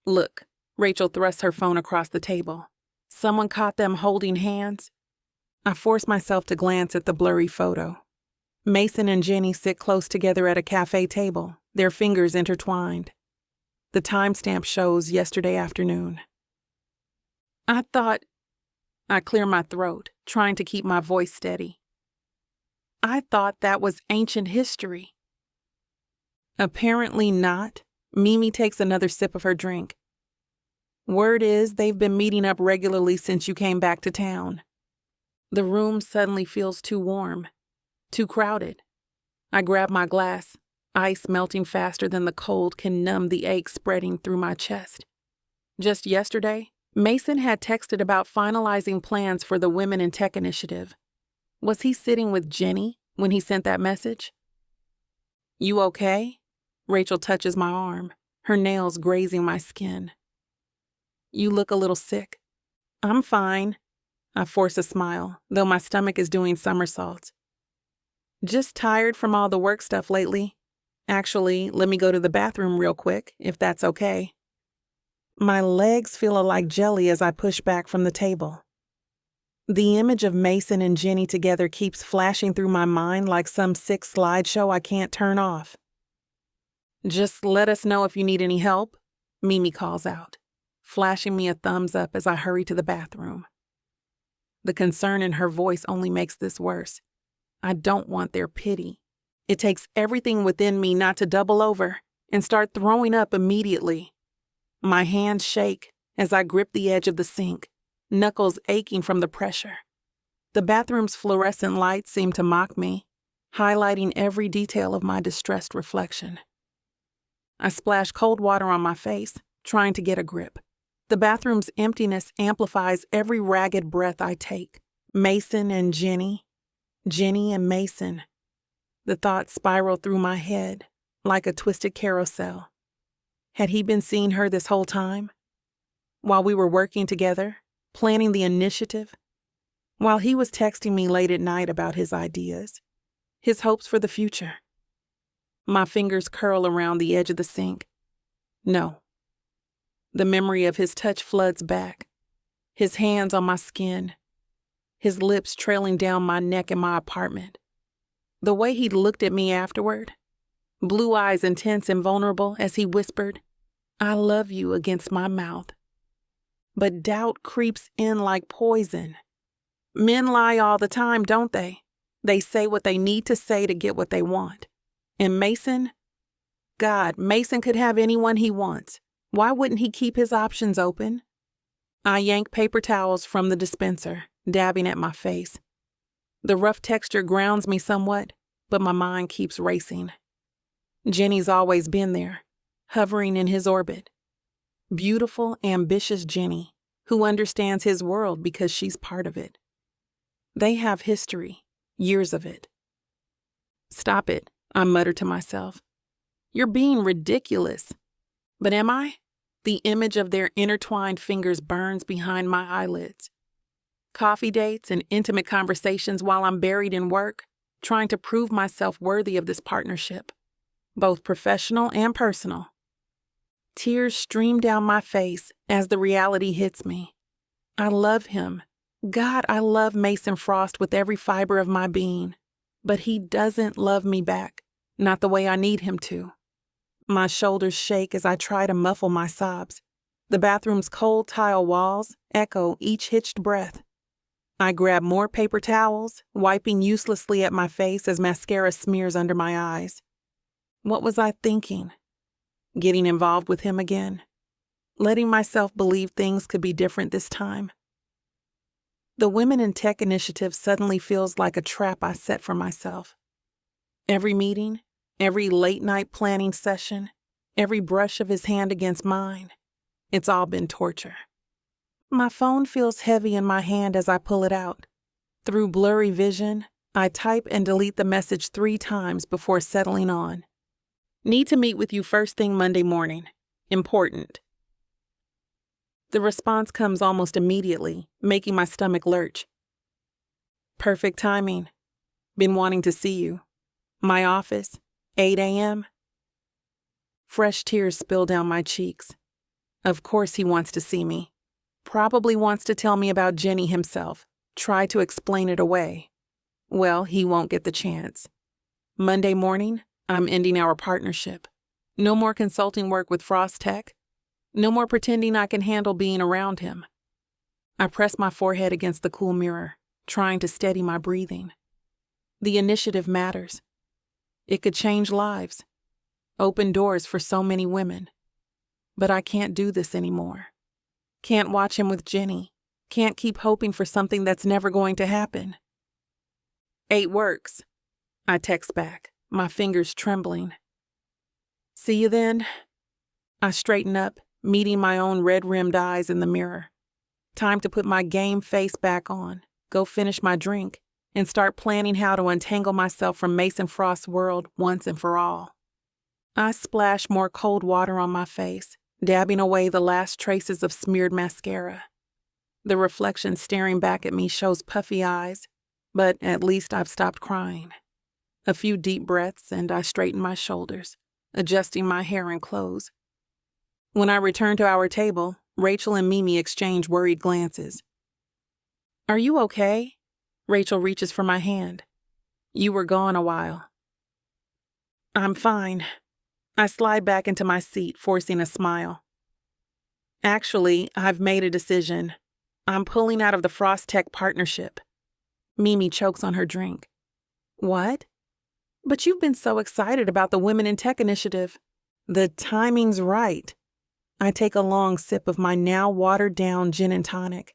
A: Look, Rachel thrusts her phone across the table. Someone caught them holding hands. I force myself to glance at the blurry photo. Mason and Jenny sit close together at a cafe table, their fingers intertwined. The timestamp shows yesterday afternoon. I clear my throat, trying to keep my voice steady. I thought that was ancient history. Apparently not. Mimi takes another sip of her drink. Word is they've been meeting up regularly since you came back to town. The room suddenly feels too warm, too crowded. I grab my glass, ice melting faster than the cold can numb the ache spreading through my chest. Just yesterday, Mason had texted about finalizing plans for the Women in Tech initiative. Was he sitting with Jenny when he sent that message? You okay? Rachel touches my arm, her nails grazing my skin. You look a little sick. I'm fine. I force a smile, though my stomach is doing somersaults. Just tired from all the work stuff lately. Actually, let me go to the bathroom real quick, if that's okay. My legs feel like jelly as I push back from the table. The image of Mason and Jenny together keeps flashing through my mind like some sick slideshow I can't turn off. Just let us know if you need any help, Mimi calls out, flashing me a thumbs up as I hurry to the bathroom. The concern in her voice only makes this worse. I don't want their pity. It takes everything within me not to double over and start throwing up immediately. My hands shake as I grip the edge of the sink, knuckles aching from the pressure. The bathroom's fluorescent lights seem to mock me, highlighting every detail of my distressed reflection. I splash cold water on my face, trying to get a grip. The bathroom's emptiness amplifies every ragged breath I take. Mason and Jenny. Jenny and Mason. The thoughts spiral through my head like a twisted carousel. Had he been seeing her this whole time? While we were working together, planning the initiative? While he was texting me late at night about his ideas, his hopes for the future? My fingers curl around the edge of the sink. No. The memory of his touch floods back, his hands on my skin, his lips trailing down my neck in my apartment. The way he looked at me afterward, blue eyes intense and vulnerable as he whispered, "I love you," against my mouth. But doubt creeps in like poison. Men lie all the time, don't they? They say what they need to say to get what they want. And Mason? God, Mason could have anyone he wants. Why wouldn't he keep his options open? I yank paper towels from the dispenser, dabbing at my face. The rough texture grounds me somewhat, but my mind keeps racing. Jenny's always been there, hovering in his orbit. Beautiful, ambitious Jenny, who understands his world because she's part of it. They have history, years of it. Stop it, I mutter to myself. You're being ridiculous. But am I? The image of their intertwined fingers burns behind my eyelids. Coffee dates and intimate conversations while I'm buried in work, trying to prove myself worthy of this partnership, both professional and personal. Tears stream down my face as the reality hits me. I love him. God, I love Mason Frost with every fiber of my being. But he doesn't love me back, not the way I need him to. My shoulders shake as I try to muffle my sobs. The bathroom's cold tile walls echo each hitched breath. I grab more paper towels, wiping uselessly at my face as mascara smears under my eyes. What was I thinking? Getting involved with him again? Letting myself believe things could be different this time? The Women in Tech initiative suddenly feels like a trap I set for myself. Every meeting, every late-night planning session, every brush of his hand against mine, it's all been torture. My phone feels heavy in my hand as I pull it out. Through blurry vision, I type and delete the message 3 times before settling on. Need to meet with you first thing Monday morning. Important. The response comes almost immediately, making my stomach lurch. Perfect timing. Been wanting to see you. My office, 8 a.m. Fresh tears spill down my cheeks. Of course he wants to see me. Probably wants to tell me about Jenny himself. Try to explain it away. Well, he won't get the chance. Monday morning, I'm ending our partnership. No more consulting work with Frost Tech. No more pretending I can handle being around him. I press my forehead against the cool mirror, trying to steady my breathing. The initiative matters. It could change lives, open doors for so many women. But I can't do this anymore. Can't watch him with Jenny. Can't keep hoping for something that's never going to happen. 8 works, I text back, my fingers trembling. See you then? I straighten up, meeting my own red-rimmed eyes in the mirror. Time to put my game face back on, go finish my drink, and start planning how to untangle myself from Mason Frost's world once and for all. I splash more cold water on my face, dabbing away the last traces of smeared mascara. The reflection staring back at me shows puffy eyes, but at least I've stopped crying. A few deep breaths and I straighten my shoulders, adjusting my hair and clothes. When I return to our table, Rachel and Mimi exchange worried glances. Are you okay? Rachel reaches for my hand. You were gone a while. I'm fine. I slide back into my seat, forcing a smile. Actually, I've made a decision. I'm pulling out of the Frost Tech partnership. Mimi chokes on her drink. What? But you've been so excited about the Women in Tech initiative. The timing's right. I take a long sip of my now watered-down gin and tonic.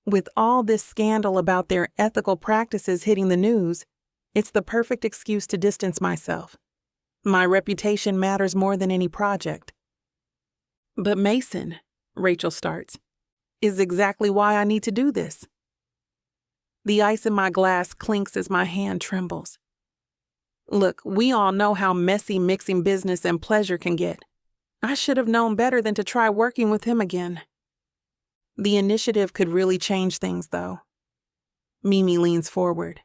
A: With all this scandal about their ethical practices hitting the news, it's the perfect excuse to distance myself. My reputation matters more than any project. But Mason, Rachel starts, is exactly why I need to do this. The ice in my glass clinks as my hand trembles. Look, we all know how messy mixing business and pleasure can get. I should have known better than to try working with him again. The initiative could really change things, though. Mimi leans forward.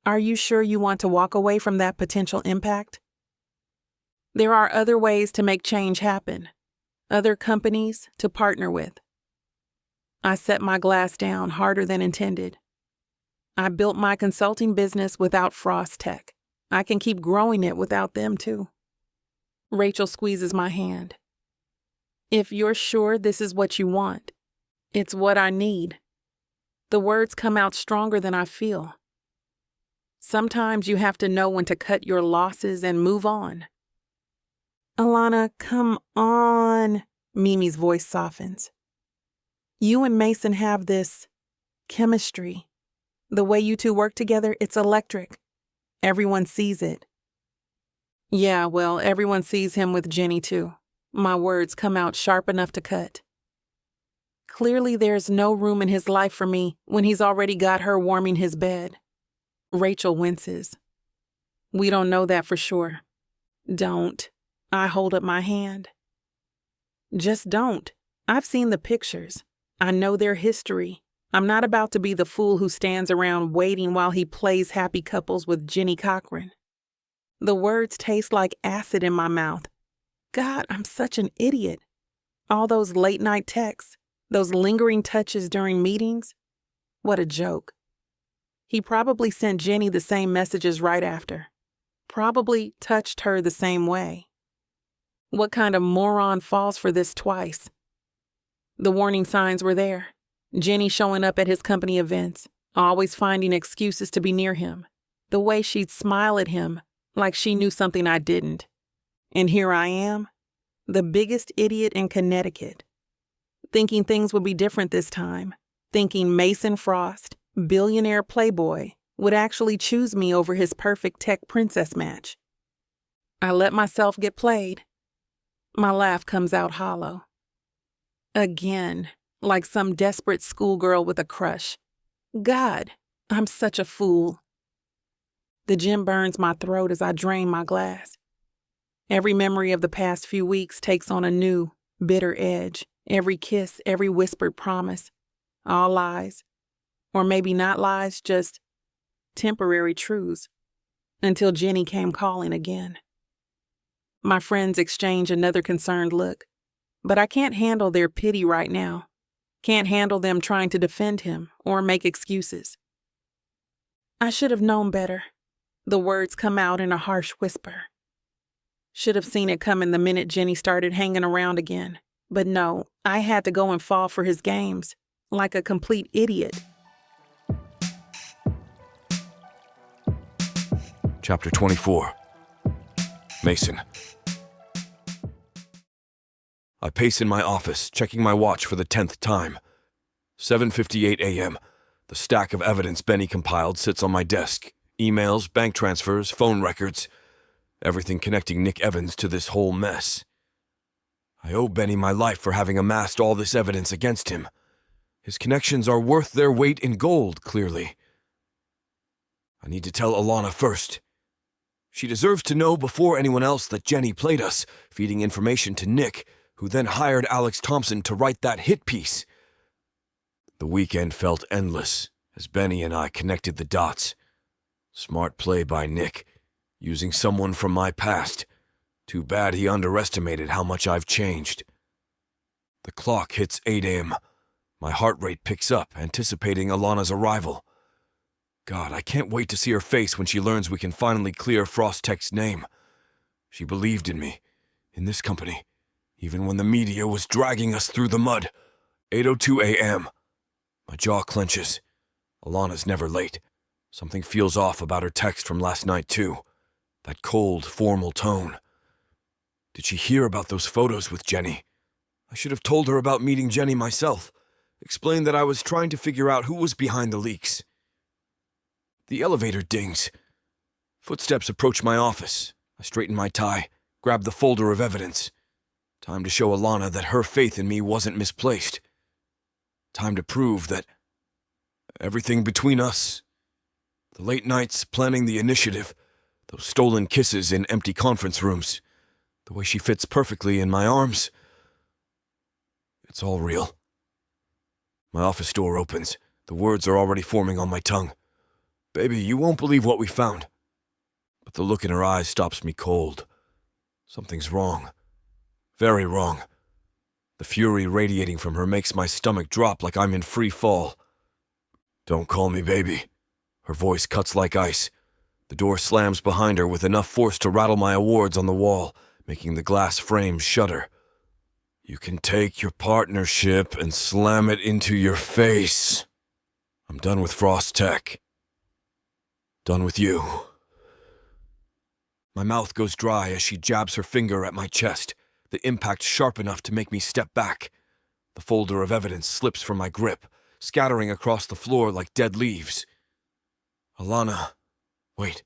A: Are you sure you want to walk away from that potential impact? There are other ways to make change happen, other companies to partner with. I set my glass down harder than intended. I built my consulting business without Frost Tech. I can keep growing it without them, too. Rachel squeezes my hand. If you're sure this is what you want, it's what I need. The words come out stronger than I feel. Sometimes you have to know when to cut your losses and move on. Alana, come on, Mimi's voice softens. You and Mason have this chemistry. The way you two work together, it's electric. Everyone sees it. Yeah, well, everyone sees him with Jenny, too. My words come out sharp enough to cut. Clearly, there's no room in his life for me when he's already got her warming his bed. Rachel winces. We don't know that for sure. Don't. I hold up my hand. Just don't. I've seen the pictures. I know their history. I'm not about to be the fool who stands around waiting while he plays happy couples with Jenny Cochran. The words taste like acid in my mouth. God, I'm such an idiot. All those late-night texts, those lingering touches during meetings. What a joke. He probably sent Jenny the same messages right after. Probably touched her the same way. What kind of moron falls for this twice? The warning signs were there. Jenny showing up at his company events, always finding excuses to be near him. The way she'd smile at him, like she knew something I didn't. And here I am, the biggest idiot in Connecticut. Thinking things would be different this time. Thinking Mason Frost, billionaire playboy, would actually choose me over his perfect tech princess match. I let myself get played. My laugh comes out hollow. Again, like some desperate schoolgirl with a crush. God, I'm such a fool. The gin burns my throat as I drain my glass. Every memory of the past few weeks takes on a new, bitter edge. Every kiss, every whispered promise. All lies. Or maybe not lies, just temporary truths. Until Jenny came calling again. My friends exchange another concerned look. But I can't handle their pity right now. Can't handle them trying to defend him or make excuses. I should have known better. The words come out in a harsh whisper. Should have seen it coming the minute Jenny started hanging around again. But no, I had to go and fall for his games, like a complete idiot.
B: Chapter 24. Mason. I pace in my office, checking my watch for the 10th time. 7:58 a.m. The stack of evidence Benny compiled sits on my desk. Emails, bank transfers, phone records. Everything connecting Nick Evans to this whole mess. I owe Benny my life for having amassed all this evidence against him. His connections are worth their weight in gold, clearly. I need to tell Alana first. She deserves to know before anyone else that Jenny played us, feeding information to Nick, who then hired Alex Thompson to write that hit piece. The weekend felt endless as Benny and I connected the dots. Smart play by Nick, using someone from my past. Too bad he underestimated how much I've changed. The clock hits 8 a.m. My heart rate picks up, anticipating Alana's arrival. God, I can't wait to see her face when she learns we can finally clear Frost Tech's name. She believed in me, in this company, even when the media was dragging us through the mud. 8:02 a.m. My jaw clenches. Alana's never late. Something feels off about her text from last night, too. That cold, formal tone. Did she hear about those photos with Jenny? I should have told her about meeting Jenny myself. Explained that I was trying to figure out who was behind the leaks. The elevator dings. Footsteps approach my office. I straighten my tie, grab the folder of evidence. Time to show Alana that her faith in me wasn't misplaced. Time to prove that everything between us, the late nights planning the initiative, those stolen kisses in empty conference rooms, the way she fits perfectly in my arms, it's all real. My office door opens. The words are already forming on my tongue. Baby, you won't believe what we found. But the look in her eyes stops me cold. Something's wrong. Very wrong. The fury radiating from her makes my stomach drop like I'm in free fall. Don't call me baby. Her voice cuts like ice. The door slams behind her with enough force to rattle my awards on the wall, making the glass frame shudder. You can take your partnership and slam it into your face. I'm done with Frost Tech. Done with you. My mouth goes dry as she jabs her finger at my chest, the impact sharp enough to make me step back. The folder of evidence slips from my grip, scattering across the floor like dead leaves. Alana, wait.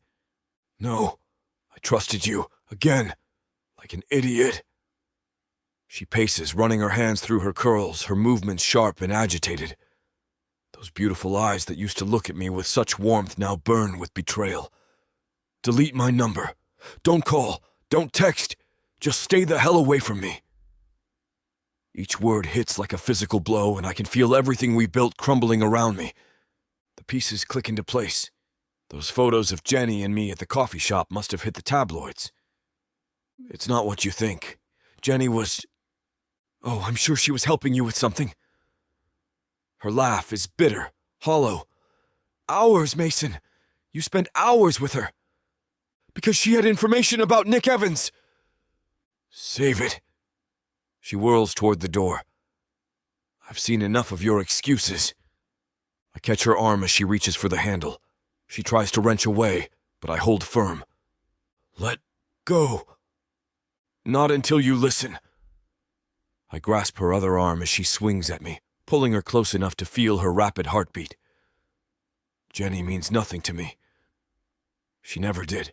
B: No, I trusted you, again, like an idiot. She paces, running her hands through her curls, her movements sharp and agitated. Those beautiful eyes that used to look at me with such warmth now burn with betrayal. Delete my number. Don't call. Don't text. Just stay the hell away from me. Each word hits like a physical blow, and I can feel everything we built crumbling around me. The pieces click into place. Those photos of Jenny and me at the coffee shop must have hit the tabloids. It's not what you think. Jenny was... Oh, I'm sure she was helping you with something. Her laugh is bitter, hollow. Hours, Mason. You spent hours with her. Because she had information about Nick Evans. Save it. She whirls toward the door. I've seen enough of your excuses. I catch her arm as she reaches for the handle. She tries to wrench away, but I hold firm. Let go. Not until you listen. I grasp her other arm as she swings at me, pulling her close enough to feel her rapid heartbeat. Jenny means nothing to me. She never did.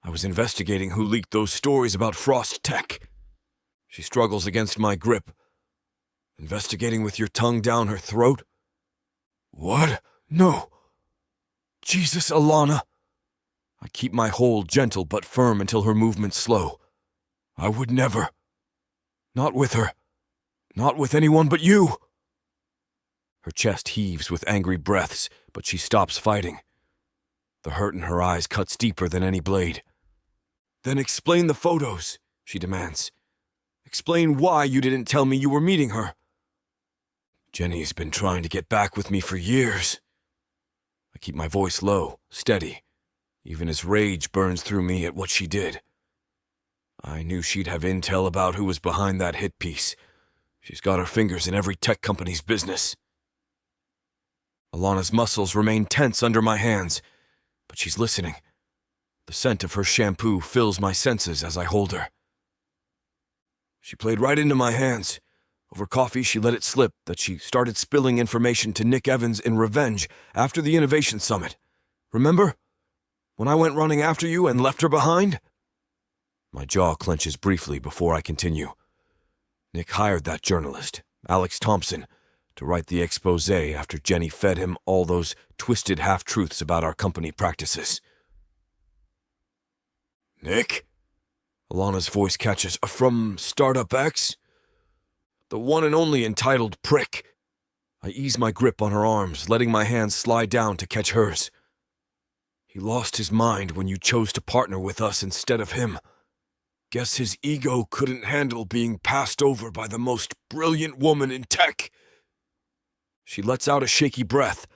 B: I was investigating who leaked those stories about Frost Tech. She struggles against my grip. Investigating with your tongue down her throat? What? No. Jesus, Alana. I keep my hold gentle but firm until her movements slow. I would never. Not with her. Not with anyone but you. Her chest heaves with angry breaths, but she stops fighting. The hurt in her eyes cuts deeper than any blade. Then explain the photos, she demands. Explain why you didn't tell me you were meeting her. Jenny's been trying to get back with me for years. I keep my voice low, steady, even as rage burns through me at what she did. I knew she'd have intel about who was behind that hit piece. She's got her fingers in every tech company's business. Alana's muscles remain tense under my hands, but she's listening. The scent of her shampoo fills my senses as I hold her. She played right into my hands. Over coffee, she let it slip that she started spilling information to Nick Evans in revenge after the Innovation Summit. Remember? When I went running after you and left her behind? My jaw clenches briefly before I continue. Nick hired that journalist, Alex Thompson, to write the expose after Jenny fed him all those twisted half-truths about our company practices. Nick? Alana's voice catches. From Startup X? The one and only entitled prick. I ease my grip on her arms, letting my hands slide down to catch hers. He lost his mind when you chose to partner with us instead of him. Guess his ego couldn't handle being passed over by the most brilliant woman in tech. She lets out a shaky breath,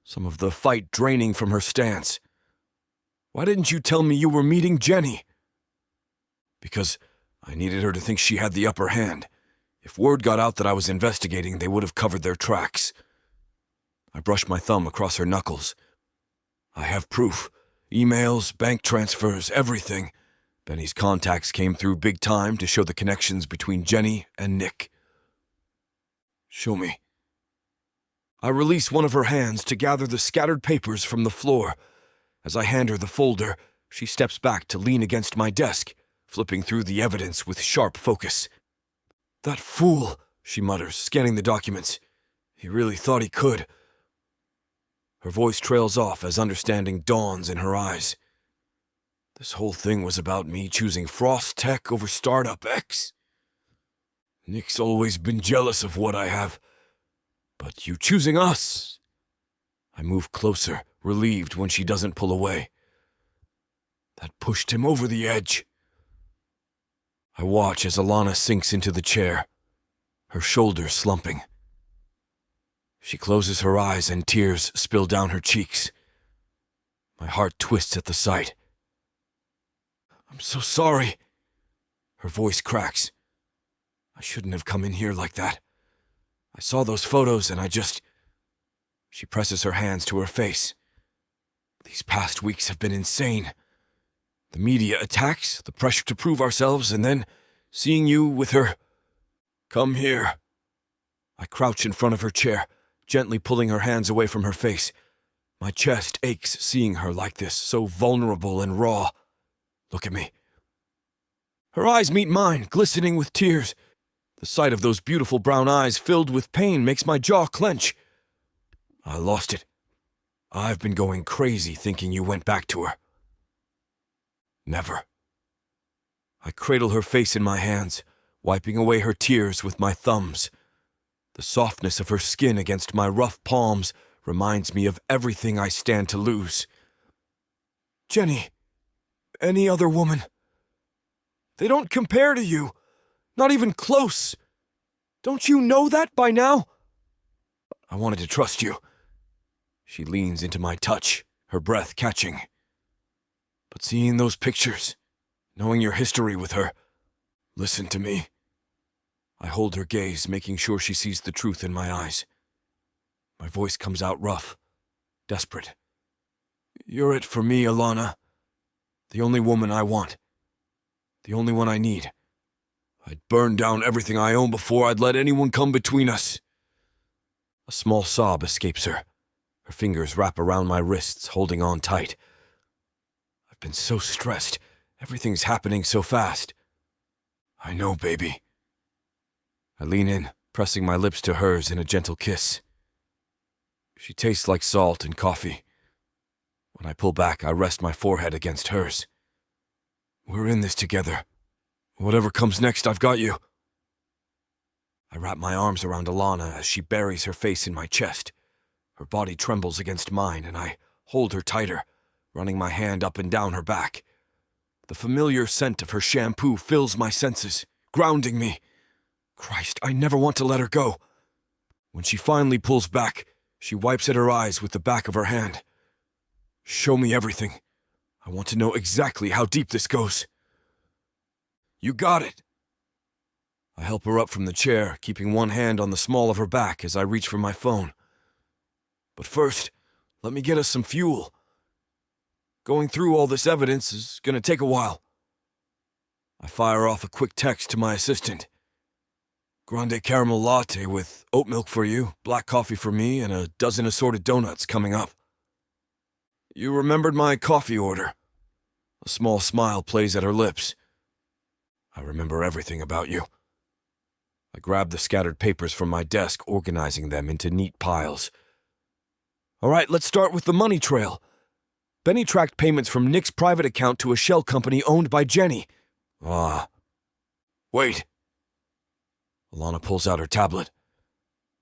B: some of the fight draining from her stance. Why didn't you tell me you were meeting Jenny? Because I needed her to think she had the upper hand. If word got out that I was investigating, they would have covered their tracks. I brushed my thumb across her knuckles. I have proof. Emails, bank transfers, everything. Benny's contacts came through big time to show the connections between Jenny and Nick. Show me. I release one of her hands to gather the scattered papers from the floor. As I hand her the folder, she steps back to lean against my desk, flipping through the evidence with sharp focus. That fool, she mutters, scanning the documents. He really thought he could. Her voice trails off as understanding dawns in her eyes. This whole thing was about me choosing Frost Tech over Startup X. Nick's always been jealous of what I have. But you choosing us. I move closer, relieved when she doesn't pull away. That pushed him over the edge. I watch as Alana sinks into the chair, her shoulders slumping. She closes her eyes and tears spill down her cheeks. My heart twists at the sight. I'm so sorry. Her voice cracks. I shouldn't have come in here like that. I saw those photos and I just... She presses her hands to her face. These past weeks have been insane. The media attacks, the pressure to prove ourselves, and then seeing you with her. Come here. I crouch in front of her chair, gently pulling her hands away from her face. My chest aches seeing her like this, so vulnerable and raw. Look at me. Her eyes meet mine, glistening with tears. The sight of those beautiful brown eyes filled with pain makes my jaw clench. I lost it. I've been going crazy thinking you went back to her. Never. I cradle her face in my hands, wiping away her tears with my thumbs. The softness of her skin against my rough palms reminds me of everything I stand to lose. Jenny, any other woman. They don't compare to you, not even close. Don't you know that by now? I wanted to trust you. She leans into my touch, her breath catching. But seeing those pictures, knowing your history with her, listen to me. I hold her gaze, making sure she sees the truth in my eyes. My voice comes out rough, desperate. You're it for me, Alana. The only woman I want. The only one I need. I'd burn down everything I own before I'd let anyone come between us. A small sob escapes her. Her fingers wrap around my wrists, holding on tight. I've been so stressed. Everything's happening so fast. I know, baby. I lean in, pressing my lips to hers in a gentle kiss. She tastes like salt and coffee. When I pull back, I rest my forehead against hers. We're in this together. Whatever comes next, I've got you. I wrap my arms around Alana as she buries her face in my chest. Her body trembles against mine, and I hold her tighter, running my hand up and down her back. The familiar scent of her shampoo fills my senses, grounding me. Christ, I never want to let her go. When she finally pulls back, she wipes at her eyes with the back of her hand. Show me everything. I want to know exactly how deep this goes. You got it. I help her up from the chair, keeping one hand on the small of her back as I reach for my phone. But first, let me get us some fuel. Going through all this evidence is going to take a while. I fire off a quick text to my assistant. Grande caramel latte with oat milk for you, black coffee for me, and a dozen assorted donuts coming up. You remembered my coffee order. A small smile plays at her lips. I remember everything about you. I grab the scattered papers from my desk, organizing them into neat piles. All right, let's start with the money trail. Benny tracked payments from Nick's private account to a shell company owned by Jenny. Wait. Alana pulls out her tablet.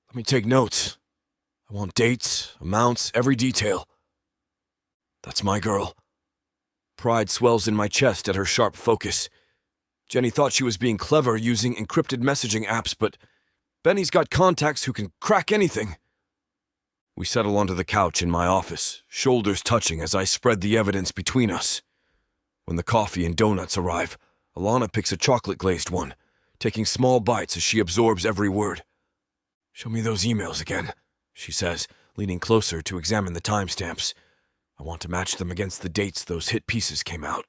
B: Let me take notes. I want dates, amounts, every detail. That's my girl. Pride swells in my chest at her sharp focus. Jenny thought she was being clever using encrypted messaging apps, but Benny's got contacts who can crack anything. We settle onto the couch in my office, shoulders touching as I spread the evidence between us. When the coffee and donuts arrive, Alana picks a chocolate-glazed one, taking small bites as she absorbs every word. Show me those emails again, she says, leaning closer to examine the timestamps. I want to match them against the dates those hit pieces came out.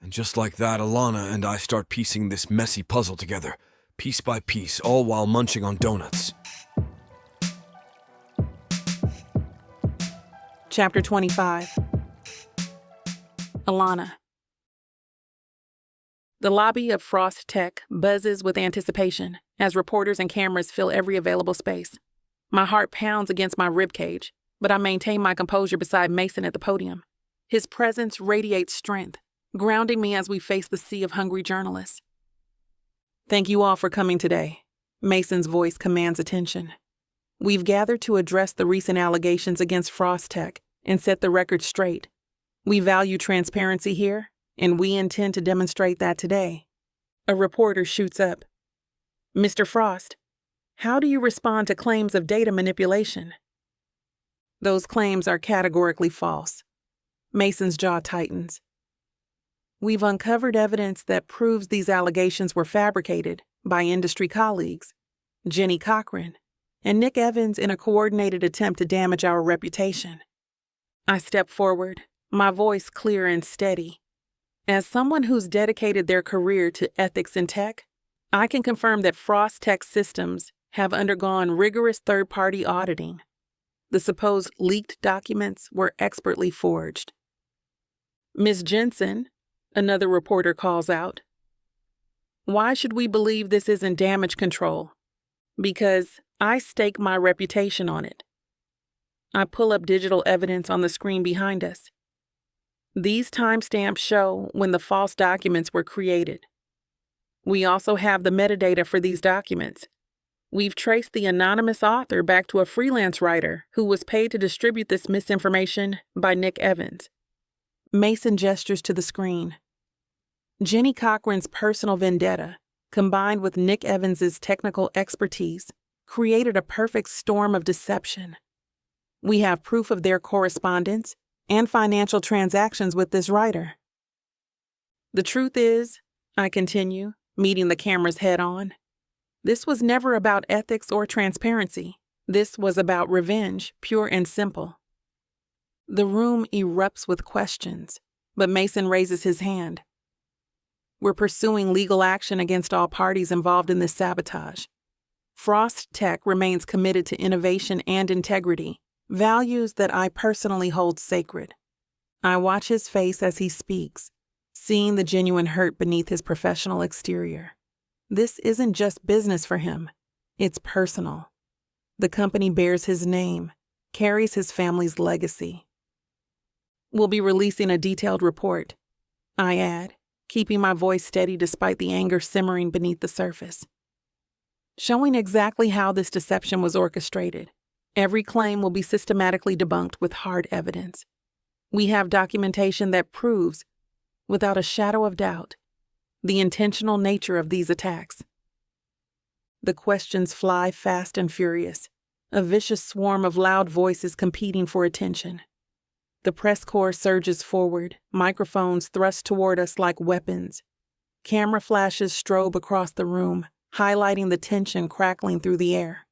B: And just like that, Alana and I start piecing this messy puzzle together, piece by piece, all while munching on donuts.
A: Chapter 25. Alana. The lobby of Frost Tech buzzes with anticipation as reporters and cameras fill every available space. My heart pounds against my ribcage, but I maintain my composure beside Mason at the podium. His presence radiates strength, grounding me as we face the sea of hungry journalists. Thank you all for coming today. Mason's voice commands attention. We've gathered to address the recent allegations against Frost Tech and set the record straight. We value transparency here, and we intend to demonstrate that today. A reporter shoots up. Mr. Frost, how do you respond to claims of data manipulation? Those claims are categorically false. Mason's jaw tightens. We've uncovered evidence that proves these allegations were fabricated by industry colleagues, Jenny Cochran, and Nick Evans in a coordinated attempt to damage our reputation. I step forward, my voice clear and steady. As someone who's dedicated their career to ethics in tech, I can confirm that Frost Tech systems have undergone rigorous third-party auditing. The supposed leaked documents were expertly forged. Ms. Jensen, another reporter calls out. Why should we believe this isn't damage control? Because I stake my reputation on it. I pull up digital evidence on the screen behind us. These timestamps show when the false documents were created. We also have the metadata for these documents. We've traced the anonymous author back to a freelance writer who was paid to distribute this misinformation by Nick Evans. Mason gestures to the screen. Jenny Cochran's personal vendetta, combined with Nick Evans's technical expertise, created a perfect storm of deception. We have proof of their correspondence and financial transactions with this writer. The truth is, I continue, meeting the camera's head on, this was never about ethics or transparency. This was about revenge, pure and simple. The room erupts with questions, but Mason raises his hand. We're pursuing legal action against all parties involved in this sabotage. Frost Tech remains committed to innovation and integrity, values that I personally hold sacred. I watch his face as he speaks, seeing the genuine hurt beneath his professional exterior. This isn't just business for him. It's personal. The company bears his name, carries his family's legacy. We'll be releasing a detailed report, I add, keeping my voice steady despite the anger simmering beneath the surface. Showing exactly how this deception was orchestrated. Every claim will be systematically debunked with hard evidence. We have documentation that proves, without a shadow of doubt, the intentional nature of these attacks. The questions fly fast and furious, a vicious swarm of loud voices competing for attention. The press corps surges forward, microphones thrust toward us like weapons. Camera flashes strobe across the room, highlighting the tension crackling through the air.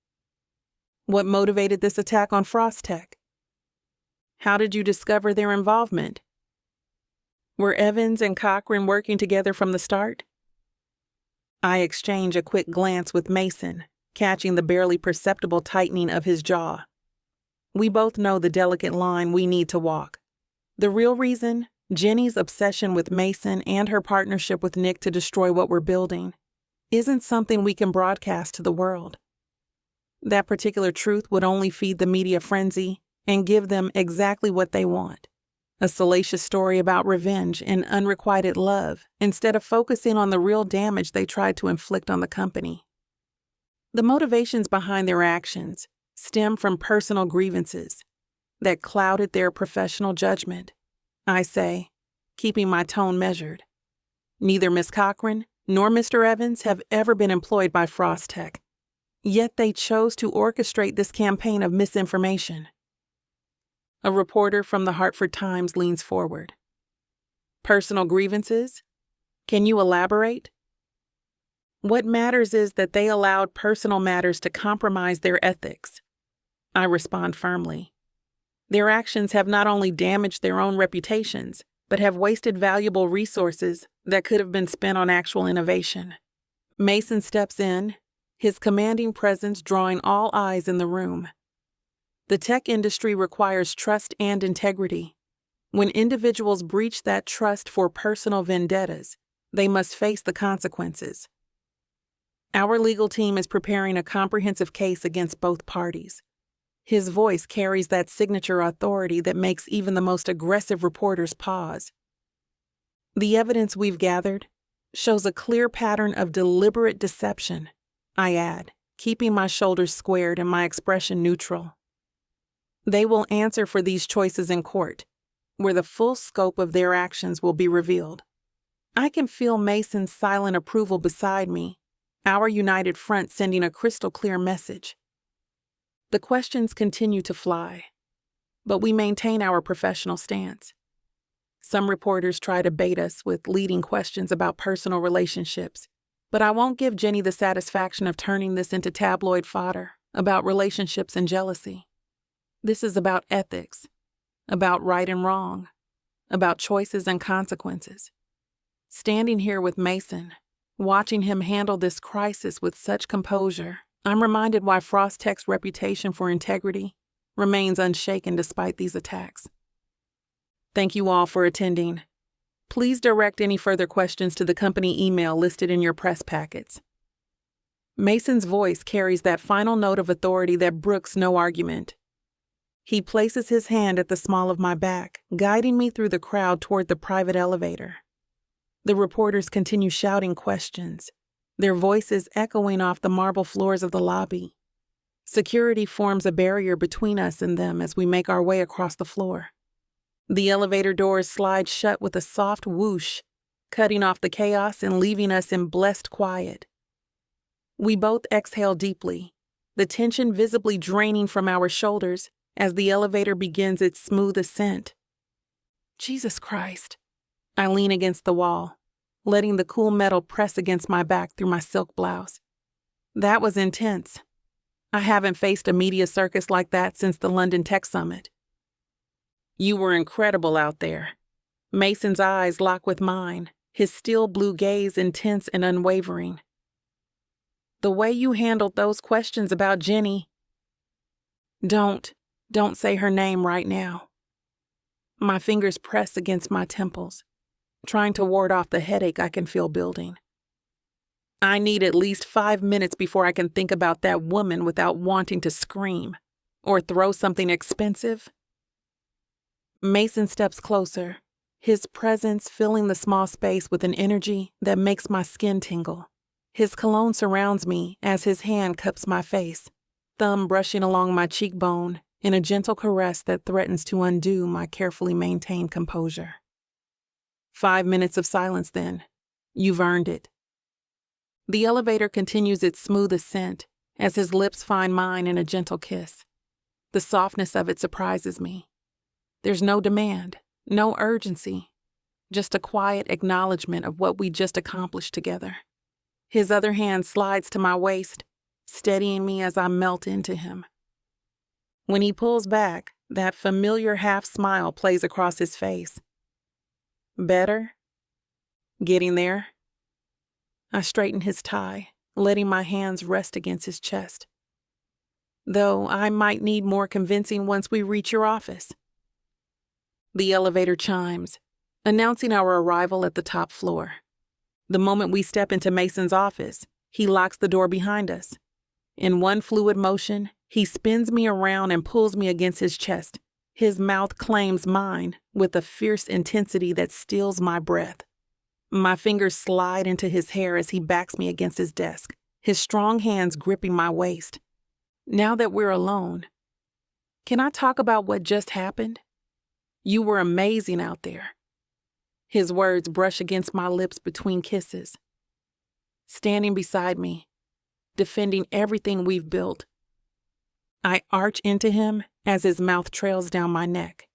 A: What motivated this attack on Frost Tech? How did you discover their involvement? Were Evans and Cochran working together from the start? I exchange a quick glance with Mason, catching the barely perceptible tightening of his jaw. We both know the delicate line we need to walk. The real reason, Jenny's obsession with Mason and her partnership with Nick to destroy what we're building, isn't something we can broadcast to the world. That particular truth would only feed the media frenzy and give them exactly what they want. A salacious story about revenge and unrequited love, instead of focusing on the real damage they tried to inflict on the company. The motivations behind their actions stem from personal grievances that clouded their professional judgment, I say, keeping my tone measured. Neither Miss Cochran nor Mr. Evans have ever been employed by Frost Tech, yet they chose to orchestrate this campaign of misinformation. A reporter from the Hartford Times leans forward. Personal grievances? Can you elaborate? What matters is that they allowed personal matters to compromise their ethics. I respond firmly. Their actions have not only damaged their own reputations, but have wasted valuable resources that could have been spent on actual innovation. Mason steps in, his commanding presence drawing all eyes in the room. The tech industry requires trust and integrity. When individuals breach that trust for personal vendettas, they must face the consequences. Our legal team is preparing a comprehensive case against both parties. His voice carries that signature authority that makes even the most aggressive reporters pause. The evidence we've gathered shows a clear pattern of deliberate deception, I add, keeping my shoulders squared and my expression neutral. They will answer for these choices in court, where the full scope of their actions will be revealed. I can feel Mason's silent approval beside me, our united front sending a crystal clear message. The questions continue to fly, but we maintain our professional stance. Some reporters try to bait us with leading questions about personal relationships, but I won't give Jenny the satisfaction of turning this into tabloid fodder about relationships and jealousy. This is about ethics, about right and wrong, about choices and consequences. Standing here with Mason, watching him handle this crisis with such composure, I'm reminded why Frost Tech's reputation for integrity remains unshaken despite these attacks. Thank you all for attending. Please direct any further questions to the company email listed in your press packets. Mason's voice carries that final note of authority that brooks no argument. He places his hand at the small of my back, guiding me through the crowd toward the private elevator. The reporters continue shouting questions, their voices echoing off the marble floors of the lobby. Security forms a barrier between us and them as we make our way across the floor. The elevator doors slide shut with a soft whoosh, cutting off the chaos and leaving us in blessed quiet. We both exhale deeply, the tension visibly draining from our shoulders as the elevator begins its smooth ascent. Jesus Christ. I lean against the wall, letting the cool metal press against my back through my silk blouse. That was intense. I haven't faced a media circus like that since the London Tech Summit. You were incredible out there. Mason's eyes lock with mine, his steel blue gaze intense and unwavering. The way you handled those questions about Jenny. Don't say her name right now. My fingers press against my temples, trying to ward off the headache I can feel building. I need at least 5 minutes before I can think about that woman without wanting to scream or throw something expensive. Mason steps closer, his presence filling the small space with an energy that makes my skin tingle. His cologne surrounds me as his hand cups my face, thumb brushing along my cheekbone in a gentle caress that threatens to undo my carefully maintained composure. 5 minutes of silence then. You've earned it. The elevator continues its smooth ascent as his lips find mine in a gentle kiss. The softness of it surprises me. There's no demand, no urgency, just a quiet acknowledgement of what we just accomplished together. His other hand slides to my waist, steadying me as I melt into him. When he pulls back, that familiar half smile plays across his face. Better? Getting there? I straighten his tie, letting my hands rest against his chest. Though I might need more convincing once we reach your office. The elevator chimes, announcing our arrival at the top floor. The moment we step into Mason's office, he locks the door behind us. In one fluid motion, he spins me around and pulls me against his chest. His mouth claims mine with a fierce intensity that steals my breath. My fingers slide into his hair as he backs me against his desk, his strong hands gripping my waist. Now that we're alone, can I talk about what just happened? You were amazing out there. His words brush against my lips between kisses. Standing beside me, defending everything we've built. I arch into him as his mouth trails down my neck.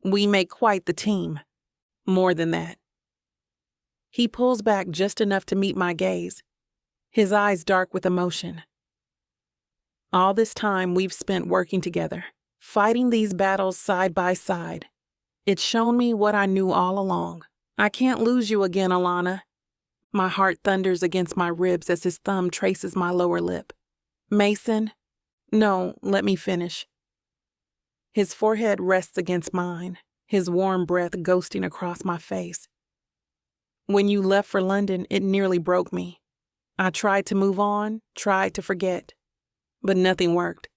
A: We make quite the team. More than that. He pulls back just enough to meet my gaze, his eyes dark with emotion. All this time we've spent working together, fighting these battles side by side. It's shown me what I knew all along. I can't lose you again, Alana. My heart thunders against my ribs as his thumb traces my lower lip. Mason? No, let me finish. His forehead rests against mine, his warm breath ghosting across my face. When you left for London, it nearly broke me. I tried to move on, tried to forget, but nothing worked.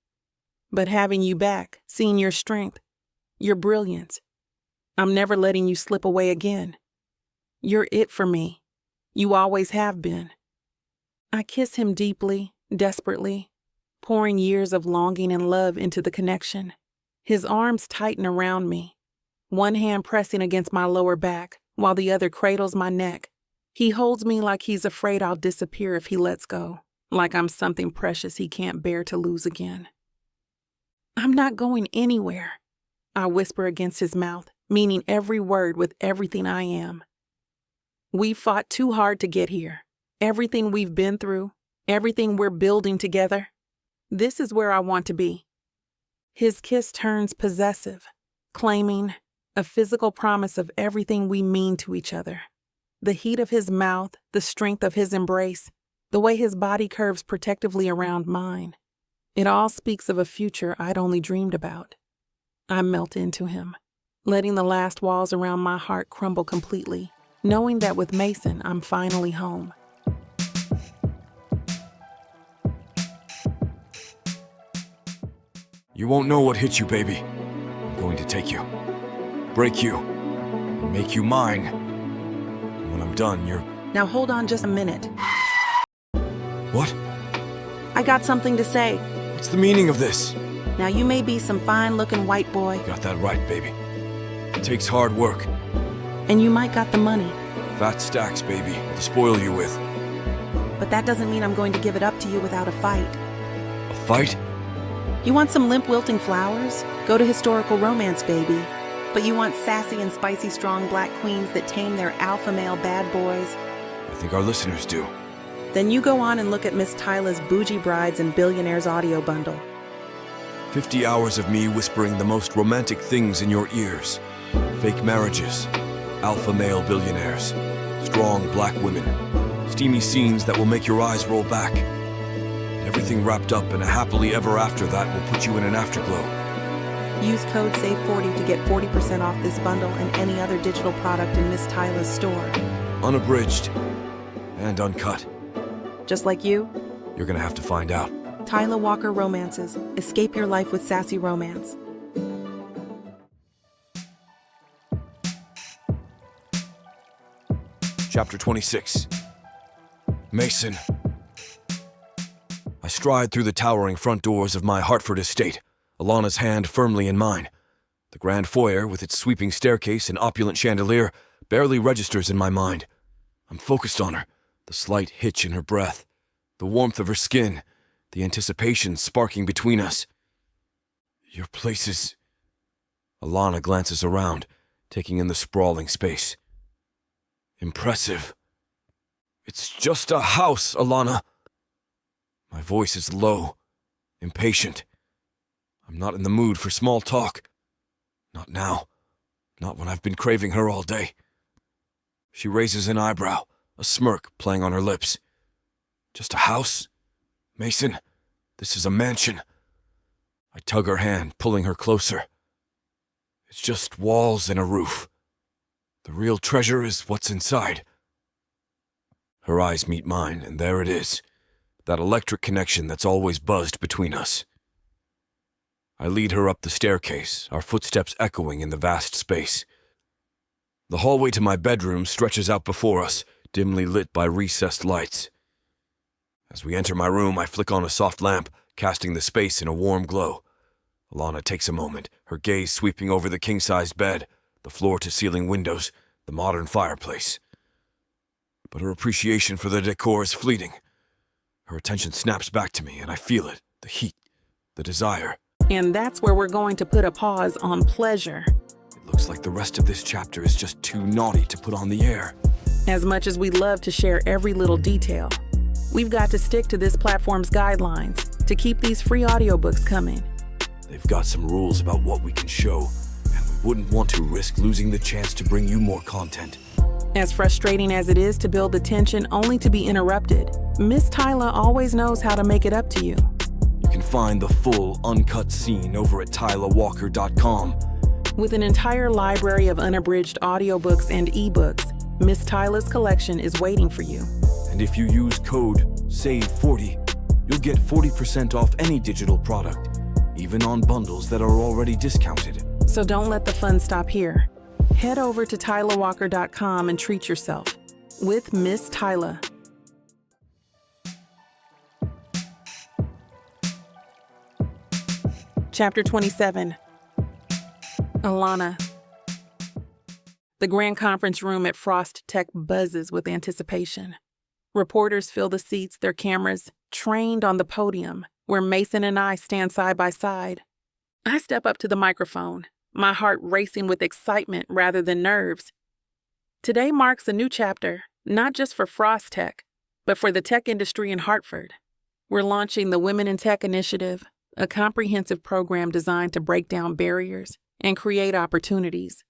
A: But having you back, seeing your strength, your brilliance, I'm never letting you slip away again. You're it for me. You always have been. I kiss him deeply, desperately, pouring years of longing and love into the connection. His arms tighten around me, one hand pressing against my lower back, while the other cradles my neck. He holds me like he's afraid I'll disappear if he lets go, like I'm something precious he can't bear to lose again. I'm not going anywhere, I whisper against his mouth, meaning every word with everything I am. We fought too hard to get here. Everything we've been through, everything we're building together. This is where I want to be. His kiss turns possessive, claiming a physical promise of everything we mean to each other. The heat of his mouth, the strength of his embrace, the way his body curves protectively around mine. It all speaks of a future I'd only dreamed about. I melt into him, letting the last walls around my heart crumble completely, knowing that with Mason, I'm finally home.
B: You won't know what hit you, baby. I'm going to take you, break you, and make you mine. When I'm done, you're...
G: Now hold on just a minute.
B: What?
G: I got something to say.
B: What's the meaning of this?
G: Now you may be some fine-looking white boy,
B: Got that right, baby. It takes hard work.
G: and you might got the money,
B: Fat stacks, baby, to spoil you with.
G: but that doesn't mean I'm going to give it up to you without a fight.
B: A fight?
G: You want some limp wilting flowers? Go to historical romance, baby. But you want sassy and spicy strong black queens that tame their alpha male bad boys?
B: I think our listeners do.
G: Then you go on and look at Miss Tyla's Bougie Brides and Billionaires audio bundle.
B: 50 hours of me whispering the most romantic things in your ears. Fake marriages, alpha male billionaires, strong black women, steamy scenes that will make your eyes roll back. And everything wrapped up in a happily ever after that will put you in an afterglow.
G: Use code SAVE40 to get 40% off this bundle and any other digital product in Miss Tyla's store.
B: Unabridged and uncut.
G: Just like you,
B: You're gonna have to find out.
G: Tyla Walker Romances. Escape your life with sassy romance.
B: Chapter 26. Mason. I stride through the towering front doors of my Hartford estate, Alana's hand firmly in mine. The grand foyer, with its sweeping staircase and opulent chandelier, barely registers in my mind. I'm focused on her, the slight hitch in her breath, the warmth of her skin, the anticipation sparking between us. Your place is... Alana glances around, taking in the sprawling space. Impressive. It's just a house, Alana. My voice is low, impatient. I'm not in the mood for small talk. Not now. Not when I've been craving her all day. She raises an eyebrow, a smirk playing on her lips. Just a house? Mason, this is a mansion. I tug her hand, pulling her closer. It's just walls and a roof. The real treasure is what's inside. Her eyes meet mine, and there it is. That electric connection that's always buzzed between us. I lead her up the staircase, our footsteps echoing in the vast space. The hallway to my bedroom stretches out before us, dimly lit by recessed lights. As we enter my room, I flick on a soft lamp, casting the space in a warm glow. Alana takes a moment, her gaze sweeping over the king-sized bed, the floor-to-ceiling windows, the modern fireplace. But her appreciation for the decor is fleeting. Her attention snaps back to me, and I feel it, the heat, the desire.
A: And that's where we're going to put a pause on pleasure.
B: It looks like the rest of this chapter is just too naughty to put on the air.
A: As much as we'd love to share every little detail, we've got to stick to this platform's guidelines to keep these free audiobooks coming.
B: They've got some rules about what we can show, and we wouldn't want to risk losing the chance to bring you more content.
A: As frustrating as it is to build the tension only to be interrupted, Miss Tyla always knows how to make it up to you.
B: You can find the full, uncut scene over at TylaWalker.com.
A: With an entire library of unabridged audiobooks and ebooks, Miss Tyla's collection is waiting for you.
B: And if you use code SAVE40, you'll get 40% off any digital product, even on bundles that are already discounted.
A: So don't let the fun stop here. Head over to TylaWalker.com and treat yourself with Miss Tyla. Chapter 27. Alana. The grand conference room at Frost Tech buzzes with anticipation. Reporters fill the seats, their cameras trained on the podium, where Mason and I stand side by side. I step up to the microphone, my heart racing with excitement rather than nerves. Today marks a new chapter, not just for Frost Tech, but for the tech industry in Hartford. We're launching the Women in Tech Initiative, a comprehensive program designed to break down barriers and create opportunities.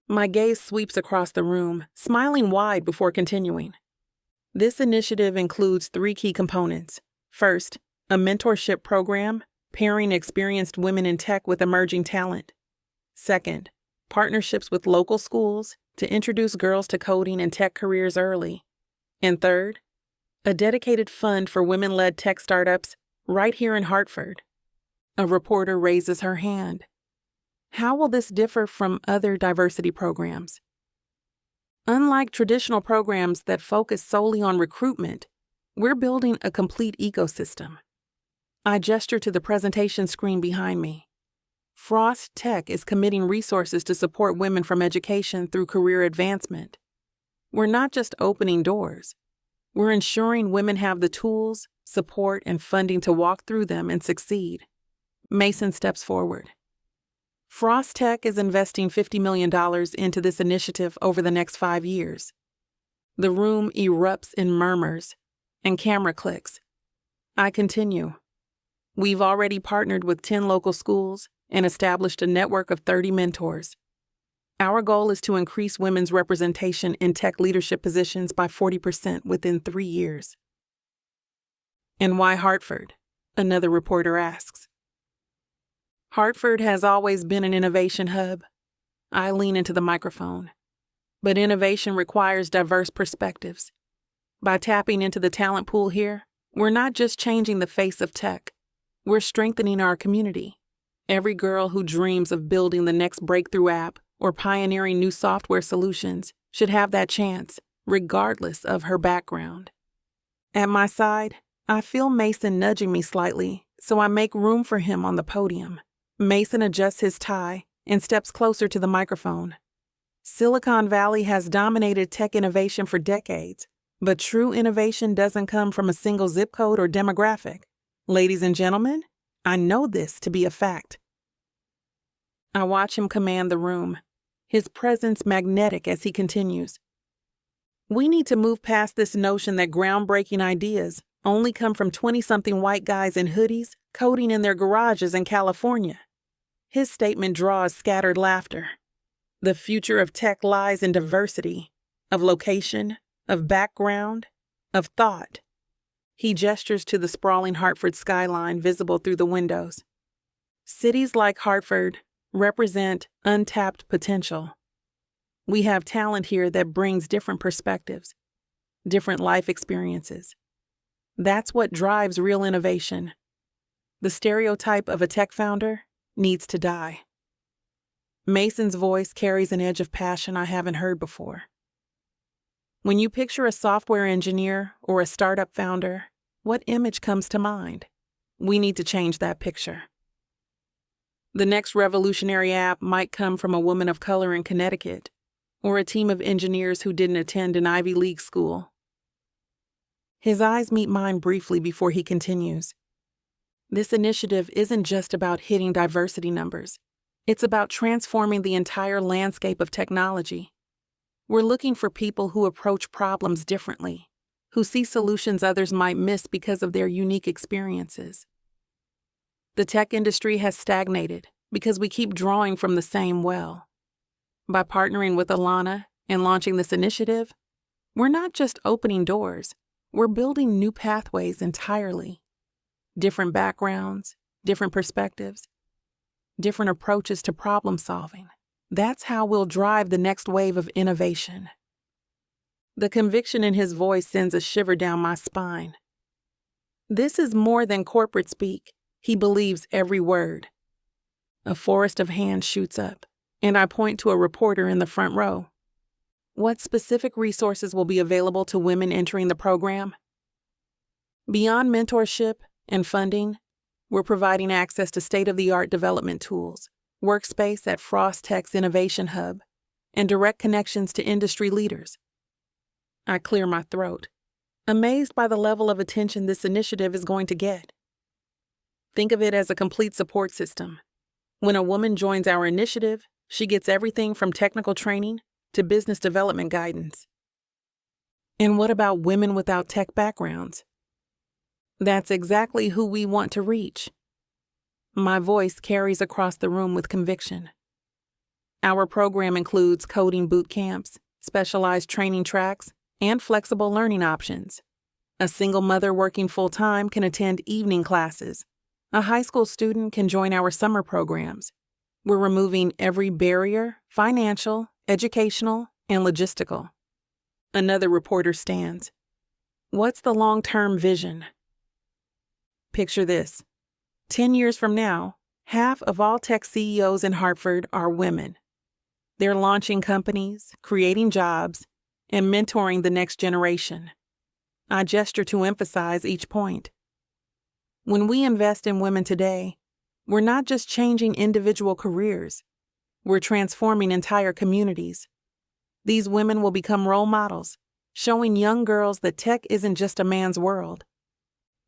A: My gaze sweeps across the room, smiling wide before continuing. This initiative includes 3 key components. First, a mentorship program pairing experienced women in tech with emerging talent. Second, partnerships with local schools to introduce girls to coding and tech careers early. And third, a dedicated fund for women-led tech startups right here in Hartford. A reporter raises her hand. How will this differ from other diversity programs? Unlike traditional programs that focus solely on recruitment, We're building a complete ecosystem. I gesture to the presentation screen behind me. Frost Tech is committing resources to support women from education through career advancement. We're not just opening doors. We're ensuring women have the tools, support, and funding to walk through them and succeed. Mason steps forward. Frost Tech is investing $50 million into this initiative over the next 5 years. The room erupts in murmurs and camera clicks. I continue. We've already partnered with 10 local schools and established a network of 30 mentors. Our goal is to increase women's representation in tech leadership positions by 40% within 3 years. And why Hartford? Another reporter asks. Hartford has always been an innovation hub. I lean into the microphone. But innovation requires diverse perspectives. By tapping into the talent pool here, we're not just changing the face of tech. We're strengthening our community. Every girl who dreams of building the next breakthrough app or pioneering new software solutions should have that chance, regardless of her background. At my side, I feel Mason nudging me slightly, so I make room for him on the podium. Mason adjusts his tie and steps closer to the microphone. Silicon Valley has dominated tech innovation for decades, but true innovation doesn't come from a single zip code or demographic. Ladies and gentlemen, I know this to be a fact. I watch him command the room, his presence magnetic as he continues. We need to move past this notion that groundbreaking ideas only come from 20-something white guys in hoodies coding in their garages in California. His statement draws scattered laughter. The future of tech lies in diversity, of location, of background, of thought. He gestures to the sprawling Hartford skyline visible through the windows. Cities like Hartford represent untapped potential. We have talent here that brings different perspectives, different life experiences. That's what drives real innovation. The stereotype of a tech founder needs to die. Mason's voice carries an edge of passion I haven't heard before. When you picture a software engineer or a startup founder, what image comes to mind? We need to change that picture. The next revolutionary app might come from a woman of color in Connecticut, or a team of engineers who didn't attend an Ivy League school. His eyes meet mine briefly before he continues. This initiative isn't just about hitting diversity numbers. It's about transforming the entire landscape of technology. We're looking for people who approach problems differently, who see solutions others might miss because of their unique experiences. The tech industry has stagnated because we keep drawing from the same well. By partnering with Alana and launching this initiative, we're not just opening doors, we're building new pathways entirely. Different backgrounds, different perspectives, different approaches to problem solving. That's how we'll drive the next wave of innovation. The conviction in his voice sends a shiver down my spine. This is more than corporate speak. He believes every word. A forest of hands shoots up, and I point to a reporter in the front row. What specific resources will be available to women entering the program? Beyond mentorship and funding, we're providing access to state-of-the-art development tools, workspace at Frost Tech's Innovation Hub, and direct connections to industry leaders. I clear my throat, amazed by the level of attention this initiative is going to get. Think of it as a complete support system. When a woman joins our initiative, she gets everything from technical training to business development guidance. And what about women without tech backgrounds? That's exactly who we want to reach. My voice carries across the room with conviction. Our program includes coding boot camps, specialized training tracks, and flexible learning options. A single mother working full-time can attend evening classes. A high school student can join our summer programs. We're removing every barrier, financial, educational, and logistical. Another reporter stands. What's the long-term vision? Picture this. 10 years from now, half of all tech CEOs in Hartford are women. They're launching companies, creating jobs, and mentoring the next generation. I gesture to emphasize each point. When we invest in women today, we're not just changing individual careers, we're transforming entire communities. These women will become role models, showing young girls that tech isn't just a man's world.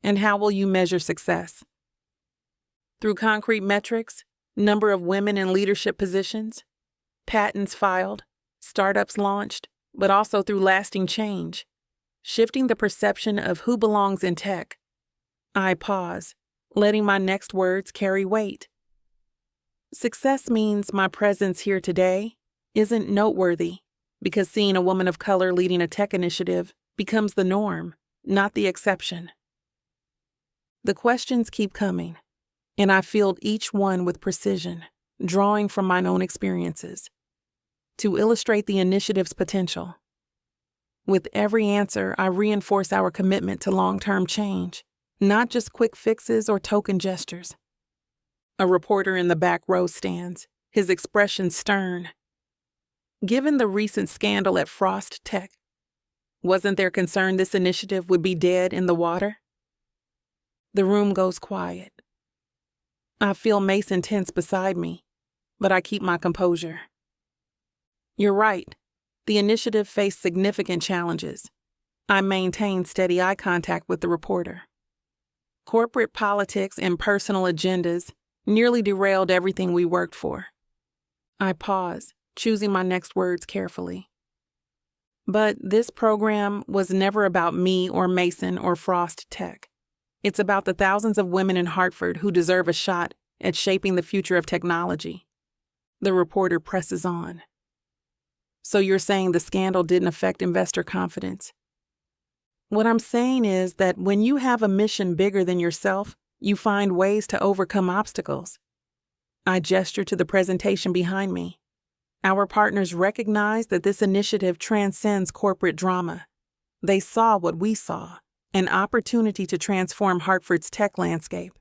A: And how will you measure success? Through concrete metrics, number of women in leadership positions, patents filed, startups launched, but also through lasting change, shifting the perception of who belongs in tech. I pause, letting my next words carry weight. Success means my presence here today isn't noteworthy because seeing a woman of color leading a tech initiative becomes the norm, not the exception. The questions keep coming, and I field each one with precision, drawing from my own experiences, to illustrate the initiative's potential. With every answer, I reinforce our commitment to long-term change, not just quick fixes or token gestures. A reporter in the back row stands, his expression stern. Given the recent scandal at Frost Tech, wasn't there concern this initiative would be dead in the water? The room goes quiet. I feel Mason tense beside me, but I keep my composure. You're right. The initiative faced significant challenges. I maintained steady eye contact with the reporter. Corporate politics and personal agendas nearly derailed everything we worked for. I pause, choosing my next words carefully. But this program was never about me or Mason or Frost Tech. It's about the thousands of women in Hartford who deserve a shot at shaping the future of technology. The reporter presses on. So you're saying the scandal didn't affect investor confidence? What I'm saying is that when you have a mission bigger than yourself, you find ways to overcome obstacles. I gesture to the presentation behind me. Our partners recognize that this initiative transcends corporate drama. They saw what we saw, an opportunity to transform Hartford's tech landscape.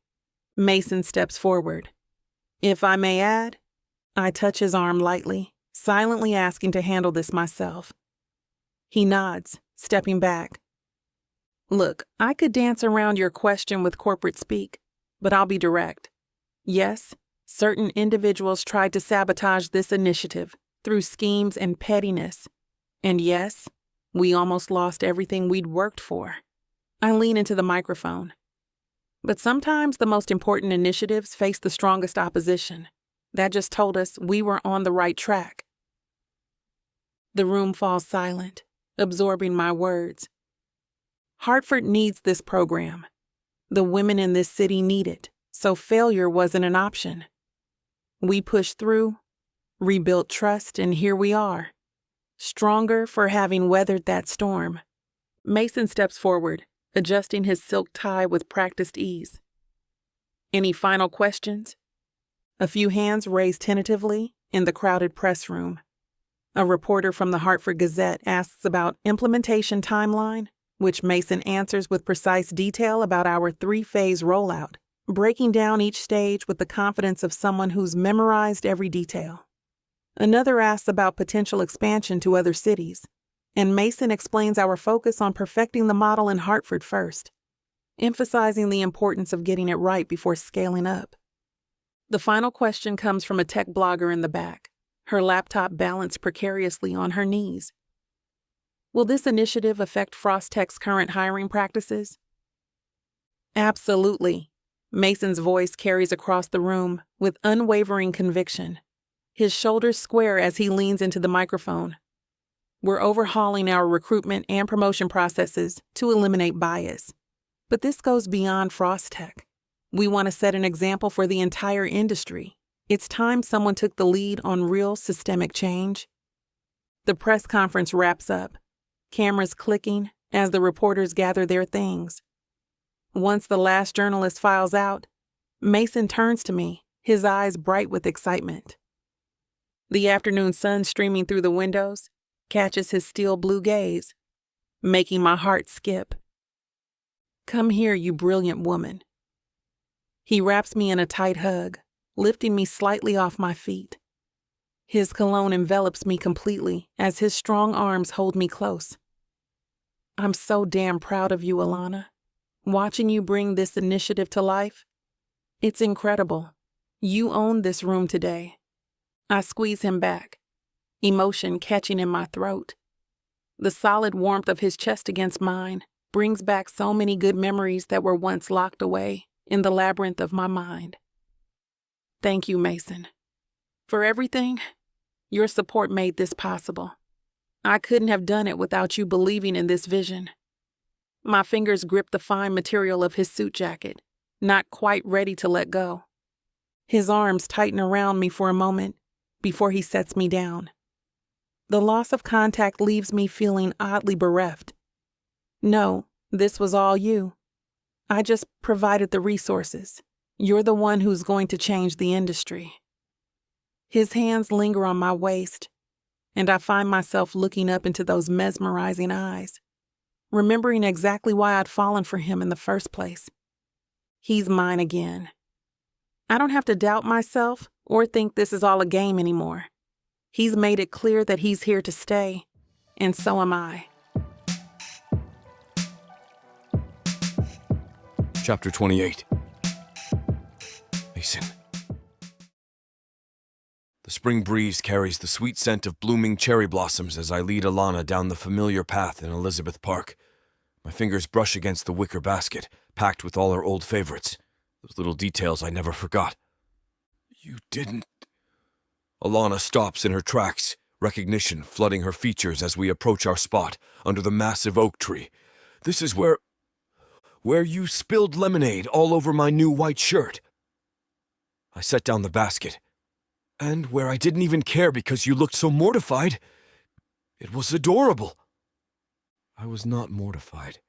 A: Mason steps forward. If I may add, I touch his arm lightly, silently asking to handle this myself. He nods, stepping back. Look, I could dance around your question with corporate speak, but I'll be direct. Yes, certain individuals tried to sabotage this initiative through schemes and pettiness. And yes, we almost lost everything we'd worked for. I lean into the microphone. But sometimes the most important initiatives face the strongest opposition. That just told us we were on the right track. The room falls silent, absorbing my words. Hartford needs this program. The women in this city need it, so failure wasn't an option. We pushed through, rebuilt trust, and here we are, stronger for having weathered that storm. Mason steps forward, adjusting his silk tie with practiced ease. Any final questions? A few hands raised tentatively in the crowded press room. A reporter from the Hartford Gazette asks about implementation timeline, which Mason answers with precise detail about our 3-phase rollout, breaking down each stage with the confidence of someone who's memorized every detail. Another asks about potential expansion to other cities, and Mason explains our focus on perfecting the model in Hartford first, emphasizing the importance of getting it right before scaling up. The final question comes from a tech blogger in the back, her laptop balanced precariously on her knees. Will this initiative affect Frost Tech's current hiring practices? Absolutely. Mason's voice carries across the room with unwavering conviction. His shoulders square as he leans into the microphone. We're overhauling our recruitment and promotion processes to eliminate bias. But this goes beyond Frost Tech. We want to set an example for the entire industry. It's time someone took the lead on real systemic change. The press conference wraps up, cameras clicking as the reporters gather their things. Once the last journalist files out, Mason turns to me, his eyes bright with excitement. The afternoon sun streaming through the windows catches his steel blue gaze, making my heart skip. Come here, you brilliant woman. He wraps me in a tight hug, lifting me slightly off my feet. His cologne envelops me completely as his strong arms hold me close. I'm so damn proud of you, Alana. Watching you bring this initiative to life, it's incredible. You own this room today. I squeeze him back, emotion catching in my throat. The solid warmth of his chest against mine brings back so many good memories that were once locked away in the labyrinth of my mind. Thank you, Mason. For everything, your support made this possible. I couldn't have done it without you believing in this vision. My fingers grip the fine material of his suit jacket, not quite ready to let go. His arms tighten around me for a moment before he sets me down. The loss of contact leaves me feeling oddly bereft. No, this was all you. I just provided the resources. You're the one who's going to change the industry. His hands linger on my waist, and I find myself looking up into those mesmerizing eyes, remembering exactly why I'd fallen for him in the first place. He's mine again. I don't have to doubt myself or think this is all a game anymore. He's made it clear that he's here to stay, and so am I.
B: Chapter 28. Mason. The spring breeze carries the sweet scent of blooming cherry blossoms as I lead Alana down the familiar path in Elizabeth Park. My fingers brush against the wicker basket, packed with all her old favorites. Those little details I never forgot. You didn't... Alana stops in her tracks, recognition flooding her features as we approach our spot under the massive oak tree. This is where you spilled lemonade all over my new white shirt. I set down the basket. And where I didn't even care because you looked so mortified. It was adorable. I was not mortified.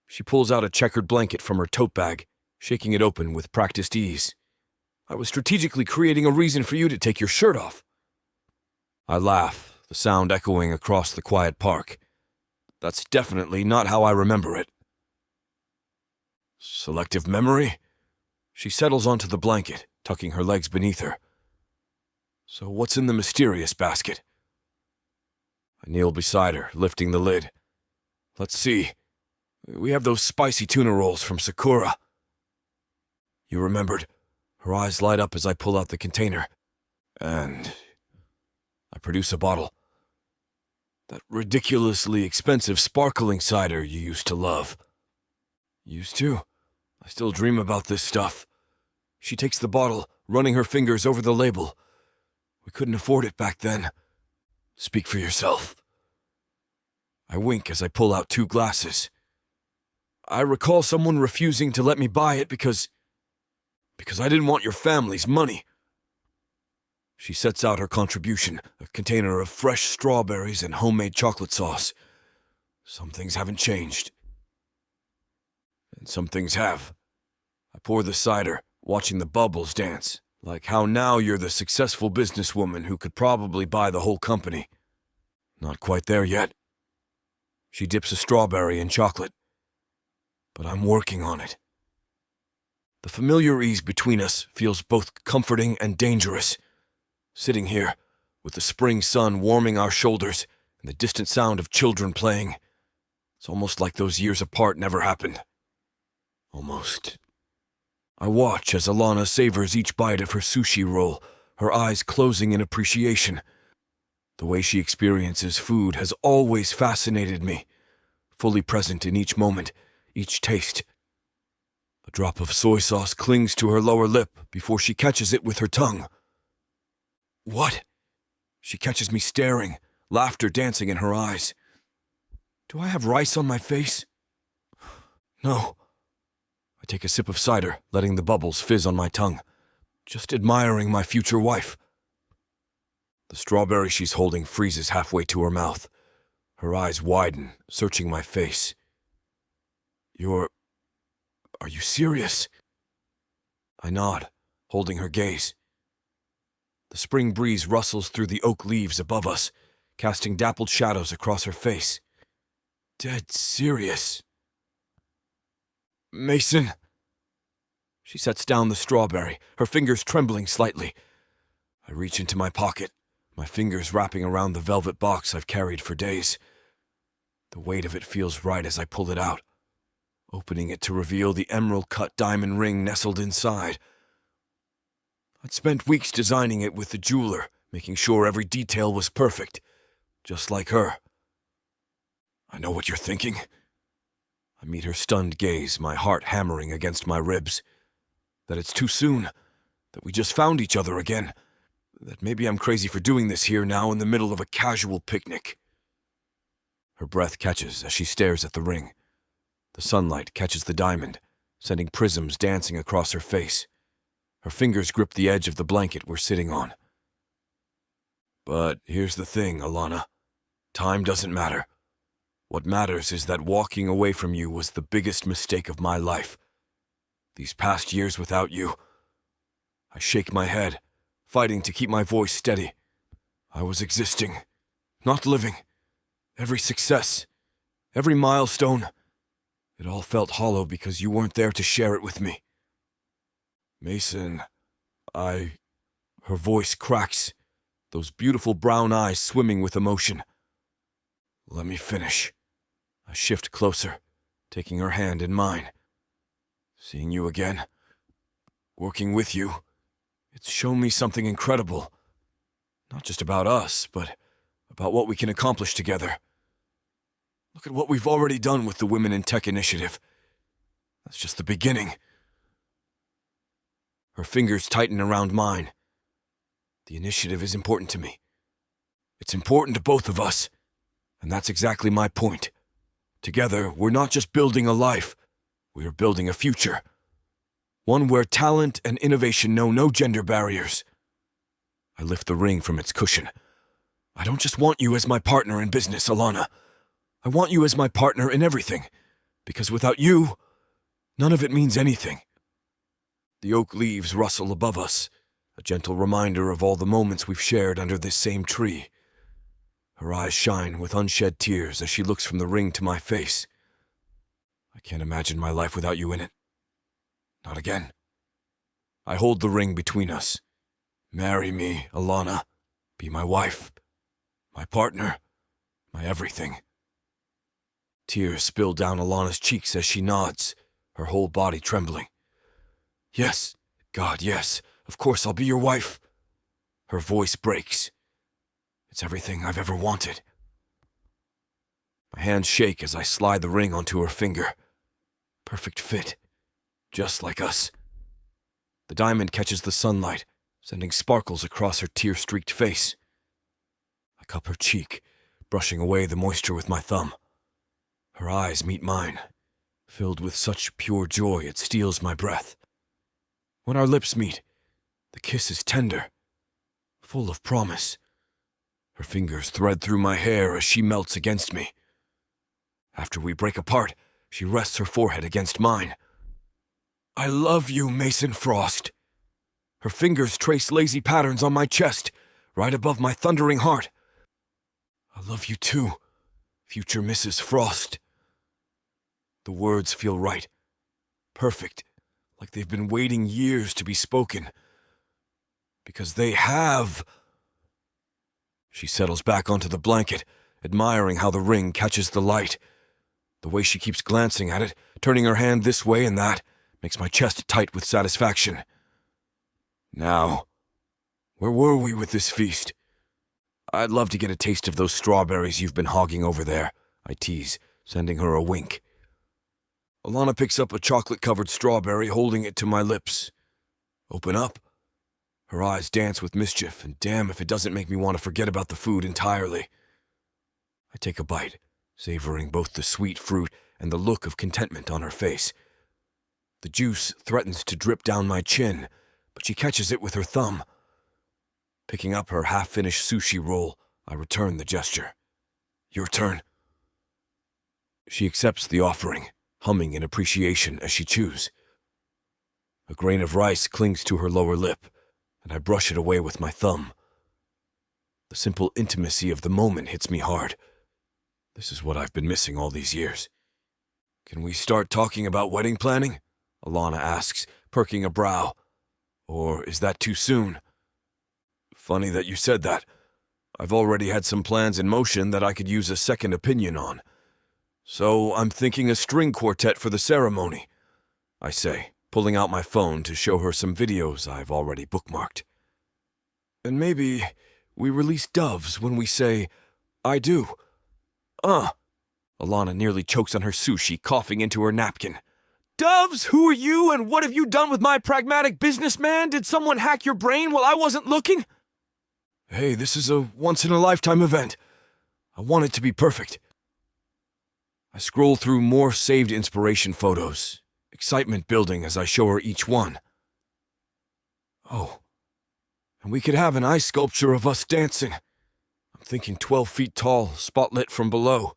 B: She pulls out a checkered blanket from her tote bag, shaking it open with practiced ease. I was strategically creating a reason for you to take your shirt off. I laugh, the sound echoing across the quiet park. That's definitely not how I remember it. Selective memory? She settles onto the blanket, tucking her legs beneath her. So what's in the mysterious basket? I kneel beside her, lifting the lid. Let's see. We have those spicy tuna rolls from Sakura. You remembered? Her eyes light up as I pull out the container. And I produce a bottle. That ridiculously expensive sparkling cider you used to love. Used to? I still dream about this stuff. She takes the bottle, running her fingers over the label. We couldn't afford it back then. Speak for yourself. I wink as I pull out 2 glasses. I recall someone refusing to let me buy it because I didn't want your family's money. She sets out her contribution, a container of fresh strawberries and homemade chocolate sauce. Some things haven't changed. And some things have. I pour the cider, watching the bubbles dance, like how now you're the successful businesswoman who could probably buy the whole company. Not quite there yet. She dips a strawberry in chocolate. But I'm working on it. The familiar ease between us feels both comforting and dangerous. Sitting here, with the spring sun warming our shoulders and the distant sound of children playing, it's almost like those years apart never happened. Almost. I watch as Alana savors each bite of her sushi roll, her eyes closing in appreciation. The way she experiences food has always fascinated me, fully present in each moment, each taste. A drop of soy sauce clings to her lower lip before she catches it with her tongue. What? She catches me staring, laughter dancing in her eyes. Do I have rice on my face? No. I take a sip of cider, letting the bubbles fizz on my tongue, just admiring my future wife. The strawberry she's holding freezes halfway to her mouth. Her eyes widen, searching my face. Are you serious? I nod, holding her gaze. The spring breeze rustles through the oak leaves above us, casting dappled shadows across her face. Dead serious. Mason. She sets down the strawberry, her fingers trembling slightly. I reach into my pocket, my fingers wrapping around the velvet box I've carried for days. The weight of it feels right as I pull it out, opening it to reveal the emerald-cut diamond ring nestled inside. I'd spent weeks designing it with the jeweler, making sure every detail was perfect, just like her. I know what you're thinking. I meet her stunned gaze, my heart hammering against my ribs. That it's too soon, that we just found each other again, that maybe I'm crazy for doing this here now in the middle of a casual picnic. Her breath catches as she stares at the ring. The sunlight catches the diamond, sending prisms dancing across her face. Her fingers grip the edge of the blanket we're sitting on. But here's the thing, Alana. Time doesn't matter. What matters is that walking away from you was the biggest mistake of my life. These past years without you. I shake my head, fighting to keep my voice steady. I was existing, not living. Every success, every milestone, it all felt hollow because you weren't there to share it with me. Mason, Her voice cracks, those beautiful brown eyes swimming with emotion. Let me finish. I shift closer, taking her hand in mine. Seeing you again, working with you, it's shown me something incredible. Not just about us, but about what we can accomplish together. Look at what we've already done with the Women in Tech initiative. That's just the beginning. Her fingers tighten around mine. The initiative is important to me. It's important to both of us. And that's exactly my point. Together, we're not just building a life. We're building a future. One where talent and innovation know no gender barriers. I lift the ring from its cushion. I don't just want you as my partner in business, Alana. I want you as my partner in everything. Because without you, none of it means anything. The oak leaves rustle above us, a gentle reminder of all the moments we've shared under this same tree. Her eyes shine with unshed tears as she looks from the ring to my face. I can't imagine my life without you in it. Not again. I hold the ring between us. Marry me, Alana. Be my wife. My partner. My everything. Tears spill down Alana's cheeks as she nods, her whole body trembling. Yes, God, yes. Of course I'll be your wife. Her voice breaks. It's everything I've ever wanted. My hands shake as I slide the ring onto her finger. Perfect fit. Just like us. The diamond catches the sunlight, sending sparkles across her tear-streaked face. I cup her cheek, brushing away the moisture with my thumb. Her eyes meet mine, filled with such pure joy it steals my breath. When our lips meet, the kiss is tender, full of promise. Her fingers thread through my hair as she melts against me. After we break apart, she rests her forehead against mine. I love you, Mason Frost. Her fingers trace lazy patterns on my chest, right above my thundering heart. I love you too, future Mrs. Frost. The words feel right, perfect, like they've been waiting years to be spoken. Because they have. She settles back onto the blanket, admiring how the ring catches the light. The way she keeps glancing at it, turning her hand this way and that, makes my chest tight with satisfaction. Now, where were we with this feast? I'd love to get a taste of those strawberries you've been hogging over there, I tease, sending her a wink. Alana picks up a chocolate-covered strawberry, holding it to my lips. Open up. Her eyes dance with mischief, and damn if it doesn't make me want to forget about the food entirely. I take a bite, savoring both the sweet fruit and the look of contentment on her face. The juice threatens to drip down my chin, but she catches it with her thumb. Picking up her half-finished sushi roll, I return the gesture. Your turn. She accepts the offering, humming in appreciation as she chews. A grain of rice clings to her lower lip, and I brush it away with my thumb. The simple intimacy of the moment hits me hard. This is what I've been missing all these years. Can we start talking about wedding planning? Alana asks, perking a brow. Or is that too soon? Funny that you said that. I've already had some plans in motion that I could use a second opinion on. So I'm thinking a string quartet for the ceremony, I say, pulling out my phone to show her some videos I've already bookmarked. And maybe we release doves when we say, I do. Alana nearly chokes on her sushi, coughing into her napkin. Doves, who are you and what have you done with my pragmatic businessman? Did someone hack your brain while I wasn't looking? Hey, this is a once-in-a-lifetime event. I want it to be perfect. I scroll through more saved inspiration photos, excitement building as I show her each one. Oh, and we could have an ice sculpture of us dancing. I'm thinking 12 feet tall, spotlit from below.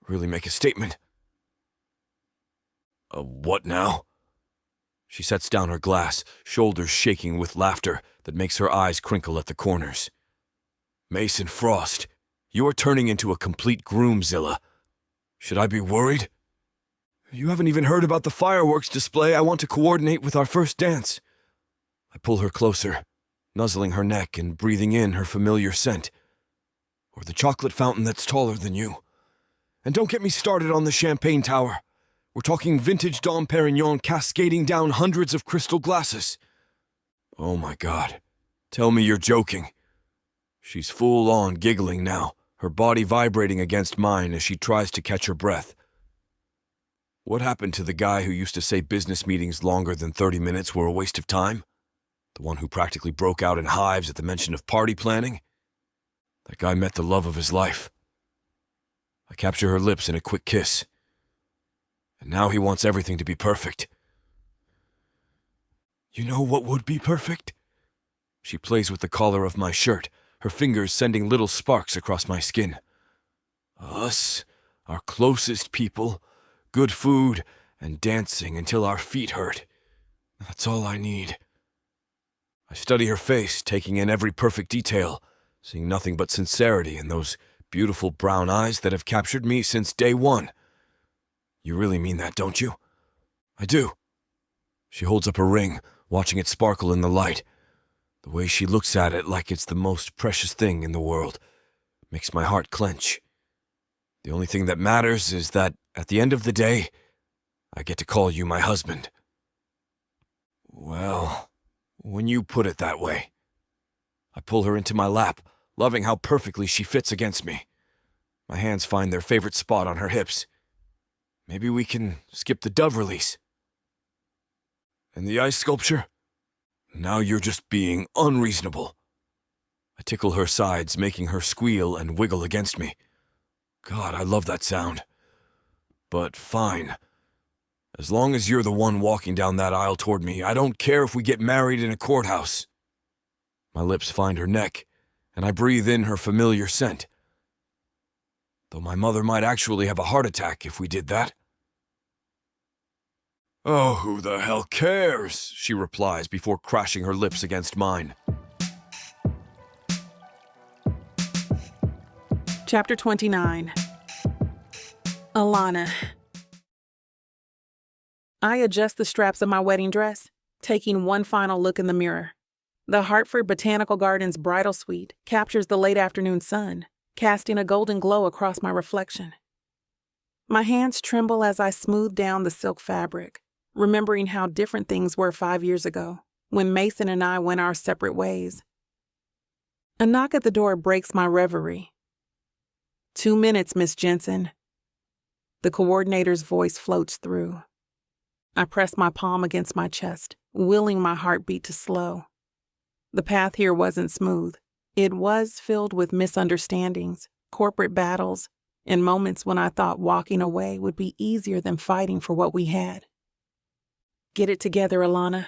B: Really make a statement. What now? She sets down her glass, shoulders shaking with laughter that makes her eyes crinkle at the corners. Mason Frost, you are turning into a complete groomzilla. Should I be worried? You haven't even heard about the fireworks display I want to coordinate with our first dance. I pull her closer, nuzzling her neck and breathing in her familiar scent. Or the chocolate fountain that's taller than you. And don't get me started on the champagne tower. We're talking vintage Dom Perignon cascading down hundreds of crystal glasses. Oh my God. Tell me you're joking. She's full on giggling now, her body vibrating against mine as she tries to catch her breath. What happened to the guy who used to say business meetings longer than 30 minutes were a waste of time? The one who practically broke out in hives at the mention of party planning? That guy met the love of his life. I capture her lips in a quick kiss. And now he wants everything to be perfect. You know what would be perfect? She plays with the collar of my shirt, her fingers sending little sparks across my skin. Us, our closest people, good food, and dancing until our feet hurt. That's all I need. I study her face, taking in every perfect detail, seeing nothing but sincerity in those beautiful brown eyes that have captured me since day one. You really mean that, don't you? I do. She holds up her ring, watching it sparkle in the light. The way she looks at it like it's the most precious thing in the world makes my heart clench. The only thing that matters is that, at the end of the day, I get to call you my husband. Well, when you put it that way. I pull her into my lap, loving how perfectly she fits against me. My hands find their favorite spot on her hips. Maybe we can skip the dove release. And the ice sculpture? Now you're just being unreasonable. I tickle her sides, making her squeal and wiggle against me. God, I love that sound. But fine. As long as you're the one walking down that aisle toward me, I don't care if we get married in a courthouse. My lips find her neck, and I breathe in her familiar scent. Though my mother might actually have a heart attack if we did that. Oh, who the hell cares? She replies before crashing her lips against mine.
A: Chapter 29. Alana. I adjust the straps of my wedding dress, taking one final look in the mirror. The Hartford Botanical Gardens bridal suite captures the late afternoon sun, casting a golden glow across my reflection. My hands tremble as I smooth down the silk fabric, remembering how different things were 5 years ago, when Mason and I went our separate ways. A knock at the door breaks my reverie. 2 minutes, Miss Jensen. The coordinator's voice floats through. I press my palm against my chest, willing my heartbeat to slow. The path here wasn't smooth. It was filled with misunderstandings, corporate battles, and moments when I thought walking away would be easier than fighting for what we had. Get it together, Alana,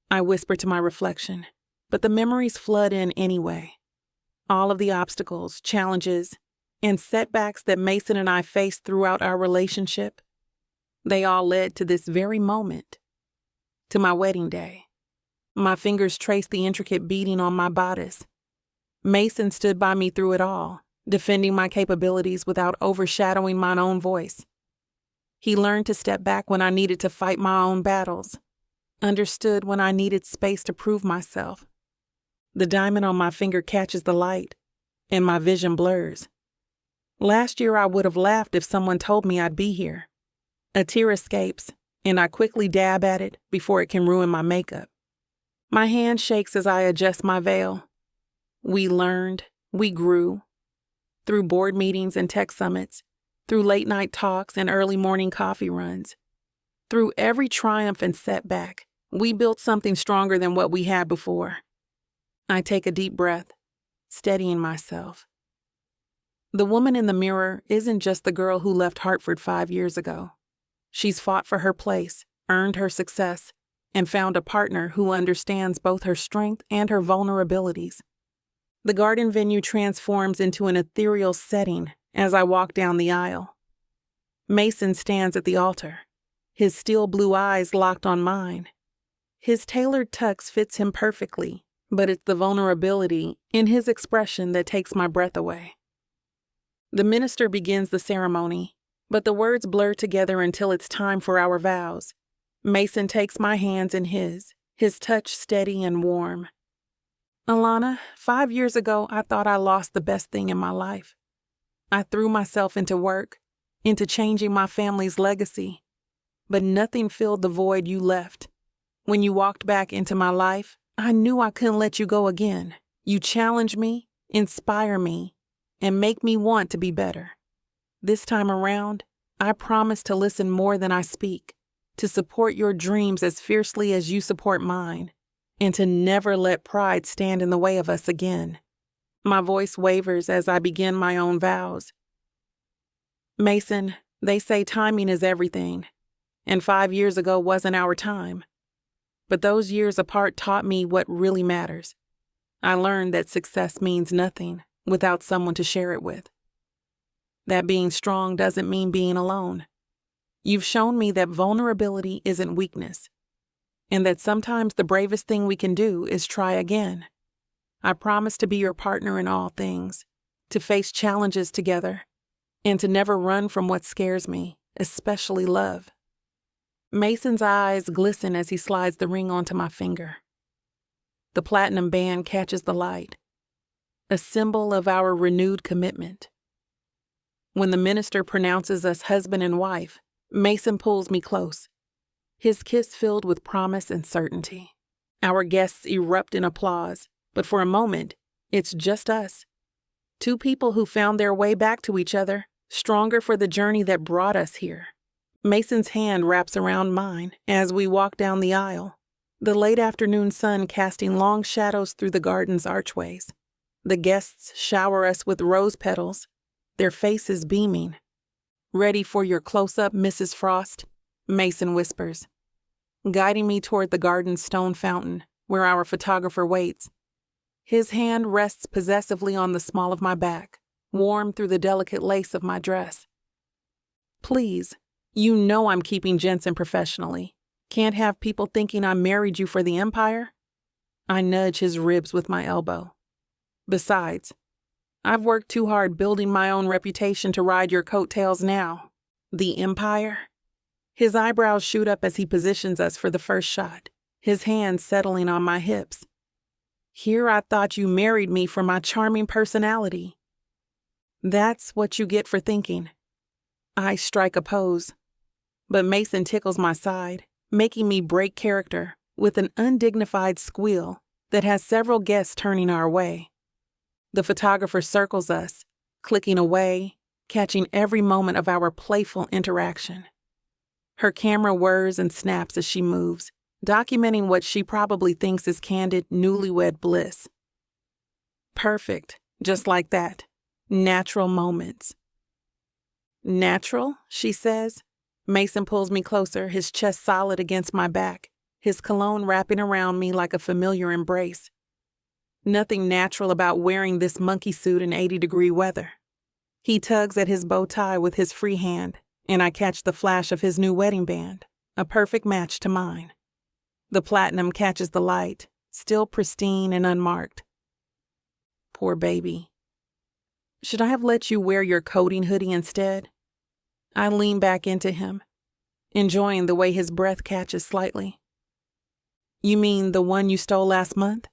A: I whisper to my reflection, but the memories flood in anyway. All of the obstacles, challenges, and setbacks that Mason and I faced throughout our relationship, they all led to this very moment, to my wedding day. My fingers traced the intricate beading on my bodice. Mason stood by me through it all, defending my capabilities without overshadowing my own voice. He learned to step back when I needed to fight my own battles, understood when I needed space to prove myself. The diamond on my finger catches the light, and my vision blurs. Last year I would have laughed if someone told me I'd be here. A tear escapes, and I quickly dab at it before it can ruin my makeup. My hand shakes as I adjust my veil. We learned, we grew. Through board meetings and tech summits, through late-night talks and early morning coffee runs. Through every triumph and setback, we built something stronger than what we had before. I take a deep breath, steadying myself. The woman in the mirror isn't just the girl who left Hartford 5 years ago. She's fought for her place, earned her success, and found a partner who understands both her strength and her vulnerabilities. The garden venue transforms into an ethereal setting as I walk down the aisle. Mason stands at the altar, his steel blue eyes locked on mine. His tailored tux fits him perfectly, but it's the vulnerability in his expression that takes my breath away. The minister begins the ceremony, but the words blur together until it's time for our vows. Mason takes my hands in his touch steady and warm. Alana, 5 years ago, I thought I lost the best thing in my life. I threw myself into work, into changing my family's legacy, but nothing filled the void you left. When you walked back into my life, I knew I couldn't let you go again. You challenge me, inspire me, and make me want to be better. This time around, I promise to listen more than I speak, to support your dreams as fiercely as you support mine, and to never let pride stand in the way of us again. My voice wavers as I begin my own vows. Mason, they say timing is everything, and 5 years ago wasn't our time. But those years apart taught me what really matters. I learned that success means nothing without someone to share it with. That being strong doesn't mean being alone. You've shown me that vulnerability isn't weakness, and that sometimes the bravest thing we can do is try again. I promise to be your partner in all things, to face challenges together, and to never run from what scares me, especially love. Mason's eyes glisten as he slides the ring onto my finger. The platinum band catches the light, a symbol of our renewed commitment. When the minister pronounces us husband and wife, Mason pulls me close, his kiss filled with promise and certainty. Our guests erupt in applause, but for a moment, it's just us. Two people who found their way back to each other, stronger for the journey that brought us here. Mason's hand wraps around mine as we walk down the aisle, the late afternoon sun casting long shadows through the garden's archways. The guests shower us with rose petals, their faces beaming. "Ready for your close-up, Mrs. Frost?" Mason whispers, guiding me toward the garden's stone fountain, where our photographer waits. His hand rests possessively on the small of my back, warm through the delicate lace of my dress. "Please, you know I'm keeping Jensen professionally. Can't have people thinking I married you for the empire." I nudge his ribs with my elbow. "Besides, I've worked too hard building my own reputation to ride your coattails now." The empire? His eyebrows shoot up as he positions us for the first shot, his hands settling on my hips. "Here I thought you married me for my charming personality." "That's what you get for thinking." I strike a pose, but Mason tickles my side, making me break character with an undignified squeal that has several guests turning our way. The photographer circles us, clicking away, catching every moment of our playful interaction. Her camera whirs and snaps as she moves, documenting what she probably thinks is candid newlywed bliss. Perfect, just like that. Natural moments. "Natural?" she says. Mason pulls me closer, his chest solid against my back, his cologne wrapping around me like a familiar embrace. Nothing natural about wearing this monkey suit in 80-degree weather. He tugs at his bow tie with his free hand, and I catch the flash of his new wedding band, a perfect match to mine. The platinum catches the light, still pristine and unmarked. Poor baby. "Should I have let you wear your coating hoodie instead?" I lean back into him, enjoying the way his breath catches slightly. "You mean the one you stole last month?"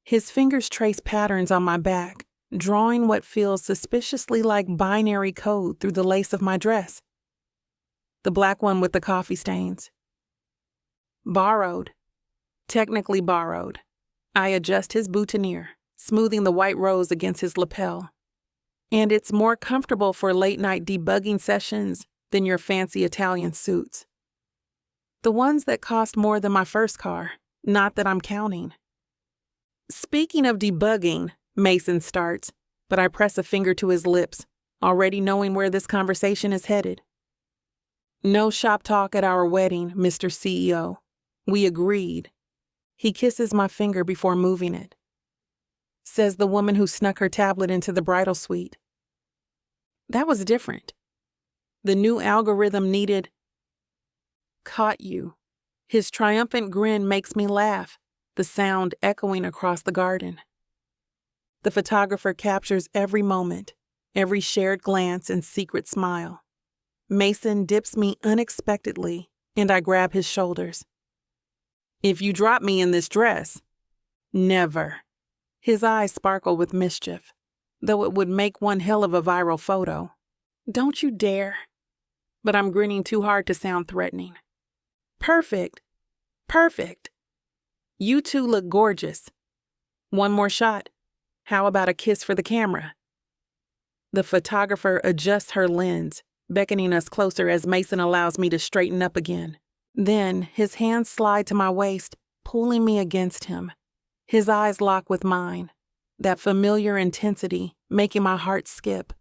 A: His fingers trace patterns on my back, drawing what feels suspiciously like binary code through the lace of my dress. The black one with the coffee stains. Borrowed. Technically borrowed. I adjust his boutonniere, smoothing the white rose against his lapel. And it's more comfortable for late-night debugging sessions than your fancy Italian suits. The ones that cost more than my first car, not that I'm counting. Speaking of debugging, Mason starts, but I press a finger to his lips, already knowing where this conversation is headed. No shop talk at our wedding, Mr. CEO. We agreed. He kisses my finger before moving it. Says the woman who snuck her tablet into the bridal suite. That was different. The new algorithm needed... Caught you. His triumphant grin makes me laugh, the sound echoing across the garden. The photographer captures every moment, every shared glance and secret smile. Mason dips me unexpectedly, and I grab his shoulders. If you drop me in this dress... Never. His eyes sparkle with mischief, though it would make one hell of a viral photo. Don't you dare. But I'm grinning too hard to sound threatening. Perfect. Perfect. You two look gorgeous. One more shot. How about a kiss for the camera? The photographer adjusts her lens, beckoning us closer as Mason allows me to straighten up again. Then his hands slide to my waist, pulling me against him. His eyes lock with mine, that familiar intensity making my heart skip.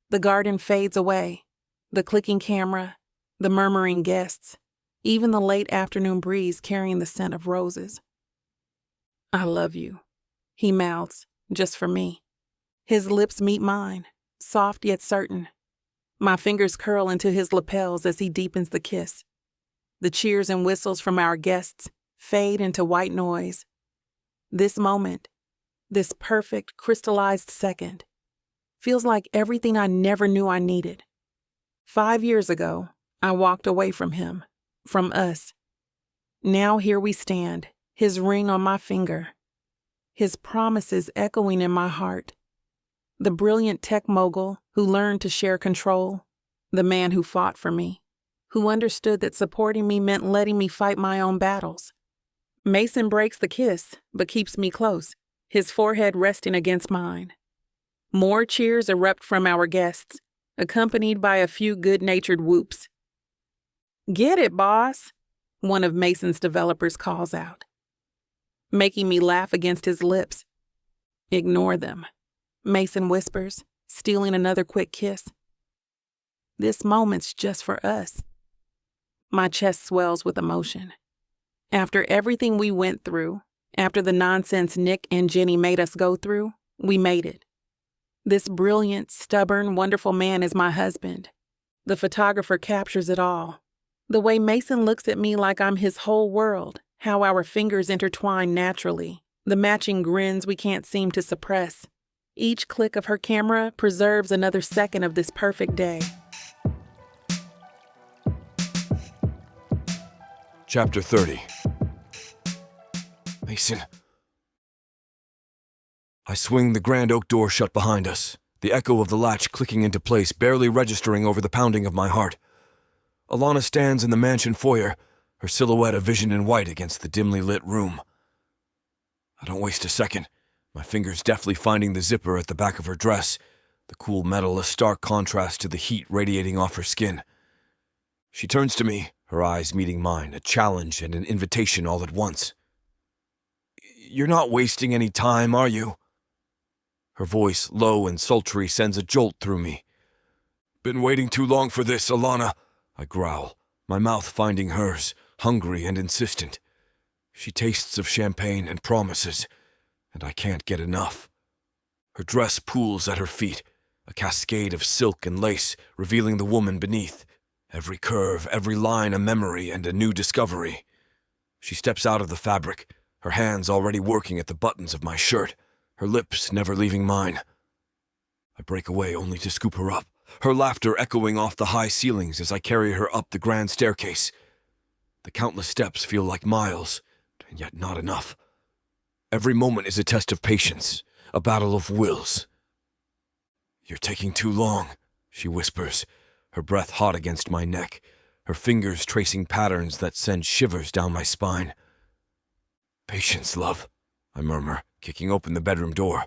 A: The garden fades away, the clicking camera, the murmuring guests, even the late afternoon breeze carrying the scent of roses. I love you, he mouths, just for me. His lips meet mine, soft yet certain. My fingers curl into his lapels as he deepens the kiss. The cheers and whistles from our guests fade into white noise. This moment, this perfect, crystallized second, feels like everything I never knew I needed. 5 years ago, I walked away from him, from us. Now here we stand, his ring on my finger, his promises echoing in my heart. The brilliant tech mogul who learned to share control, the man who fought for me, who understood that supporting me meant letting me fight my own battles. Mason breaks the kiss, but keeps me close, his forehead resting against mine. More cheers erupt from our guests, accompanied by a few good-natured whoops. Get it, boss, one of Mason's developers calls out, making me laugh against his lips. Ignore them, Mason whispers, stealing another quick kiss. This moment's just for us. My chest swells with emotion. After everything we went through, after the nonsense Nick and Jenny made us go through, we made it. This brilliant, stubborn, wonderful man is my husband. The photographer captures it all. The way Mason looks at me like I'm his whole world, how our fingers intertwine naturally, the matching grins we can't seem to suppress. Each click of her camera preserves another second of this perfect day.
B: Chapter 30. Mason. I swing the grand oak door shut behind us, the echo of the latch clicking into place barely registering over the pounding of my heart. Alana stands in the mansion foyer, her silhouette a vision in white against the dimly lit room. I don't waste a second, my fingers deftly finding the zipper at the back of her dress, the cool metal a stark contrast to the heat radiating off her skin. She turns to me, her eyes meeting mine, a challenge and an invitation all at once. You're not wasting any time, are you? Her voice, low and sultry, sends a jolt through me. Been waiting too long for this, Alana, I growl, my mouth finding hers, hungry and insistent. She tastes of champagne and promises, and I can't get enough. Her dress pools at her feet, a cascade of silk and lace, revealing the woman beneath. Every curve, every line a memory and a new discovery. She steps out of the fabric, her hands already working at the buttons of my shirt, her lips never leaving mine. I break away only to scoop her up, her laughter echoing off the high ceilings as I carry her up the grand staircase. The countless steps feel like miles, and yet not enough. Every moment is a test of patience, a battle of wills. You're taking too long, she whispers, her breath hot against my neck, her fingers tracing patterns that send shivers down my spine. Patience, love, I murmur, kicking open the bedroom door.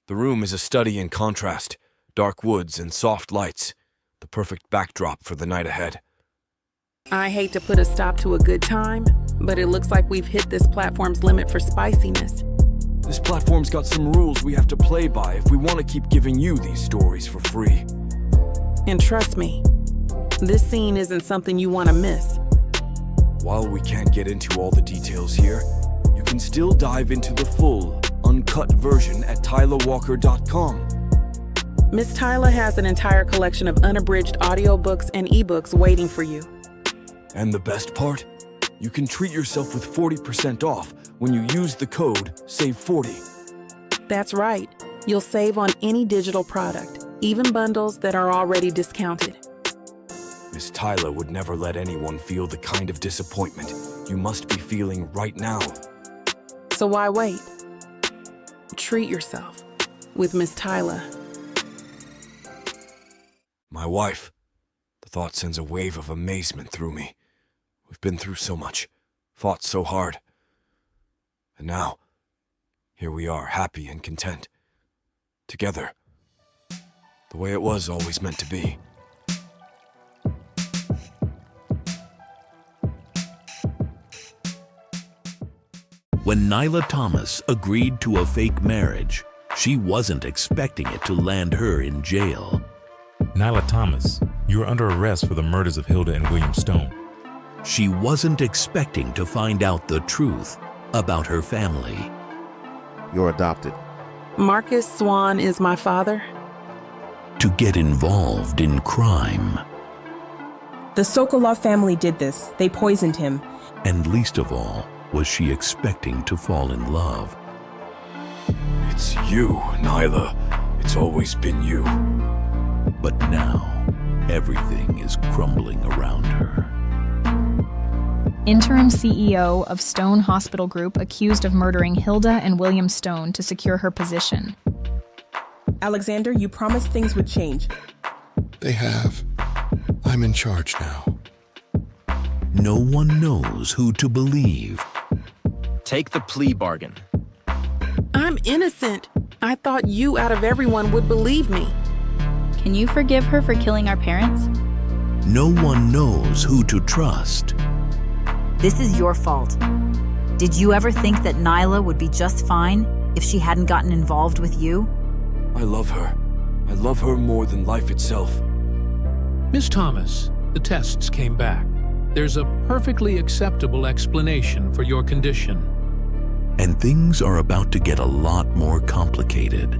B: The room is a study in contrast, dark woods and soft lights, the perfect backdrop for the night ahead.
A: I hate to put a stop to a good time, but it looks like we've hit this platform's limit for spiciness.
B: This platform's got some rules we have to play by if we want to keep giving you these stories for free.
A: And trust me, this scene isn't something you want to miss.
B: While we can't get into all the details here, you can still dive into the full, uncut version at tylawalker.com.
A: Miss Tyla has an entire collection of unabridged audiobooks and ebooks waiting for you.
B: And the best part? You can treat yourself with 40% off when you use the code SAVE40.
A: That's right. You'll save on any digital product, even bundles that are already discounted.
B: Miss Tyla would never let anyone feel the kind of disappointment you must be feeling right now.
A: So why wait? Treat yourself with Miss Tyla.
B: My wife. The thought sends a wave of amazement through me. We've been through so much, fought so hard. And now, here we are, happy and content. Together. The way it was always meant to be.
E: When Nyla Thomas agreed to a fake marriage, she wasn't expecting it to land her in jail.
H: Nyla Thomas, you are under arrest for the murders of Hilda and William Stone.
E: She wasn't expecting to find out the truth about her family.
I: You're adopted.
A: Marcus Swan is my father.
E: To get involved in crime.
C: The Sokolov family did this. They poisoned him.
E: And least of all, was she expecting to fall in love.
B: It's you, Nyla. It's always been you.
E: But now, everything is crumbling around her.
J: Interim CEO of Stone Hospital Group accused of murdering Hilda and William Stone to secure her position.
C: Alexander, you promised things would change.
K: They have. I'm in charge now.
E: No one knows who to believe.
L: Take the plea bargain.
A: I'm innocent. I thought you out of everyone would believe me.
M: Can you forgive her for killing our parents?
E: No one knows who to trust.
N: This is your fault. Did you ever think that Nyla would be just fine if she hadn't gotten involved with you?
B: I love her. I love her more than life itself.
O: Miss Thomas, the tests came back. There's a perfectly acceptable explanation for your condition.
E: And things are about to get a lot more complicated.